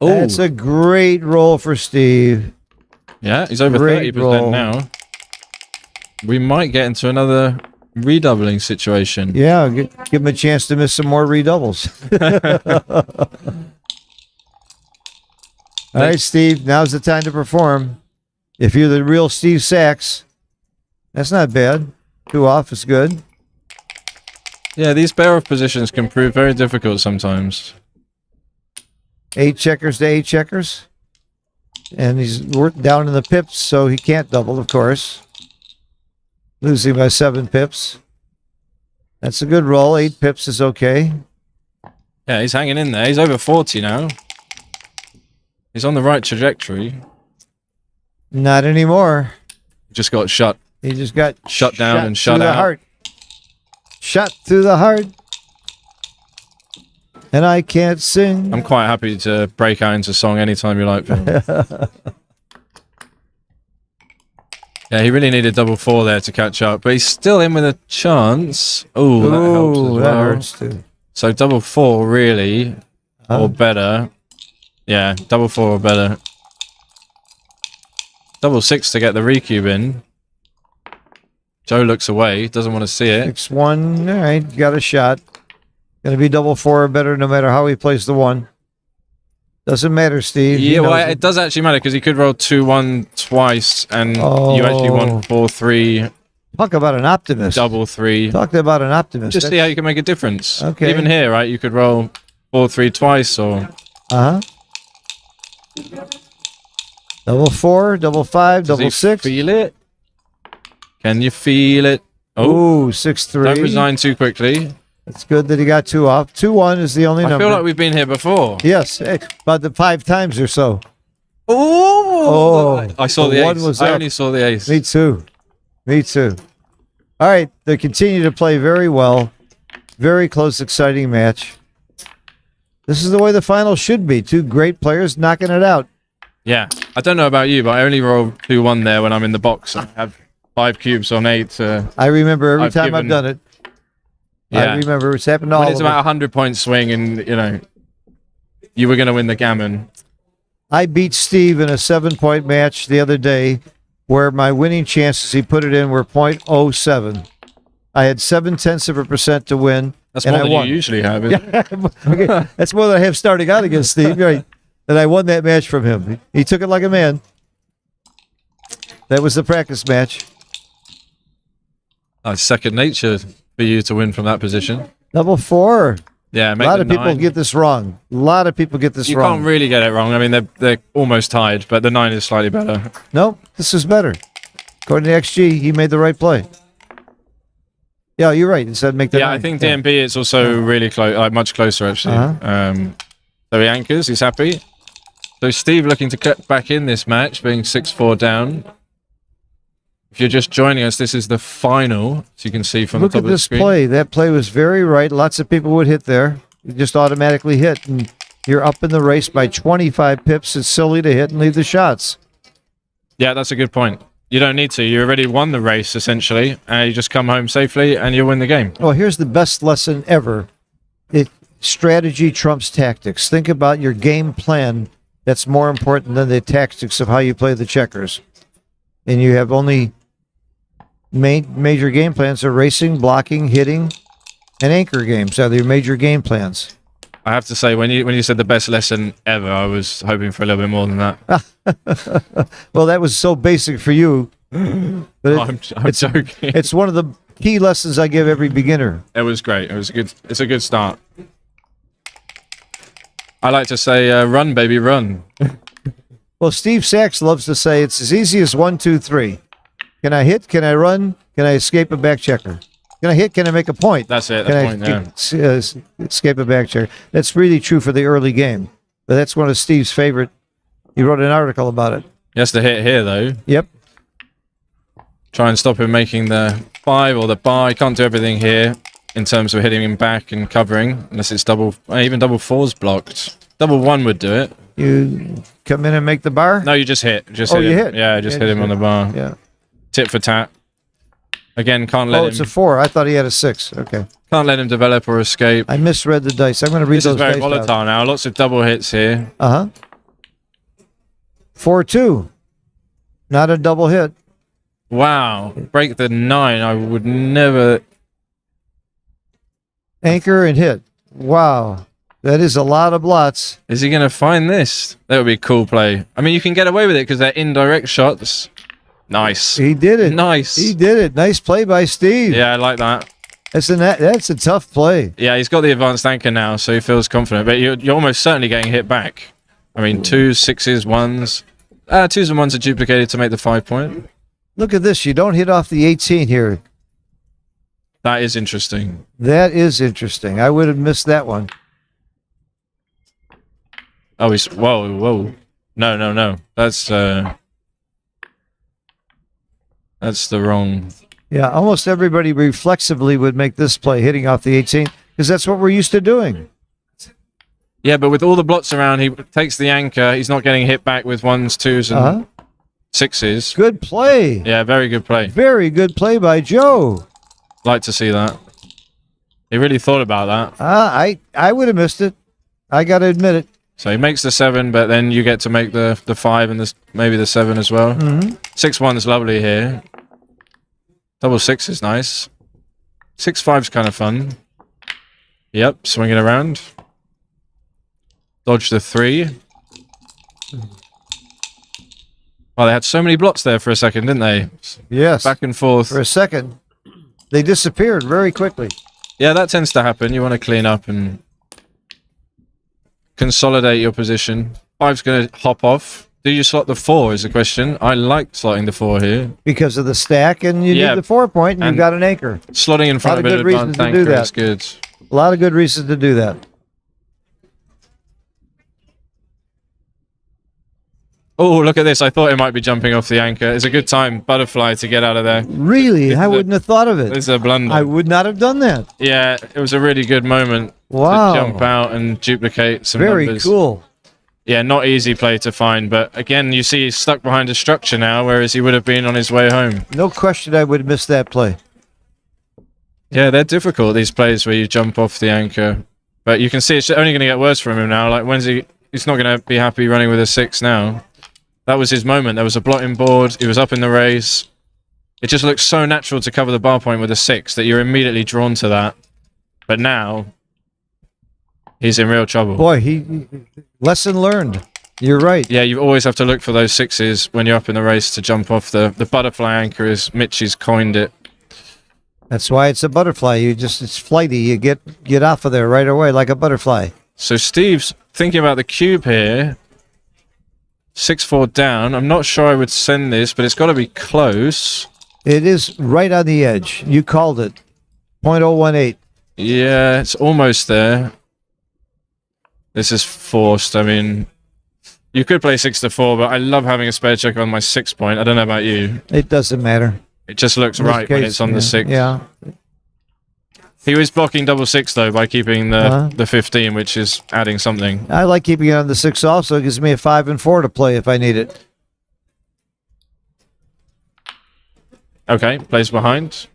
Oh, That's a great roll for Steve. yeah, he's over Great 30% roll. now. We might get into another redoubling situation. Yeah, give him a chance to miss some more redoubles. All right, Steve, now's the time to perform. If you're the real Steve Sachs, that's not bad. 2 off is good. Yeah, these pair-off positions can prove very difficult sometimes. 8 checkers to 8 checkers. And he's down in the pips, so he can't double, of course. Losing by 7 pips. That's a good roll. 8 pips is okay. Yeah, he's hanging in there. He's over 40 now. He's on the right trajectory. Not anymore. Just got shut. He just got shut down and shut through the out. heart. Shot through the heart. And I can't sing. I'm quite happy to break out into song anytime you like, Phil. Yeah, he really needed double 4 there to catch up, but he's still in with a chance. Oh, that helps as well. That hurts too. So double 4 really, or better. Yeah, double 4 or better. Double 6 to get the recube in. Joe looks away, doesn't want to see it. 6-1. All right, got a shot. Going to be double 4 or better no matter how he plays the 1. Doesn't matter, Steve. Yeah, well, it does actually matter because he could roll 2-1 twice, and you actually won 4-3 Talk about an optimist. double 3. Talk about an optimist. Just see how you can make a difference. Okay. Even here, right? You could roll 4-3 twice, or Double 4, double 5, does double he 6. feel it? Can you feel it? Ooh, 6-3. Don't resign too quickly. It's good that he got 2 off. 2-1 is the only I number. feel like we've been here before. Yes, about the 5 times or so. Oh! I saw the one ace. was I up. only saw the ace. Me too. Me too. All right, they continue to play very well. Very close, exciting match. This is the way the final should be. 2 great players knocking it out. Yeah. I don't know about you, but I only roll 2-1 there when I'm in the box. I have 5 cubes on 8. I remember every time I've done it. Yeah. I remember it's happened to when all it's of about us. a 100-point swing and, you were going to win the gammon. I beat Steve in a 7-point match the other day where my winning chances, he put it in, were .07. I had 0.7% to win. That's and more I than won. you usually have. Okay. That's more than I have starting out against Steve. Right. And I won that match from him. He took it like a man. That was the practice match. It's second nature for you to win from that position. Double 4. Yeah, A make lot the of people 9. get this wrong. A lot of people get this You wrong. can't really get it wrong. I mean, they're almost tied, but the 9 is slightly better. No, this is better. According to XG, he made the right play. Yeah, you're right. It said make the 9. I think DMP is also really close, like much closer actually. So he anchors, he's happy. So Steve looking to cut back in this match, being 6-4 down. If you're just joining us, this is the final, as you can see from Look the top at of the this screen. play. That play was very right. Lots of people would hit there. You just automatically hit, and you're up in the race by 25 pips. It's silly to hit and leave the shots. Yeah, that's a good point. You don't need to. You already won the race, essentially, and you just come home safely and you win the game. Well, here's the best lesson ever. Strategy trumps tactics. Think about your game plan. That's more important than the tactics of how you play the checkers. And you have only major game plans are racing, blocking, hitting, and anchor games are your major game plans. I have to say, when you said the best lesson ever, I was hoping for a little bit more than that. Well, that was so basic for you. But I'm joking. It's one of the key lessons I give every beginner. It was great. It's a good start. I like to say, run, baby, run. Well, Steve Sachs loves to say it's as easy as 1, 2, 3. Can I hit? Can I run? Can I escape a back checker? Can I hit? Can I make a point? That's it. Can I escape a back checker? That's really true for the early game. But that's one of Steve's favorite. He wrote an article about it. He has to hit here, though. Yep. Try and stop him making the 5 or the bar. He can't do everything here in terms of hitting him back and covering, unless it's even double 4's blocked. Double 1 would do it. You come in and make the bar? No, you just hit. Just Oh, hit you him. hit? Yeah, just Yeah, hit him on the bar. Yeah. Tit for tat. Again, can't let Oh, him. it's a 4. I thought he had a 6. Okay. Can't let him develop or escape. I misread the dice. I'm going to read This those is very dice volatile out. now. Lots of double hits here. 4-2. Not a double hit. Wow. Break the 9. I would never. Anchor and hit. Wow. That is a lot of blots. Is he going to find this? That would be a cool play. I mean, you can get away with it because they're indirect shots. Nice. He did it. Nice. He did it. Nice play by Steve. Yeah, I like that. That's a tough play. Yeah, he's got the advanced anchor now, so he feels confident. But you're almost certainly getting hit back. I mean, 2s, 6s, 1s. 2s and 1s are duplicated to make the 5-point. Look at this. You don't hit off the 18 here. That is interesting. That is interesting. I would have missed that one. Oh, he's... Whoa. No. That's the wrong... Yeah, almost everybody reflexively would make this play, hitting off the 18, because that's what we're used to doing. Yeah, but with all the blots around, he takes the anchor. He's not getting hit back with 1s, 2s, and 6s. Good play. Yeah, very good play. Very good play by Joe. Like to see that. He really thought about that. I would have missed it. I got to admit it. So he makes the 7, but then you get to make the 5 and maybe the 7 as well. 6-1's lovely here. Double 6 is nice. 6-5's kind of fun. Yep, swinging around. Dodge the 3. Well, they had so many blocks there for a second, didn't they? Yes. Back and forth. For a second, they disappeared very quickly. Yeah, that tends to happen. You want to clean up and consolidate your position. 5's going to hop off. Do you slot the 4 is the question. I like slotting the 4 here. Because of the stack, and you need the 4 point, and you've got an anchor. Slotting in front of an advanced anchor is good. A lot of good reasons to do that. Oh, look at this. I thought it might be jumping off the anchor. It's a good time. Butterfly to get out of there. Really? I wouldn't have thought of it. It's a blunder. I would not have done that. Yeah, it was a really good moment Wow. to jump out and duplicate some Very numbers. cool. Yeah, not easy play to find, but again, you see he's stuck behind a structure now, whereas he would have been on his way home. No question I would have missed that play. Yeah, they're difficult, these plays where you jump off the anchor. But you can see it's only going to get worse from him now. Like, he's not going to be happy running with a 6 now. That was his moment. There was a blotting board. He was up in the race. It just looks so natural to cover the bar point with a 6 that you're immediately drawn to that. But now, he's in real trouble. Boy, lesson learned. You're right. Yeah, you always have to look for those 6s when you're up in the race to jump off the butterfly anchor, as Mitch's coined it. That's why it's a butterfly. It's flighty. You get off of there right away like a butterfly. So Steve's thinking about the cube here. 6-4 down. I'm not sure I would send this, but it's got to be close. It is right on the edge. You called it. 0.018. Yeah, it's almost there. This is forced. I mean, you could play 6-4, but I love having a spare check on my 6 point. I don't know about you. It doesn't matter. It just looks In this right when case, it's on the 6. Yeah. He was blocking double 6 though by keeping the 15, which is adding something. I like keeping it on the 6 also. It gives me a 5 and 4 to play if I need it. Okay, plays behind.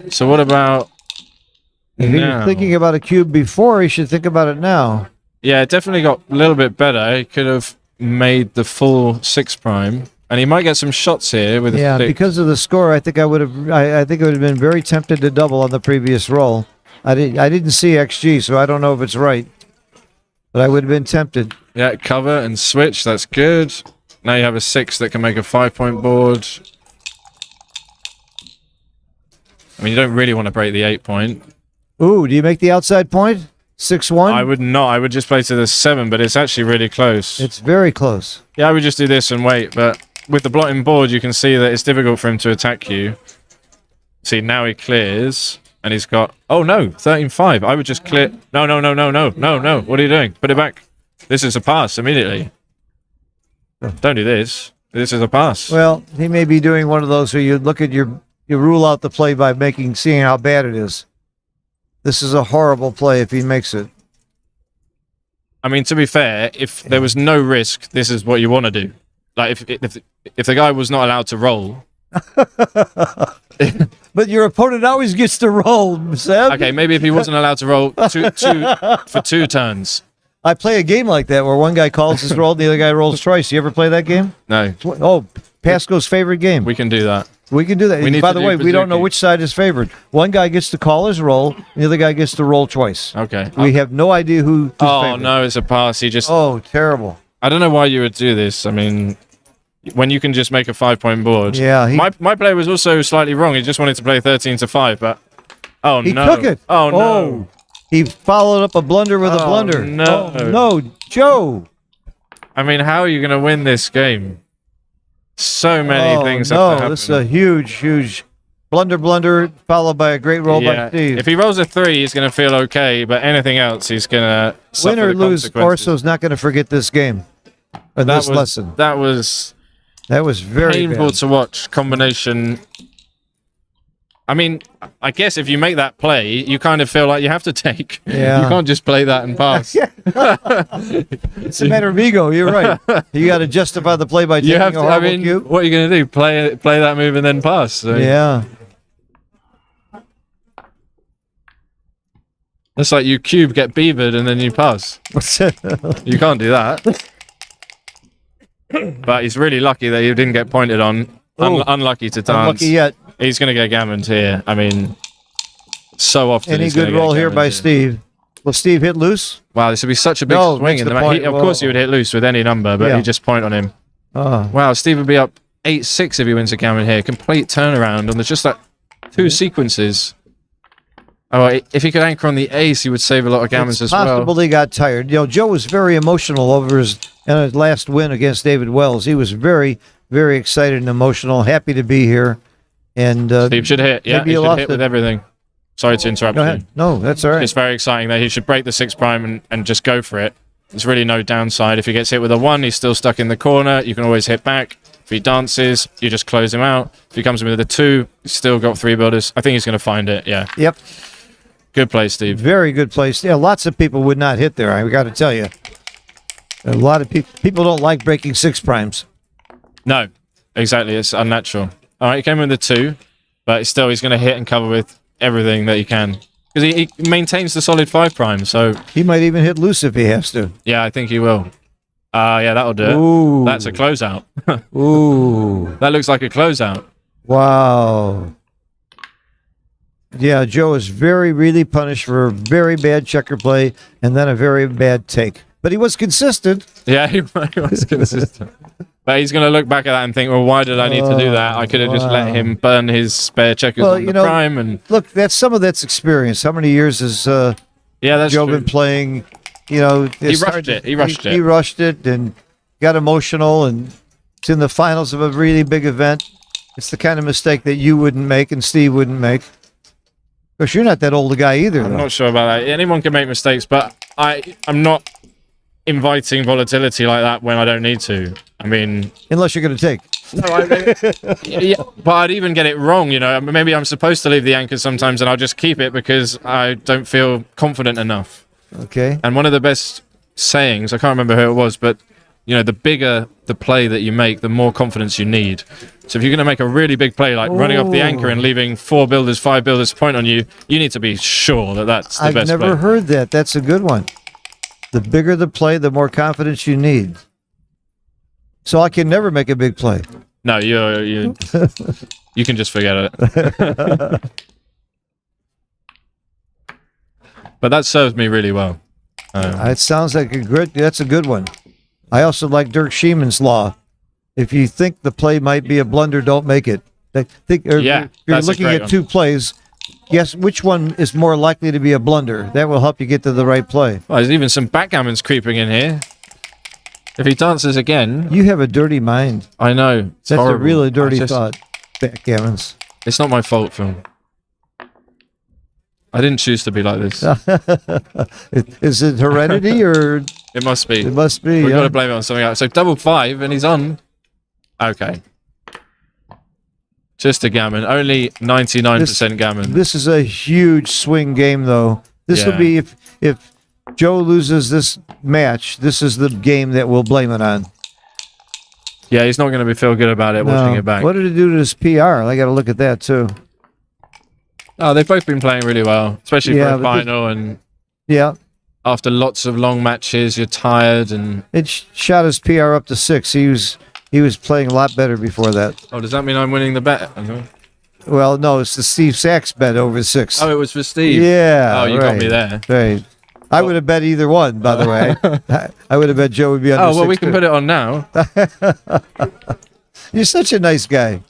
So what about If he now? was thinking about a cube before, he should think about it now. Yeah, it definitely got a little bit better. He could have made the full 6 prime. And he might get some shots here with Yeah, a 6. because of the score, I think I would have. I think I would have been very tempted to double on the previous roll. I didn't see XG, so I don't know if it's right. But I would have been tempted. Yeah, cover and switch. That's good. Now you have a 6 that can make a 5-point board. I mean, you don't really want to break the 8 point. Ooh, do you make the outside point? 6-1? I would not. I would just play to the 7, but it's actually really close. It's very close. Yeah, I would just do this and wait, but with the blotting board, you can see that it's difficult for him to attack you. See, now he clears, and he's got... Oh, no, 13-5. I would just clear... No. What are you doing? Put it back. This is a pass immediately. Don't do this. This is a pass. Well, he may be doing one of those where you look at you rule out the play by seeing how bad it is. This is a horrible play if he makes it. I mean, to be fair, if there was no risk, this is what you want to do. Like, if the guy was not allowed to roll... But your opponent always gets to roll, Seb. Okay, maybe if he wasn't allowed to roll for 2 turns. I play a game like that where one guy calls his roll, the other guy rolls twice. You ever play that game? No. Oh, Pasco's favorite game. We can do that. We can do that. We need By to the do way, we don't know Bazooki. which side is favored. One guy gets to call his roll, and the other guy gets to roll twice. Okay. We have no idea who's favored. No, it's a pass. He just... Oh, terrible. I don't know why you would do this. I mean, when you can just make a 5-point board. Yeah. My player was also slightly wrong. He just wanted to play 13-5, but... Oh, He no. took it. Oh, no. He followed up a blunder with a blunder. No. Oh, no, Joe. I mean, how are you going to win this game? So many things have to happen. This is a huge blunder, followed by a great roll by Steve. If he rolls a 3, he's going to feel okay, but anything else, he's going to suffer Win or the lose, consequences. Orso's not going to forget this game. Or this lesson. That was very painful bad. to watch. Combination. I mean, I guess if you make that play, you kind of feel like you have to take. Yeah. You can't just play that and pass. It's a matter of ego. You're right. You got to justify the play by taking You have a to. I horrible mean, cue. what are you going to do? Play that move and then pass. So. Yeah. It's like you cube, get beavered, and then you pass. You can't do that. But he's really lucky that he didn't get pointed on. Unlucky to dance. Unlucky yet. He's going to get gammoned here. I mean, so often. Any he's gonna good get roll here gammoned by Steve. Will Steve hit loose? Wow, this would be such a big No, swing makes in the the match. point. Of course, he would hit loose with any number, but Yeah. he just point on him. Wow, Steve would be up 8-6 if he wins a gammon here. Complete turnaround on the just like 2 sequences. Oh, if he could anchor on the ace, he would save a lot of gammons as well. Possible he got tired. You know, Joe was very emotional over his last win against David Wells. He was very, very excited and emotional, happy to be here. And Steve should hit. Yeah, he should hit with everything. Sorry to interrupt Go you. ahead. No, that's all right. It's very exciting that he should break the 6 prime and just go for it. There's really no downside. If he gets hit with a 1, he's still stuck in the corner. You can always hit back. If he dances, you just close him out. If he comes in with a 2, he's still got 3 builders. I think he's going to find it, yeah. Yep. Good play, Steve. Very good place. Yeah, lots of people would not hit there. I got to tell you. A lot of people don't like breaking 6 primes. No, exactly. It's unnatural. All right, he came in with a 2, but still he's going to hit and cover with everything that he can. Because he maintains the solid 5 prime, so... He might even hit loose if he has to. Yeah, I think he will. Yeah, that'll do it. Ooh. That's a closeout. Ooh. That looks like a closeout. Wow. Yeah, Joe is really punished for a very bad checker play and then a very bad take. But he was consistent. Yeah, he was consistent. But he's going to look back at that and think, well, why did I need to do that? I could have just let him burn his spare checkers on the prime. And look, some of that's experience. How many years has that's Joe true. been playing? You know, He rushed it. He rushed it and got emotional, and it's in the finals of a really big event. It's the kind of mistake that you wouldn't make and Steve wouldn't make. Because you're not that old a guy either. I'm not sure about that. Anyone can make mistakes, but I'm not inviting volatility like that when I don't need to. I mean... Unless you're going to take. No, yeah, but I'd even get it wrong, you know. Maybe I'm supposed to leave the anchor sometimes and I'll just keep it because I don't feel confident enough. Okay. And one of the best sayings, I can't remember who it was, but, you know, the bigger the play that you make, the more confidence you need. So if you're going to make a really big play, like running off the anchor and leaving 4 builders, 5 builders point on you, you need to be sure that that's the best play. I've never heard that. That's a good one. The bigger the play, the more confidence you need. So I can never make a big play. No, you can just forget it. But that serves me really well. It sounds like that's a good one. I also like Dirk Schieman's law. If you think the play might be a blunder, don't make it. If you're looking at 2 plays, guess which one is more likely to be a blunder. That will help you get to the right play. Well, there's even some backgammons creeping in here. If he dances again... You have a dirty mind. I know. That's horrible. A really dirty thought, backgammons. It's not my fault, Phil. I didn't choose to be like this. Is it heredity or... It must be. It must be, We've got to blame it on something else. So double 5 and he's on. Okay. Just a gammon. Only 99% gammon. This is a huge swing game, though. This will be if Joe loses this match, this is the game that we'll blame it on. Yeah, he's not going to feel good about it watching it back. What did it do to his PR? I got to look at that, too. Oh, they've both been playing really well, especially for a final. And after lots of long matches, you're tired. And it shot his PR up to 6. He was playing a lot better before that. Oh, does that mean I'm winning the bet? Well, no, it's the Steve Sachs bet over 6. Oh, it was for Steve. Yeah. Oh, you got me there. Right. I would have bet either one, by the way. I would have bet Joe would be under 6. Oh, well, we can put it on now. You're such a nice guy.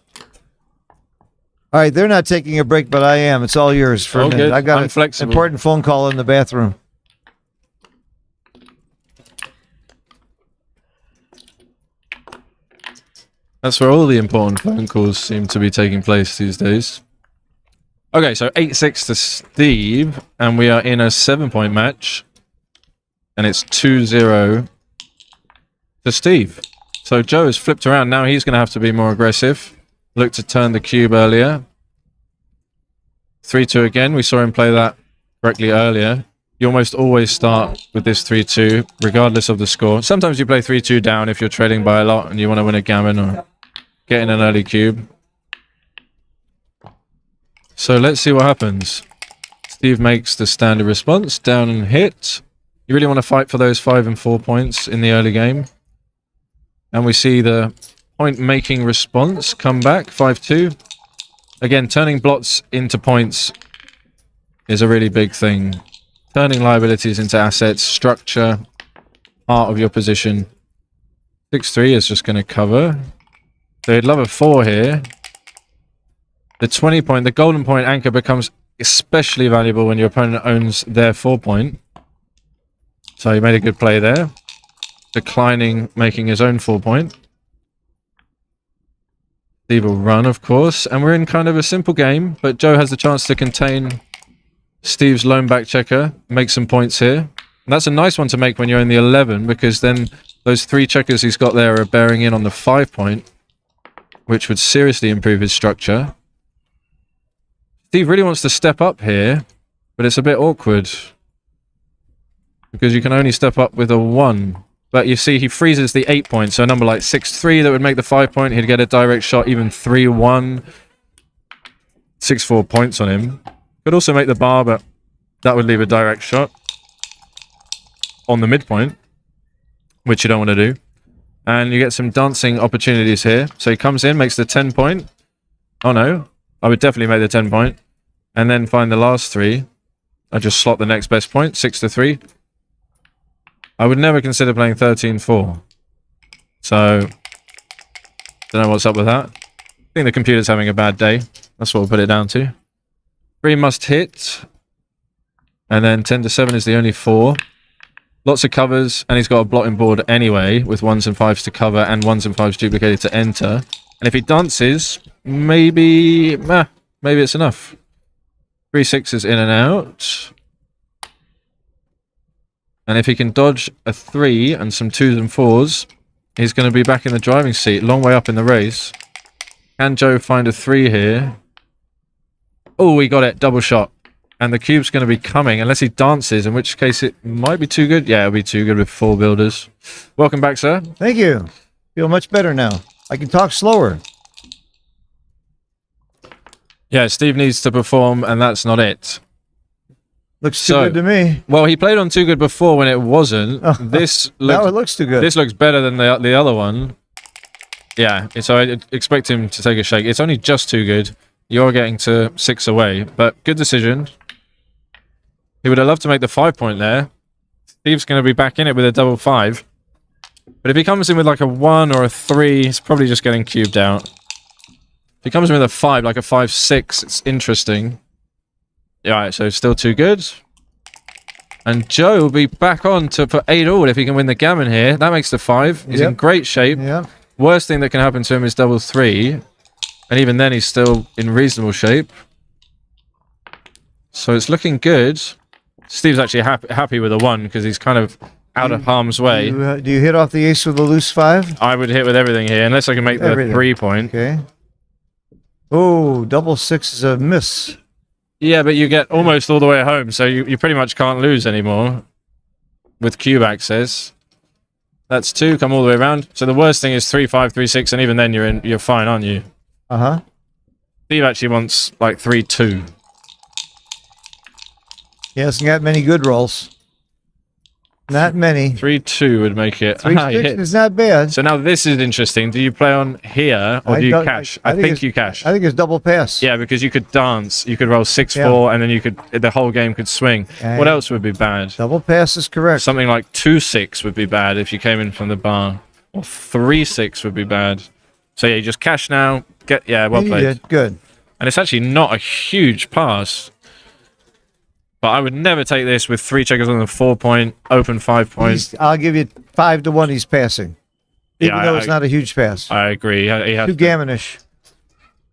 All right, they're not taking a break, but I am. It's all yours for a minute. Good. I got an important phone call in the bathroom. That's where all the important phone calls seem to be taking place these days. Okay, so 8-6 to Steve, and we are in a 7-point match. And it's 2-0 to Steve. So Joe has flipped around. Now he's going to have to be more aggressive. Look to turn the cube earlier. 3-2 again. We saw him play that correctly earlier. You almost always start with this 3-2, regardless of the score. Sometimes you play 3-2 down if you're trailing by a lot and you want to win a gammon or get in an early cube. So let's see what happens. Steve makes the standard response, down and hit. You really want to fight for those 5 and 4 points in the early game. And we see the point-making response come back, 5-2. Again, turning blots into points is a really big thing. Turning liabilities into assets, structure, part of your position. 6-3 is just going to cover. So he'd love a 4 here. The 20 point, the golden point anchor becomes especially valuable when your opponent owns their 4 point. So he made a good play there. Declining, making his own 4 point. Steve will run, of course. And we're in kind of a simple game, but Joe has the chance to contain Steve's lone back checker, make some points here. And that's a nice one to make when you're in the 11, because then those 3 checkers he's got there are bearing in on the 5 point, which would seriously improve his structure. Steve really wants to step up here, but it's a bit awkward because you can only step up with a 1. But you see he freezes the 8 point, so a number like 6-3 that would make the 5 point, he'd get a direct shot, even 3-1. 6-4 points on him. Could also make the bar, but that would leave a direct shot on the midpoint, which you don't want to do. And you get some dancing opportunities here. So he comes in, makes the 10 point. Oh no, I would definitely make the 10 point. And then find the last 3. I just slot the next best point, 6-3. I would never consider playing 13-4. So, don't know what's up with that. I think the computer's having a bad day. That's what we'll put it down to. 3 must hit. And then 10-7 is the only 4. Lots of covers, and he's got a blotting board anyway, with 1s and 5s to cover and 1s and 5s duplicated to enter. And if he dances, maybe it's enough. 3 6s in and out. And if he can dodge a 3 and some 2s and 4s, he's going to be back in the driving seat, long way up in the race. Can Joe find a 3 here? Oh, he got it, double shot. And the cube's going to be coming, unless he dances, in which case it might be too good. Yeah, it'll be too good with 4 builders. Welcome back, sir. Thank you. Feel much better now. I can talk slower. Yeah, Steve needs to perform, and that's not it. Looks too good to me. Well, he played on too good before when it wasn't. This now it looks too good. This looks better than the other one. Yeah, so I expect him to take a shake. It's only just too good. You're getting to 6 away, but good decision. He would have loved to make the 5 point there. Steve's going to be back in it with a double 5. But if he comes in with like a 1 or a 3, he's probably just getting cubed out. If he comes in with a 5, like a 5-6, it's interesting. Yeah, all right, so still too good. And Joe will be back on to put 8 all if he can win the gammon here. That makes the 5. He's in great shape. Yeah. Worst thing that can happen to him is double 3. And even then, he's still in reasonable shape. So it's looking good. Steve's actually happy with a 1 because he's kind of out of harm's way. Do you hit off the ace with a loose 5? I would hit with everything here, unless I can make the 3 point. Okay. Oh, double 6 is a miss. Yeah, but you get almost all the way home, so you pretty much can't lose anymore with cube access. That's 2, come all the way around. So the worst thing is 3-5, 3-6, and even then you're fine, aren't you? Uh-huh. Steve actually wants like 3-2. He hasn't got many good rolls. Not many. 3-2 would make it. 3-6 is not bad. So now this is interesting. Do you play on here or do you cash? I think you cash. I think it's double pass. Yeah, because you could dance. You could roll 6-4 and then the whole game could swing. What else would be bad? Double pass is correct. Something like 2-6 would be bad if you came in from the bar. Or 3-6 would be bad. So yeah, you just cash now. Well played. You did. Good. And it's actually not a huge pass. But I would never take this with 3 checkers on the 4 point, open 5 points. I'll give you 5-1 he's passing. Even though it's not a huge pass. I agree. He has too gammonish.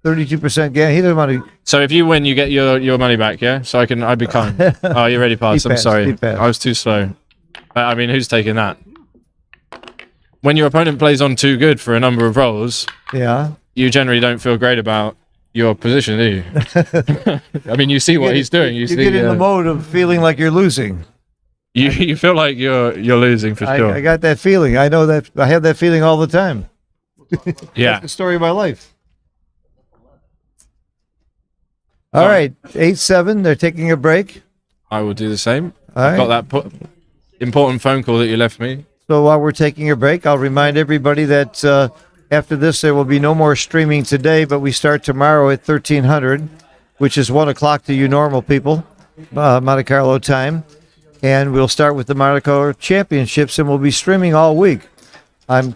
32% gammon. He doesn't want to. So if you win, you get your money back, yeah? So I'd be kind. Oh, you already passed. I'm sorry. I was too slow. I mean, who's taking that? When your opponent plays on too good for a number of rolls, you generally don't feel great about your position, do you? I mean, you see what he's doing. You get in the mode of feeling like you're losing. You feel like you're losing for sure. I got that feeling. I know that. I have that feeling all the time. Yeah. That's the story of my life. All right, 8-7. They're taking a break. I will do the same. All I've right. got that important phone call that you left me. So while we're taking a break, I'll remind everybody that after this, there will be no more streaming today, but we start tomorrow at 1300, which is 1 o'clock to you normal people, Monte Carlo time. And we'll start with the Monte Carlo Championships, and we'll be streaming all week. I'm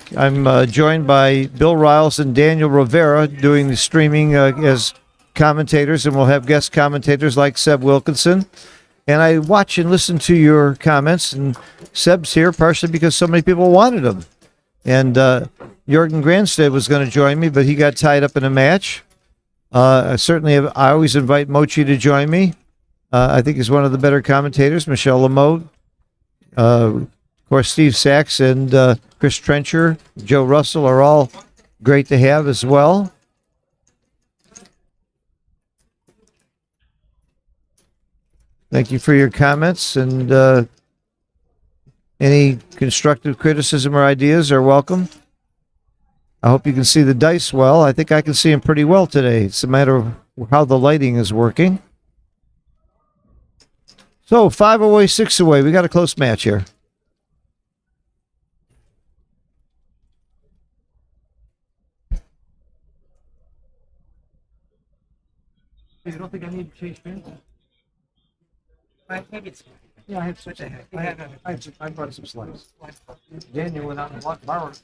joined by Bill Riles and Daniel Rivera doing the streaming as commentators, and we'll have guest commentators like Seb Wilkinson. And I watch and listen to your comments, and Seb's here partially because so many people wanted him. And Jorgen Granstad was going to join me, but he got tied up in a match. I always invite Mochi to join me. I think he's one of the better commentators. Michelle Lamotte, of course, Steve Sachs and Chris Trencher, Joe Russell are all great to have as well. Thank you for your comments, and any constructive criticism or ideas are welcome. I hope you can see the dice well. I think I can see them pretty well today. It's a matter of how the lighting is working. So 5 away, 6 away. We got a close match here. You don't think I need to change pins? I think it's. Yeah, I have such a heck. I brought some slides. Daniel went out and borrowed it.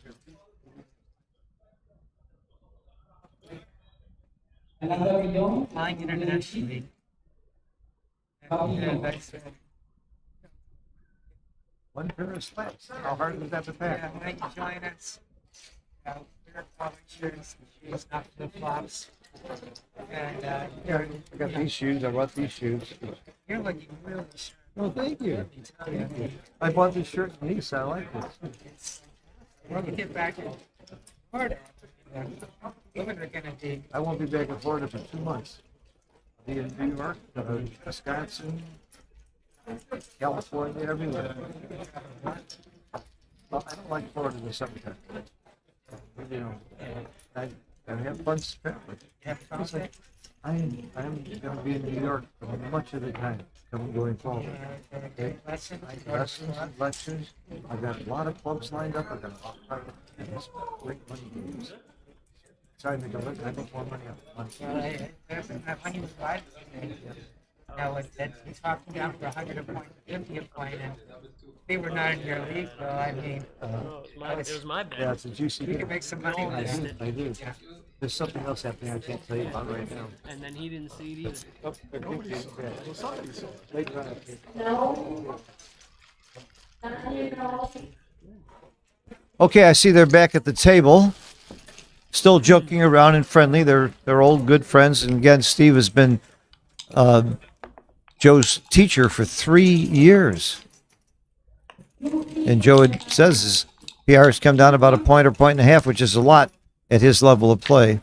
And how are you doing? Flying internationally. One pair of slabs. How hard was that to pack? Yeah, why don't you join us? We're publishers, shoes, not flip flops. And Yeah, I got these shoes. I bought these shoes. you're looking really sharp. Oh, thank you. Thank you. I bought this shirt from Nice. I like this. When you get back in Florida, what are gonna be? I won't be back in Florida for 2 months. I'll be in New York, Wisconsin, California, everywhere. Well, I don't like Florida in the summertime. You know, I have fun family. I am going to be in New York for much of the time going forward. Okay? Lessons and lectures. I've got a lot of clubs lined up. I've got a lot of great money games. Sorry, I make more money on When he was live, he's talking down for 100 a point, 50 a point, and they were not in your league, though. I mean, it was my bad. Yeah, it's a juicy you game. can make some money with that. I do. Yeah. There's something else happening I can't tell you about right now. And then he didn't see it either. Oh, later on. Okay, I see they're back at the table, still joking around and friendly. They're old good friends, and again, Steve has been Joe's teacher for 3 years, and Joe says his PR has come down about a point or point and a half, which is a lot at his level of play.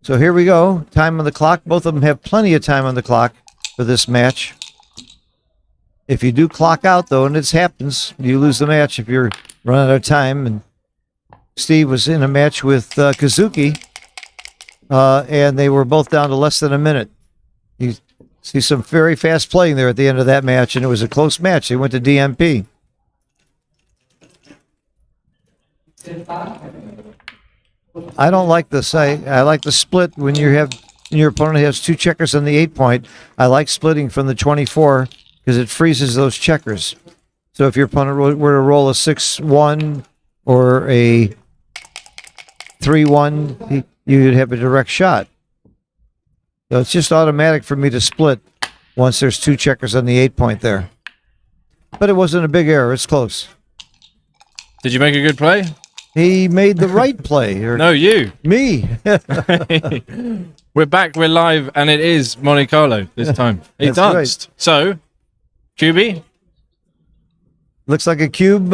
So here we go. Time on the clock. Both of them have plenty of time on the clock for this match. If you do clock out, though, and it happens, you lose the match if you're running out of time. And Steve was in a match with Kazuki, and they were both down to less than a minute. You see some very fast playing there at the end of that match, and it was a close match. They went to DMP. I don't like this. I like the split when your opponent has 2 checkers on the 8 point. I like splitting from the 24 because it freezes those checkers. So if your opponent were to roll a 6-1 or a 3-1, you'd have a direct shot. So it's just automatic for me to split once there's 2 checkers on the 8 point there. But it wasn't a big error. It's close. Did you make a good play? He made the right play. No, you. Me. We're back, we're live, and it is Monte Carlo this time. He That's danced. right. So, QB? Looks like a cube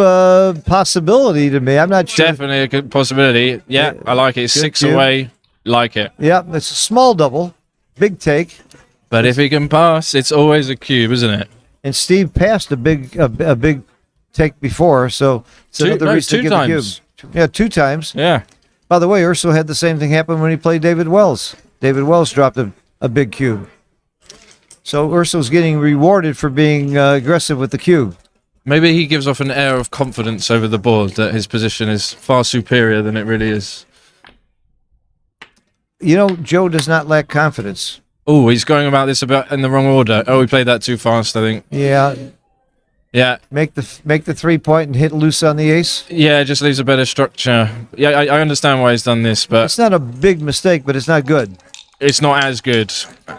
possibility to me. I'm not sure. Definitely a good possibility. Yeah, I like it. It's Good 6 cube. away. Like it. Yeah, it's a small double. Big take. But if he can pass, it's always a cube, isn't it? And Steve passed a big take before, so it's another reason to get the cube. Yeah, 2 times. Yeah. By the way, Urso had the same thing happen when he played David Wells. David Wells dropped a big cube. So Urso's getting rewarded for being aggressive with the cube. Maybe he gives off an air of confidence over the board that his position is far superior than it really is. You know, Joe does not lack confidence. Oh, he's going about this in the wrong order. Oh, we played that too fast, I think. Yeah. Yeah. Make the 3-point and hit loose on the ace. Yeah, just leaves a better structure. Yeah, I understand why he's done this, but It's not a big mistake, but it's not good. it's not as good.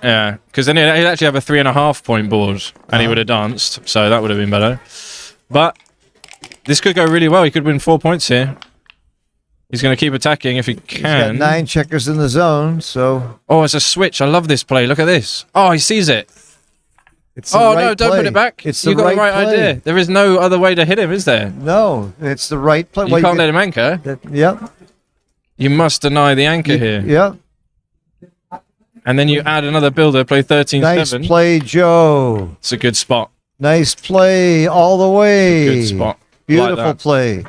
Yeah, because then he'd actually have a 3.5 point board, and he would have danced, so that would have been better. But this could go really well. He could win 4 points here. He's going to keep attacking if he He's got can. 9 checkers in the zone, so Oh, it's a switch. I love this play. Look at this. Oh, he sees it. it's the Oh, right no, don't play. put it back. It's You the got the right play. idea. There is no other way to hit him, is there? No, it's the right play. You can't let him anchor. Yep. You must deny the anchor here. Yep. And then you add another builder, play 13-7. Nice play, Joe. It's a good spot. Nice play all the way. Good spot. Beautiful Like that. play.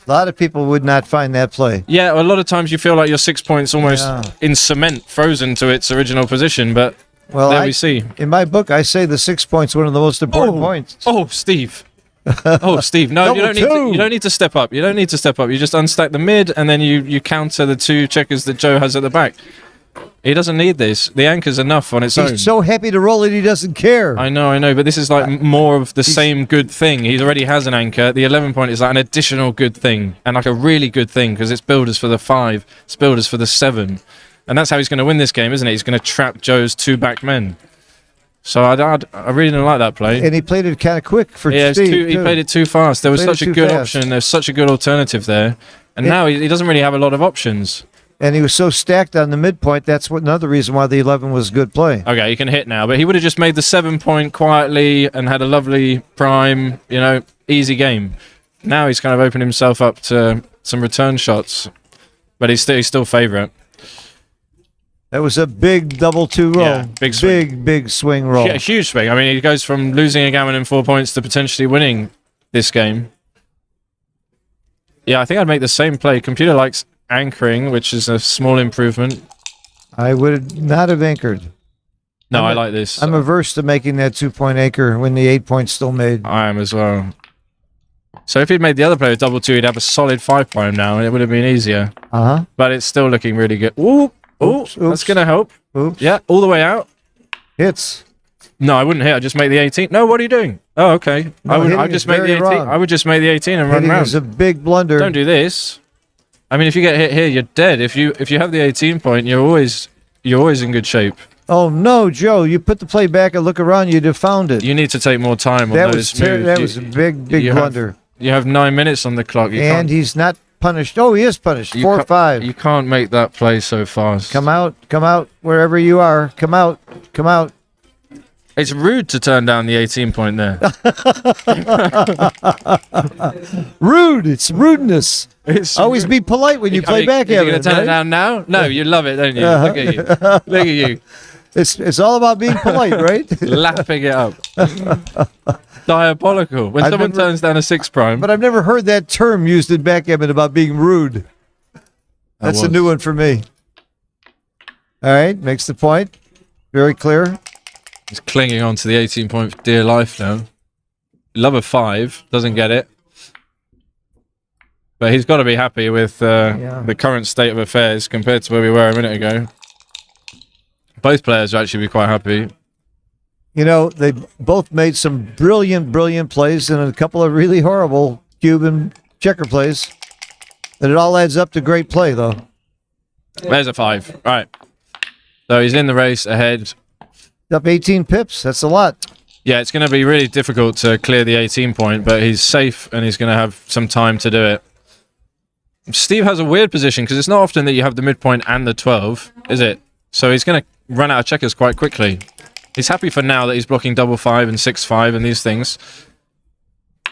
A lot of people would not find that play. Yeah, a lot of times you feel like your 6 points almost Yeah. in cement, frozen to its original position, but there we see. In my book, I say the 6 points one of the most important points. Oh, Steve. Oh, Steve. No, you don't need to step up. You don't need to step up. You just unstack the mid, and then you counter the 2 checkers that Joe has at the back. He doesn't need this. The anchor's enough on its own. He's so happy to roll it, he doesn't care. I know, but this is like more of the same good thing. He already has an anchor. The 11 point is like an additional good thing, and like a really good thing, because it's builders for the 5, it's builders for the 7. And that's how he's going to win this game, isn't it? He's going to trap Joe's 2 back men. So I really didn't like that play. And he played it kind of quick for Yeah, Steve. he played it too fast. There was Played such it a too good fast. option. There's such a good alternative there. And now he doesn't really have a lot of options. And he was so stacked on the midpoint, that's another reason why the 11 was a good play. Okay, he can hit now, but he would have just made the 7 point quietly and had a lovely prime, easy game. Now he's kind of opened himself up to some return shots, but he's still favourite. That was a big double 2 roll. Yeah, big swing. Big swing roll. Yeah, huge swing. I mean, he goes from losing a gammon in 4 points to potentially winning this game. Yeah, I think I'd make the same play. Computer likes anchoring, which is a small improvement. I would not have anchored. No, I like this. I'm averse to making that 2-point anchor when the 8 point's still made. I am as well. So if he'd made the other player double 2, he'd have a solid 5 prime now, and it would have been easier. Uh-huh. But it's still looking really good. Ooh, that's going to help. Oops. Yeah, all the way out. Hits. No, I wouldn't hit. I'd just make the 18. No, what are you doing? Oh, okay. No, I'd just make the 18. wrong. I would just make the 18 and run Hitting around. is a big blunder. Don't do this. I mean, if you get hit here, you're dead. If you have the 18 point, you're always in good shape. Oh no, Joe! You put the play back and look around. You'd have found it. You need to take more time on That those was moves. that was a big blunder. You have 9 minutes on the clock. You And can't, he's not punished. Oh, he is punished. you 4-5. You can't make that play so fast. Come out, wherever you are. Come out. It's rude to turn down the 18 point there. Rude. It's rudeness. Always be polite when you play backgammon. You're going to turn right? it down now? No, you love it, don't you? Uh-huh. Look at you. Look at you. It's all about being polite, right? Lapping it up. Diabolical. When I've someone never- turns down a 6 prime. But I've never heard that term used in backgammon about being rude. That's a new one for me. All right, makes the point. Very clear. He's clinging on to the 18 point for dear life now. Love a 5. Doesn't get it. But he's got to be happy with the current state of affairs compared to where we were a minute ago. Both players will actually be quite happy. You know, they both made some brilliant plays and a couple of really horrible Cuban checker plays. And it all adds up to great play, though. There's a 5. Right. So he's in the race ahead. Up 18 pips. That's a lot. Yeah, it's going to be really difficult to clear the 18 point, but he's safe and he's going to have some time to do it. Steve has a weird position because it's not often that you have the midpoint and the 12, is it? So he's going to run out of checkers quite quickly. He's happy for now that he's blocking 5-5 and 6-5 and these things.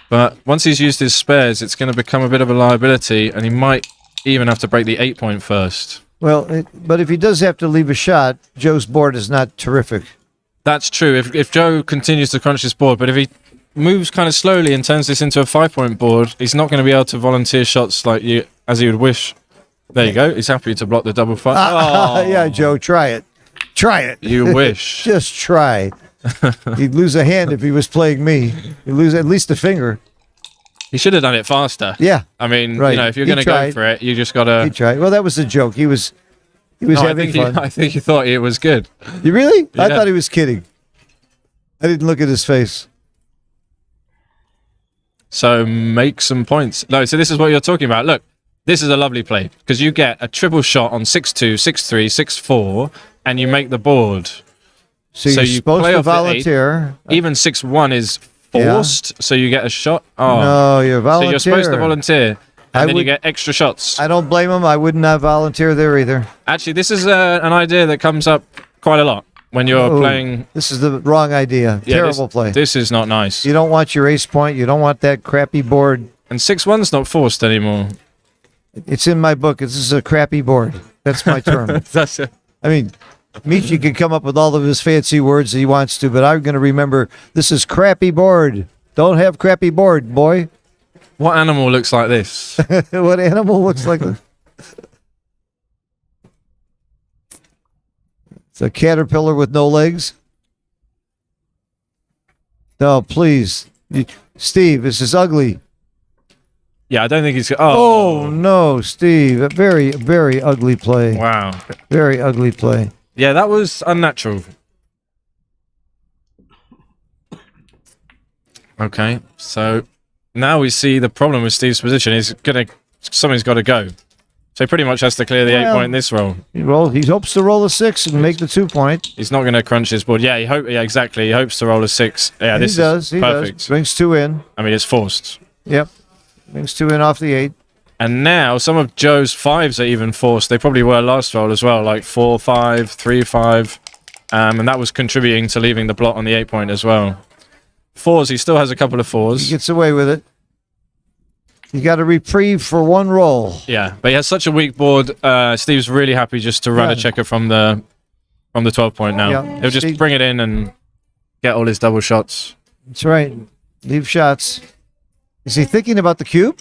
But once he's used his spares, it's going to become a bit of a liability, and he might even have to break the 8 point first. Well, but if he does have to leave a shot, Joe's board is not terrific. That's true. If Joe continues to crunch this board, but if he moves kind of slowly and turns this into a 5 point board, he's not going to be able to volunteer shots as he would wish. There you go. He's happy to block the 5-5. Oh. Yeah, Joe, try it. Try it. You wish. Just try. He'd lose a hand if he was playing me. He'd lose at least a finger. He should have done it faster. Yeah. I mean, Right. if you're He going to go tried. for it, you just got to... He tried. Well, that was a joke. He was having fun. I think he thought it was good. You really? I Yeah. thought he was kidding. I didn't look at his face. So make some points. No, so this is what you're talking about. Look, this is a lovely play because you get a triple shot on 6-2, 6-3, 6-4, and you make the board. So you're supposed play to off the volunteer. 8. Even 6-1 is forced, so you get a shot. Oh. No, you're volunteer. So you're supposed to volunteer, and then you get extra shots. I don't blame him. I would not volunteer there either. Actually, this is an idea that comes up quite a lot when you're playing. This is the wrong idea. Yeah, Terrible play. This is not nice. You don't want your ace point. You don't want that crappy board. And 6-1's not forced anymore. It's in my book. This is a crappy board. That's my term. That's it. I mean, Michi can come up with all of his fancy words that he wants to, but I'm going to remember this is crappy board. Don't have crappy board, boy. What animal looks like this? What animal looks like this? It's a caterpillar with no legs. No, please. Steve, this is ugly. Yeah, I don't think he's... Oh, no, Steve. A very, very ugly play. Wow. Very ugly play. Yeah, that was unnatural. Okay, so now we see the problem with Steve's position. Something's got to go. So he pretty much has to clear the 8 point in this roll. He hopes to roll a 6 and make the 2 point. He's not going to crunch his board. Yeah, exactly. He hopes to roll a 6. Yeah, He this does. is perfect. Brings 2 in. I mean, it's forced. Yep. Brings 2 in off the 8. And now some of Joe's 5s are even forced. They probably were last roll as well, like 4-5, 3-5. And that was contributing to leaving the blot on the 8 point as well. 4s, he still has a couple of 4s. He gets away with it. You got a reprieve for 1 roll. Yeah, but he has such a weak board. Steve's really happy just to run a checker from the 12 point now. Yeah, He'll just bring it in and get all his double shots. That's right. Leave shots. Is he thinking about the cube?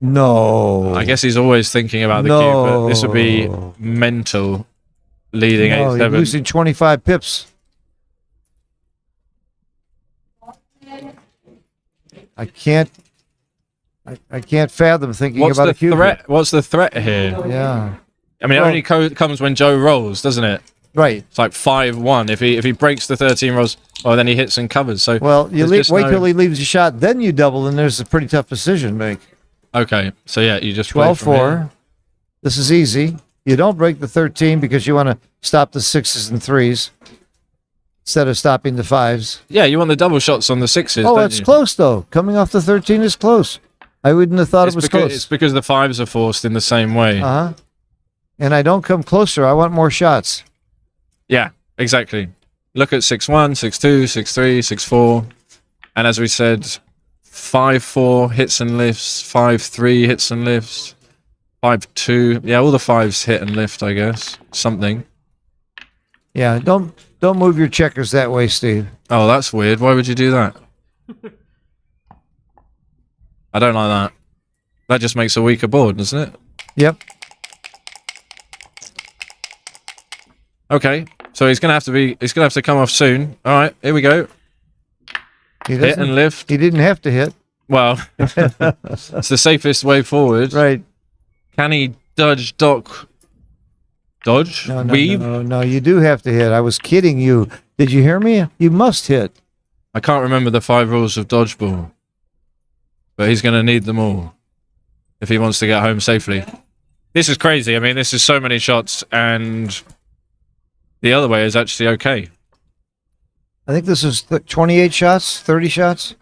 No. I guess he's always thinking about the cube, but this would be mental leading 8-7. You're losing 25 pips. I can't fathom thinking about a cube. What's the threat here? Yeah. I mean, it only comes when Joe rolls, doesn't it? Right. It's like 5-1. If he breaks the 13 rolls, then he hits and covers. So you wait till he leaves a shot, then you double, and there's a pretty tough decision to make. Okay, so yeah, you just 12-4. This is easy. You don't break the 13 because you want to stop the 6s and 3s instead of stopping the 5s. Yeah, you want the double shots on the 6s. Oh, it's close though. Coming off the 13 is close. I wouldn't have thought it was close. It's because the 5s are forced in the same way. And I don't come closer. I want more shots. Yeah, exactly. Look at 6-1, 6-2, 6-3, 6-4. And as we said, 5-4 hits and lifts, 5-3 hits and lifts, 5-2. Yeah, all the 5s hit and lift, I guess. Something. Yeah, don't move your checkers that way, Steve. Oh, that's weird. Why would you do that? I don't like that. That just makes a weaker board, doesn't it? Yep. Okay, so he's gonna have to come off soon. All right, here we go. Hit and lift. He didn't have to hit. Well, it's the safest way forward. Right. Can he dodge? Dodge? No, weave? No, you do have to hit. I was kidding you. Did you hear me? You must hit. I can't remember the 5 rules of dodgeball, but he's going to need them all if he wants to get home safely. This is crazy. I mean, this is so many shots, and the other way is actually okay. I think this is 28 shots, 30 shots.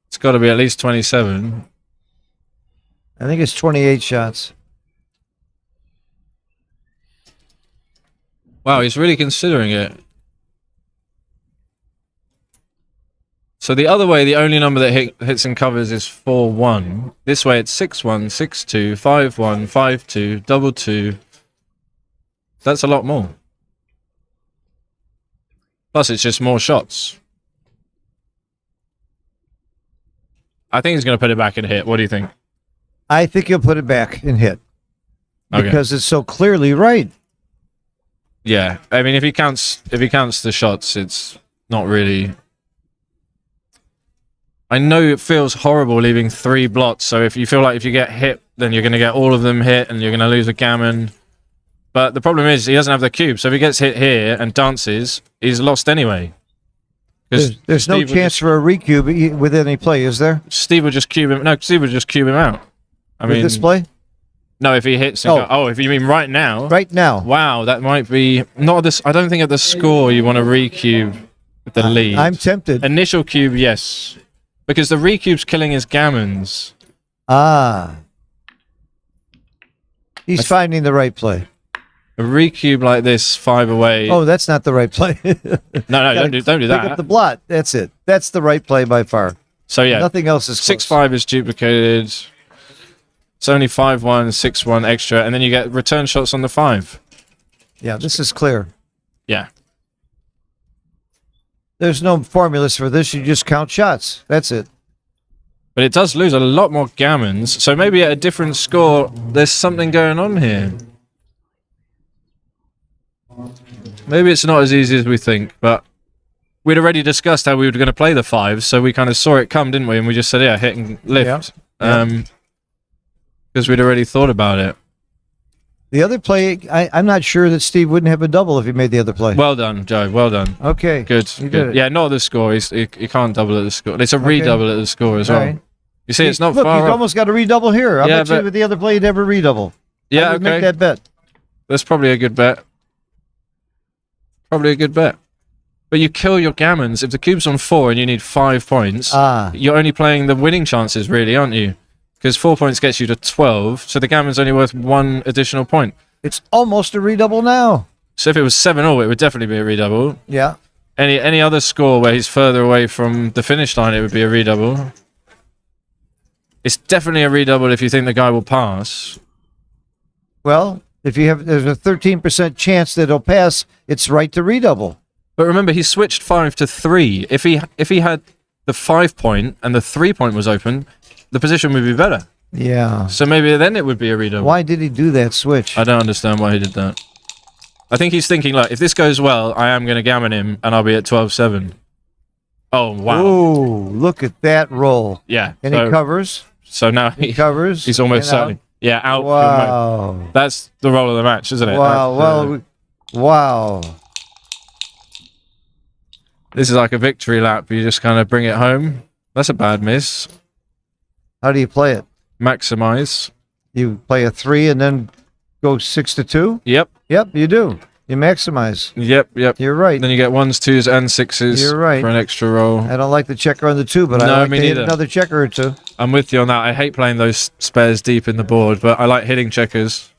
It's got to be at least 27. I think it's 28 shots. Wow, he's really considering it. So the other way, the only number that hits and covers is 4-1. This way it's 6-1, 6-2, 5-1, 5-2, 2-2. That's a lot more. Plus it's just more shots. I think he's going to put it back and hit. What do you think? I think he'll put it back and hit. Okay. Because it's so clearly right. Yeah. I mean, if he counts the shots, it's not really... I know it feels horrible leaving 3 blots, so if you feel like if you get hit, then you're going to get all of them hit and you're going to lose a gammon. But the problem is he doesn't have the cube, so if he gets hit here and dances, he's lost anyway. There's no chance for a recube with any play, is there? Steve would just cube him. No, Steve would just cube him out. I With mean, this play? no, if he hits. If you mean right now. Right now. Wow, that might be not this. I don't think at the score you want to recube with the lead. I'm tempted. Initial cube, yes, because the recube's killing his gammons. Ah. He's finding the right play. A recube like this, 5 away. Oh, that's not the right play. No, don't do Pick that. up the blot. That's it. That's the right play by far. So yeah, Nothing else is 6-5 is duplicated. It's only 5-1, 6-1 extra, and then you get return shots on the 5. Yeah, this is clear. Yeah. There's no formulas for this. You just count shots. That's it. But it does lose a lot more gammons, so maybe at a different score, there's something going on here. Maybe it's not as easy as we think, but we'd already discussed how we were going to play the 5s, so we kind of saw it come, didn't we? And we just said, yeah, hit and lift. Because we'd already thought about it. The other play, I'm not sure that Steve wouldn't have a double if he made the other play. Well done, Joe. Well done. Okay. Good. He did Good. it. Yeah, not the score. He can't double at the score. It's a redouble at the score as well. Right. You see, it's not Look, far he's off. almost got a redouble here. I Yeah, bet you but- with the other play he'd never redouble. Yeah, I would okay. make that bet. That's probably a good bet. Probably a good bet. But you kill your gammons. If the cube's on 4 and you need 5 points, you're only playing the winning chances, really, aren't you? Because 4 points gets you to 12, so the gammon's only worth 1 additional point. It's almost a redouble now. So if it was 7-all, it would definitely be a redouble. Yeah. Any other score where he's further away from the finish line, it would be a redouble. It's definitely a redouble if you think the guy will pass. Well, there's a 13% chance that he'll pass, it's right to redouble. But remember, he switched 5 to 3. If he had the 5 point and the 3 point was open, the position would be better. Yeah. So maybe then it would be a redouble. Why did he do that switch? I don't understand why he did that. I think he's thinking, like, if this goes well, I am going to gammon him and I'll be at 12-7. Oh, wow. Oh, look at that roll. Yeah. And he covers. So now he covers. He's almost and out. certainly. Yeah, out. Wow. That's the roll of the match, isn't it? Wow. Wow. This is like a victory lap. You just kind of bring it home. That's a bad miss. How do you play it? Maximize. You play a 3 and then go 6-2? Yep. Yep, you do. You maximize. Yep. You're right. Then you get 1s, 2s, and 6s. You're right. For an extra roll. I don't like the checker on the 2, but No, I like me to hit neither. another checker or 2. I'm with you on that. I hate playing those spares deep in the board, but I like hitting checkers.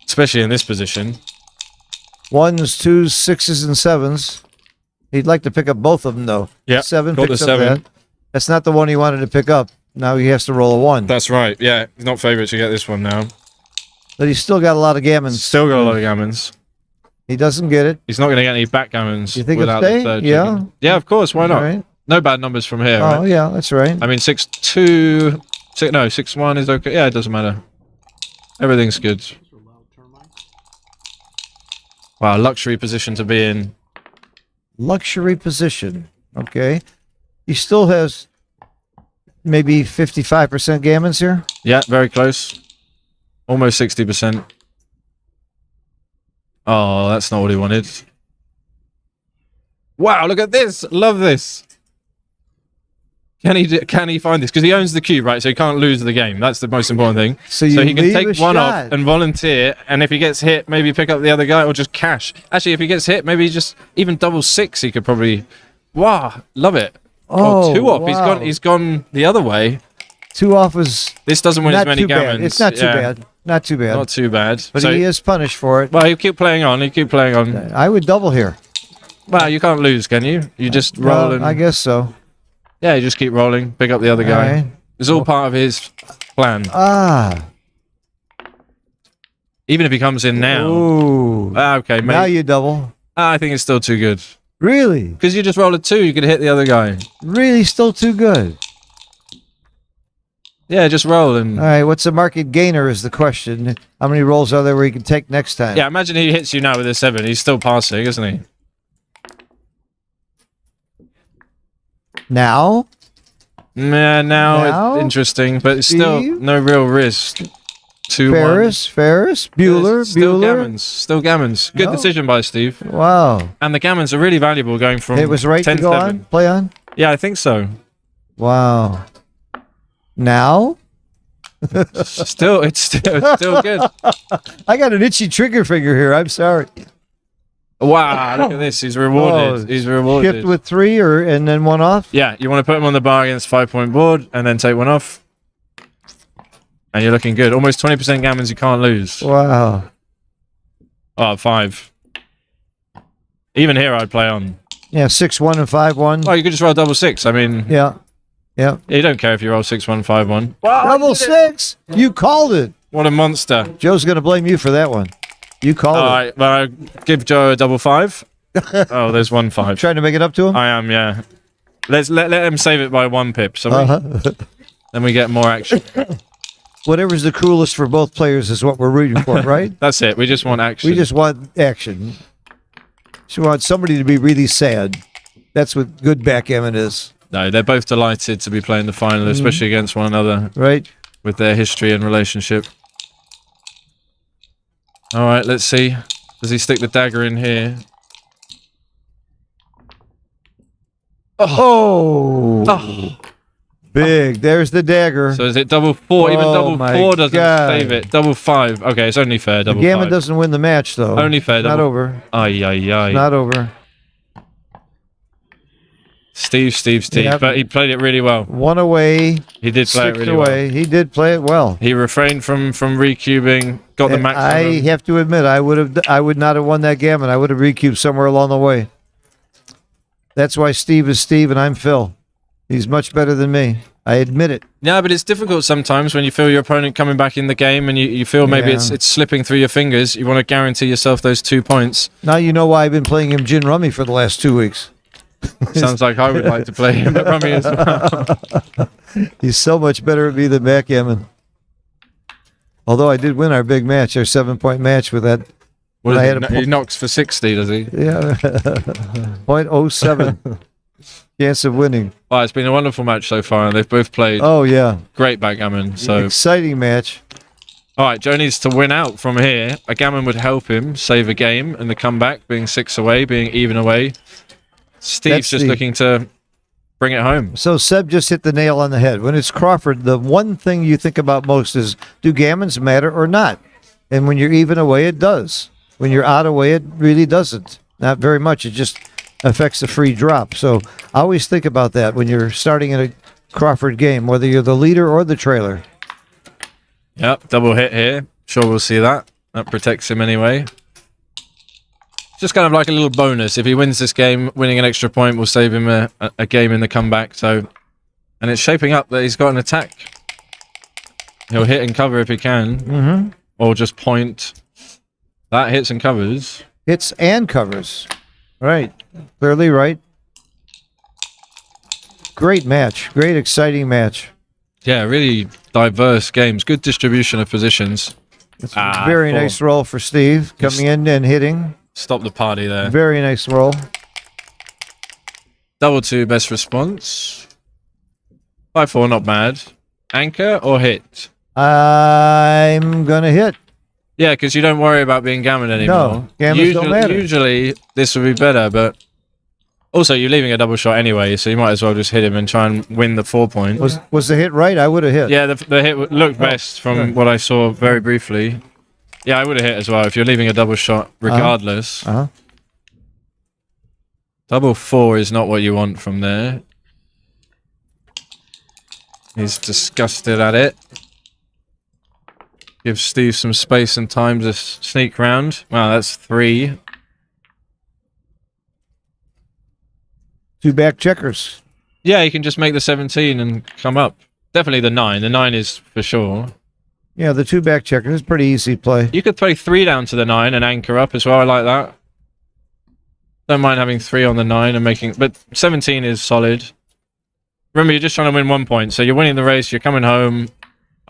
Especially in this position. 1s, 2s, 6s, and 7s. He'd like to pick up both of them, though. Yeah, 7 got picks the up 7. that. That's not the one he wanted to pick up. Now he has to roll a 1. That's right. Yeah, he's not favourite to get this one now. But he's still got a lot of gammons. Still got a lot of gammons. He doesn't get it. He's not going to get any backgammons. You think without it'll the stay? third Yeah. chicken. Yeah, of course. Why not? Right. No bad numbers from here. Oh, right? yeah, that's right. I mean, 6-2. 6-1 is okay. Yeah, it doesn't matter. Everything's good. Wow, luxury position to be in. Luxury position. Okay. He still has maybe 55% gammons here. Yeah, very close. Almost 60%. Oh, that's not what he wanted. Wow, look at this. Love this. Can he find this? Because he owns the cube, right? So he can't lose the game. That's the most important thing. So he can leave take a one shot. off and volunteer. And if he gets hit, maybe pick up the other guy or just cash. Actually, if he gets hit, maybe just even double 6. He could probably. Wow, love it. Oh, 2 off. wow. He's gone the other way. 2 off is. This doesn't win as not many too bad. gammons. It's not too Yeah. bad. Not too bad. Not too bad. But So- he is punished for it. Well, he'll keep playing on. He'll keep playing on. I would double here. Well, you can't lose, can you? You just roll and... I guess so. Yeah, you just keep rolling. Pick up the other All guy. right. It's all part of his plan. Ah. Even if he comes in now. Ooh. Okay, mate. Now you double. I think it's still too good. Really? Because you just roll a 2, you could hit the other guy. Really still too good. Yeah, just roll and... All right, what's the market gainer is the question. How many rolls are there where he can take next time? Yeah, imagine he hits you now with a 7. He's still passing, isn't he? Now? Yeah, now Now? it's interesting, but it's still Steve? no real risk. 2-1. Ferris, Bueller, Still Bueller. gammons. Still gammons. Good No. decision by Steve. Wow. And the gammons are really valuable going from It was right to 10-7. go on, play on? Yeah, I think so. Wow. Now? It's still good. I got an itchy trigger finger here. I'm sorry. Wow, look at this. He's rewarded. Oh, He's rewarded. Shift with 3 and then 1 off? Yeah, you want to put him on the bar against 5-point board and then take 1 off. And you're looking good. Almost 20% gammons you can't lose. Wow. Oh, 5. Even here I'd play on. Yeah, 6-1 and 5-1. Oh, you could just roll double 6. I mean, Yeah. Yeah. you don't care if you roll 6-1, 5-1. Double 6. You called it. What a monster. Joe's going to blame you for that one. You called All it. right, well, I give Joe a double 5. Oh, there's 1 5. Trying to make it up to him? I am, yeah. Let him save it by 1 pip. So then we get more action. Whatever's the coolest for both players is what we're rooting for, right? That's it. We just want action. We just want action. Just want somebody to be really sad. That's what good backgammon is. No, they're both delighted to be playing the final, especially against one another. Right. With their history and relationship. All right, let's see. Does he stick the dagger in here? Oh. Big. There's the dagger. So is it double 4? Even Oh double my 4 doesn't God. save it. Double 5. Okay, it's only fair. Double Gammon 5. doesn't win the match, though. Only fair. Not Double. over. Ay, ay, ay. Not over. Steve. Yep. But he played it really well. 1 away. He did play it 6 really away. well. He did play it well. He refrained from recubing, got the maximum. I have to admit, I would not have won that gammon. I would have recubed somewhere along the way. That's why Steve is Steve and I'm Phil. He's much better than me. I admit it. Yeah, but it's difficult sometimes when you feel your opponent coming back in the game and you feel maybe Yeah. it's slipping through your fingers. You want to guarantee yourself those 2 points. Now you know why I've been playing him gin rummy for the last 2 weeks. Sounds like I would like to play him at rummy as well. He's so much better at me than backgammon. Although I did win our big match, our 7-point match with that. What I is had he? He knocks for 60, does he? Yeah. 0.07 chance of winning. Well, it's been a wonderful match so far, and they've both played Oh, yeah. great backgammon. So, Exciting match. all right, Joe needs to win out from here. A gammon would help him save a game, and the comeback being 6 away, being even away. Steve's That's just the- looking to bring it home. So Seb just hit the nail on the head. When it's Crawford, the one thing you think about most is, do gammons matter or not? And when you're even away, it does. When you're odd away, it really doesn't. Not very much. It just affects the free drop. So I always think about that when you're starting in a Crawford game, whether you're the leader or the trailer. Yep, double hit here. Sure, we'll see that. That protects him anyway. Just kind of like a little bonus. If he wins this game, winning an extra point will save him a game in the comeback. So, and it's shaping up that he's got an attack. He'll hit and cover if he can. Mm-hmm. Or just point. That hits and covers. Hits and covers. Right. Clearly right. Great match. Great, exciting match. Yeah, really diverse games. Good distribution of positions. Very nice roll for Steve. Coming in and hitting. Stop the party there. Very nice roll. Double 2, best response. 5-4, not bad. Anchor or hit? I'm going to hit. Yeah, because you don't worry about being gammon anymore. No, gammons don't matter. Usually, this would be better, but also you're leaving a double shot anyway, so you might as well just hit him and try and win the 4 point. Was the hit right? I would have hit. Yeah, the hit looked best from what I saw very briefly. Yeah, I would have hit as well if you're leaving a double shot regardless. Double 4 is not what you want from there. He's disgusted at it. Give Steve some space and time to sneak round. Wow, that's 3. 2 back checkers. Yeah, you can just make the 17 and come up. Definitely the 9. The 9 is for sure. Yeah, the 2 back checkers is pretty easy play. You could play 3 down to the 9 and anchor up as well. I like that. Don't mind having 3 on the 9 and making... But 17 is solid. Remember, you're just trying to win 1 point. So you're winning the race. You're coming home.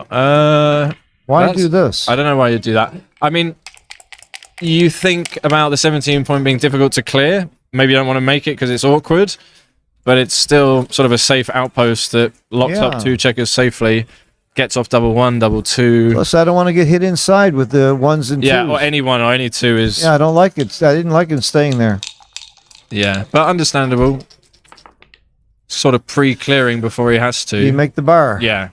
Why do this? I don't know why you do that. I mean, you think about the 17 point being difficult to clear. Maybe you don't want to make it because it's awkward. But it's still sort of a safe outpost that locks up 2 checkers safely. gets off double 1, double 2. Plus, I don't want to get hit inside with the 1s and 2s. Yeah, or any 1 or any 2 is... Yeah, I don't like it. I didn't like it staying there. Yeah, but understandable. Sort of pre-clearing before he has to. You make the bar. Yeah.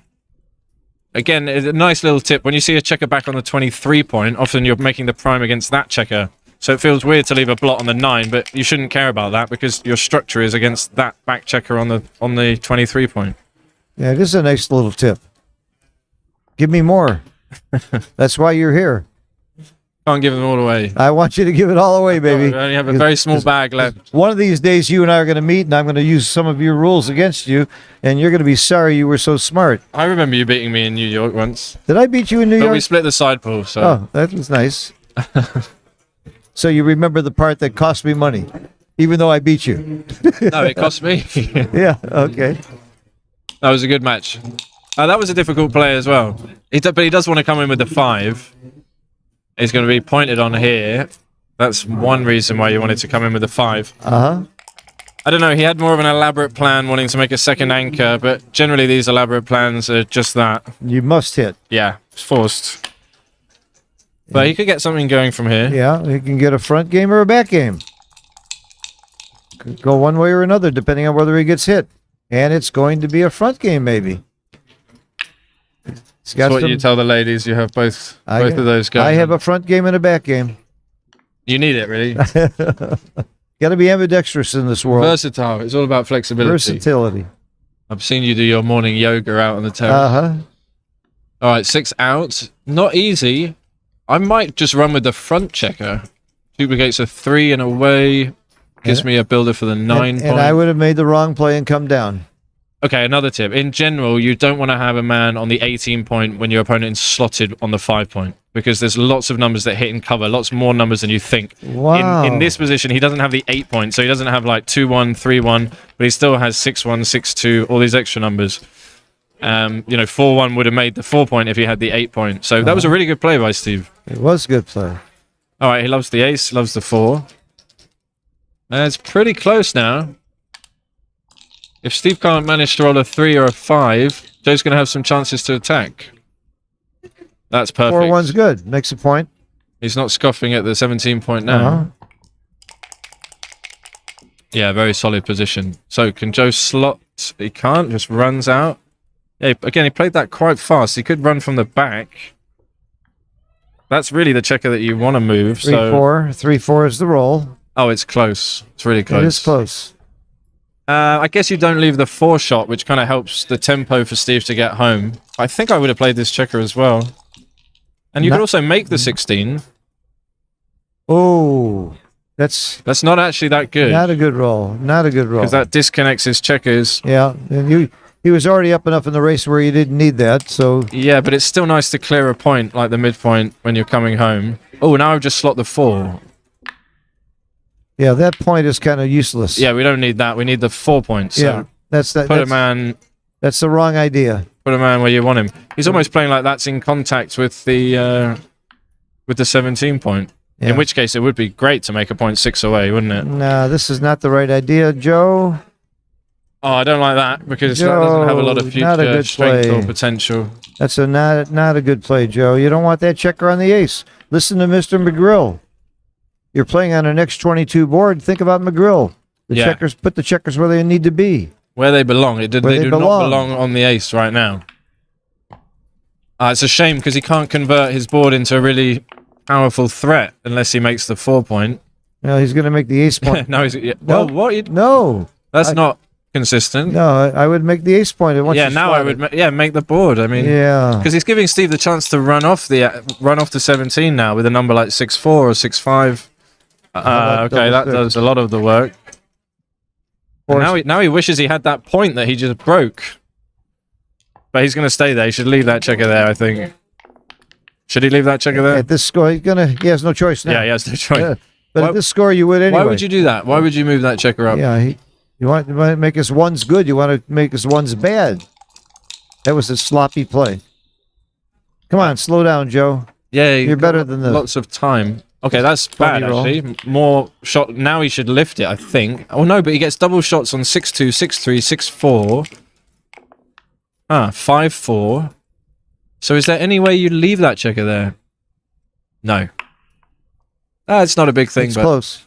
Again, a nice little tip. When you see a checker back on the 23 point, often you're making the prime against that checker. So it feels weird to leave a blot on the 9, but you shouldn't care about that because your structure is against that back checker on the 23 point. Yeah, this is a nice little tip. Give me more. That's why you're here. Can't give them all away. I want you to give it all away, baby. We only have a very small bag left. One of these days, you and I are going to meet, and I'm going to use some of your rules against you, and you're going to be sorry you were so smart. I remember you beating me in New York once. Did I beat you in New But York? we split the side pool, so... Oh, that was nice. So you remember the part that cost me money, even though I beat you? No, it cost me. Yeah, okay. That was a good match. That was a difficult play as well. But he does want to come in with the 5. He's going to be pointed on here. That's one reason why you wanted to come in with the 5. Uh-huh. I don't know. He had more of an elaborate plan wanting to make a second anchor, but generally these elaborate plans are just that. You must hit. Yeah, it's forced. But he could get something going from here. Yeah, he can get a front game or a back game. Could go one way or another, depending on whether he gets hit. And it's going to be a front game, maybe. That's what you tell the ladies. You have both of those guys. I have a front game and a back game. You need it, really. Got to be ambidextrous in this world. Versatile. It's all about flexibility. Versatility. I've seen you do your morning yoga out on the terrace. Uh-huh. All right, 6 out. Not easy. I might just run with the front checker. Duplicates a 3 and away. Gives me a builder for the 9 point. And I would have made the wrong play and come down. Okay, another tip. In general, you don't want to have a man on the 18 point when your opponent is slotted on the 5 point. Because there's lots of numbers that hit and cover. Lots more numbers than you think. Wow. In this position, he doesn't have the 8 point. So he doesn't have like 2-1, 3-1. But he still has 6-1, 6-2, all these extra numbers. 4-1 would have made the 4 point if he had the 8 point. So that was a really good play by Steve. It was a good play. All right, he loves the ace, loves the 4. It's pretty close now. If Steve can't manage to roll a 3 or a 5, Joe's going to have some chances to attack. That's perfect. 4-1's good. Makes a point. He's not scoffing at the 17 point now. Uh-huh. Yeah, very solid position. So can Joe slot? He can't, just runs out. Yeah, again, he played that quite fast. He could run from the back. That's really the checker that you want to move. 3-4. 3-4 is the roll. Oh, it's close. It's really close. It is close. I guess you don't leave the 4 shot, which kind of helps the tempo for Steve to get home. I think I would have played this checker as well. And you could also make the 16. Oh, that's not actually that good. Not a good roll. Not a good roll. Because that disconnects his checkers. Yeah, and he was already up enough in the race where you didn't need that, so... Yeah, but it's still nice to clear a point, like the midpoint, when you're coming home. Oh, now I've just slot the 4. Yeah, that point is kind of useless. Yeah, we don't need that. We need the 4 points. So yeah, that's a man... That's the wrong idea. Put a man where you want him. He's almost playing like that's in contact with the 17 point. Yeah. In which case, it would be great to make a 0.6 away, wouldn't it? Nah, this is not the right idea, Joe. Oh, I don't like that because that doesn't have a lot of future strength or potential. That's not a good play, Joe. You don't want that checker on the ace. Listen to Mr. McGrill. You're playing on an X22 board. Think about McGrill. The checkers, put the checkers where they need to be. Where they belong. They do not belong on the ace right now. It's a shame because he can't convert his board into a really powerful threat unless he makes the 4 point. No, he's going to make the ace point. No, well, what? No. That's not consistent. No, I would make the ace point. Yeah, now I would make the board. I mean, yeah, because he's giving Steve the chance to run off to 17 now with a number like 6-4 or 6-5. Okay, that does a lot of the work. Now he wishes he had that point that he just broke. But he's going to stay there. He should leave that checker there, I think. Should he leave that checker there? At this score, he has no choice now. Yeah, he has no choice. But at this score, you would anyway. Why would you do that? Why would you move that checker up? Yeah, you want to make his ones good. You want to make his ones bad. That was a sloppy play. Come on, slow down, Joe. Yeah, you're better than this. Lots of time. Okay, that's bad, actually. More shot. Now he should lift it, I think. Oh, no, but he gets double shots on 6-2, 6-3, 6-4. 5-4. So is there any way you leave that checker there? No. It's not a big thing, It's but close.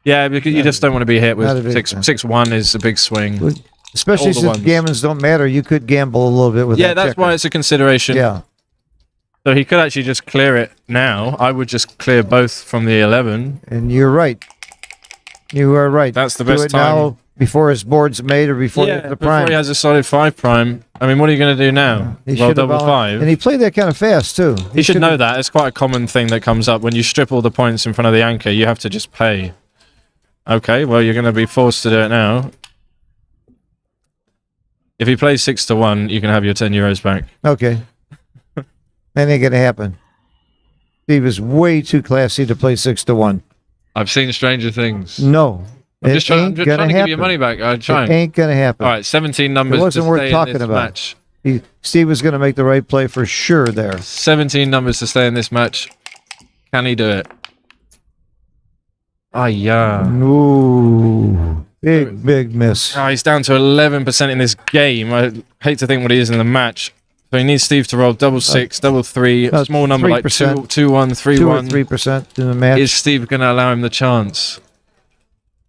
yeah, because you just don't want to be hit Not a with big 6-1 is a big swing. Especially All the since ones. gammons don't matter. You could gamble a little bit with Yeah, that that's checker. why it's a consideration. Yeah. So he could actually just clear it now. I would just clear both from the 11. And you're right. You are right. That's the Do best it now before his board's made or before you Yeah, hit the before prime. he has a solid 5 prime. I mean, what are you going to do now? He Well, should have double 5. And he played that kind of fast, too. He should know that. It's quite a common thing that comes up. When you strip all the points in front of the anchor, you have to just pay. Okay, well, you're going to be forced to do it now. If he plays 6-1, you can have your €10 back. Okay. That ain't going to happen. Steve is way too classy to play 6-1. I've seen stranger things. No. I'm It just trying ain't to gonna give you your happen. money back. I'm trying. It ain't going to happen. All right, 17 numbers It wasn't to worth stay in talking this about. match. Steve was going to make the right play for sure there. 17 numbers to stay in this match. Can he do it? Ah, yeah. Ooh. Big miss. Oh, he's down to 11% in this game. I hate to think what he is in the match. So he needs Steve to roll double 6, double 3, a small number 3%. like 2-1, 3-1. 2 or 3% in the match. Is Steve going to allow him the chance?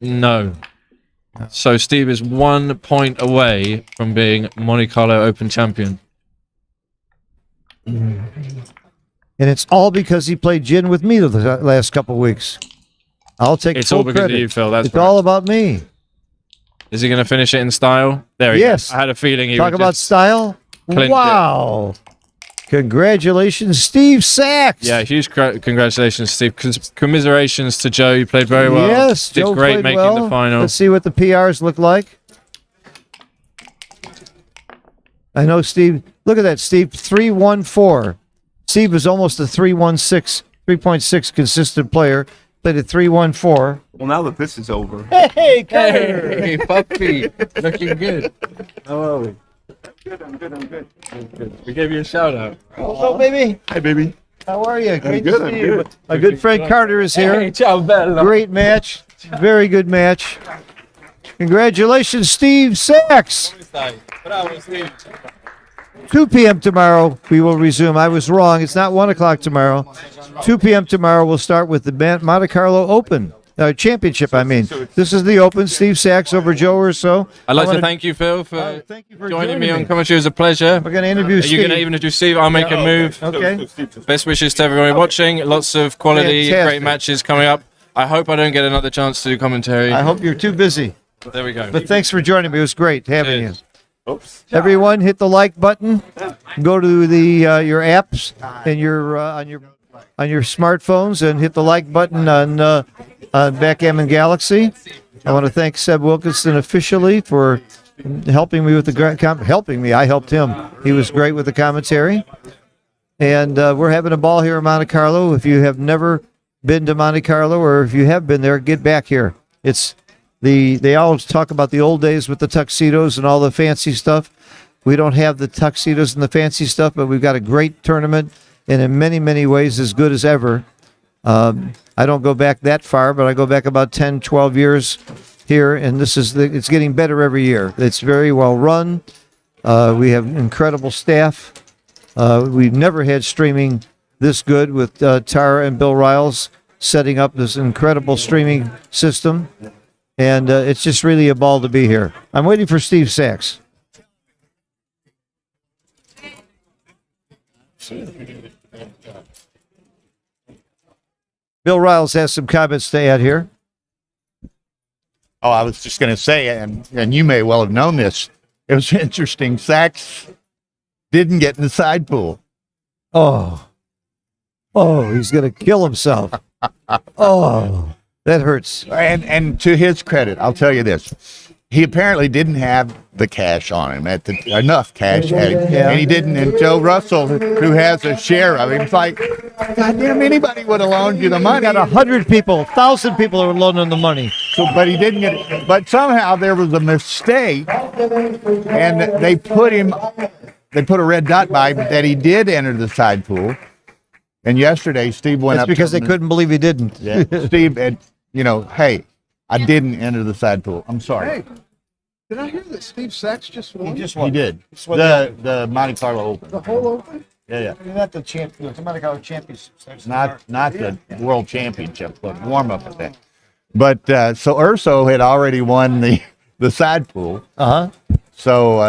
No. So Steve is 1 point away from being Monte Carlo Open champion. And it's all because he played gin with me the last couple of weeks. I'll take It's full all because credit. of you, Phil. That's it's right. all about me. Is he going to finish it in style? There he Yes. is. I had a feeling he Talk would about just style. clinch it. Wow. Congratulations, Steve Sachs. Yeah, huge congratulations, Steve. Commiserations to Joe. You played very well. Yes, Did Joe great played making well. the final. Let's see what the PRs look like. I know Steve. Look at that, Steve. 3-1-4. Steve is almost a 3-1-6, 3.6 consistent player. Played a 3-1-4. Well, now that this is over. Hey, Carter. Hey, puppy. Looking good. How are we? I'm good. We gave you a shout out. Hello, baby. Hi, baby. How are you? Great good, to I'm see you. good. My good friend Carter is here. Hey, ciao, bello. Great match. Very good match. Congratulations, Steve Sachs. Bravo, Steve. 2 p.m. tomorrow, we will resume. I was wrong. It's not 1 o'clock tomorrow. 2 p.m. tomorrow, we'll start with the Monte Carlo Open. Championship, I mean. This is the Open. Steve Sachs over Joe Urso. I'd like I to wanna- thank you, Phil, for for joining me joining on me. commentary. It was a pleasure. We're going to interview Are Steve. you going to even introduce Steve? I'll make a move. Okay. Best wishes to everyone watching. Lots of quality, Fantastic. great matches coming up. I hope I don't get another chance to do commentary. I hope you're too busy. There we go. But thanks for joining me. It was great having Cheers. you. Everyone, hit the like button. Go to the your apps and your on your smartphones and hit the like button on Backgammon Galaxy. I want to thank Seb Wilkinson officially for helping me with the helping me. I helped him. He was great with the commentary. And we're having a ball here in Monte Carlo. If you have never been to Monte Carlo, or if you have been there, get back here. It's they always talk about the old days with the tuxedos and all the fancy stuff. We don't have the tuxedos and the fancy stuff, but we've got a great tournament, and in many, many ways as good as ever. I don't go back that far, but I go back about 10, 12 years here, and it's getting better every year. It's very well run. We have incredible staff. We've never had streaming this good with Tara and Bill Riles setting up this incredible streaming system. And it's just really a ball to be here. I'm waiting for Steve Sachs. Bill Riles has some comments to add here. Oh, I was just going to say, and you may well have known this. It was interesting. Sachs didn't get in the side pool. Oh, he's going to kill himself. Oh, that hurts. And to his credit, I'll tell you this. He apparently didn't have the cash on him, enough cash, and he didn't. And Joe Russell, who has a share of it, it's like, goddamn, anybody would have loaned you the money. Got 100 people, 1,000 people are loaning the money. So, but he didn't get it. But somehow there was a mistake, and they put a red dot by him that he did enter the side pool. And yesterday, Steve went That's up because to they him couldn't believe he didn't. Yeah, Steve, hey, I didn't enter the side pool. I'm sorry. Hey, did I hear that Steve Sachs just won? He did. The Monte Carlo Open. The whole Open? Yeah. Not the champion. The Monte Carlo championship. Not the world championship, but warm up at that. But so Urso had already won the side pool. So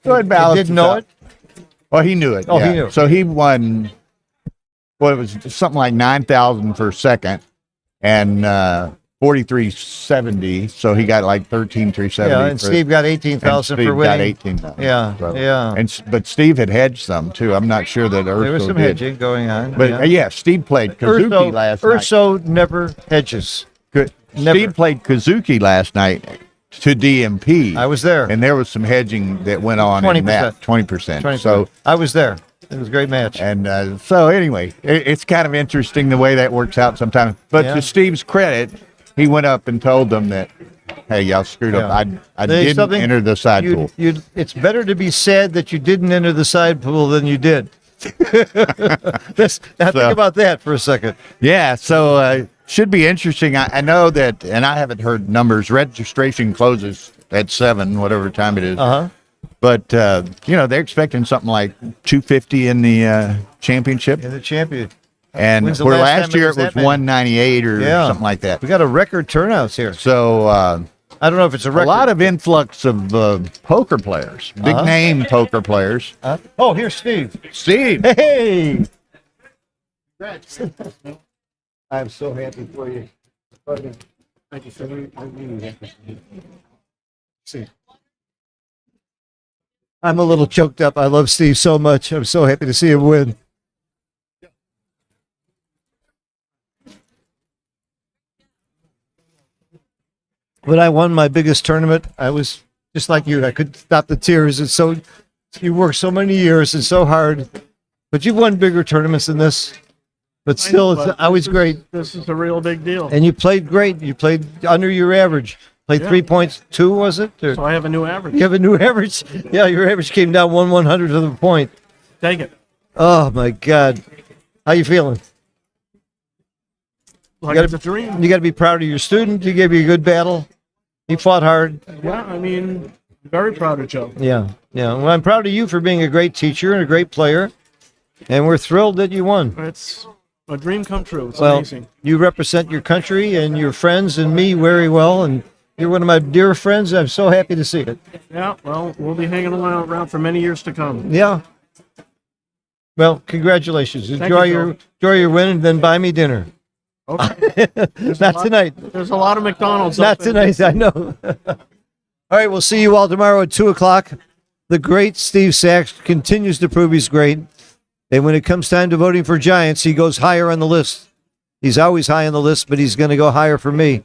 it balanced. Didn't know it. Oh, he knew it. Oh, yeah. he knew. So he won. Well, it was something like 9,000 for second, and 43.70. So he got like 13,370. Yeah, and Steve got 18,000 for winning. Got 18,000. Yeah, So- yeah. But Steve had hedged some too. I'm not sure that Urso There was some did. hedging going on. But yeah, Steve played Kazuki last night. Urso never hedges. Never. Steve played Kazuki last night to DMP. I was there. And there was some hedging that went on in 20%. that, 20%. 20%. So I was there. It was a great match. And so anyway, it's kind of interesting the way that works out sometimes. But Yeah. to Steve's credit, he went up and told them that, hey, y'all screwed up. I didn't enter the side pool. It's better to be sad that you didn't enter the side pool than you did. Now think about that for a second. Yeah, so should be interesting. I know that, and I haven't heard numbers. Registration closes at 7, whatever time it is. But they're expecting something like 250 in the championship. In the champion. And When's the where last last time it year was it was that many? 198 or something like that. We got a record turnouts here. So I don't know if it's a record. A lot of influx of poker players, big name poker players. Oh, here's Steve. Steve. Hey. I'm so happy for you. Thank you, sir. See. I'm a little choked up. I love Steve so much. I'm so happy to see him win. When I won my biggest tournament, I was just like you. I couldn't stop the tears. It's so you worked so many years and so hard, but you've won bigger tournaments than this. But still, it's always great. This is a real big deal. And you played great. You played under your average. Played 3.2, was it? Or, So I have a new average. you have a new average. Yeah, your average came down 1/100th of a point. Take it. Oh my God, how you feeling? Like you it's a dream. You got to be proud of your student. He gave you a good battle. He fought hard. Yeah, I mean, very proud of Joe. Yeah, yeah. Well, I'm proud of you for being a great teacher and a great player, and we're thrilled that you won. It's a dream come true. It's Well, amazing. you represent your country and your friends and me very well, and you're one of my dear friends. I'm so happy to see it. Yeah, well, we'll be hanging around for many years to come. Yeah. Well, congratulations. Thank Enjoy you, your win, and then buy me dinner. Okay. Not tonight. There's a lot of McDonald's. Not up in- tonight. I know. All right, we'll see you all tomorrow at 2:00. The great Steve Sachs continues to prove he's great. And when it comes time to voting for Giants, he goes higher on the list. He's always high on the list, but he's going to go higher for me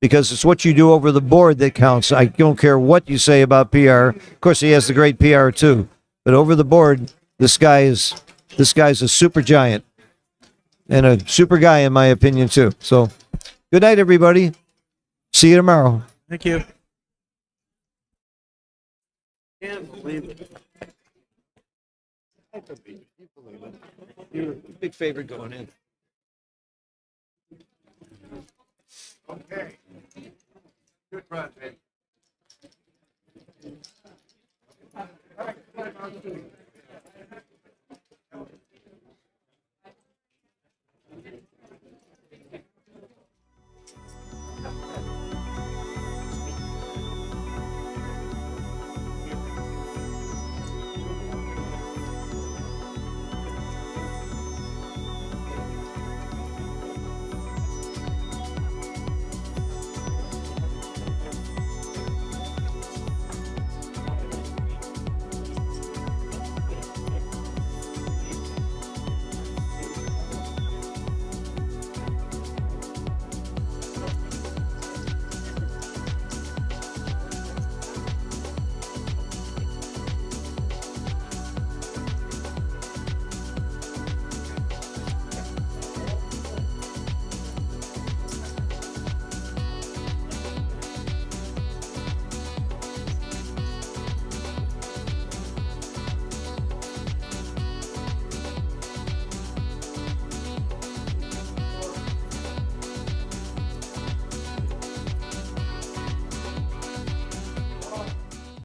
because it's what you do over the board that counts. I don't care what you say about PR. Of course, he has the great PR too, but over the board, this guy's a super giant and a super guy in my opinion too. So, good night, everybody. See you tomorrow. Thank you. Can't believe it. You're a big favorite going in. Okay. Good run, man.